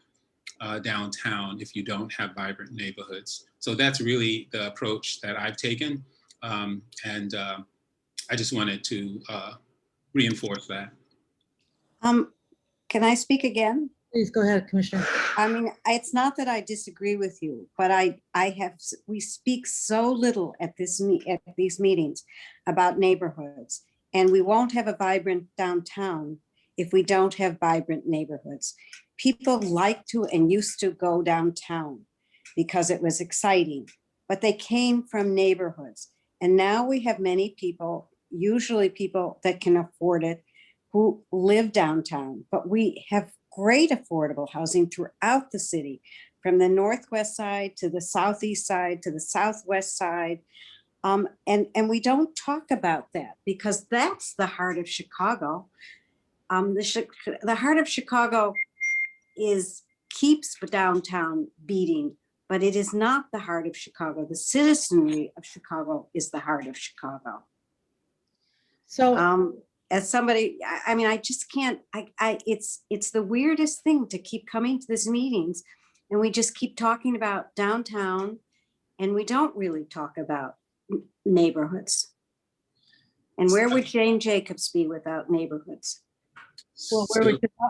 downtown if you don't have vibrant neighborhoods. So that's really the approach that I've taken. And I just wanted to reinforce that. Can I speak again? Please go ahead, Commissioner. I mean, it's not that I disagree with you, but we speak so little at these meetings about neighborhoods, and we won't have a vibrant downtown if we don't have vibrant neighborhoods. People like to and used to go downtown because it was exciting, but they came from neighborhoods. And now we have many people, usually people that can afford it, who live downtown, but we have great affordable housing throughout the city, from the northwest side to the southeast side to the southwest side. And we don't talk about that because that's the heart of Chicago. The heart of Chicago keeps downtown beating, but it is not the heart of Chicago. The citizenry of Chicago is the heart of Chicago. So as somebody, I mean, I just can't, it's the weirdest thing to keep coming to these meetings and we just keep talking about downtown and we don't really talk about neighborhoods. And where would Jane Jacobs be without neighborhoods? Well,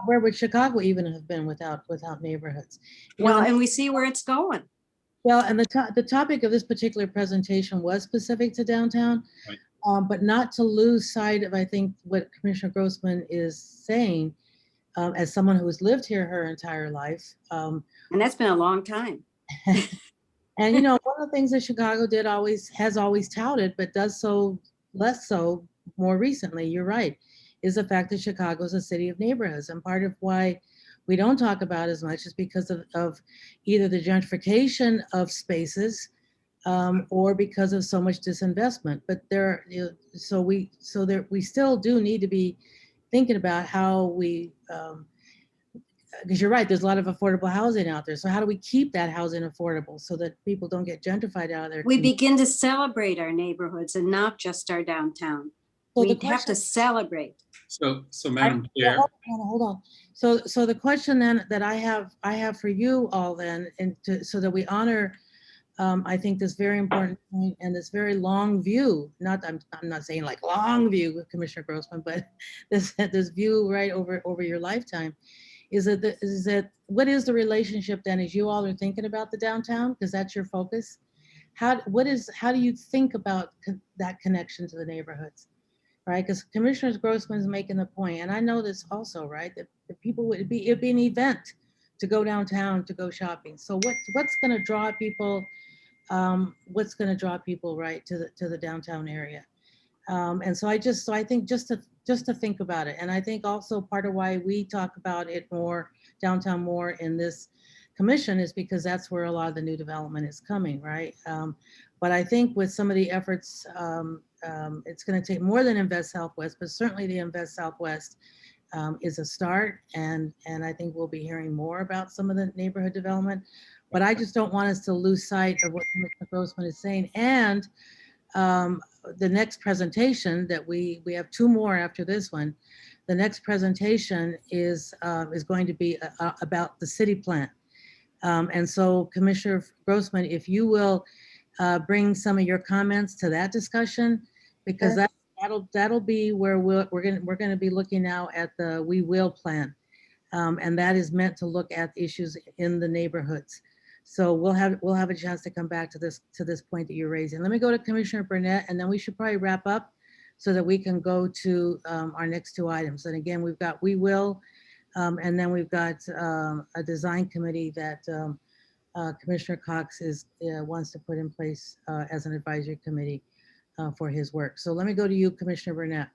where would Chicago even have been without neighborhoods? Well, and we see where it's going. Well, and the topic of this particular presentation was specific to downtown. Right. But not to lose sight of, I think, what Commissioner Grossman is saying, as someone who has lived here her entire life. And that's been a long time. And, you know, one of the things that Chicago has always touted, but does so less so more recently, you're right, is the fact that Chicago is a city of neighborhoods. And part of why we don't talk about it as much is because of either the gentrification of spaces, or because of so much disinvestment. But we still do need to be thinking about how we, because you're right, there's a lot of affordable housing out there. So how do we keep that housing affordable so that people don't get gentrified out of there? We begin to celebrate our neighborhoods and not just our downtown. So we have to celebrate. So Madam Chair. Hold on. So the question then that I have for you all then, so that we honor, I think, this very important point and this very long view, I'm not saying like long view with Commissioner Grossman, but this view right over your lifetime, is that what is the relationship then as you all are thinking about the downtown, because that's your focus? How do you think about that connection to the neighborhoods, right? Because Commissioner Grossman is making the point, and I know this also, right, that the people it'd be an event to go downtown to go shopping. So what's going to draw people? What's going to draw people right to the downtown area? And so I think just to think about it, and I think also part of why we talk about it more downtown more in this commission is because that's where a lot of the new development is coming, right? But I think with some of the efforts, it's going to take more than Invest Southwest, but certainly the Invest Southwest is a start, and I think we'll be hearing more about some of the neighborhood development. But I just don't want us to lose sight of what Mr. Grossman is saying. And the next presentation that we have two more after this one. The next presentation is going to be about the city plan. And so Commissioner Grossman, if you will bring some of your comments to that discussion, because that'll be where we're going to be looking now at the We Will plan. And that is meant to look at issues in the neighborhoods. So we'll have a chance to come back to this point that you're raising. Let me go to Commissioner Burnett, and then we should probably wrap up so that we can go to our next two items. And again, we've got We Will, and then we've got a design committee that Commissioner Cox wants to put in place as an advisory committee for his work. So let me go to you, Commissioner Burnett.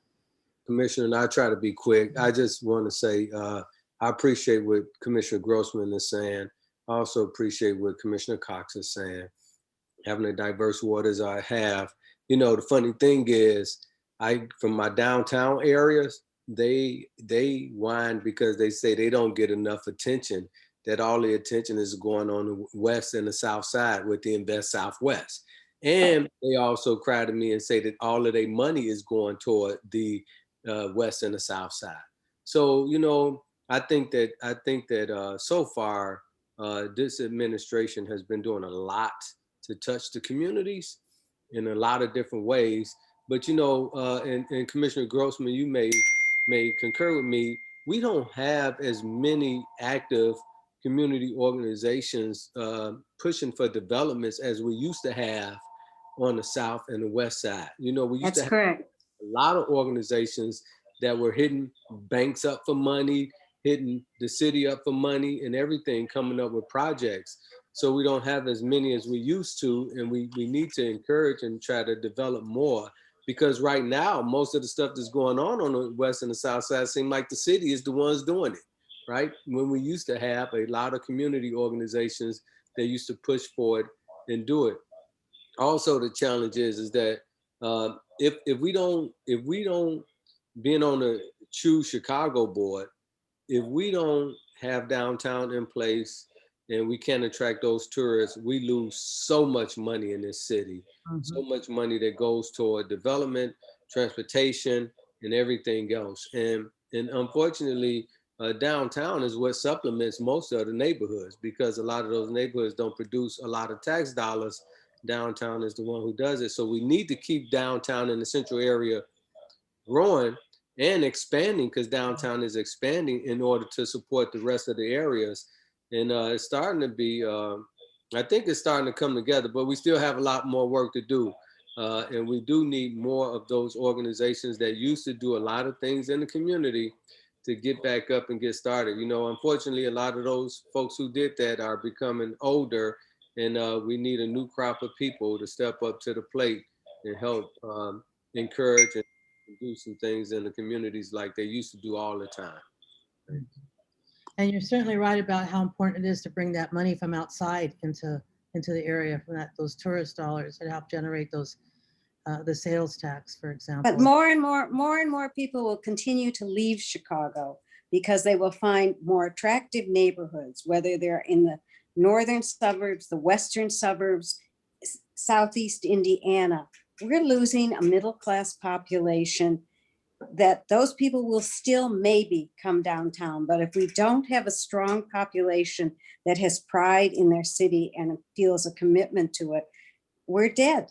Commissioner, and I'll try to be quick. I just want to say I appreciate what Commissioner Grossman is saying. I also appreciate what Commissioner Cox is saying. Having a diverse ward as I have, you know, the funny thing is from my downtown areas, they whine because they say they don't get enough attention, that all the attention is going on the west and the south side with the Invest Southwest. And they also cry to me and say that all of their money is going toward the west and the south side. So, you know, I think that so far, this administration has been doing a lot to touch the communities in a lot of different ways. But, you know, and Commissioner Grossman, you may concur with me, we don't have as many active community organizations pushing for developments as we used to have on the south and the west side. You know, we used to have a lot of organizations that were hitting banks up for money, hitting the city up for money and everything, coming up with projects. So we don't have as many as we used to, and we need to encourage and try to develop more, because right now, most of the stuff that's going on the west and the south side seem like the city is the ones doing it, right? When we used to have a lot of community organizations that used to push for it and do it. Also, the challenge is that if we don't, being on a true Chicago board, if we don't have downtown in place and we can't attract those tourists, we lose so much money in this city, so much money that goes toward development, transportation, and everything else. And unfortunately, downtown is what supplements most of the neighborhoods, because a lot of those neighborhoods don't produce a lot of tax dollars. Downtown is the one who does it. So we need to keep downtown in the central area growing and expanding, because downtown is expanding in order to support the rest of the areas. And it's starting to be, I think it's starting to come together, but we still have a lot more work to do. And we do need more of those organizations that used to do a lot of things in the community to get back up and get started. You know, unfortunately, a lot of those folks who did that are becoming older, and we need a new crop of people to step up to the plate and help encourage and do some things in the communities like they used to do all the time. And you're certainly right about how important it is to bring that money from outside into the area, from those tourist dollars that help generate those the sales tax, for example. But more and more people will continue to leave Chicago because they will find more attractive neighborhoods, whether they're in the northern suburbs, the western suburbs, southeast Indiana. We're losing a middle-class population that those people will still maybe come downtown. But if we don't have a strong population that has pride in their city and feels a commitment to it, we're dead.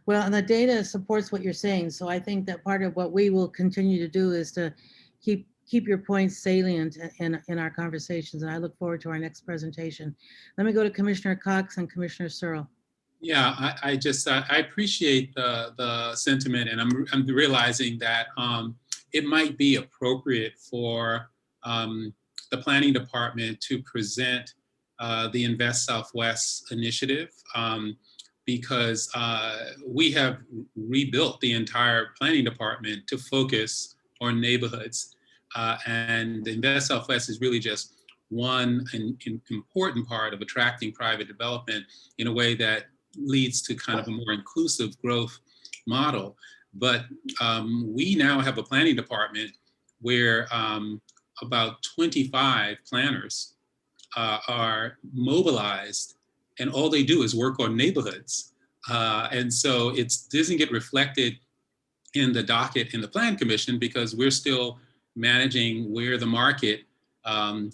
Well, and the data supports what you're saying. So I think that part of what we will continue to do is to keep your points salient in our conversations. And I look forward to our next presentation. Let me go to Commissioner Cox and Commissioner Searle. Yeah, I appreciate the sentiment, and I'm realizing that it might be appropriate for the planning department to present the Invest Southwest initiative, because we have rebuilt the entire planning department to focus on neighborhoods, and the Invest Southwest is really just one important part of attracting private development in a way that leads to kind of a more inclusive growth model. But we now have a planning department where about 25 planners are mobilized, and all they do is work on neighborhoods. And so it doesn't get reflected in the docket in the Plan Commission, because we're still managing where the market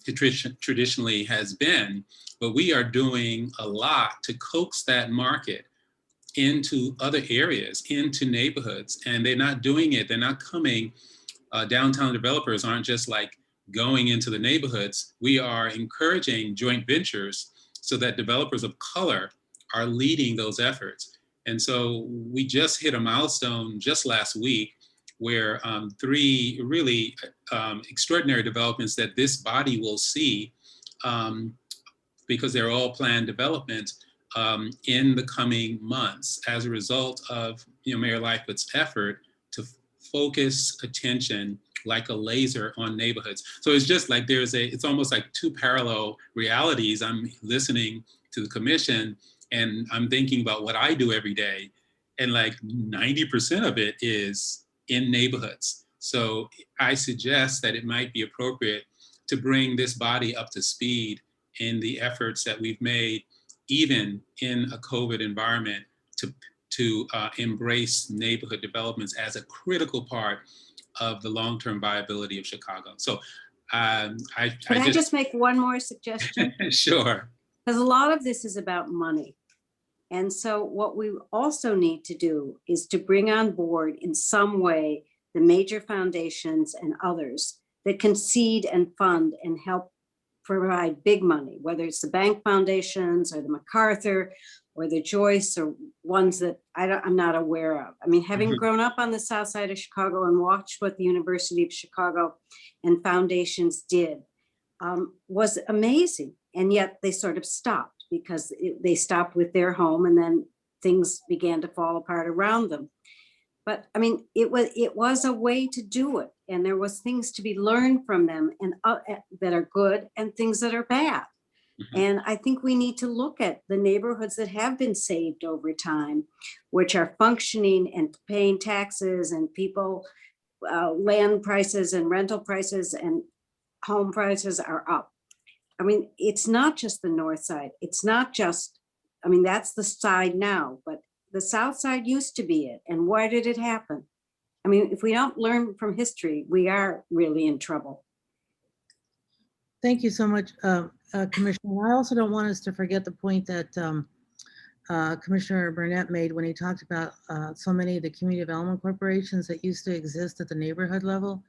traditionally has been. But we are doing a lot to coax that market into other areas, into neighborhoods, and they're not doing it. They're not coming. Downtown developers aren't just like going into the neighborhoods. We are encouraging joint ventures so that developers of color are leading those efforts. And so we just hit a milestone just last week where 3 really extraordinary developments that this body will see, because they're all planned developments in the coming months as a result of Mayor Lightfoot's effort to focus attention like a laser on neighborhoods. So it's just like it's almost like 2 parallel realities. I'm listening to the commission and I'm thinking about what I do every day. and like 90% of it is in neighborhoods. So I suggest that it might be appropriate to bring this body up to speed in the efforts that we've made, even in a COVID environment, to embrace neighborhood developments as a critical part of the long-term viability of Chicago. So Can I just make one more suggestion? Sure. Because a lot of this is about money. And so what we also need to do is to bring on board in some way the major foundations and others that can seed and fund and help provide big money, whether it's the bank foundations or the MacArthur or the Joyce or ones that I'm not aware of. I mean, having grown up on the south side of Chicago and watched what the University of Chicago and foundations did was amazing. And yet they sort of stopped because they stopped with their home and then things began to fall apart around them. But I mean, it was a way to do it. And there was things to be learned from them and that are good and things that are bad. And I think we need to look at the neighborhoods that have been saved over time, which are functioning and paying taxes, and people, land prices and rental prices and home prices are up. I mean, it's not just the north side. It's not just, I mean, that's the side now, but the south side used to be it. And why did it happen? I mean, if we don't learn from history, we are really in trouble. Thank you so much, Commissioner. I also don't want us to forget the point that Commissioner Burnett made when he talked about so many of the community development corporations that used to exist at the neighborhood level.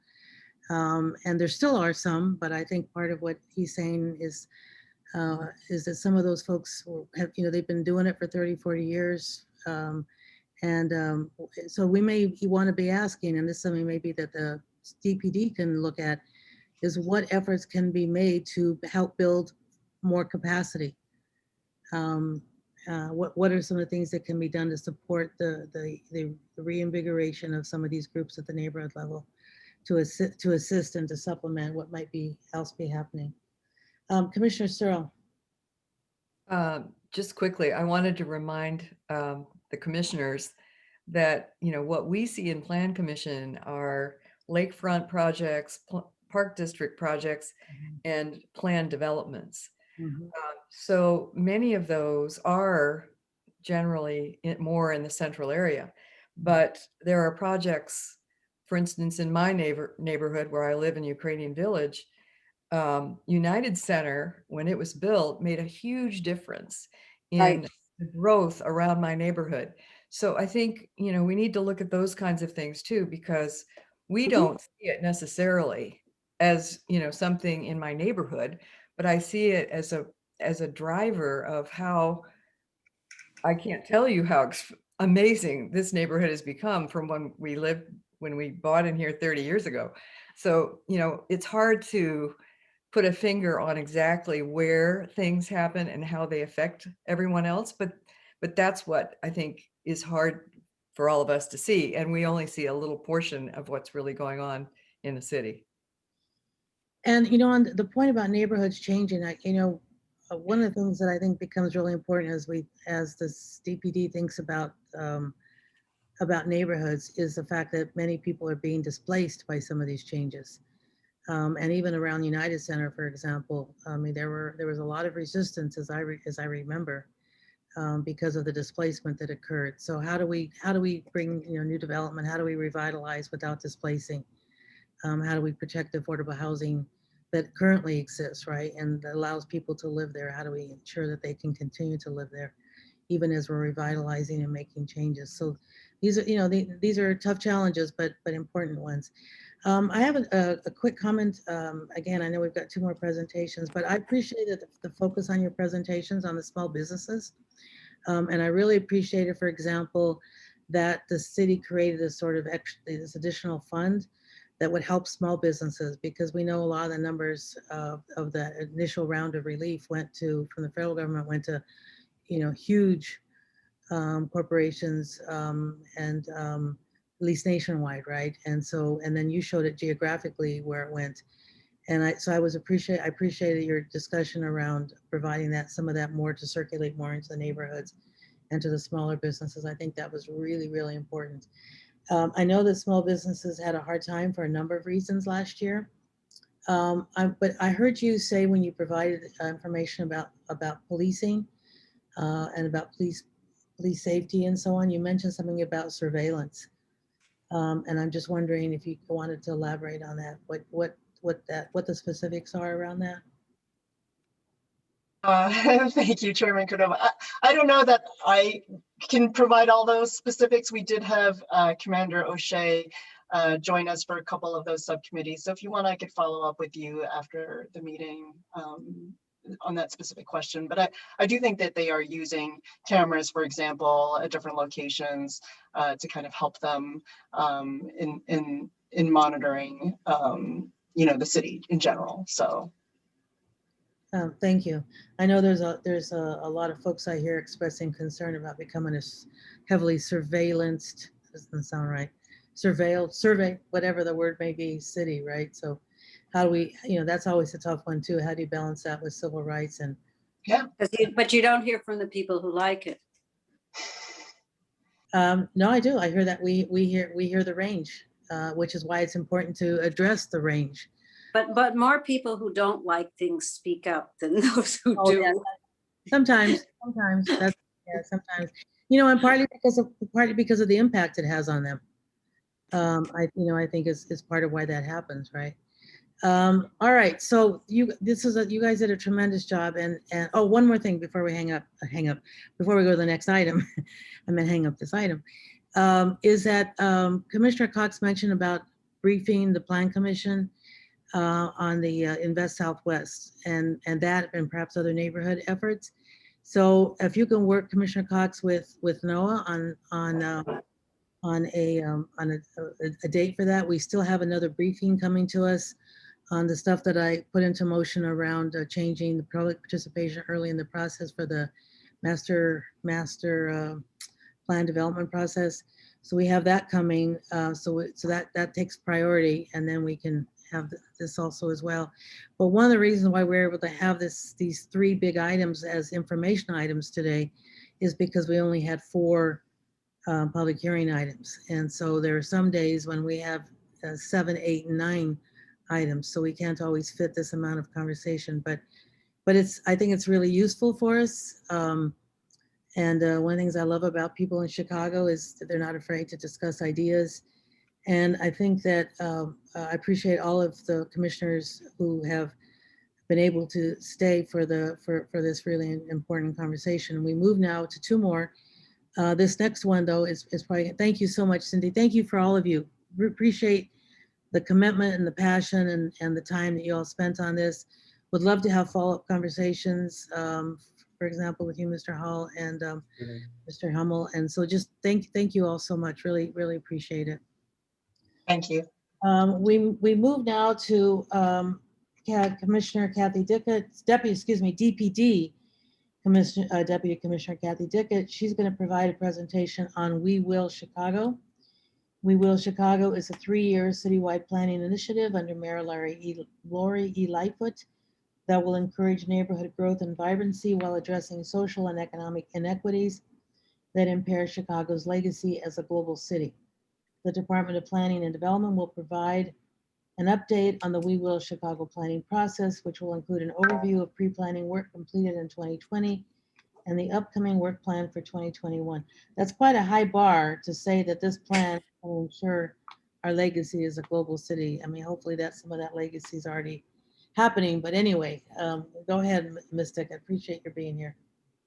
And there still are some, but I think part of what he's saying is that some of those folks have, they've been doing it for 30, 40 years. So you want to be asking, and this is something maybe that the DPD can look at, is what efforts can be made to help build more capacity? What are some of the things that can be done to support the reinvigoration of some of these groups at the neighborhood level to assist and to supplement what might be else be happening? Commissioner Searle. Just quickly, I wanted to remind the commissioners that, what we see in Plan Commission are lakefront projects, park district projects, and planned developments. So many of those are generally more in the central area, but there are projects, for instance, in my neighborhood where I live in Ukrainian Village, United Center, when it was built, made a huge difference in the growth around my neighborhood. So I think, we need to look at those kinds of things too, because we don't see it necessarily as, something in my neighborhood, but I see it as a driver of how, I can't tell you how amazing this neighborhood has become from when we bought in here 30 years ago. So, it's hard to put a finger on exactly where things happen and how they affect everyone else, but that's what I think is hard for all of us to see. And we only see a little portion of what's really going on in the city. And, on the point about neighborhoods changing, one of the things that I think becomes really important as the DPD thinks about neighborhoods is the fact that many people are being displaced by some of these changes. And even around United Center, for example, I mean, there was a lot of resistance as I remember, because of the displacement that occurred. So how do we bring new development? How do we revitalize without displacing? How do we protect affordable housing that currently exists, right, and that allows people to live there? How do we ensure that they can continue to live there, even as we're revitalizing and making changes? So these are, these are tough challenges, but important ones. I have a quick comment. Again, I know we've got 2 more presentations, but I appreciated the focus on your presentations on the small businesses. And I really appreciated, for example, that the city created this sort of this additional fund that would help small businesses, because we know a lot of the numbers of that initial round of relief from the federal government went to, huge corporations and at least nationwide, right? And then you showed it geographically where it went. And I appreciated your discussion around providing some of that more to circulate more into the neighborhoods and to the smaller businesses. I think that was really, really important. I know that small businesses had a hard time for a number of reasons last year. But I heard you say when you provided information about policing and about police safety and so on, you mentioned something about surveillance. And I'm just wondering if you wanted to elaborate on that, what the specifics are around that. Thank you, Chairman Cordova. I don't know that I can provide all those specifics. We did have Commander O'Shea join us for a couple of those subcommittees. So if you want, I could follow up with you after the meeting on that specific question. But I do think that they are using cameras, for example, at different locations to kind of help them in monitoring, the city in general. So. Thank you. I know there's a lot of folks I hear expressing concern about becoming a heavily surveillanced, doesn't sound right, survey, whatever the word may be, city, right? So how do we, that's always a tough one too. How do you balance that with civil rights? And yeah, but you don't hear from the people who like it. No, I do. I hear that we hear the range, which is why it's important to address the range. But more people who don't like things speak up than those who do. Yeah. Sometimes that's sometimes, and partly because of the impact it has on them. I think is part of why that happens, right? All right, so you guys did a tremendous job, and oh, one more thing before we hang up before we go to the next item. I meant hang up this item. Is that Commissioner Cox mentioned about briefing the Plan Commission on the Invest Southwest and that and perhaps other neighborhood efforts. So if you can work, Commissioner Cox, with NOAA on a date for that. We still have another briefing coming to us on the stuff that I put into motion around changing the public participation early in the process for the master plan development process. So we have that coming. So that takes priority, and then we can have this also as well. But one of the reasons why we're able to have these three big items as information items today is because we only had 4 public hearing items. And so there are some days when we have 7, 8, and 9 items. So we can't always fit this amount of conversation, but I think it's really useful for us. And one of the things I love about people in Chicago is that they're not afraid to discuss ideas. And I think that I appreciate all of the commissioners who have been able to stay for this really important conversation. We move now to 2 more. This next one, though, is probably, thank you so much, Cindy. Thank you for all of you. We appreciate the commitment and the passion and the time that you all spent on this. Would love to have follow-up conversations, for example, with you, Mr. Hall, and Mr. Hummel. And so just thank you all so much. Really, really appreciate it. Thank you. We move now to Commissioner Kathy Dickett, DPD Deputy Commissioner Kathy Dickett. She's going to provide a presentation on We Will Chicago. We Will Chicago is a 3-year citywide planning initiative under Mayor Lori E. Lightfoot that will encourage neighborhood growth and vibrancy while addressing social and economic inequities that impair Chicago's legacy as a global city. The Department of Planning and Development will provide an update on the We Will Chicago planning process, which will include an overview of pre-planning work completed in 2020 and the upcoming work plan for 2021. That's quite a high bar to say that this plan will ensure our legacy as a global city. I mean, hopefully some of that legacy is already happening, but anyway, go ahead, Ms. Dickett. Appreciate your being here.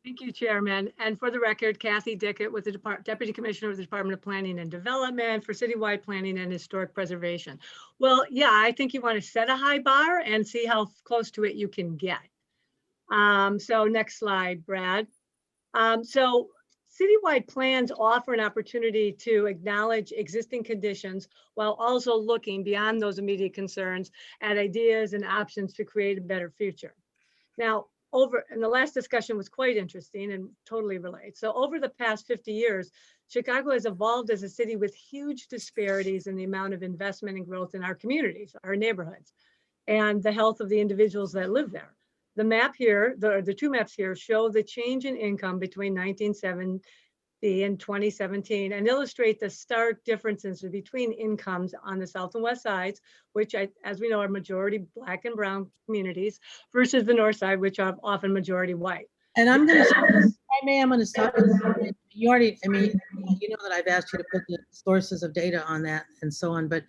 Thank you, Chairman. And for the record, Kathy Dickett with the Deputy Commissioner of the Department of Planning and Development for Citywide Planning and Historic Preservation. Well, yeah, I think you want to set a high bar and see how close to it you can get. So next slide, Brad. So citywide plans offer an opportunity to acknowledge existing conditions while also looking beyond those immediate concerns at ideas and options to create a better future. Now, and the last discussion was quite interesting and totally relates. So over the past 50 years, Chicago has evolved as a city with huge disparities in the amount of investment and growth in our communities, our neighborhoods, and the health of the individuals that live there. The map here, the two maps here show the change in income between 1970 and 2017 and illustrate the stark differences between incomes on the south and west sides, which as we know are majority Black and brown communities, versus the north side, which are often majority white. And I'm going to, I'm going to stop you. You already, I mean, you know that I've asked you to put the sources of data on that and so on, but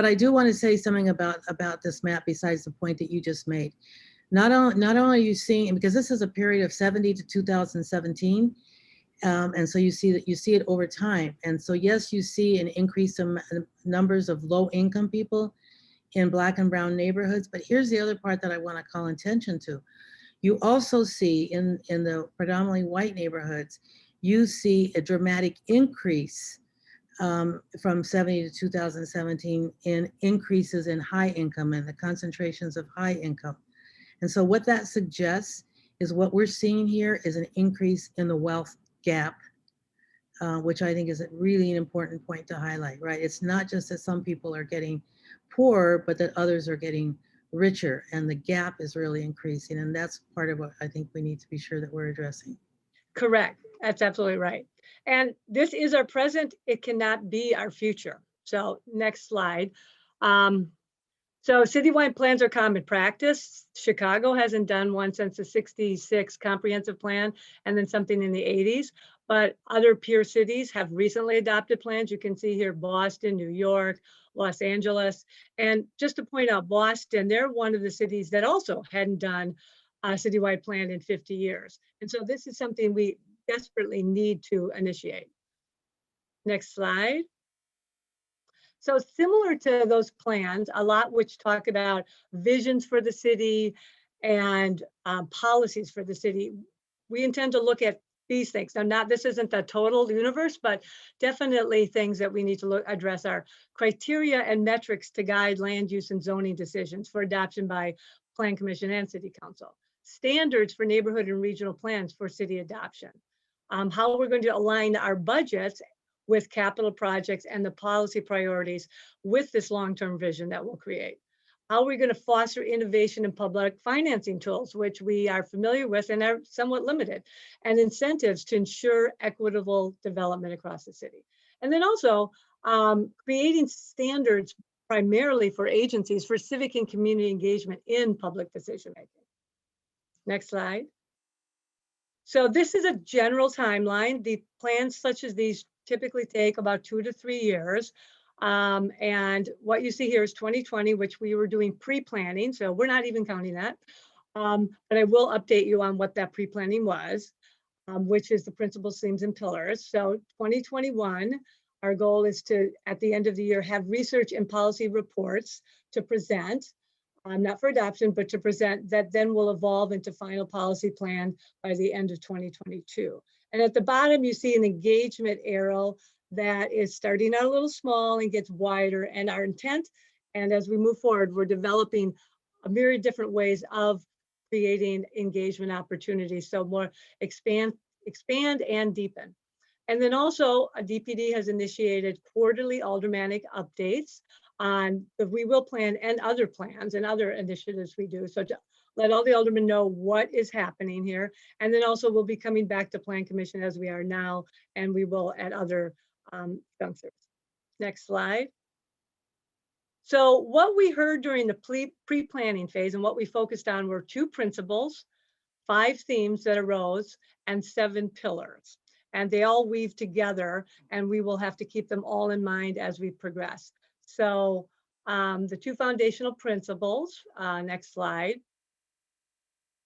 I do want to say something about this map besides the point that you just made. Not only are you seeing, because this is a period of 70 to 2017, and so you see it over time. And so yes, you see an increase in numbers of low income people in Black and brown neighborhoods, but here's the other part that I want to call attention to. You also see in the predominantly white neighborhoods, you see a dramatic increase from 70 to 2017 in increases in high income and the concentrations of high income. And so what that suggests is what we're seeing here is an increase in the wealth gap, which I think is really an important point to highlight, right? It's not just that some people are getting poorer, but that others are getting richer, and the gap is really increasing. And that's part of what I think we need to be sure that we're addressing. Correct. That's absolutely right. And this is our present. It cannot be our future. So next slide. So citywide plans are common practice. Chicago hasn't done one since the '66 comprehensive plan and then something in the '80s, but other peer cities have recently adopted plans. You can see here Boston, New York, Los Angeles. And just to point out Boston, they're one of the cities that also hadn't done a citywide plan in 50 years. And so this is something we desperately need to initiate. Next slide. So similar to those plans, a lot which talk about visions for the city and policies for the city, we intend to look at these things. Now, this isn't the total universe, but definitely things that we need to address are criteria and metrics to guide land use and zoning decisions for adoption by Plan Commission and City Council. Standards for neighborhood and regional plans for city adoption. How we're going to align our budgets with capital projects and the policy priorities with this long-term vision that we'll create. How are we going to foster innovation in public financing tools, which we are familiar with and are somewhat limited, and incentives to ensure equitable development across the city. And then also creating standards primarily for agencies for civic and community engagement in public decision-making. Next slide. So this is a general timeline. The plans such as these typically take about 2 to 3 years. And what you see here is 2020, which we were doing pre-planning. So we're not even counting that. But I will update you on what that pre-planning was, which is the principles, themes, and pillars. So 2021, our goal is to, at the end of the year, have research and policy reports to present, not for adoption, but to present that then will evolve into final policy plan by the end of 2022. And at the bottom, you see an engagement arrow that is starting out a little small and gets wider. And our intent, and as we move forward, we're developing a myriad different ways of creating engagement opportunities. So more expand and deepen. And then also a DPD has initiated quarterly aldermanic updates on the We Will plan and other plans and other initiatives we do. So to let all the aldermen know what is happening here. And then also we'll be coming back to Plan Commission as we are now, and we will at other junctures. Next slide. So what we heard during the pre-planning phase and what we focused on were 2 principles, 5 themes that arose, and 7 pillars. And they all weave together, and we will have to keep them all in mind as we progress. So the 2 foundational principles, next slide,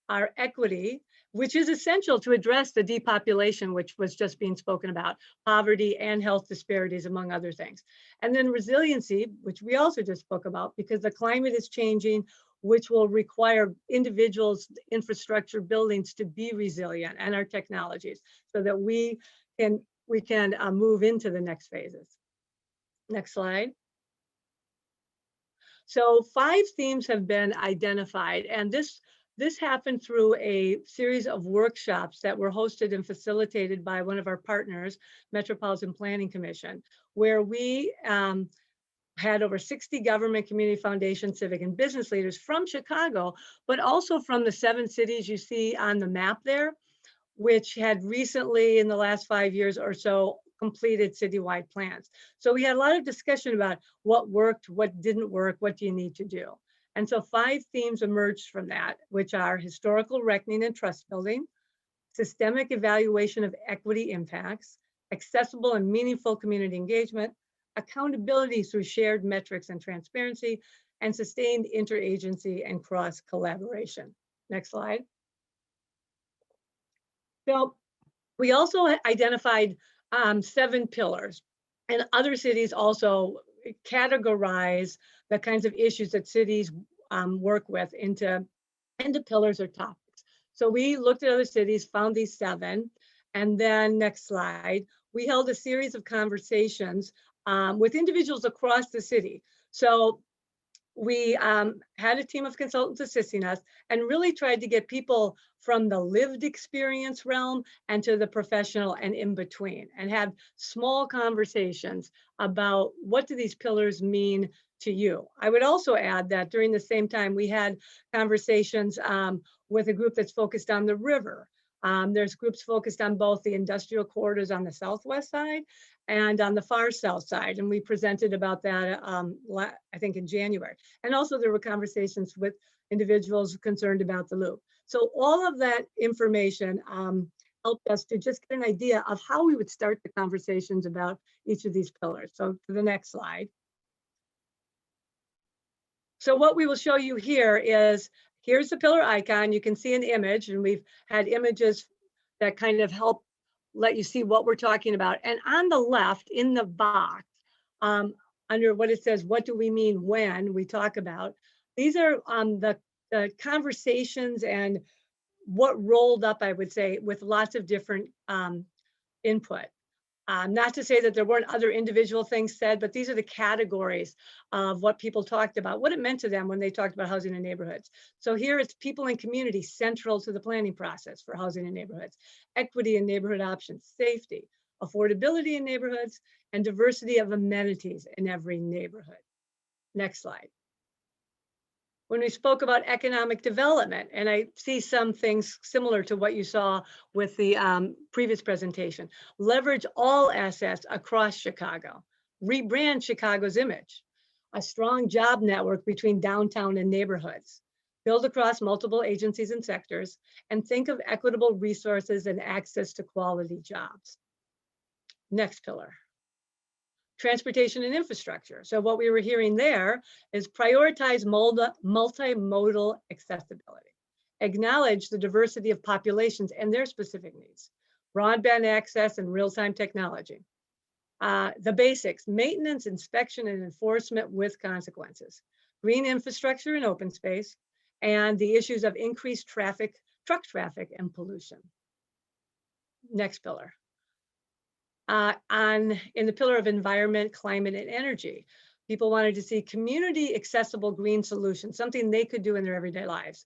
are equity, which is essential to address the depopulation, which was just being spoken about, poverty and health disparities, among other things. And then resiliency, which we also just spoke about, because the climate is changing, which will require individuals, infrastructure, buildings to be resilient, and our technologies, so that we can move into the next phases. Next slide. So 5 themes have been identified, and this happened through a series of workshops that were hosted and facilitated by one of our partners, Metropolitan Planning Commission, where we had over 60 government, community foundation, civic and business leaders from Chicago, but also from the 7 cities you see on the map there, which had recently in the last 5 years or so completed citywide plans. So we had a lot of discussion about what worked, what didn't work, what do you need to do? And so 5 themes emerged from that, which are historical reckoning and trust building, systemic evaluation of equity impacts, accessible and meaningful community engagement, accountability through shared metrics and transparency, and sustained interagency and cross collaboration. Next slide. So we also identified 7 pillars, and other cities also categorize the kinds of issues that cities work with into pillars or topics. So we looked at other cities, found these 7, and then next slide, we held a series of conversations with individuals across the city. So we had a team of consultants assisting us and really tried to get people from the lived experience realm and to the professional and in between, and have small conversations about what do these pillars mean to you. I would also add that during the same time, we had conversations with a group that's focused on the river. There's groups focused on both the industrial corridors on the southwest side and on the far south side. And we presented about that, I think in January. And also there were conversations with individuals concerned about the loop. So all of that information helped us to just get an idea of how we would start the conversations about each of these pillars. So to the next slide. So what we will show you here is, here's the pillar icon. You can see an image, and we've had images that kind of help let you see what we're talking about. And on the left in the box, under what it says, what do we mean when we talk about, these are the conversations and what rolled up, I would say, with lots of different input. Not to say that there weren't other individual things said, but these are the categories of what people talked about, what it meant to them when they talked about housing in neighborhoods. So here it's people and community central to the planning process for housing in neighborhoods, equity in neighborhood options, safety, affordability in neighborhoods, and diversity of amenities in every neighborhood. Next slide. When we spoke about economic development, and I see some things similar to what you saw with the previous presentation, leverage all assets across Chicago, rebrand Chicago's image, a strong job network between downtown and neighborhoods, build across multiple agencies and sectors, and think of equitable resources and access to quality jobs. Next pillar. Transportation and infrastructure. So what we were hearing there is prioritize multimodal accessibility, acknowledge the diversity of populations and their specific needs, broadband access and real-time technology. The basics, maintenance, inspection, and enforcement with consequences, green infrastructure and open space, and the issues of increased traffic, truck traffic, and pollution. Next pillar. In the pillar of environment, climate, and energy, people wanted to see community accessible green solutions, something they could do in their everyday lives.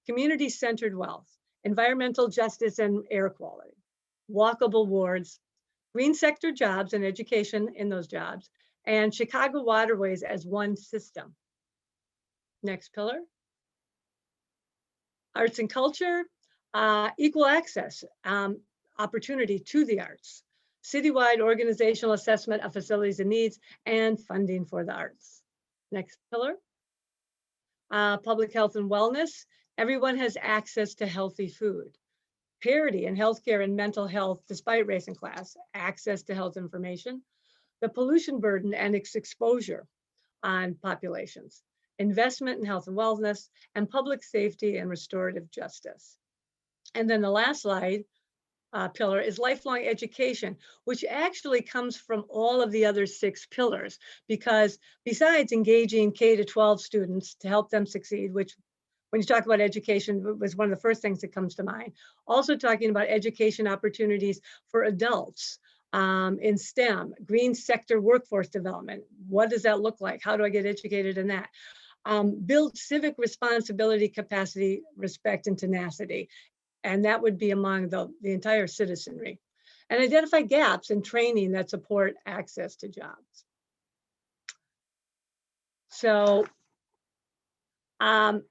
Community-centered wealth, environmental justice and air quality, walkable wards, green sector jobs and education in those jobs, and Chicago waterways as one system. Next pillar. Arts and culture, equal access, opportunity to the arts. Citywide organizational assessment of facilities and needs, and funding for the arts. Next pillar. Public health and wellness. Everyone has access to healthy food. Parity in healthcare and mental health despite race and class. Access to health information. The pollution burden and its exposure on populations. Investment in health and wellness, and public safety and restorative justice. And then the last slide, pillar is lifelong education, which actually comes from all of the other 6 pillars, because besides engaging K-12 students to help them succeed, which when you talk about education was one of the first things that comes to mind, also talking about education opportunities for adults in STEM, green sector workforce development. What does that look like? How do I get educated in that? Build civic responsibility, capacity, respect, and tenacity. And that would be among the entire citizenry. And identify gaps in training that support access to jobs. So,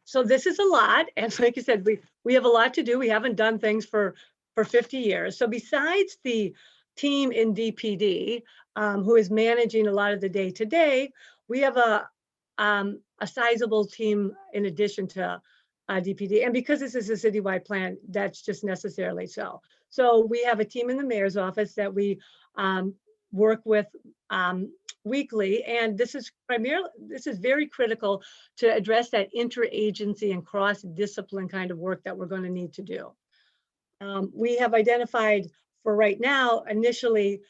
so this is a lot. And like I said, we have a lot to do. We haven't done things for 50 years. So besides the team in DPD, who is managing a lot of the day-to-day, we have a sizable team in addition to DPD. And because this is a citywide plan, that's just necessarily so. So we have a team in the mayor's office that we work with weekly, and this is very critical to address that interagency and cross-discipline kind of work that we're going to need to do. We have identified for right now, initially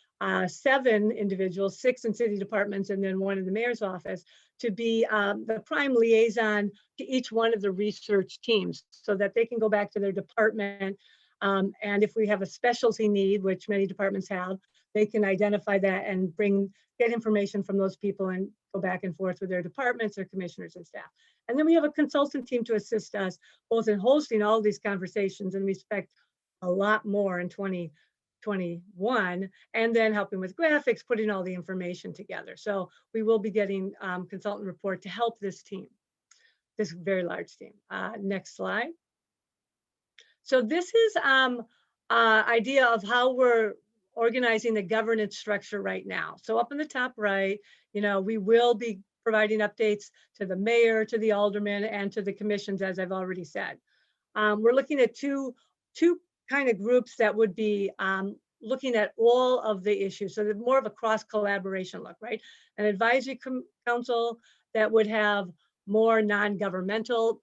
7 individuals, 6 in city departments and then 1 in the mayor's office, to be the prime liaison to each one of the research teams so that they can go back to their department. And if we have a specialty need, which many departments have, they can identify that and get information from those people and go back and forth with their departments, their commissioners and staff. And then we have a consultant team to assist us both in hosting all these conversations, and we expect a lot more in 2021, and then helping with graphics, putting all the information together. So we will be getting consultant report to help this team, this very large team. Next slide. So this is idea of how we're organizing the governance structure right now. So up in the top right, we will be providing updates to the mayor, to the aldermen, and to the commissions, as I've already said. We're looking at two kind of groups that would be looking at all of the issues. So more of a cross collaboration look, right? An advisory council that would have more non-governmental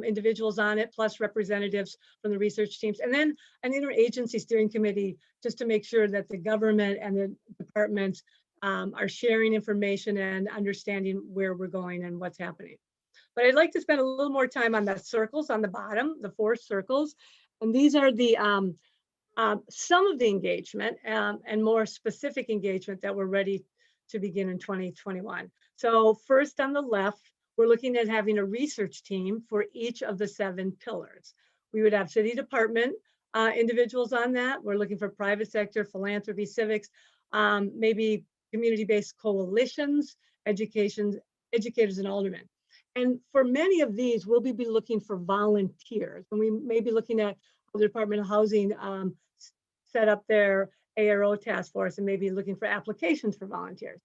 individuals on it, plus representatives from the research teams, and then an interagency steering committee just to make sure that the government and the departments are sharing information and understanding where we're going and what's happening. But I'd like to spend a little more time on the circles on the bottom, the 4 circles. And these are the some of the engagement and more specific engagement that we're ready to begin in 2021. So first on the left, we're looking at having a research team for each of the 7 pillars. We would have city department individuals on that. We're looking for private sector, philanthropy, civics, maybe community-based coalitions, educators and aldermen. And for many of these, we'll be looking for volunteers. And we may be looking at the Department of Housing set up their ARO task force and maybe looking for applications for volunteers.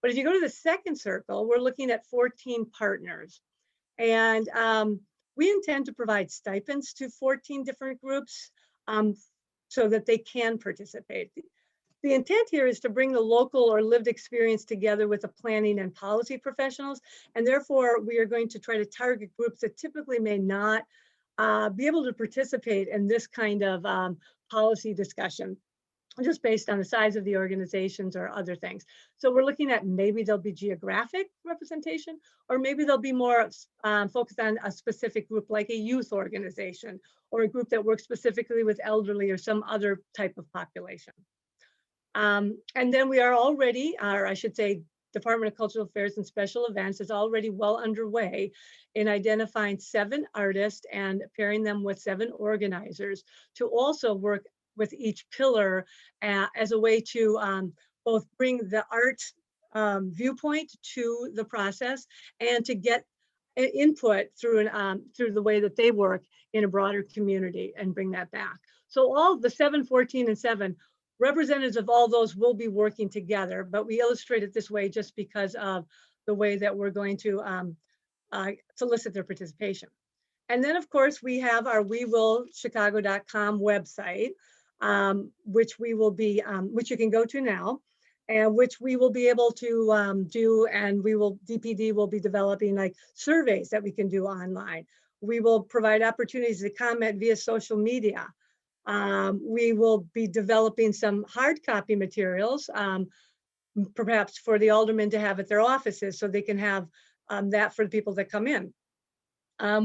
But if you go to the second circle, we're looking at 14 partners. And we intend to provide stipends to 14 different groups so that they can participate. The intent here is to bring the local or lived experience together with the planning and policy professionals. And therefore, we are going to try to target groups that typically may not be able to participate in this kind of policy discussion, just based on the size of the organizations or other things. So we're looking at maybe there'll be geographic representation, or maybe there'll be more focused on a specific group like a youth organization or a group that works specifically with elderly or some other type of population. And then we are already, or I should say, Department of Cultural Affairs and Special Events is already well underway in identifying 7 artists and pairing them with 7 organizers to also work with each pillar as a way to both bring the art viewpoint to the process and to get input through the way that they work in a broader community and bring that back. So all the 7, 14, and 7 representatives of all those will be working together, but we illustrate it this way just because of the way that we're going to solicit their participation. And then of course we have our wewillchicago.com website, which we will be, which you can go to now, and which we will be able to do, and DPD will be developing like surveys that we can do online. We will provide opportunities to comment via social media. We will be developing some hard copy materials, perhaps for the aldermen to have at their offices so they can have that for the people that come in.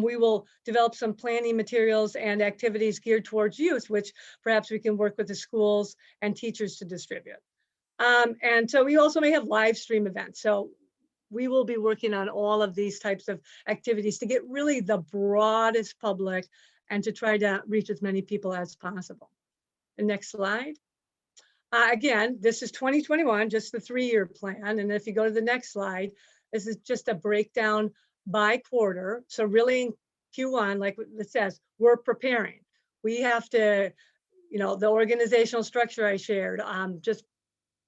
We will develop some planning materials and activities geared towards youth, which perhaps we can work with the schools and teachers to distribute. And so we also may have live stream events. So we will be working on all of these types of activities to get really the broadest public and to try to reach as many people as possible. The next slide. Again, this is 2021, just the 3-year plan. And if you go to the next slide, This is just a breakdown by quarter. So really in Q1, like it says, we're preparing. We have to, the organizational structure I shared, just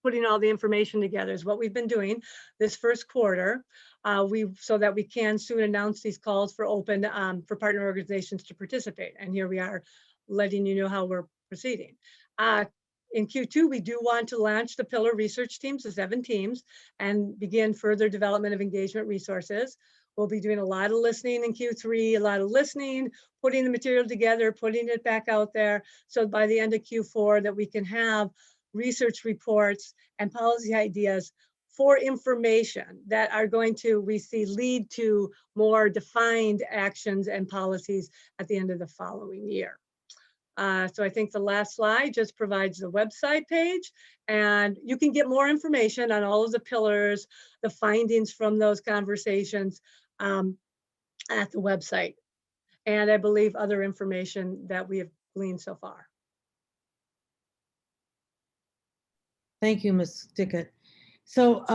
putting all the information together is what we've been doing this first quarter. So that we can soon announce these calls for open for partner organizations to participate. And here we are letting you know how we're proceeding. In Q2, we do want to launch the pillar research teams, the 7 teams, and begin further development of engagement resources. We'll be doing a lot of listening in Q3, a lot of listening, putting the material together, putting it back out there. So by the end of Q4 that we can have research reports and policy ideas for information that are going to, we see, lead to more defined actions and policies at the end of the following year. So I think the last slide just provides the website page, and you can get more information on all of the pillars, the findings from those conversations at the website. And I believe other information that we have gleaned so far. Thank you, Ms. Dickett. So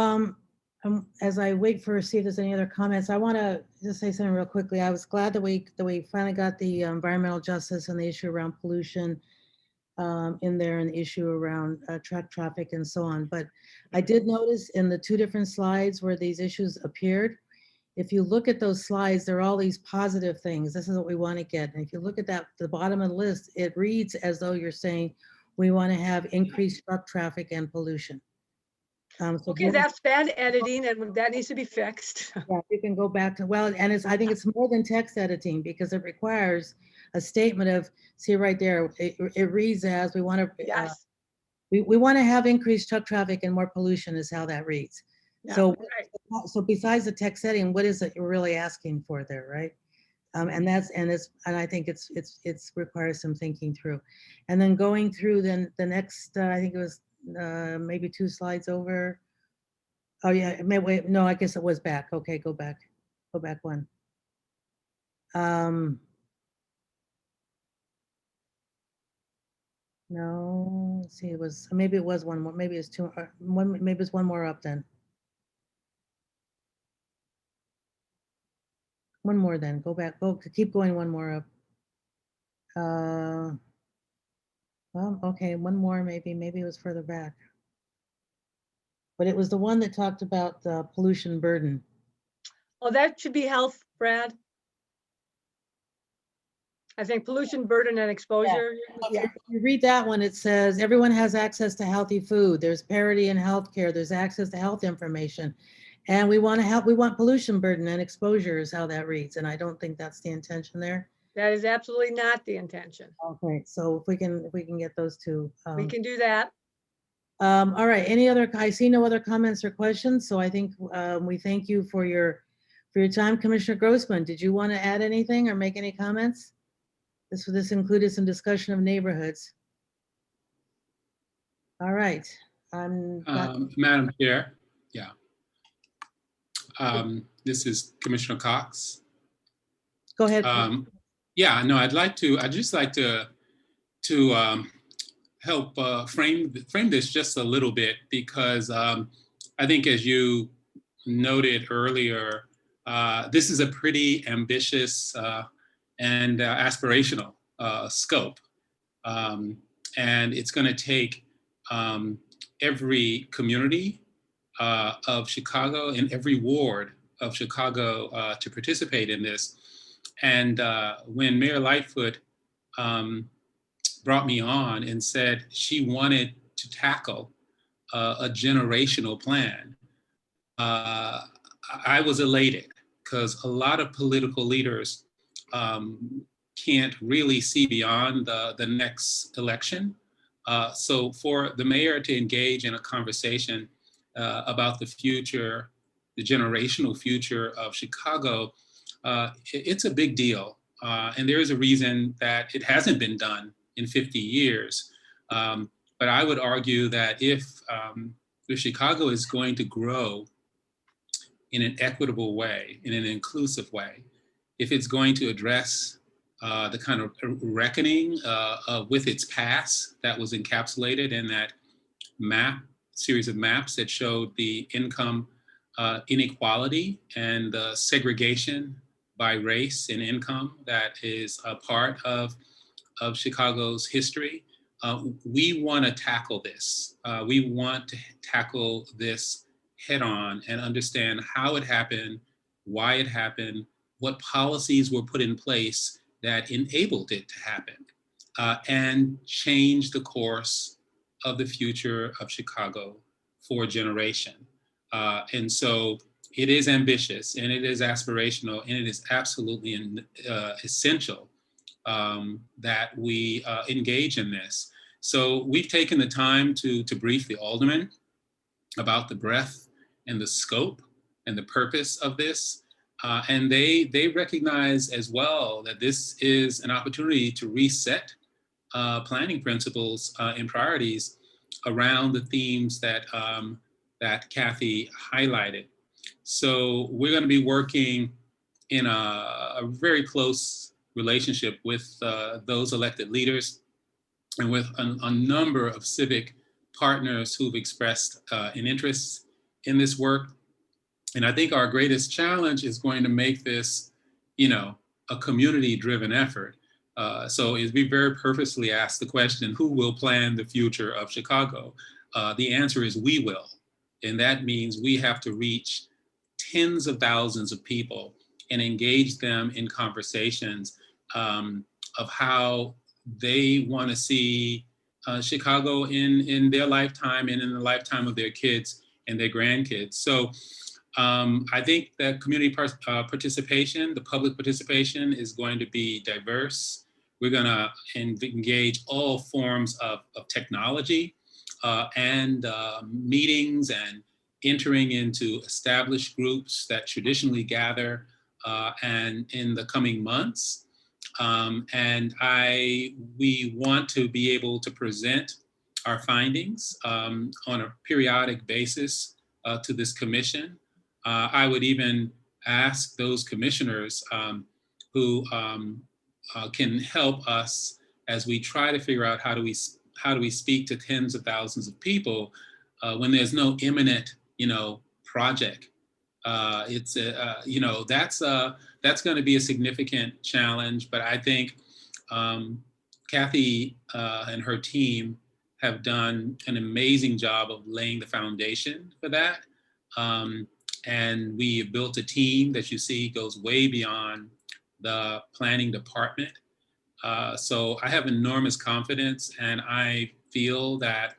as I wait for see if there's any other comments, I want to just say something real quickly. I was glad that we finally got the environmental justice and the issue around pollution in there, and the issue around truck traffic and so on. But I did notice in the 2 different slides where these issues appeared, if you look at those slides, there are all these positive things. This is what we want to get. And if you look at that, the bottom of the list, it reads as though you're saying we want to have increased truck traffic and pollution. So okay, that's bad editing, and that needs to be fixed. Yeah, you can go back to, well, and I think it's more than text editing, because it requires a statement of, see right there, it reads as we want to, yes, we want to have increased truck traffic and more pollution is how that reads. Yeah, So, right. so besides the text editing, what is it you're really asking for there, right? And I think it's requires some thinking through, and then going through then the next, I think it was maybe 2 slides over. Oh yeah, wait, no, I guess it was back. Okay, go back one. No, let's see, maybe it was one more, maybe it's 2, maybe it's one more up then. One more then, go back, keep going one more up. Well, okay, one more, maybe it was further back. But it was the one that talked about the pollution burden. Oh, that should be health, Brad. I think pollution burden and exposure. Yeah. If you read that one, it says everyone has access to healthy food. There's parity in healthcare. There's access to health information. And we want pollution burden and exposure is how that reads. And I don't think that's the intention there. That is absolutely not the intention. Okay, so if we can get those 2. We can do that. All right, I see no other comments or questions. So I think we thank you for your time. Commissioner Grossman, did you want to add anything or make any comments? This included some discussion of neighborhoods. All right. Madam Chair, yeah. This is Commissioner Cox. Go ahead. Yeah, no, I'd just like to help frame this just a little bit, because I think, as you noted earlier, this is a pretty ambitious and aspirational scope. And it's going to take every community of Chicago and every ward of Chicago to participate in this. And when Mayor Lightfoot brought me on and said she wanted to tackle a generational plan, I was elated, because a lot of political leaders can't really see beyond the next election. So for the mayor to engage in a conversation about the future, the generational future of Chicago, it's a big deal. And there is a reason that it hasn't been done in 50 years. But I would argue that if Chicago is going to grow in an equitable way, in an inclusive way, if it's going to address the kind of reckoning with its past that was encapsulated in that series of maps that showed the income inequality and the segregation by race and income that is a part of Chicago's history. We want to tackle this. We want to tackle this head on and understand how it happened, why it happened, what policies were put in place that enabled it to happen, and change the course of the future of Chicago for a generation. And so it is ambitious and it is aspirational and it is absolutely essential that we engage in this. So we've taken the time to brief the aldermen about the breadth and the scope and the purpose of this. And they recognize as well that this is an opportunity to reset planning principles and priorities around the themes that, that Kathy highlighted. So we're going to be working in a very close relationship with those elected leaders and with a number of civic partners who've expressed an interest in this work. And I think our greatest challenge is going to make this, a community-driven effort. So as we very purposely ask the question, who will plan the future of Chicago? The answer is we will. And that means we have to reach tens of thousands of people and engage them in conversations of how they want to see Chicago in their lifetime and in the lifetime of their kids and their grandkids. So I think that community participation, the public participation is going to be diverse. We're going to engage all forms of technology and meetings and entering into established groups that traditionally gather and in the coming months. And we want to be able to present our findings on a periodic basis to this commission. I would even ask those commissioners who can help us as we try to figure out how do we speak to tens of thousands of people when there's no imminent, project. That's going to be a significant challenge, but I think Kathy and her team have done an amazing job of laying the foundation for that. And we have built a team that you see goes way beyond the planning department. So I have enormous confidence, and I feel that,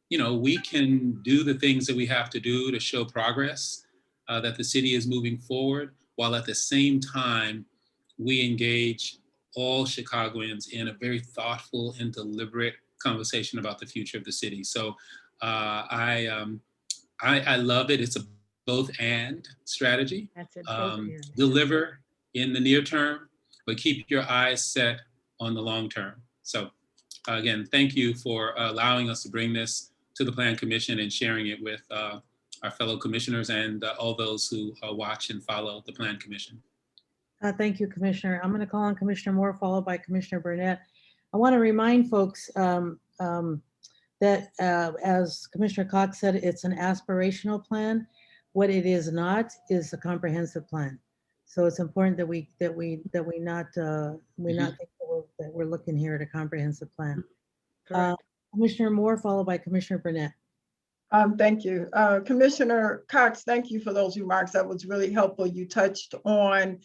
we can do the things that we have to do to show progress, that the city is moving forward, while at the same time, we engage all Chicagoans in a very thoughtful and deliberate conversation about the future of the city. So I love it. It's a both and strategy. That's it, both and. Deliver in the near term, but keep your eyes set on the long term. So again, thank you for allowing us to bring this to the Plan Commission and sharing it with our fellow commissioners and all those who watch and follow the Plan Commission. Thank you, Commissioner. I'm going to call on Commissioner Moore, followed by Commissioner Burnett. I want to remind folks that as Commissioner Cox said, it's an aspirational plan. What it is not is a comprehensive plan. So it's important that we not think that we're looking here at a comprehensive plan. Commissioner Moore, followed by Commissioner Burnett. Thank you. Commissioner Cox, thank you for those remarks. That was really helpful. You touched on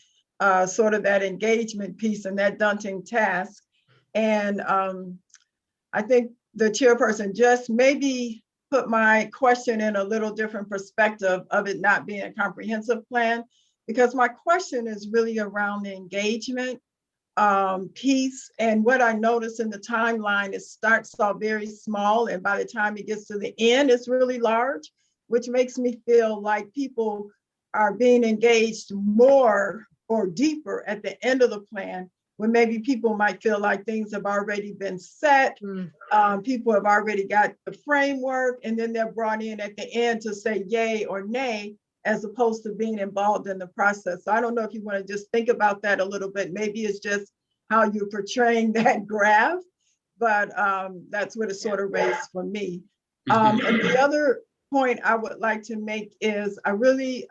sort of that engagement piece and that daunting task. And I think the chairperson just maybe put my question in a little different perspective of it not being a comprehensive plan, because my question is really around the engagement piece. And what I noticed in the timeline is starts off very small, and by the time it gets to the end, it's really large, which makes me feel like people are being engaged more or deeper at the end of the plan, when maybe people might feel like things have already been set. People have already got the framework, and then they're brought in at the end to say yay or nay, as opposed to being involved in the process. So I don't know if you want to just think about that a little bit. Maybe it's just how you're portraying that graph, but that's what it sort of raised for me. And the other point I would like to make is I really,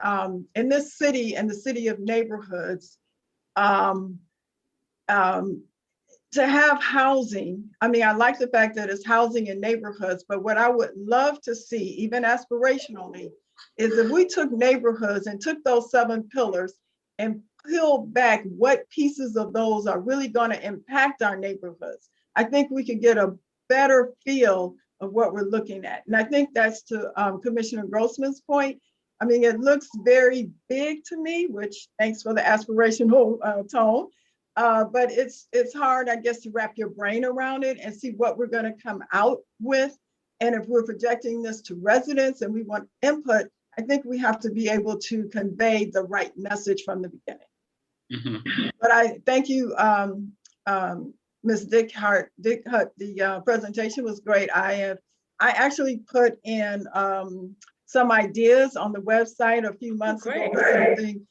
in this city and the city of neighborhoods, to have housing, I mean, I like the fact that it's housing in neighborhoods, but what I would love to see, even aspirationally, is if we took neighborhoods and took those 7 pillars and peeled back what pieces of those are really going to impact our neighborhoods. I think we could get a better feel of what we're looking at. And I think that's to Commissioner Grossman's point. I mean, it looks very big to me, which thanks for the aspirational tone. But it's hard, I guess, to wrap your brain around it and see what we're going to come out with. And if we're projecting this to residents and we want input, I think we have to be able to convey the right message from the beginning. But I thank you, Ms. Dickhart. The presentation was great. I actually put in some ideas on the website a few months ago or something.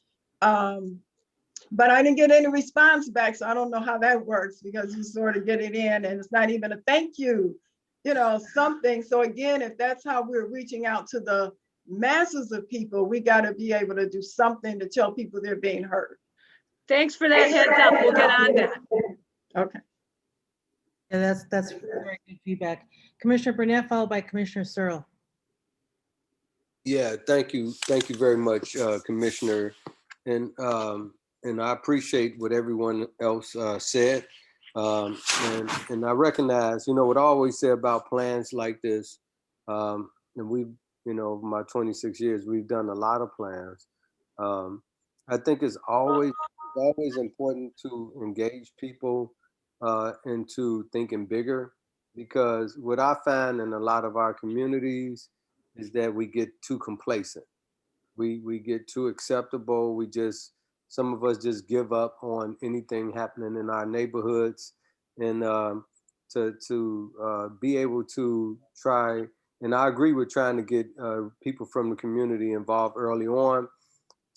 But I didn't get any response back, so I don't know how that works, because you sort of get it in and it's not even a thank you, you know, something. So again, if that's how we're reaching out to the masses of people, we got to be able to do something to tell people they're being heard. Thanks for that heads up. We'll get on that. Okay. Yeah, that's very good feedback. Commissioner Burnett, followed by Commissioner Searle. Yeah, thank you very much, Commissioner. And I appreciate what everyone else said. And I recognize, you know, what I always say about plans like this, and we've, you know, over my 26 years, we've done a lot of plans. I think it's always important to engage people into thinking bigger, because what I find in a lot of our communities is that we get too complacent. We get too acceptable. Some of us just give up on anything happening in our neighborhoods, and to be able to try, and I agree with trying to get people from the community involved early on,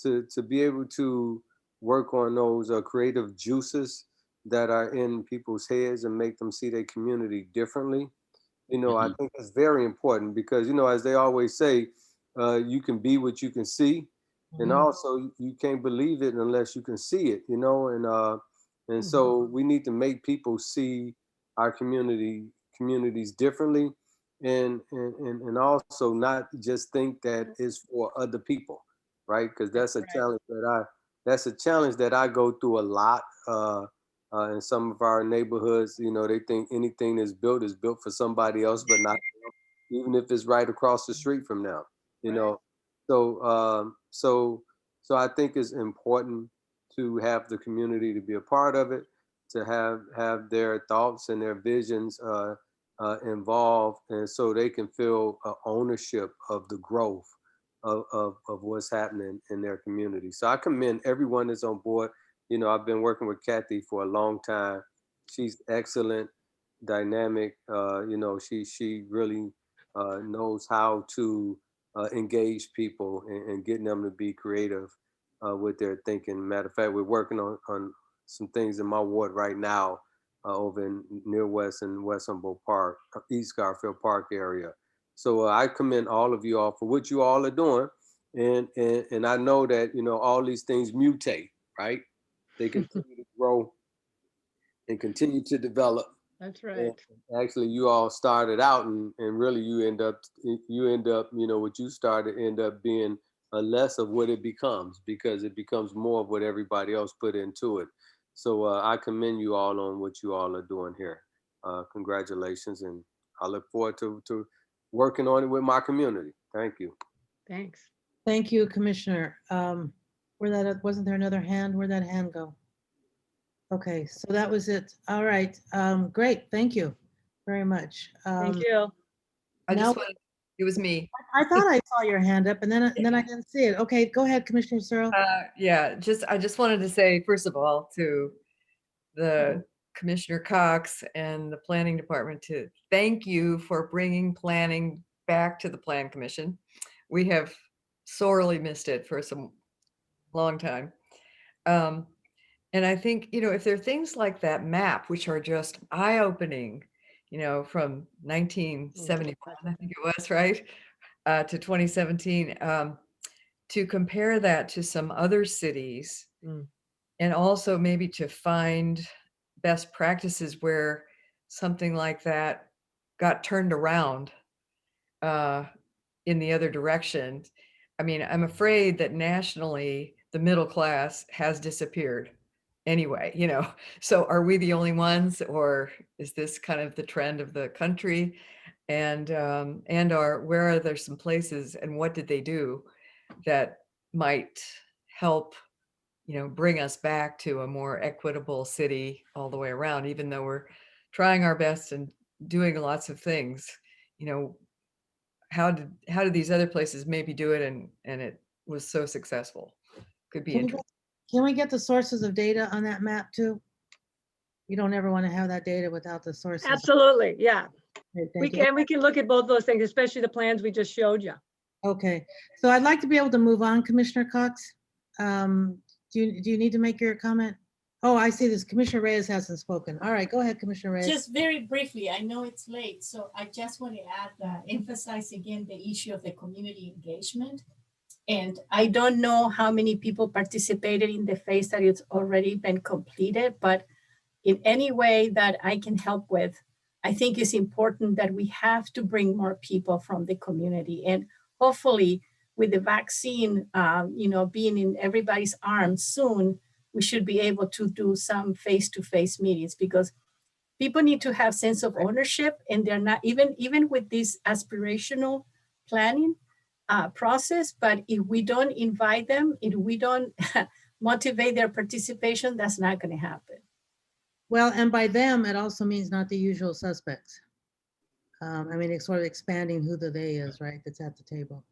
to be able to work on those creative juices that are in people's heads and make them see their community differently. You know, I think it's very important, because, you know, as they always say, you can be what you can see. And also, you can't believe it unless you can see it, you know, and so we need to make people see our communities differently, and also not just think that it's for other people, right? Because that's a challenge that I go through a lot in some of our neighborhoods. You know, they think anything that's built is built for somebody else, but not even if it's right across the street from them, you know. So I think it's important to have the community to be a part of it, to have their thoughts and their visions involved, and so they can feel ownership of the growth of what's happening in their community. So I commend everyone that's on board. You know, I've been working with Kathy for a long time. She's excellent, dynamic. You know, she really knows how to engage people and getting them to be creative with their thinking. Matter of fact, we're working on some things in my ward right now over in near West and West Humboldt Park, East Garfield Park area. So I commend all of you all for what you all are doing. And I know that, you know, all these things mutate, right? They continue to grow and continue to develop. That's right. And actually, you all started out, and really you end up, you know, what you started end up being a less of what it becomes, because it becomes more of what everybody else put into it. So I commend you all on what you all are doing here. Congratulations, and I look forward to working on it with my community. Thank you. Thanks. Thank you, Commissioner. Wasn't there another hand? Where'd that hand go? Okay, so that was it. All right, great, thank you very much. Thank you. It was me. I thought I saw your hand up, and then I didn't see it. Okay, go ahead, Commissioner Searle. Yeah, I just wanted to say, first of all, to the Commissioner Cox and the Planning Department, to thank you for bringing planning back to the Plan Commission. We have sorely missed it for some long time. And I think, you know, if there are things like that map, which are just eye-opening, you know, from 1971, I think it was, right? to 2017, to compare that to some other cities, and also maybe to find best practices where something like that got turned around in the other direction. I mean, I'm afraid that nationally, the middle class has disappeared anyway, you know. So are we the only ones, or is this kind of the trend of the country? And where are there some places, and what did they do that might help, you know, bring us back to a more equitable city all the way around, even though we're trying our best and doing lots of things, you know. How did these other places maybe do it, and it was so successful? Could be interesting. Can we get the sources of data on that map too? You don't ever want to have that data without the sources. Absolutely, yeah. Great, We thank you. can look at both those things, especially the plans we just showed you. Okay, so I'd like to be able to move on, Commissioner Cox. Do you need to make your comment? Oh, I see this. Commissioner Reyes hasn't spoken. All right, go ahead, Commissioner Reyes. Just very briefly, I know it's late, so I just want to add, emphasize again the issue of the community engagement. And I don't know how many people participated in the phase that it's already been completed, but in any way that I can help with, I think it's important that we have to bring more people from the community. And hopefully with the vaccine, you know, being in everybody's arms soon, we should be able to do some face-to-face meetings, because people need to have sense of ownership, and they're not even with this aspirational planning process. But if we don't invite them, if we don't motivate their participation, that's not going to happen. Well, and by them, it also means not the usual suspects. I mean, it's sort of expanding who the they is, right? That's at the table.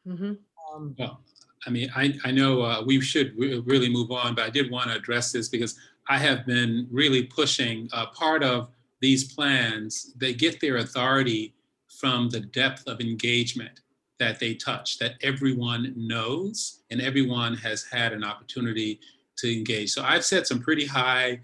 Well, I mean, I know we should really move on, but I did want to address this because I have been really pushing part of these plans. They get their authority from the depth of engagement that they touch, that everyone knows and everyone has had an opportunity to engage. So I've set some pretty high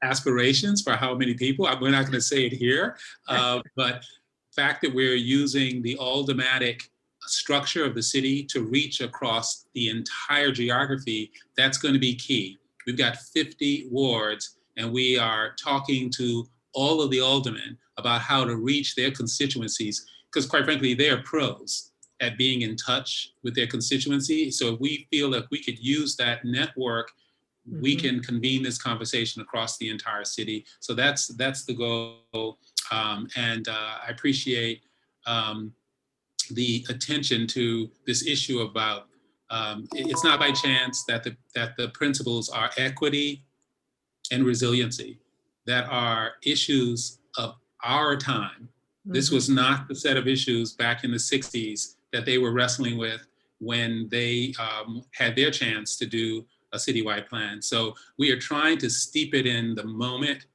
aspirations for how many people. We're not going to say it here, but the fact that we're using the aldermanic structure of the city to reach across the entire geography, that's going to be key. We've got 50 wards, and we are talking to all of the aldermen about how to reach their constituencies, because quite frankly, they are pros at being in touch with their constituency. So if we feel that we could use that network, we can convene this conversation across the entire city. So that's the goal. And I appreciate the attention to this issue about it's not by chance that the principles are equity and resiliency, that are issues of our time. This was not the set of issues back in the 60s that they were wrestling with when they had their chance to do a citywide plan. So we are trying to steep it in the moment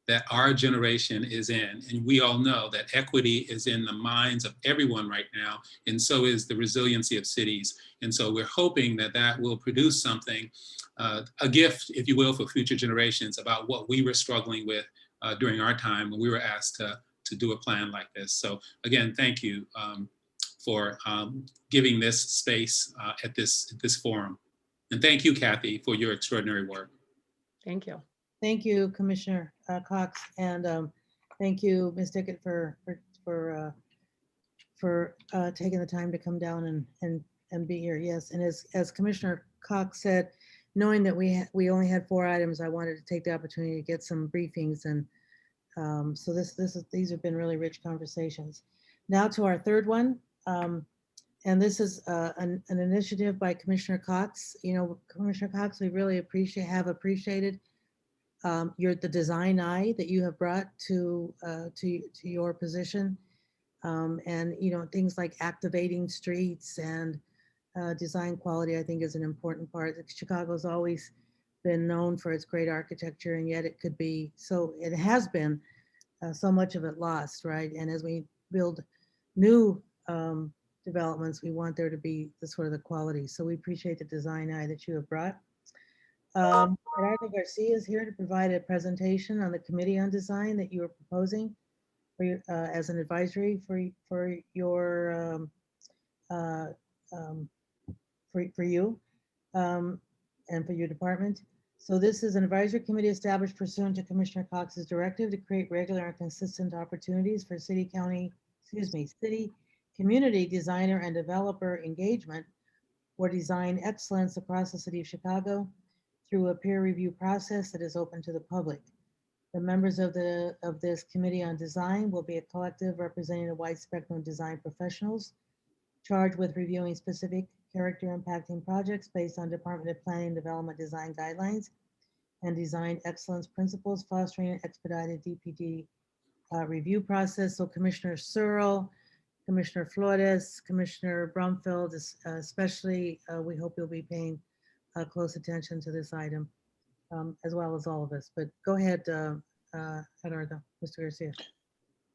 that our generation is in. And we all know that equity is in the minds of everyone right now, and so is the resiliency of cities. And so we're hoping that that will produce something, a gift, if you will, for future generations about what we were struggling with during our time when we were asked to do a plan like this. So again, thank you for giving this space at this forum. And thank you, Kathy, for your extraordinary work. Thank you. Thank you, Commissioner Cox, and thank you, Ms. Dickett, for taking the time to come down and be here. Yes, and as Commissioner Cox said, knowing that we only had 4 items, I wanted to take the opportunity to get some briefings, and so these have been really rich conversations. Now to our third one, and this is an initiative by Commissioner Cox. You know, Commissioner Cox, we really have appreciated the design eye that you have brought to your position, and you know, things like activating streets and design quality, I think, is an important part. Chicago's always been known for its great architecture, and yet it has been so much of it lost, right? And as we build new developments, we want there to be the sort of the quality. So we appreciate the design eye that you have brought. Gerardo Garcia is here to provide a presentation on the Committee on Design that you are proposing for as an advisory for your uh, for you and for your department. So this is an advisory committee established pursuant to Commissioner Cox's directive to create regular and consistent opportunities for city, community designer and developer engagement for design excellence across the city of Chicago through a peer review process that is open to the public. The members of this committee on design will be a collective representing a wide spectrum of design professionals charged with reviewing specific character impacting projects based on Department of Planning and Development design guidelines and design excellence principles, fostering an expedited DPD review process. So Commissioner Searle, Commissioner Flores, Commissioner Brumfield, especially, we hope you'll be paying close attention to this item, as well as all of us. But go ahead, Gerardo, Mr. Garcia.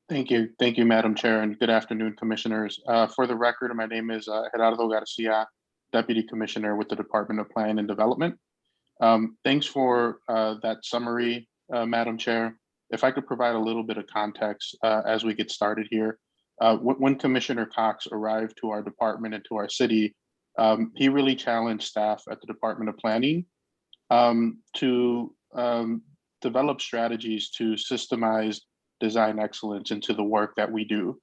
Thank you. Thank you, Madam Chair, and good afternoon, Commissioners. For the record, my name is Gerardo Garcia, Deputy Commissioner with the Department of Planning and Development. Thanks for that summary, Madam Chair. If I could provide a little bit of context as we get started here. When Commissioner Cox arrived to our department and to our city, he really challenged staff at the Department of Planning to develop strategies to systemize design excellence into the work that we do.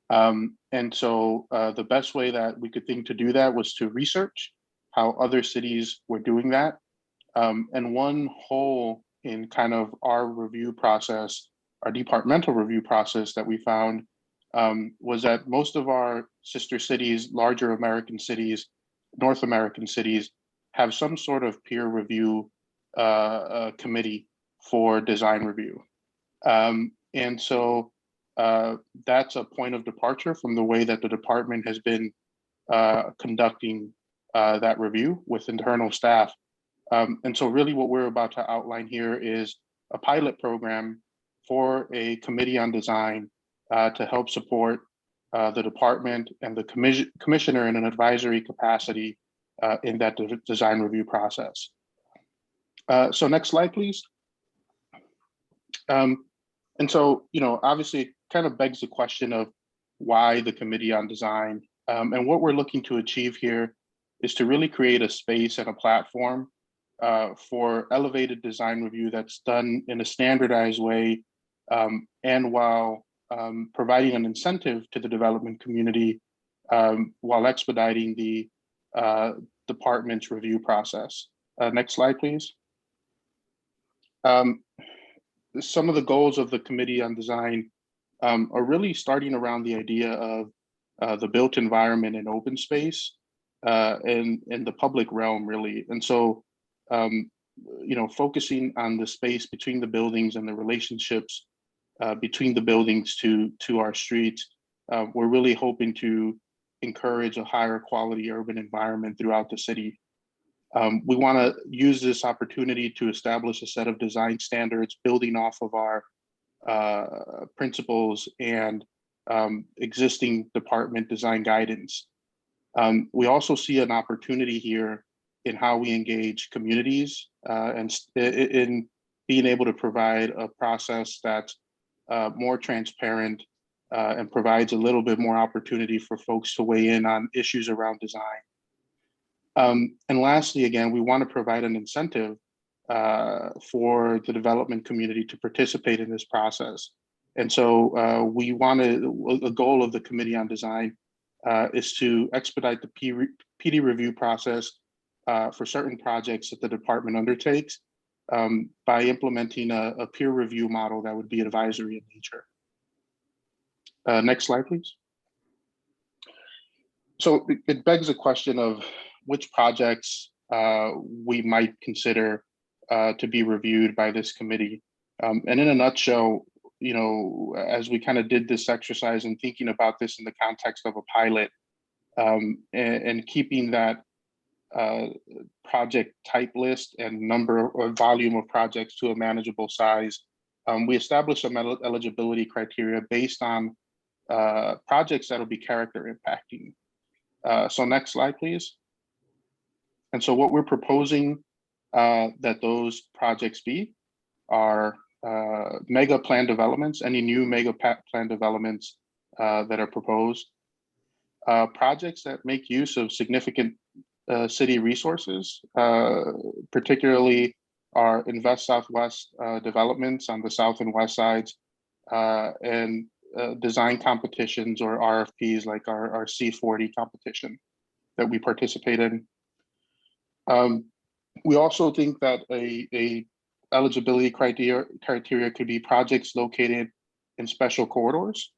And so the best way that we could think to do that was to research how other cities were doing that. And one hole in kind of our review process, our departmental review process that we found was that most of our sister cities, larger American cities, North American cities, have some sort of peer review committee for design review. And so that's a point of departure from the way that the department has been conducting that review with internal staff. And so really what we're about to outline here is a pilot program for a committee on design to help support the department and the commissioner in an advisory capacity in that design review process. So next slide, please. And so, you know, obviously it kind of begs the question of why the Committee on Design. And what we're looking to achieve here is to really create a space and a platform for elevated design review that's done in a standardized way, and while providing an incentive to the development community while expediting the department's review process. Next slide, please. Some of the goals of the Committee on Design are really starting around the idea of the built environment and open space in the public realm, really. And so, you know, focusing on the space between the buildings and the relationships between the buildings to our streets, we're really hoping to encourage a higher quality urban environment throughout the city. We want to use this opportunity to establish a set of design standards building off of our principles and existing department design guidance. We also see an opportunity here in how we engage communities and in being able to provide a process that's more transparent and provides a little bit more opportunity for folks to weigh in on issues around design. And lastly, again, we want to provide an incentive for the development community to participate in this process. And so we want to, a goal of the Committee on Design is to expedite the PD review process for certain projects that the department undertakes by implementing a peer review model that would be advisory in nature. Next slide, please. So it begs the question of which projects we might consider to be reviewed by this committee. And in a nutshell, you know, as we kind of did this exercise and thinking about this in the context of a pilot and keeping that project type list and number or volume of projects to a manageable size, we established some eligibility criteria based on projects that will be character impacting. So next slide, please. And so what we're proposing that those projects be are mega plan developments, any new mega plan developments that are proposed, projects that make use of significant city resources, particularly our Invest Southwest developments on the south and west sides, and design competitions or RFPs like our C40 competition that we participate in. We also think that a eligibility criteria could be projects located in special corridors,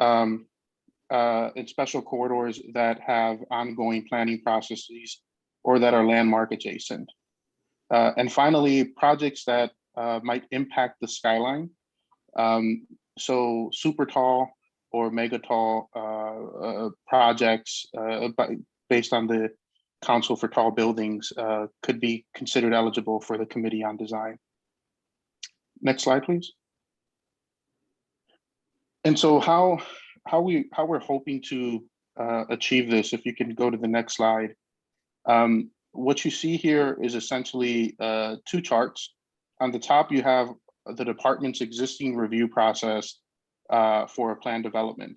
in special corridors that have ongoing planning processes or that are landmark adjacent. And finally, projects that might impact the skyline. So super tall or mega tall projects based on the Council for Tall Buildings could be considered eligible for the Committee on Design. Next slide, please. And so how we're hoping to achieve this, if you can go to the next slide. What you see here is essentially two charts. On the top, you have the department's existing review process for a plan development.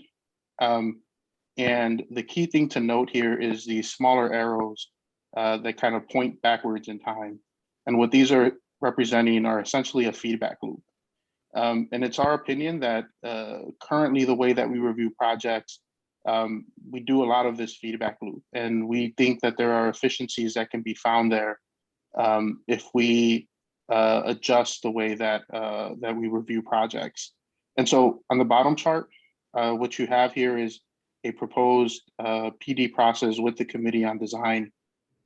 And the key thing to note here is the smaller arrows that kind of point backwards in time. And what these are representing are essentially a feedback loop. And it's our opinion that currently the way that we review projects, we do a lot of this feedback loop. And we think that there are efficiencies that can be found there if we adjust the way that, that we review projects. And so on the bottom chart, what you have here is a proposed PD process with the Committee on Design.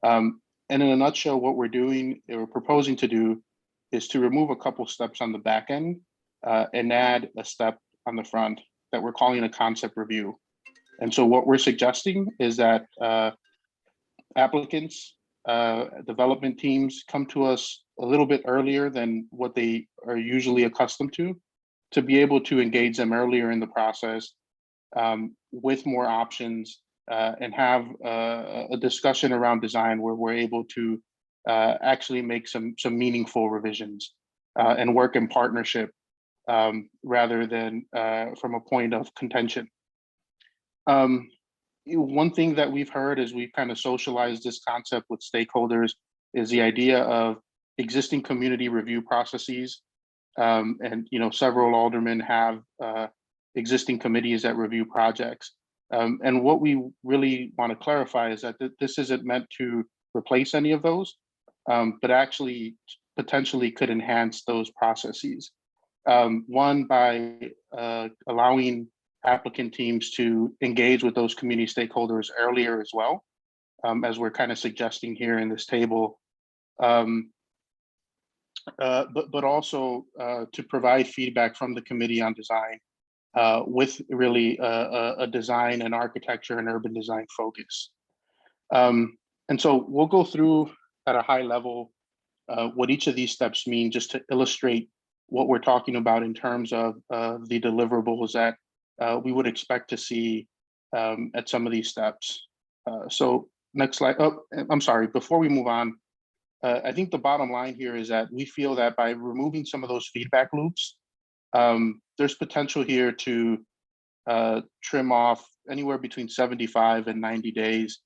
And in a nutshell, what we're doing, we're proposing to do is to remove a couple steps on the back end and add a step on the front that we're calling a concept review. And so what we're suggesting is that applicants, development teams come to us a little bit earlier than what they are usually accustomed to be able to engage them earlier in the process with more options and have a discussion around design where we're able to actually make some meaningful revisions and work in partnership rather than from a point of contention. One thing that we've heard as we've kind of socialized this concept with stakeholders is the idea of existing community review processes. And several aldermen have existing committees that review projects. And what we really want to clarify is that this isn't meant to replace any of those, but actually potentially could enhance those processes. One, by allowing applicant teams to engage with those community stakeholders earlier as well, as we're kind of suggesting here in this table. But also to provide feedback from the Committee on Design with really a design and architecture and urban design focus. And so we'll go through at a high level what each of these steps mean, just to illustrate what we're talking about in terms of the deliverables that we would expect to see at some of these steps. So next slide. Oh, I'm sorry, before we move on, I think the bottom line here is that we feel that by removing some of those feedback loops, there's potential here to trim off anywhere between 75 and 90 days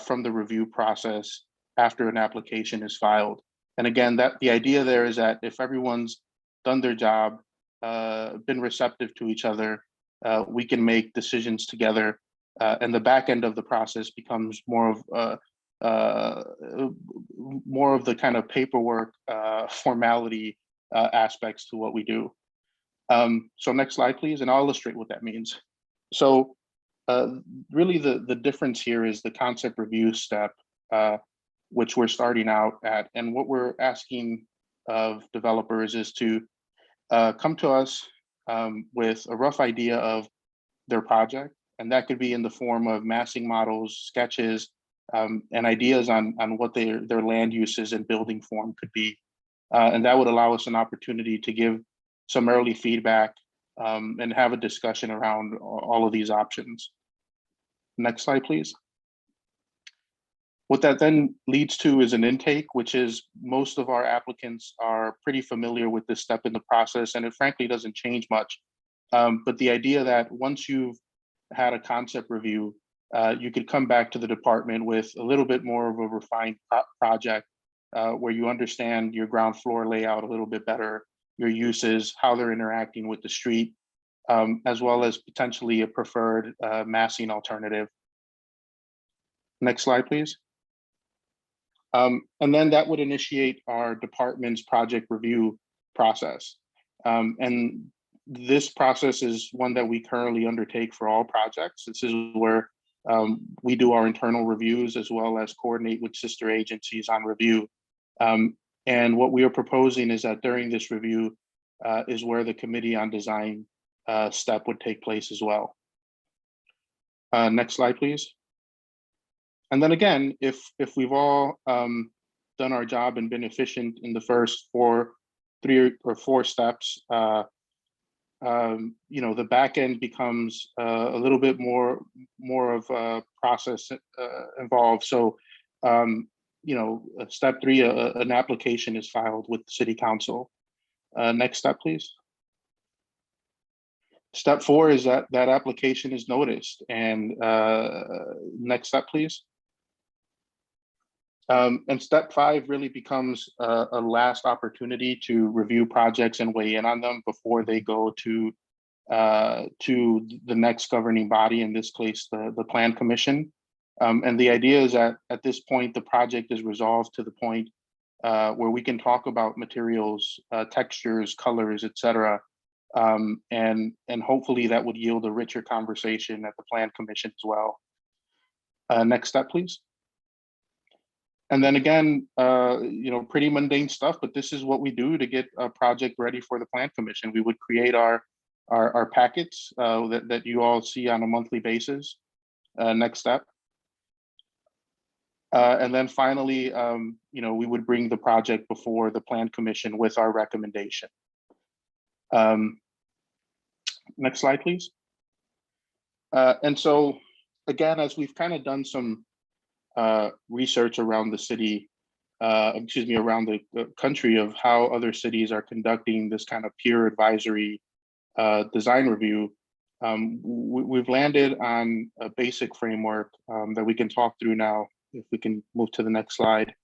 from the review process after an application is filed. And again, that the idea there is that if everyone's done their job, been receptive to each other, we can make decisions together, and the back end of the process becomes more of the kind of paperwork formality aspects to what we do. So next slide, please, and I'll illustrate what that means. So really the difference here is the concept review step, which we're starting out at. And what we're asking of developers is to come to us with a rough idea of their project. And that could be in the form of massing models, sketches, and ideas on what their land uses and building form could be. And that would allow us an opportunity to give some early feedback and have a discussion around all of these options. Next slide, please. What that then leads to is an intake, which is most of our applicants are pretty familiar with this step in the process, and it frankly doesn't change much. But the idea that once you've had a concept review, you could come back to the department with a little bit more of a refined project where you understand your ground floor layout a little bit better, your uses, how they're interacting with the street, as well as potentially a preferred massing alternative. Next slide, please. And then that would initiate our department's project review process. And this process is one that we currently undertake for all projects. This is where we do our internal reviews as well as coordinate with sister agencies on review. And what we are proposing is that during this review is where the Committee on Design step would take place as well. Next slide, please. And then again, if we've all done our job and been efficient in the first 3 or 4 steps, you know, the back end becomes a little bit more of a process involved. So, you know, step 3, an application is filed with the City Council. Next step, please. Step 4 is that application is noticed. And next step, please. And step 5 really becomes a last opportunity to review projects and weigh in on them before they go to the next governing body, in this case, the Plan Commission. And the idea is that at this point, the project is resolved to the point where we can talk about materials, textures, colors, etc. And hopefully that would yield a richer conversation at the Plan Commission as well. Next step, please. And then again, you know, pretty mundane stuff, but this is what we do to get a project ready for the Plan Commission. We would create our packets that you all see on a monthly basis. Next step. And then finally, you know, we would bring the project before the Plan Commission with our recommendation. Next slide, please. And so again, as we've kind of done some research around the city, around the country of how other cities are conducting this kind of peer advisory design review, we've landed on a basic framework that we can talk through now, if we can move to the next slide.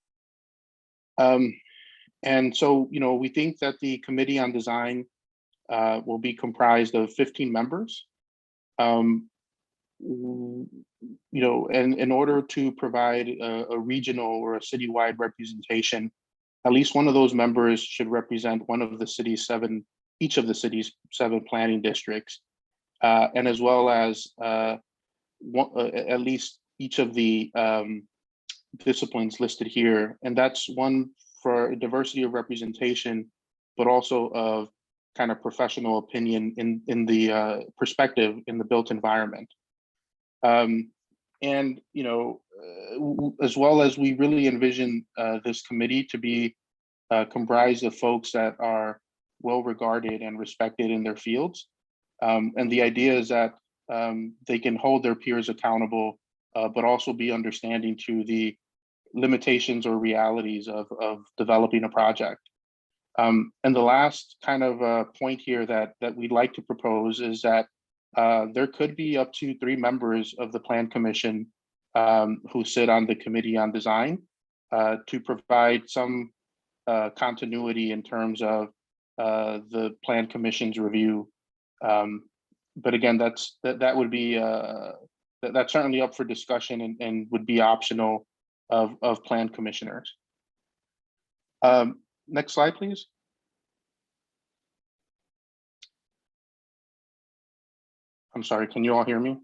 And so, you know, we think that the Committee on Design will be comprised of 15 members. You know, and in order to provide a regional or a citywide representation, at least one of those members should represent one of the city's each of the city's 7 planning districts, and as well as at least each of the disciplines listed here. And that's one for diversity of representation, but also of kind of professional opinion in the perspective in the built environment. And, you know, as well as we really envision this committee to be comprised of folks that are well regarded and respected in their fields. And the idea is that they can hold their peers accountable, but also be understanding to the limitations or realities of developing a project. And the last kind of point here that we'd like to propose is that there could be up to 3 members of the Plan Commission who sit on the Committee on Design to provide some continuity in terms of the Plan Commission's review. But again, that would be that's certainly up for discussion and would be optional of Plan Commissioners. Next slide, please. I'm sorry, can you all hear me?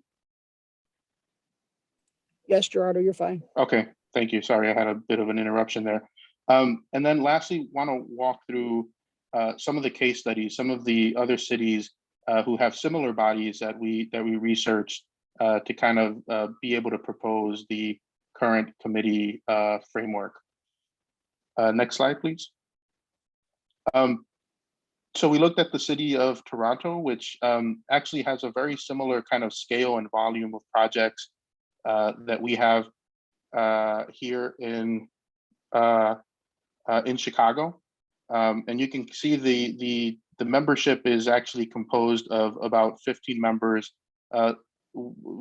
Yes, Gerardo, you're fine. Okay, thank you. Sorry, I had a bit of an interruption there. And then lastly, want to walk through some of the case studies, some of the other cities who have similar bodies that we researched to kind of be able to propose the current committee framework. Next slide, please. So we looked at the city of Toronto, which actually has a very similar kind of scale and volume of projects that we have here in Chicago. And you can see the membership is actually composed of about 15 members,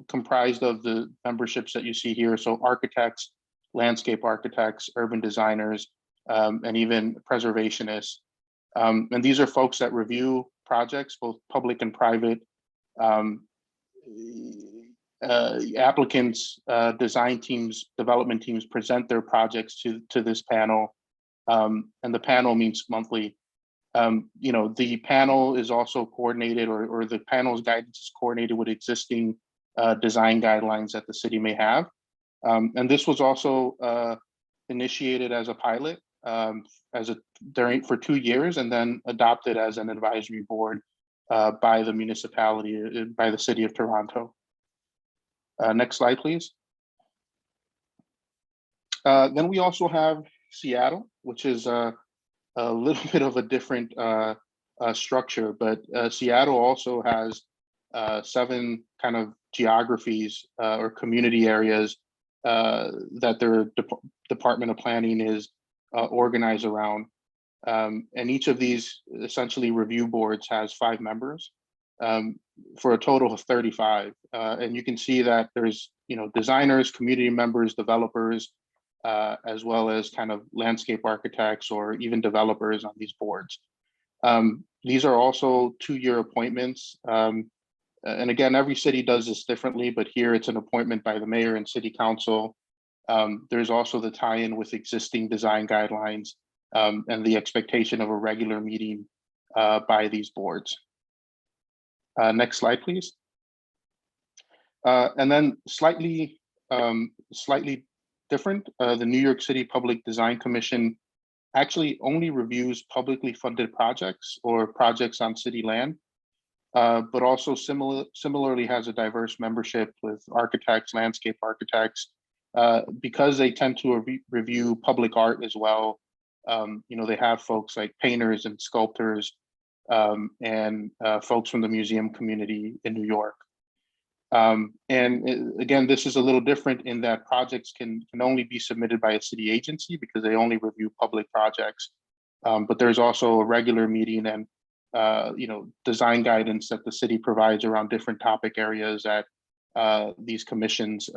comprised of the memberships that you see here. So architects, landscape architects, urban designers, and even preservationists. And these are folks that review projects, both public and private. Applicants, design teams, development teams present their projects to this panel. And the panel meets monthly. You know, the panel is also coordinated, or the panel's guidance is coordinated with existing design guidelines that the city may have. And this was also initiated as a pilot for 2 years, and then adopted as an advisory board by the municipality, by the city of Toronto. Next slide, please. Then we also have Seattle, which is a little bit of a different structure, but Seattle also has 7 kind of geographies or community areas that their Department of Planning is organized around. And each of these essentially review boards has 5 members for a total of 35. And you can see that there's, you know, designers, community members, developers, as well as kind of landscape architects or even developers on these boards. These are also 2-year appointments. And again, every city does this differently, but here it's an appointment by the mayor and city council. There's also the tie-in with existing design guidelines and the expectation of a regular meeting by these boards. Next slide, please. And then slightly different, the New York City Public Design Commission actually only reviews publicly funded projects or projects on city land, but also similarly has a diverse membership with architects, landscape architects, because they tend to review public art as well. You know, they have folks like painters and sculptors and folks from the museum community in New York. Again, this is a little different in that projects can only be submitted by a city agency because they only review public projects. But there's also a regular meeting and you know, design guidance that the city provides around different topic areas that these commissions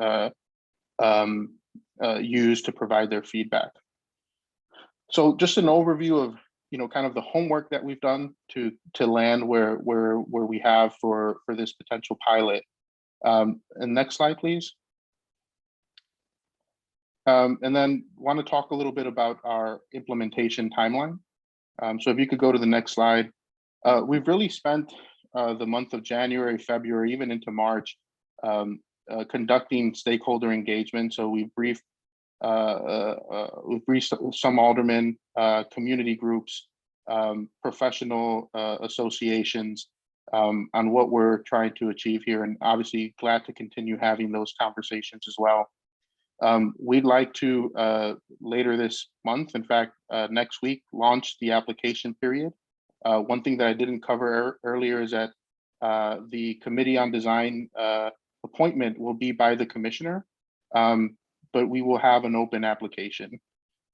use to provide their feedback. So just an overview of, you know, kind of the homework that we've done to land where we have for this potential pilot. And next slide, please. And then want to talk a little bit about our implementation timeline. So if you could go to the next slide. We've really spent the month of January, February, even into March, conducting stakeholder engagement. So we've briefed some aldermen, community groups, professional associations on what we're trying to achieve here, and obviously glad to continue having those conversations as well. We'd like to later this month, in fact, next week, launch the application period. One thing that I didn't cover earlier is that the Committee on Design appointment will be by the commissioner, but we will have an open application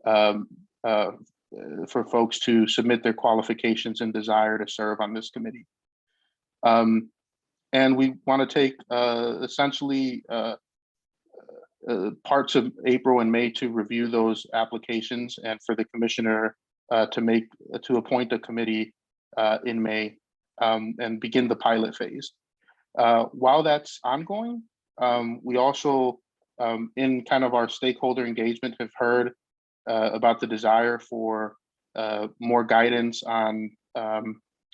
for folks to submit their qualifications and desire to serve on this committee. And we want to take essentially parts of April and May to review those applications, and for the commissioner to appoint a committee in May and begin the pilot phase. While that's ongoing, we also, in kind of our stakeholder engagement, have heard about the desire for more guidance on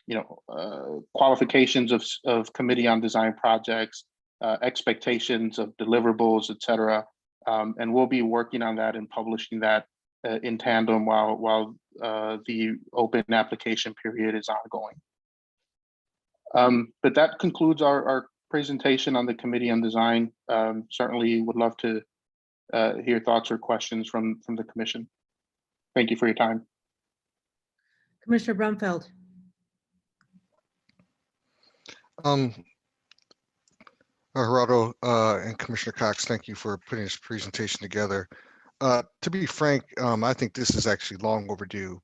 you know, qualifications of Committee on Design projects, expectations of deliverables, et cetera. And we'll be working on that and publishing that in tandem while the open application period is ongoing. But that concludes our presentation on the Committee on Design. Certainly would love to hear thoughts or questions from the commission. Thank you for your time. Commissioner Brumfeld. Gerardo and Commissioner Cox, thank you for putting this presentation together. To be frank, I think this is actually long overdue,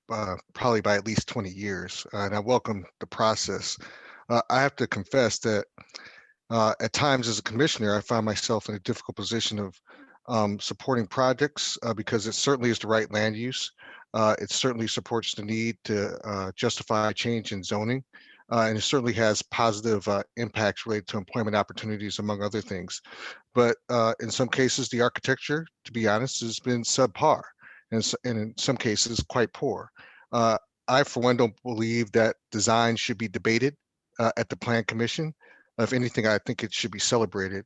probably by at least 20 years, and I welcome the process. I have to confess that At times as a commissioner, I find myself in a difficult position of supporting projects because it certainly is the right land use. It certainly supports the need to justify change in zoning. And it certainly has positive impacts related to employment opportunities, among other things. But in some cases, the architecture, to be honest, has been subpar, and in some cases, quite poor. I, for one, don't believe that design should be debated at the Plan Commission. If anything, I think it should be celebrated.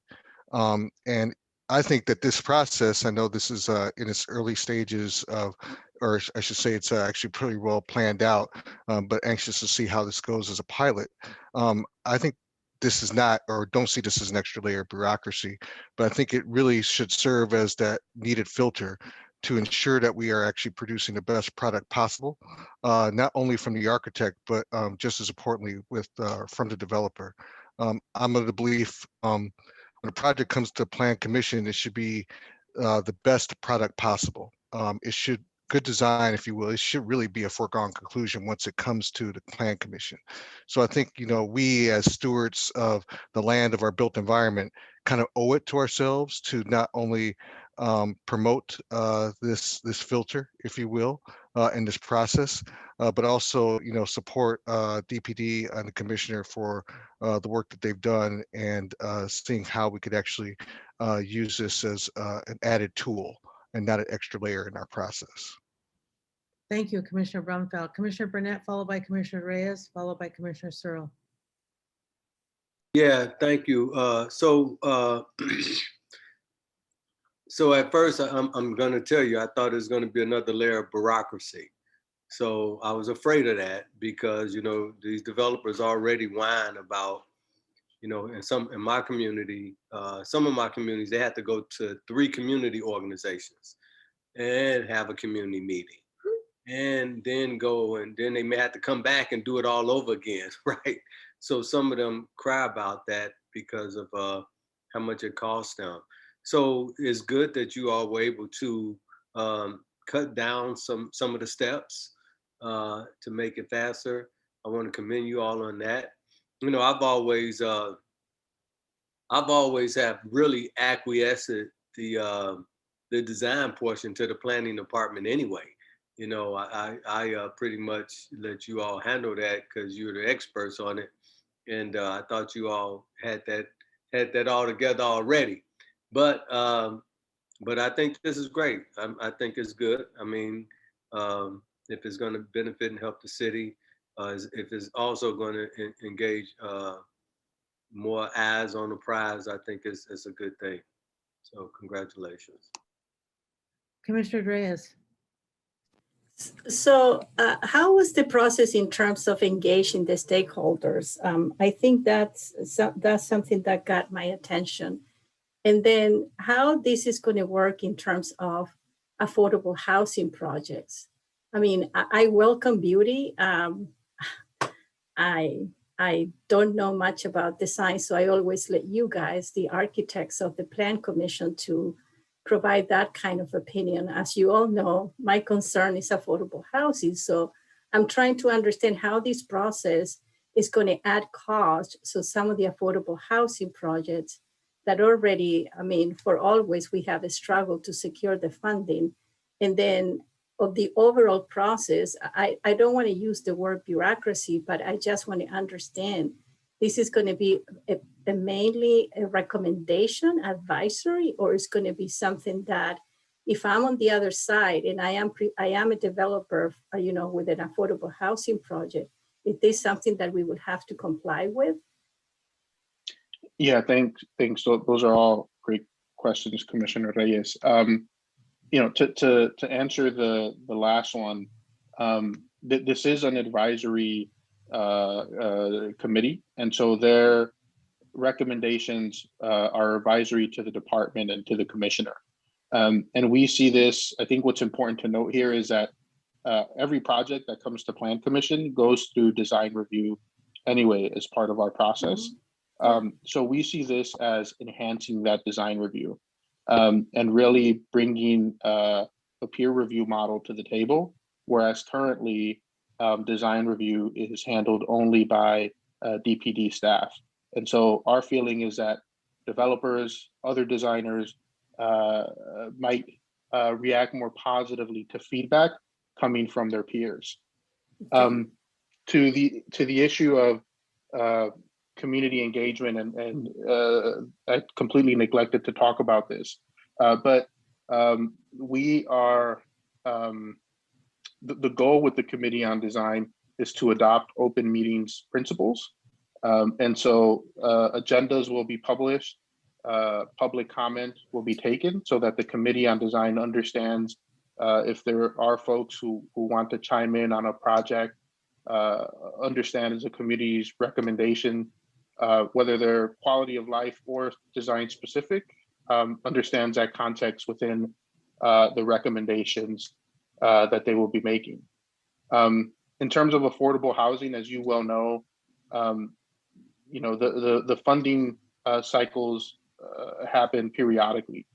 And I think that this process, I know this is in its early stages of, or I should say it's actually pretty well planned out, but anxious to see how this goes as a pilot. I think this is not, or don't see this as an extra layer of bureaucracy, but I think it really should serve as that needed filter to ensure that we are actually producing the best product possible, not only from the architect, but just as importantly from the developer. I'm of the belief when a project comes to Plan Commission, it should be the best product possible. Good design, if you will, it should really be a foregone conclusion once it comes to the Plan Commission. So I think, we as stewards of the land of our built environment kind of owe it to ourselves to not only promote this filter, if you will, in this process, but also, support DPD and the commissioner for the work that they've done and seeing how we could actually use this as an added tool and not an extra layer in our process. Thank you, Commissioner Brumfield. Commissioner Burnett, followed by Commissioner Reyes, followed by Commissioner Searle. Yeah, thank you. So at first, I'm going to tell you, I thought it was going to be another layer of bureaucracy. So I was afraid of that because, these developers already whine about, in my community, some of my communities, they have to go to 3 community organizations and have a community meeting. And then then they may have to come back and do it all over again, right? So some of them cry about that because of how much it costs them. So it's good that you all were able to cut down some of the steps to make it faster. I want to commend you all on that. I've always have really acquiesced the design portion to the planning department anyway. I pretty much let you all handle that because you're the experts on it. And I thought you all had that all together already. But I think this is great. I think it's good. I mean, if it's going to benefit and help the city, if it's also going to engage more eyes on the prize, I think it's a good thing. So congratulations. Commissioner Reyes. So how was the process in terms of engaging the stakeholders? I think that's something that got my attention. And then how this is going to work in terms of affordable housing projects. I mean, I welcome beauty. I don't know much about design, so I always let you guys, the architects of the Plan Commission, to provide that kind of opinion. As you all know, my concern is affordable housing. So I'm trying to understand how this process is going to add cost. So some of the affordable housing projects that already, I mean, for always, we have a struggle to secure the funding. And then of the overall process, I don't want to use the word bureaucracy, but I just want to understand this is going to be mainly a recommendation, advisory, or it's going to be something that if I'm on the other side and I am a developer, with an affordable housing project, is this something that we would have to comply with? Yeah, thanks. So those are all great questions, Commissioner Reyes. To answer the last one, this is an advisory committee, and so their recommendations are advisory to the department and to the commissioner. And we see this. I think what's important to note here is that every project that comes to Plan Commission goes through design review anyway as part of our process. So we see this as enhancing that design review and really bringing a peer review model to the table, whereas currently design review is handled only by DPD staff. And so our feeling is that developers, other designers might react more positively to feedback coming from their peers. To the issue of community engagement, and I completely neglected to talk about this, but we are, the goal with the Committee on Design is to adopt open meetings principles. And so agendas will be published, public comment will be taken so that the Committee on Design understands if there are folks who want to chime in on a project, understands the committee's recommendation, whether they're quality of life or design specific, understands that context within the recommendations that they will be making. In terms of affordable housing, as you well know, the funding cycles happen periodically.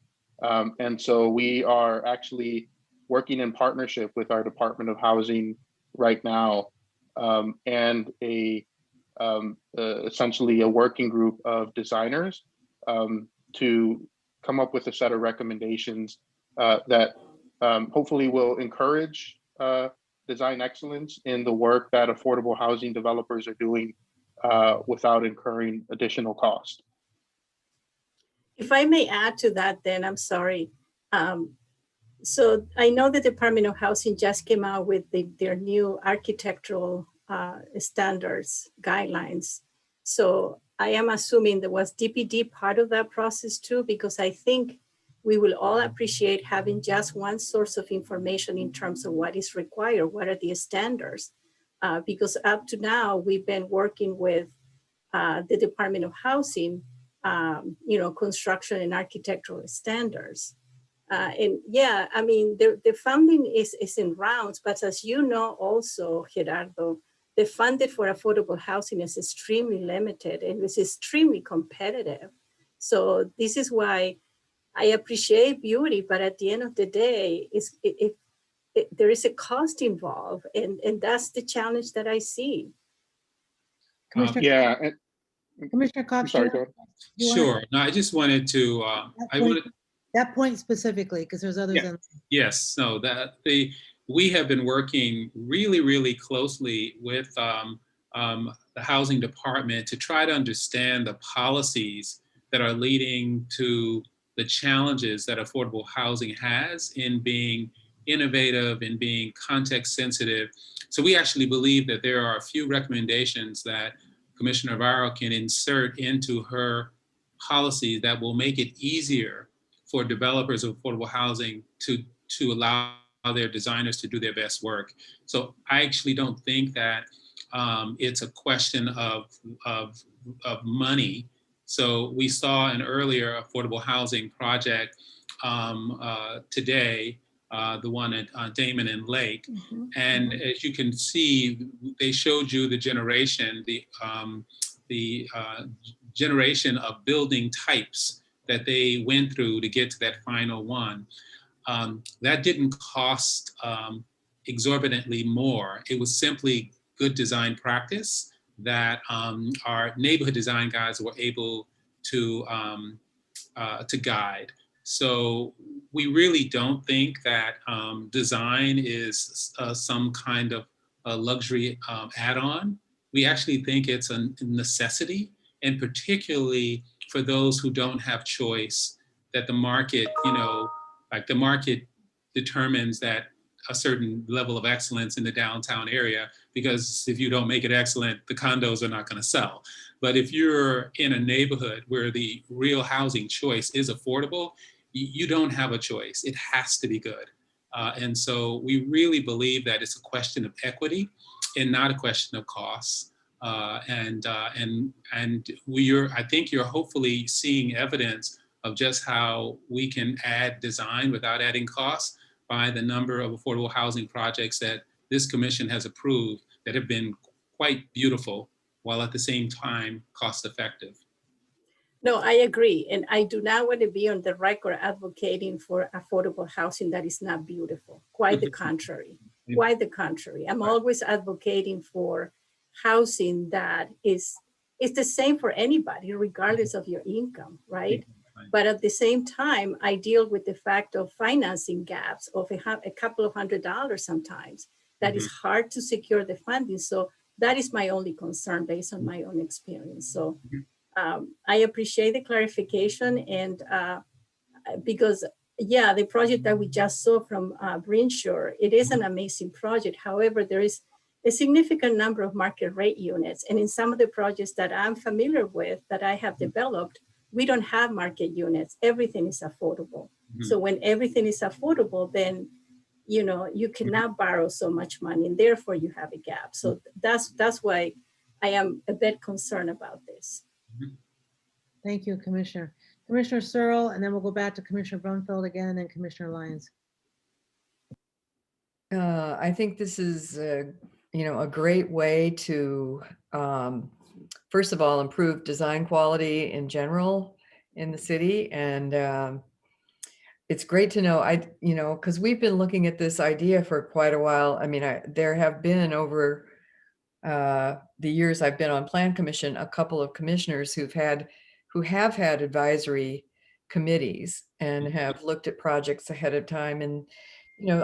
And so we are actually working in partnership with our Department of Housing right now, and essentially a working group of designers to come up with a set of recommendations that hopefully will encourage design excellence in the work that affordable housing developers are doing without incurring additional cost. If I may add to that, then I'm sorry. So I know the Department of Housing just came out with their new architectural standards guidelines. So I am assuming there was DPD part of that process too, because I think we will all appreciate having just one source of information in terms of what is required, what are the standards. Because up to now, we've been working with the Department of Housing, construction and architectural standards. And yeah, I mean, the funding is in rounds, but as you know also, Gerardo, the funding for affordable housing is extremely limited and it's extremely competitive. So this is why I appreciate beauty, but at the end of the day, there is a cost involved, and that's the challenge that I see. Commissioner Cox, sorry, Sure. No, I just wanted to, that point specifically, because there's others. Yeah. Yes, no, we have been working really, really closely with the housing department to try to understand the policies that are leading to the challenges that affordable housing has in being innovative and being context sensitive. So we actually believe that there are a few recommendations that Commissioner Navarro can insert into her policy that will make it easier for developers of affordable housing to allow their designers to do their best work. So I actually don't think that it's a question of money. So we saw an earlier affordable housing project today, the one at Damon and Lake. And as you can see, they showed you the generation, the generation of building types that they went through to get to that final one. That didn't cost exorbitantly more. It was simply good design practice that our neighborhood design guys were able to guide. So we really don't think that design is some kind of a luxury add-on. We actually think it's a necessity, and particularly for those who don't have choice, that the market, like the market determines that a certain level of excellence in the downtown area, because if you don't make it excellent, the condos are not going to sell. But if you're in a neighborhood where the real housing choice is affordable, you don't have a choice. It has to be good. And so we really believe that it's a question of equity and not a question of costs. And I think you're hopefully seeing evidence of just how we can add design without adding costs by the number of affordable housing projects that this commission has approved that have been quite beautiful, while at the same time cost effective. No, I agree. And I do not want to be on the record advocating for affordable housing that is not beautiful. Quite the contrary. Quite the contrary. I'm always advocating for housing that is it's the same for anybody, regardless of your income, right? But at the same time, I deal with the fact of financing gaps of a couple of $100 sometimes. That is hard to secure the funding. So that is my only concern based on my own experience. So I appreciate the clarification, and because yeah, the project that we just saw from Brinshore, it is an amazing project. However, there is a significant number of market rate units. And in some of the projects that I'm familiar with, that I have developed, we don't have market units. Everything is affordable. So when everything is affordable, then you cannot borrow so much money, and therefore you have a gap. So that's why I am a bit concerned about this. Thank you, Commissioner. Commissioner Searle, and then we'll go back to Commissioner Brumfield again, and then Commissioner Lyons. I think this is a great way to, first of all, improve design quality in general in the city. And it's great to know, because we've been looking at this idea for quite a while. I mean, there have been over the years I've been on Plan Commission, a couple of commissioners who have had advisory committees and have looked at projects ahead of time. And,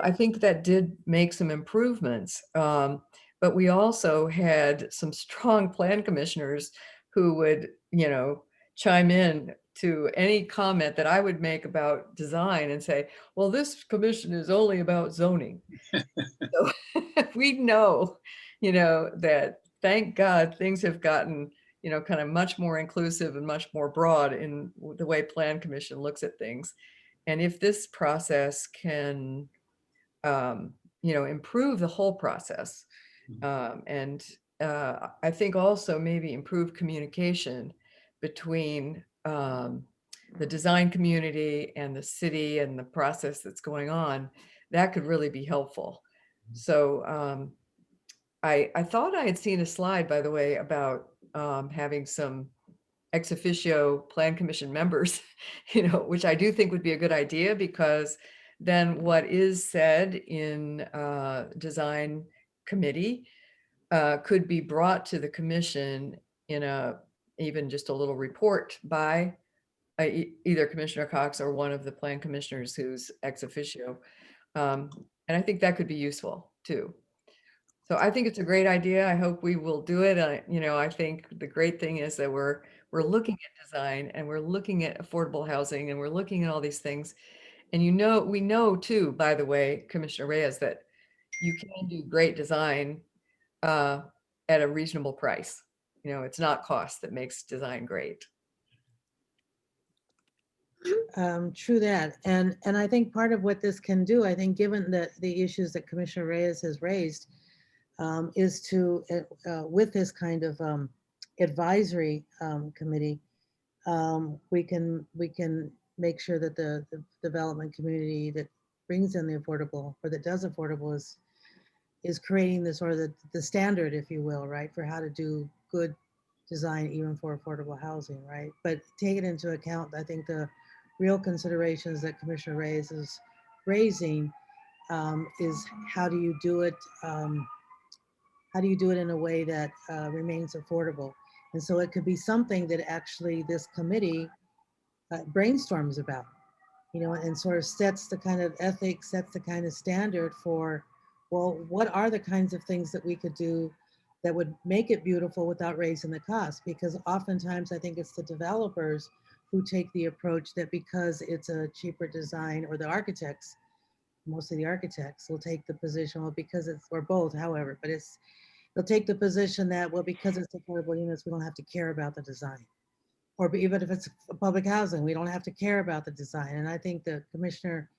I think that did make some improvements. But we also had some strong plan commissioners who would, chime in to any comment that I would make about design and say, well, this commission is only about zoning. So we know, that thank God things have gotten, kind of much more inclusive and much more broad in the way Plan Commission looks at things. And if this process can, improve the whole process, and I think also maybe improve communication between the design community and the city and the process that's going on, that could really be helpful. So I thought I had seen a slide, by the way, about having some ex officio Plan Commission members, which I do think would be a good idea, because then what is said in design committee could be brought to the commission in even just a little report by either Commissioner Cox or one of the Plan Commissioners who's ex officio. And I think that could be useful too. So I think it's a great idea. I hope we will do it. I think the great thing is that we're looking at design, and we're looking at affordable housing, and we're looking at all these things. And we know too, by the way, Commissioner Reyes, that you can do great design at a reasonable price. It's not cost that makes design great. True that. And I think part of what this can do, I think, given the issues that Commissioner Reyes has raised, is to, with this kind of advisory committee, we can make sure that the development community that brings in the affordable, or that does affordable, is creating the sort of the standard, if you will, right, for how to do good design even for affordable housing, right? But take it into account, I think the real considerations that Commissioner Reyes is raising is how do you do it? How do you do it in a way that remains affordable? And so it could be something that actually this committee brainstorms about, and sort of sets the kind of ethics, sets the kind of standard for, well, what are the kinds of things that we could do that would make it beautiful without raising the cost? Because oftentimes I think it's the developers who take the approach that because it's a cheaper design, or the architects, mostly the architects will take the position, well, because it's, or both, however, but they'll take the position that, well, because it's affordable units, we don't have to care about the design. Or even if it's public housing, we don't have to care about the design. And I think that Commissioner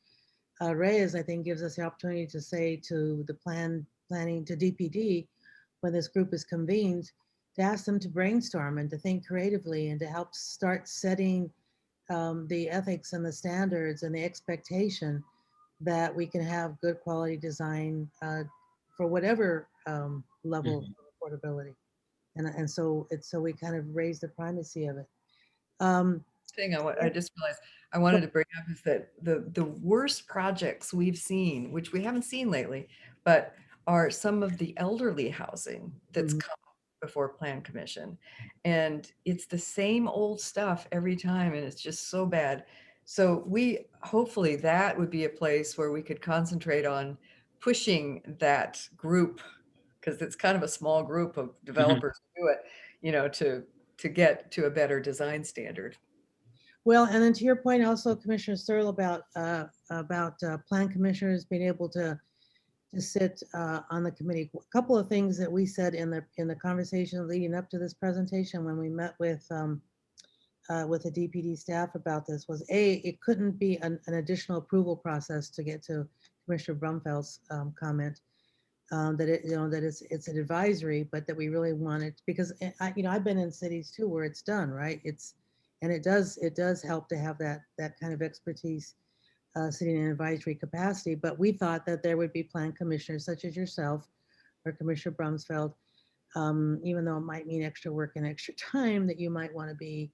Reyes, I think, gives us the opportunity to say to the planning to DPD, when this group is convened, to ask them to brainstorm and to think creatively and to help start setting the ethics and the standards and the expectation that we can have good quality design for whatever level of affordability. And so we kind of raise the primacy of it. Thing I just realized I wanted to bring up is that the worst projects we've seen, which we haven't seen lately, but are some of the elderly housing that's come before Plan Commission. And it's the same old stuff every time, and it's just so bad. So hopefully that would be a place where we could concentrate on pushing that group, because it's kind of a small group of developers who do it, to get to a better design standard. Well, and then to your point also, Commissioner Searle, about plan commissioners being able to sit on the committee. A couple of things that we said in the conversation leading up to this presentation when we met with the DPD staff about this was it couldn't be an additional approval process to get to Commissioner Brumfeld's comment. That it's an advisory, but that we really wanted, because I've been in cities too where it's done, right? It does help to have that kind of expertise sitting in advisory capacity. But we thought that there would be plan commissioners such as yourself or Commissioner Brumfeld, even though it might mean extra work and extra time, that you might want to be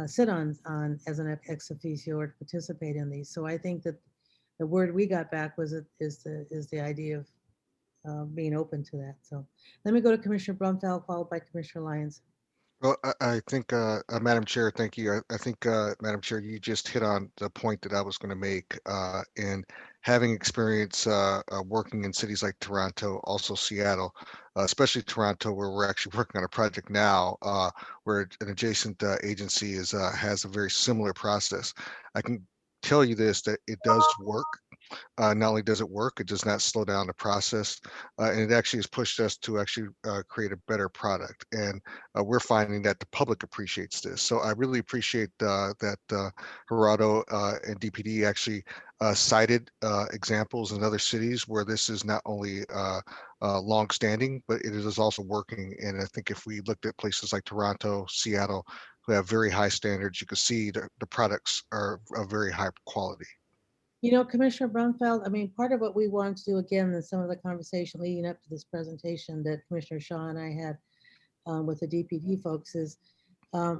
sit on as an ex officio or to participate in these. So I think that the word we got back is the idea of being open to that. So let me go to Commissioner Brumfeld, followed by Commissioner Lyons. Well, I think, Madam Chair, thank you. I think, Madam Chair, you just hit on the point that I was going to make. In having experience working in cities like Toronto, also Seattle, especially Toronto, where we're actually working on a project now, where an adjacent agency has a very similar process. I can tell you this, that it does work. Not only does it work, it does not slow down the process, and it actually has pushed us to actually create a better product. And we're finding that the public appreciates this. So I really appreciate that Gerardo and DPD actually cited examples in other cities where this is not only long-standing, but it is also working. And I think if we looked at places like Toronto, Seattle, who have very high standards, you can see the products are of very high quality. Commissioner Brumfeld, part of what we wanted to do, again, in some of the conversation leading up to this presentation that Commissioner Shaw and I had with the DPD folks is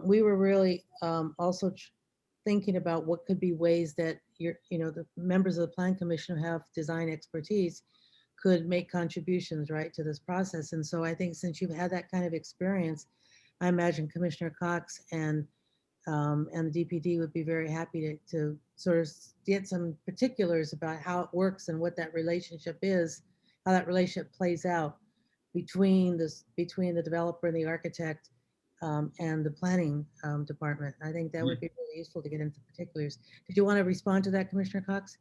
we were really also thinking about what could be ways that the members of the Plan Commission who have design expertise could make contributions, right, to this process. And so I think since you've had that kind of experience, I imagine Commissioner Cox and the DPD would be very happy to sort of get some particulars about how it works and what that relationship is, how that relationship plays out between the developer and the architect and the planning department. I think that would be really useful to get into particulars. Did you want to respond to that, Commissioner Cox?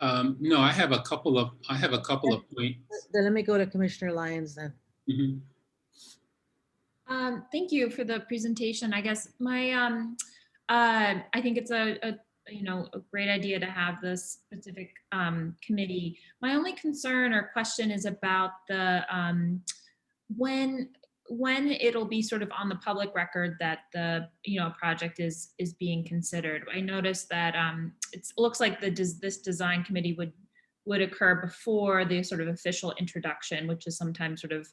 No, I have a couple of points. Then let me go to Commissioner Lyons then. Thank you for the presentation. I guess my I think it's a great idea to have this specific committee. My only concern or question is about the when it'll be sort of on the public record that the project is being considered. I noticed that it looks like this design committee would occur before the sort of official introduction, which is sometimes sort of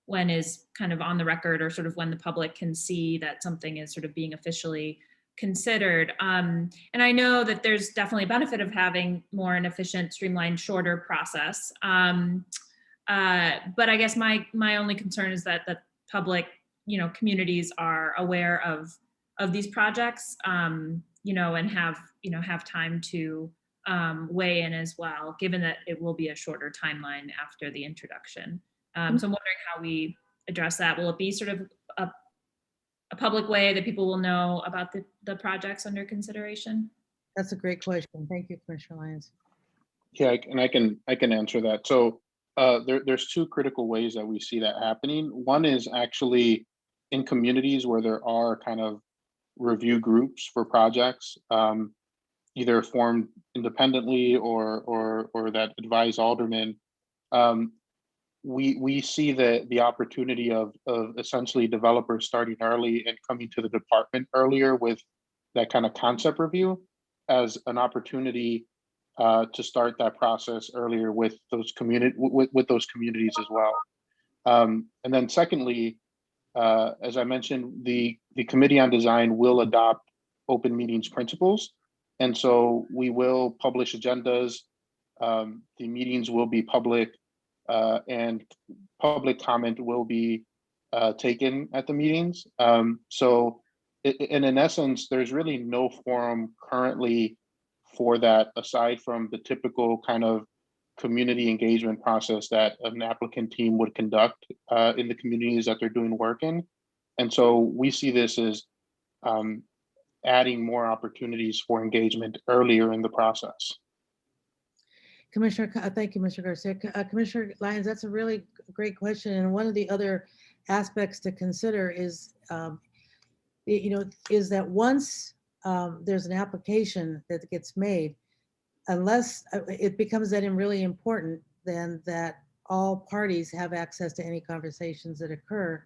when is kind of on the record, or sort of when the public can see that something is sort of being officially considered. And I know that there's definitely a benefit of having more an efficient, streamlined, shorter process. But I guess my only concern is that the public, communities are aware of these projects, and have time to weigh in as well, given that it will be a shorter timeline after the introduction. So I'm wondering how we address that. Will it be sort of a public way that people will know about the projects under consideration? That's a great question. Thank you, Commissioner Lyons. Yeah, and I can answer that. So there's two critical ways that we see that happening. One is actually in communities where there are kind of review groups for projects, either formed independently or that advise aldermen. We see the opportunity of essentially developers starting early and coming to the department earlier with that kind of concept review as an opportunity to start that process earlier with those communities as well. And then secondly, as I mentioned, the Committee on Design will adopt open meetings principles. And so we will publish agendas. The meetings will be public, and public comment will be taken at the meetings. And in essence, there's really no forum currently for that aside from the typical kind of community engagement process that an applicant team would conduct in the communities that they're doing work in. And so we see this as adding more opportunities for engagement earlier in the process. Commissioner, thank you, Mr. Garcia. Commissioner Lyons, that's a really great question. And one of the other aspects to consider is, is that once there's an application that gets made, unless it becomes then really important, then that all parties have access to any conversations that occur.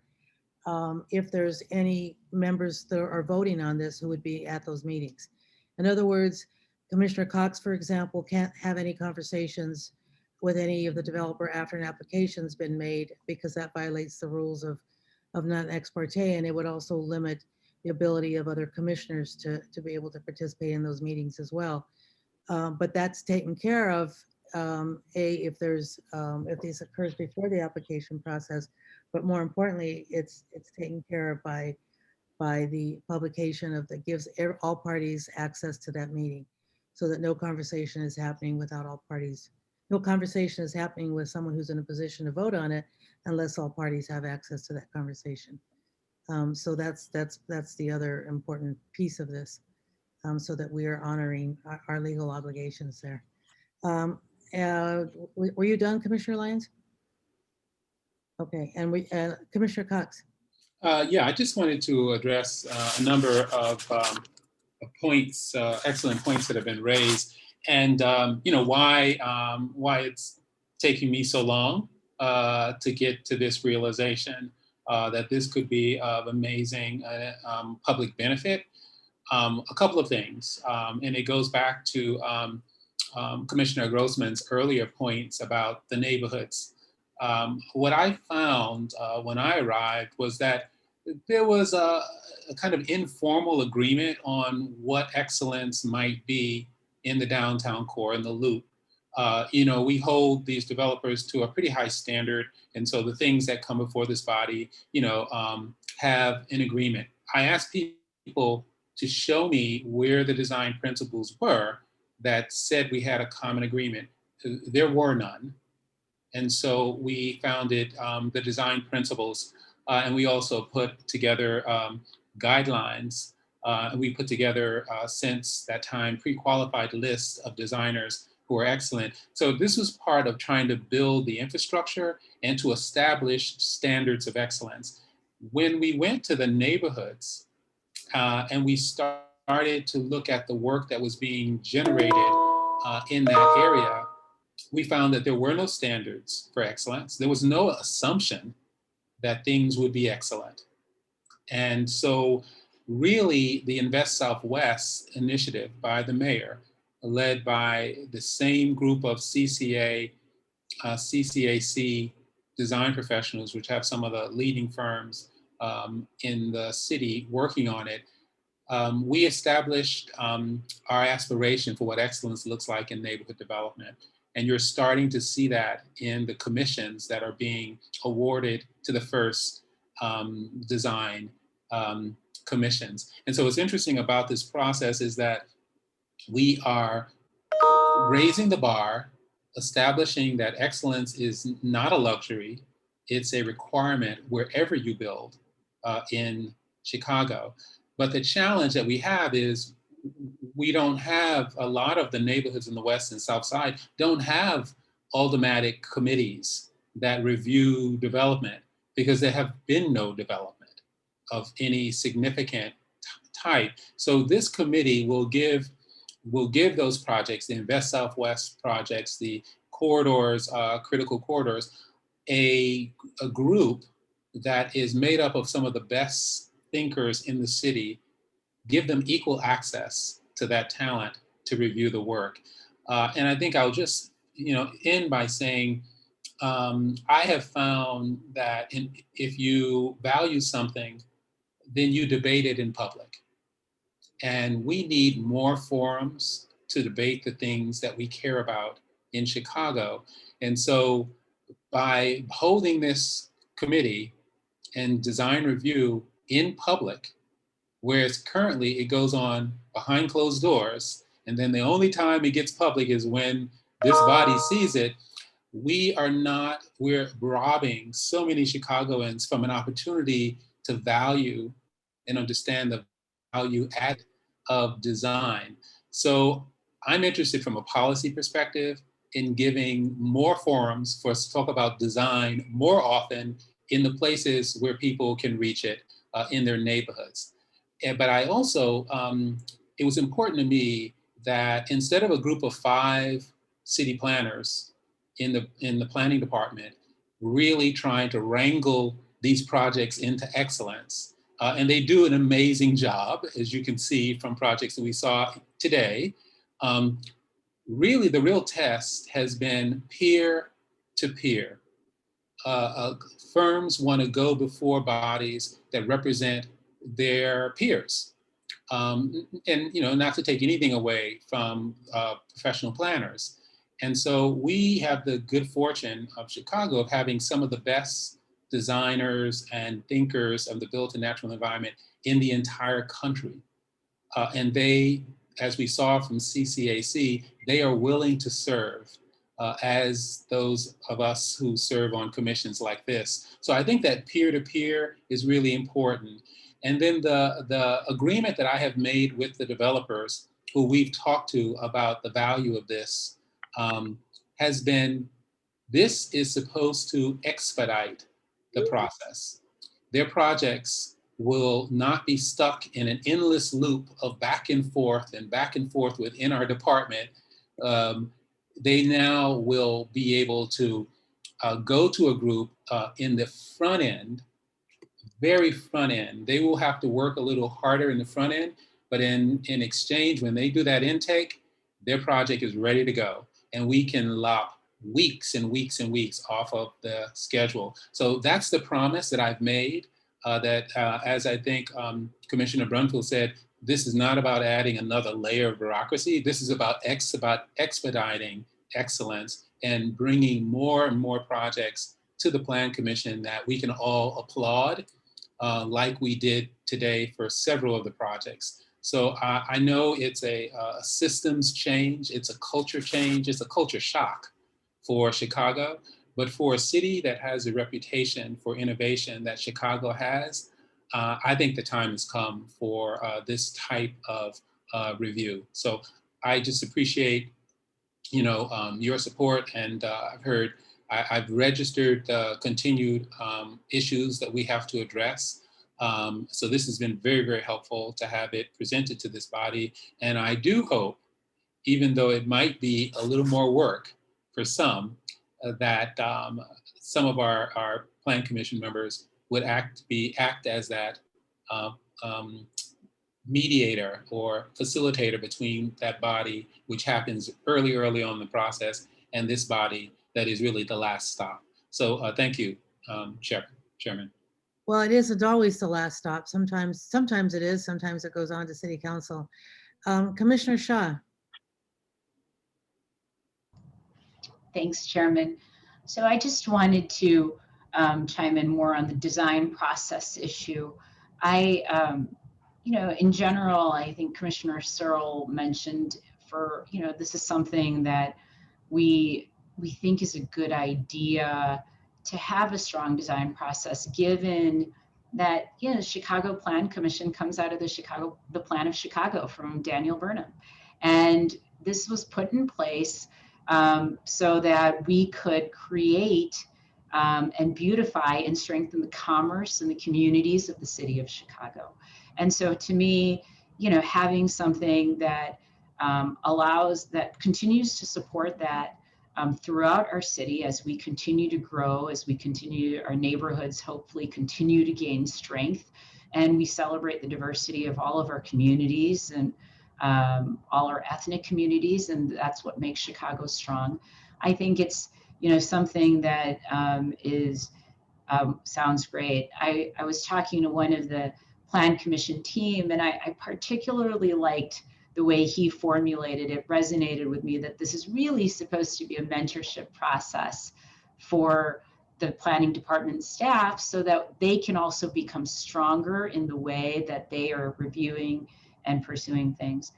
If there's any members that are voting on this who would be at those meetings. In other words, Commissioner Cox, for example, can't have any conversations with any of the developer after an application's been made because that violates the rules of non-ex parte, and it would also limit the ability of other commissioners to be able to participate in those meetings as well. But that's taken care of, if this occurs before the application process, but more importantly, it's taken care of by the publication of that gives all parties access to that meeting, so that no conversation is happening without all parties. No conversation is happening with someone who's in a position to vote on it unless all parties have access to that conversation. So that's the other important piece of this, so that we are honoring our legal obligations there. Were you done, Commissioner Lyons? Okay, and Commissioner Cox. Yeah, I just wanted to address a number of points, excellent points that have been raised, and why it's taking me so long to get to this realization that this could be of amazing public benefit. A couple of things, and it goes back to Commissioner Grossman's earlier points about the neighborhoods. What I found when I arrived was that there was a kind of informal agreement on what excellence might be in the downtown core, in the loop. We hold these developers to a pretty high standard, and so the things that come before this body, have an agreement. I asked people to show me where the design principles were that said we had a common agreement. There were none. And so we founded the design principles, and we also put together guidelines. And we put together, since that time, pre-qualified lists of designers who are excellent. So this was part of trying to build the infrastructure and to establish standards of excellence. When we went to the neighborhoods and we started to look at the work that was being generated in that area, we found that there were no standards for excellence. There was no assumption that things would be excellent. And so really the Invest Southwest initiative by the mayor, led by the same group of CCAC design professionals, which have some of the leading firms in the city working on it, we established our aspiration for what excellence looks like in neighborhood development. And you're starting to see that in the commissions that are being awarded to the first design commissions. And so what's interesting about this process is that we are raising the bar, establishing that excellence is not a luxury, it's a requirement wherever you build in Chicago. But the challenge that we have is we don't have a lot of the neighborhoods in the West and South Side don't have aldermanic committees that review development because there have been no development of any significant type. So this committee will give those projects, the Invest Southwest projects, the corridors, critical corridors, a group that is made up of some of the best thinkers in the city, give them equal access to that talent to review the work. And I think I'll just end by saying, I have found that if you value something, then you debate it in public. And we need more forums to debate the things that we care about in Chicago. And so by holding this committee and design review in public, whereas currently it goes on behind closed doors, and then the only time it gets public is when this body sees it. We're robbing so many Chicagoans from an opportunity to value and understand the value add of design. So I'm interested from a policy perspective in giving more forums for us to talk about design more often in the places where people can reach it in their neighborhoods. But I also, it was important to me that instead of a group of 5 city planners in the planning department really trying to wrangle these projects into excellence, and they do an amazing job, as you can see from projects that we saw today. Really, the real test has been peer to peer. Firms want to go before bodies that represent their peers. And not to take anything away from professional planners. And so we have the good fortune of Chicago of having some of the best designers and thinkers of the built and natural environment in the entire country. And they, as we saw from CCAC, they are willing to serve as those of us who serve on commissions like this. So I think that peer-to-peer is really important. And then the agreement that I have made with the developers who we've talked to about the value of this has been, this is supposed to expedite the process. Their projects will not be stuck in an endless loop of back and forth within our department. They now will be able to go to a group in the front end, very front end. They will have to work a little harder in the front end, but in exchange, when they do that intake, their project is ready to go. And we can lop weeks and weeks and weeks off of the schedule. So that's the promise that I've made, as I think Commissioner Brunfield said, this is not about adding another layer of bureaucracy. This is about expediting excellence and bringing more and more projects to the Plan Commission that we can all applaud, like we did today for several of the projects. So I know it's a systems change, it's a culture change, it's a culture shock for Chicago, but for a city that has a reputation for innovation that Chicago has, I think the time has come for this type of review. So I just appreciate, your support, and I've registered continued issues that we have to address. So this has been very, very helpful to have it presented to this body. And I do hope, even though it might be a little more work for some, that some of our Plan Commission members would act as that mediator or facilitator between that body, which happens early on in the process, and this body that is really the last stop. So thank you, Chairman. Well, it isn't always the last stop. Sometimes it is, sometimes it goes on to City Council. Commissioner Shaw. Thanks, Chairman. So I just wanted to chime in more on the design process issue. In general, I think Commissioner Searle mentioned this is something that we think is a good idea to have a strong design process, given that the Chicago Plan Commission comes out of the Plan of Chicago from Daniel Burnham. And this was put in place so that we could create and beautify and strengthen the commerce and the communities of the city of Chicago. And so to me, having something that that continues to support that throughout our city as we continue to grow, as we continue, our neighborhoods hopefully continue to gain strength, and we celebrate the diversity of all of our communities and all our ethnic communities, and that's what makes Chicago strong. I think it's something that sounds great. I was talking to one of the Plan Commission team, and I particularly liked the way he formulated it. Resonated with me that this is really supposed to be a mentorship process for the planning department staff so that they can also become stronger in the way that they are reviewing and pursuing things.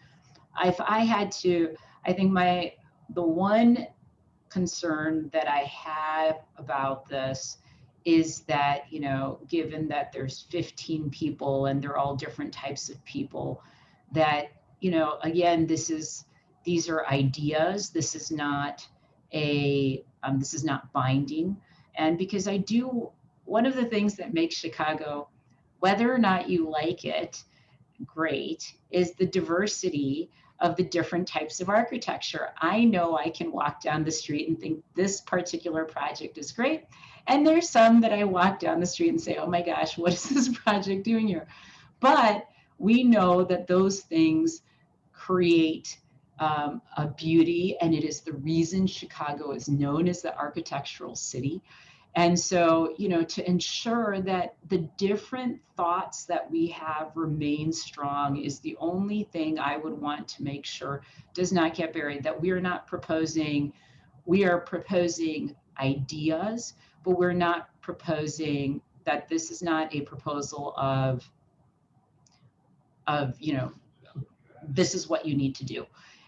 If I had to, I think the one concern that I have about this is that, you know, given that there's 15 people and they're all different types of people, that, you know, again, these are ideas. This is not binding. And because one of the things that makes Chicago, whether or not you like it, great, is the diversity of the different types of architecture. I know I can walk down the street and think this particular project is great. And there's some that I walk down the street and say, oh my gosh, what is this project doing here? But we know that those things create a beauty, and it is the reason Chicago is known as the architectural city. And so, you know, to ensure that the different thoughts that we have remain strong is the only thing I would want to make sure does not get buried, that we are proposing ideas, but we're not proposing that this is not a proposal of, you know, this is what you need to do.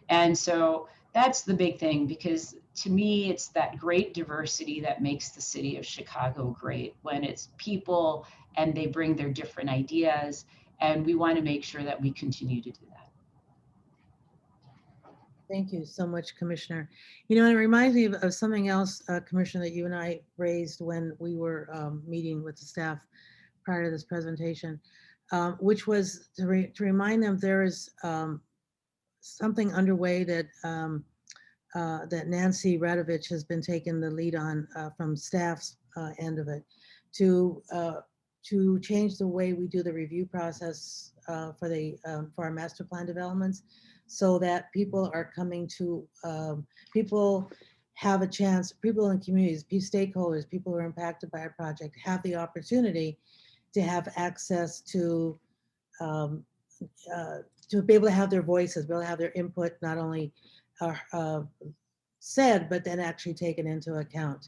And so that's the big thing, because to me, it's that great diversity that makes the city of Chicago great, when it's people and they bring their different ideas. And we want to make sure that we continue to do that. Thank you so much, Commissioner. You know, it reminds me of something else, Commissioner, that you and I raised when we were meeting with the staff prior to this presentation, which was to remind them there is something underway that that Nancy Radovich has been taking the lead on from staff's end of it, to change the way we do the review process for our master plan developments, so that people are coming to, people have a chance, people in communities, stakeholders, people who are impacted by a project have the opportunity to have access to be able to have their voices, be able to have their input not only said, but then actually taken into account.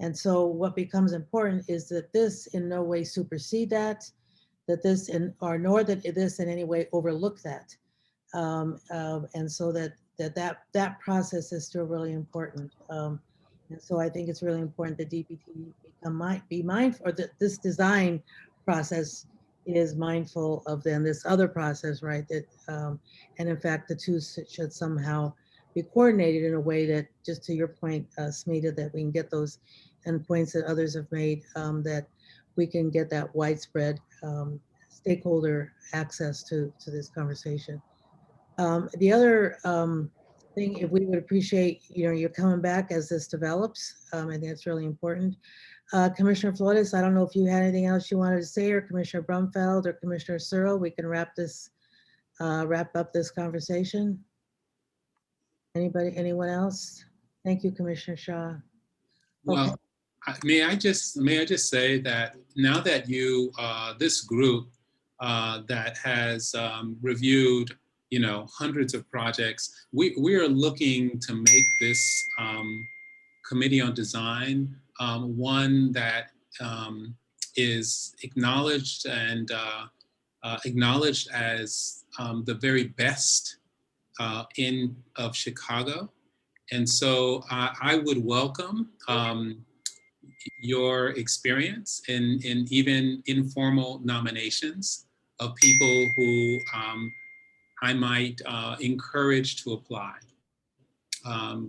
And so what becomes important is that this in no way supersede that this nor that this in any way overlook that. And so that process is still really important. And so I think it's really important that DPT be mindful, or that this design process is mindful of then this other process, right? That and in fact, the two should somehow be coordinated in a way that, just to your point, Smita, that we can get those endpoints that others have made, that we can get that widespread stakeholder access to this conversation. The other thing, if we would appreciate, you know, you're coming back as this develops. I think it's really important. Commissioner Flores, I don't know if you had anything else you wanted to say, or Commissioner Brumfeld or Commissioner Searle, we can wrap up this conversation. Anyone else? Thank you, Commissioner Shaw. Well, may I just say that now that you, this group that has reviewed, you know, hundreds of projects, we are looking to make this Committee on Design one that is acknowledged and acknowledged as the very best of Chicago. And so I would welcome your experience in even informal nominations of people who I might encourage to apply.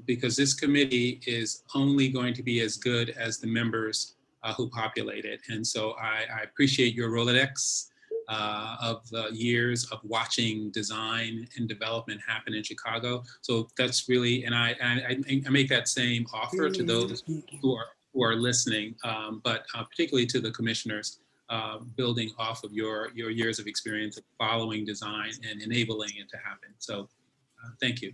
Because this committee is only going to be as good as the members who populate it. And so I appreciate your Rolodex of years of watching design and development happen in Chicago. So that's really, and I make that same offer to those who are listening, but particularly to the commissioners, building off of your years of experience of following design and enabling it to happen. So thank you.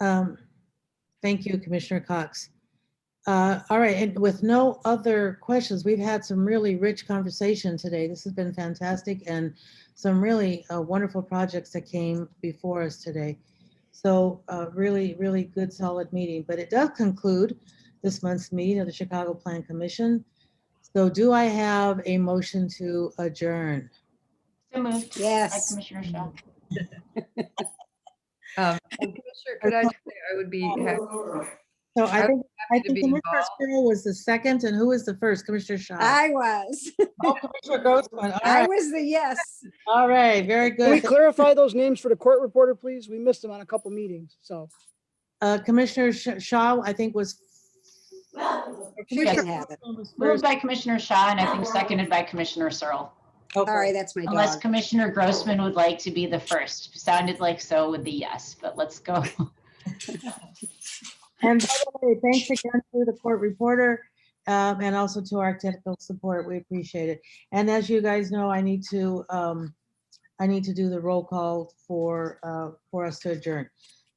Thank you, Commissioner Cox. All right, and with no other questions, we've had some really rich conversation today. This has been fantastic, and some really wonderful projects that came before us today. So really, really good, solid meeting. But it does conclude this month's meeting of the Chicago Plan Commission. So do I have a motion to adjourn? So moved. Yes. By Commissioner Shaw. Commissioner, could I just say I would be happy. So I think to be Commissioner involved. Sparrow was the second, and who was the first? Commissioner Shaw. I was. Oh, Commissioner Grossman. All I right. was the yes. All right, very Can we good. clarify those names for the court reporter, please? We missed them on a couple meetings, so. Commissioner Shaw, I think was. Yes. have it. was Moved first. by Commissioner Shaw and I think seconded by Commissioner Searle. Okay. All right, that's my Unless dog. Commissioner Grossman would like to be the first. Sounded like so with the yes, but let's go. And by the way, thanks again to the court reporter and also to our technical support. We appreciate it. And as you guys know, I need to do the roll call for us to adjourn.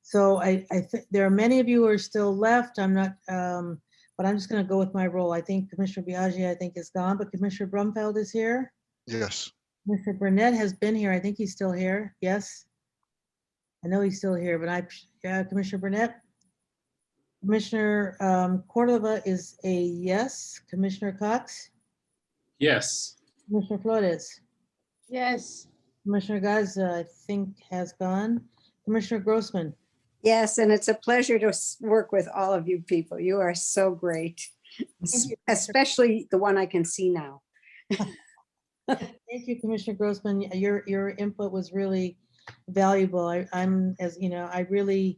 So I think there are many of you who are still left. I'm not, but I'm just going to go with my role. I think Commissioner Biaggi, I think, is gone, but Commissioner Brumfeld is here. Yes. Mr. Burnett has been here. I think he's still here. Yes. I know he's still here, but Commissioner Burnett. Commissioner Cordova is a yes. Commissioner Cox. Yes. Commissioner Flores. Yes. Commissioner Garza, I think, has gone. Commissioner Grossman. Yes, and it's a pleasure to work with all of you people. You are so great, especially the one I can see now. Thank you, Commissioner Grossman. Your input was really valuable. I'm, as you know, I really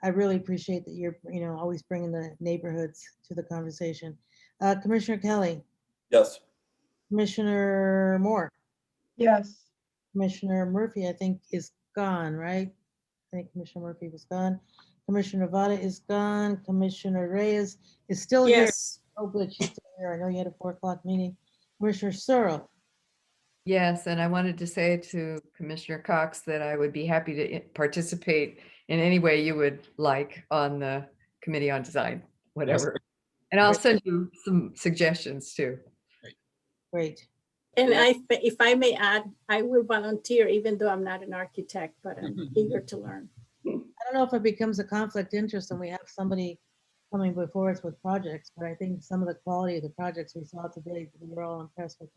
appreciate that you're, always bringing the neighborhoods to the conversation. Commissioner Kelly. Yes. Commissioner Moore. Yes. Commissioner Murphy, I think, is gone, right? I think Commissioner Murphy was gone. Commissioner Nevada is gone. Commissioner Reyes is still here. Yes. Oh, good, she's still here. I know you had a 4 o'clock meeting. Commissioner Searle. Yes, and I wanted to say to Commissioner Cox that I would be happy to participate in any way you would like on the Committee on Design, whatever. And I'll send you some suggestions too. Great. And if I may add, I will volunteer even though I'm not an architect, but I'm eager to learn. I don't know if it becomes a conflict of interest and we have somebody coming before us with projects, but I think some of the quality of the projects we saw today, we were all impressed with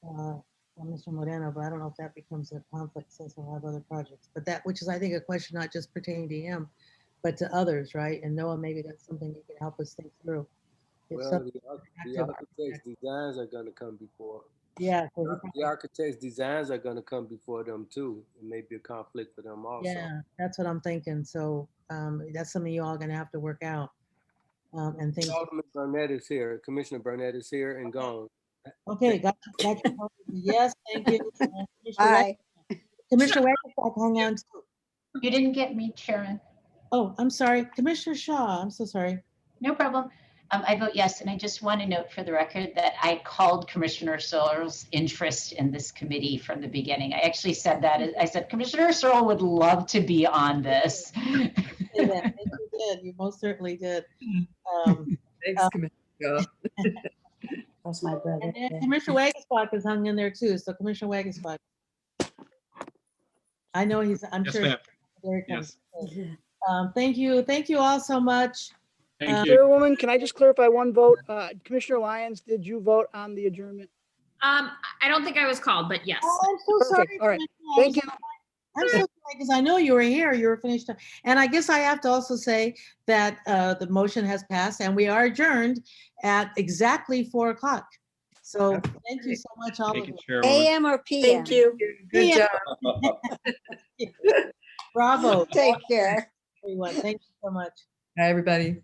Mr. Moreno, but I don't know if that becomes a conflict since we'll have other projects. But that, which is, I think, a question not just pertaining to him, but to others, right? And Noah, maybe that's something you can help us think through. Well, the architect's designs are going to come before. Yeah. The architect's designs are going to come before them too. It may be a conflict for them also. Yeah, that's what I'm thinking. So that's something you all going to have to work out. And things. Alderman Burnett is here. Commissioner Burnett is here and gone. Okay, got you. Yes, thank you. Bye. Commissioner Wagner, hang on too. You didn't get me, Chairman. Oh, I'm sorry. Commissioner Shaw, I'm so sorry. No problem. I vote yes, and I just want to note for the record that I called Commissioner Searle's interest in this committee from the beginning. I actually said that. I said, Commissioner Searle would love to be on this. You did. You most certainly did. Thanks, Commissioner. That's my brother. And then Commissioner Wagenspach is hung in there too. So Commissioner Wagenspach. I know I'm Yes, sure. ma'am. There he comes. Thank you. Thank you all so much. Thank you. Chairwoman, can I just clarify one vote? Commissioner Lyons, did you vote on the adjournment? I don't think I was called, but yes. Oh, I'm so sorry. Perfect. All right. Commissioner. Thank you. I'm so sorry because I know you were here. You were finished. And I guess I have to also say that the motion has passed and we are adjourned at exactly 4 o'clock. So thank you so much, all of you. AM or PM? Thank you. Good PM. job. Bravo. Take care. Everyone, thank you so much. Hi, everybody.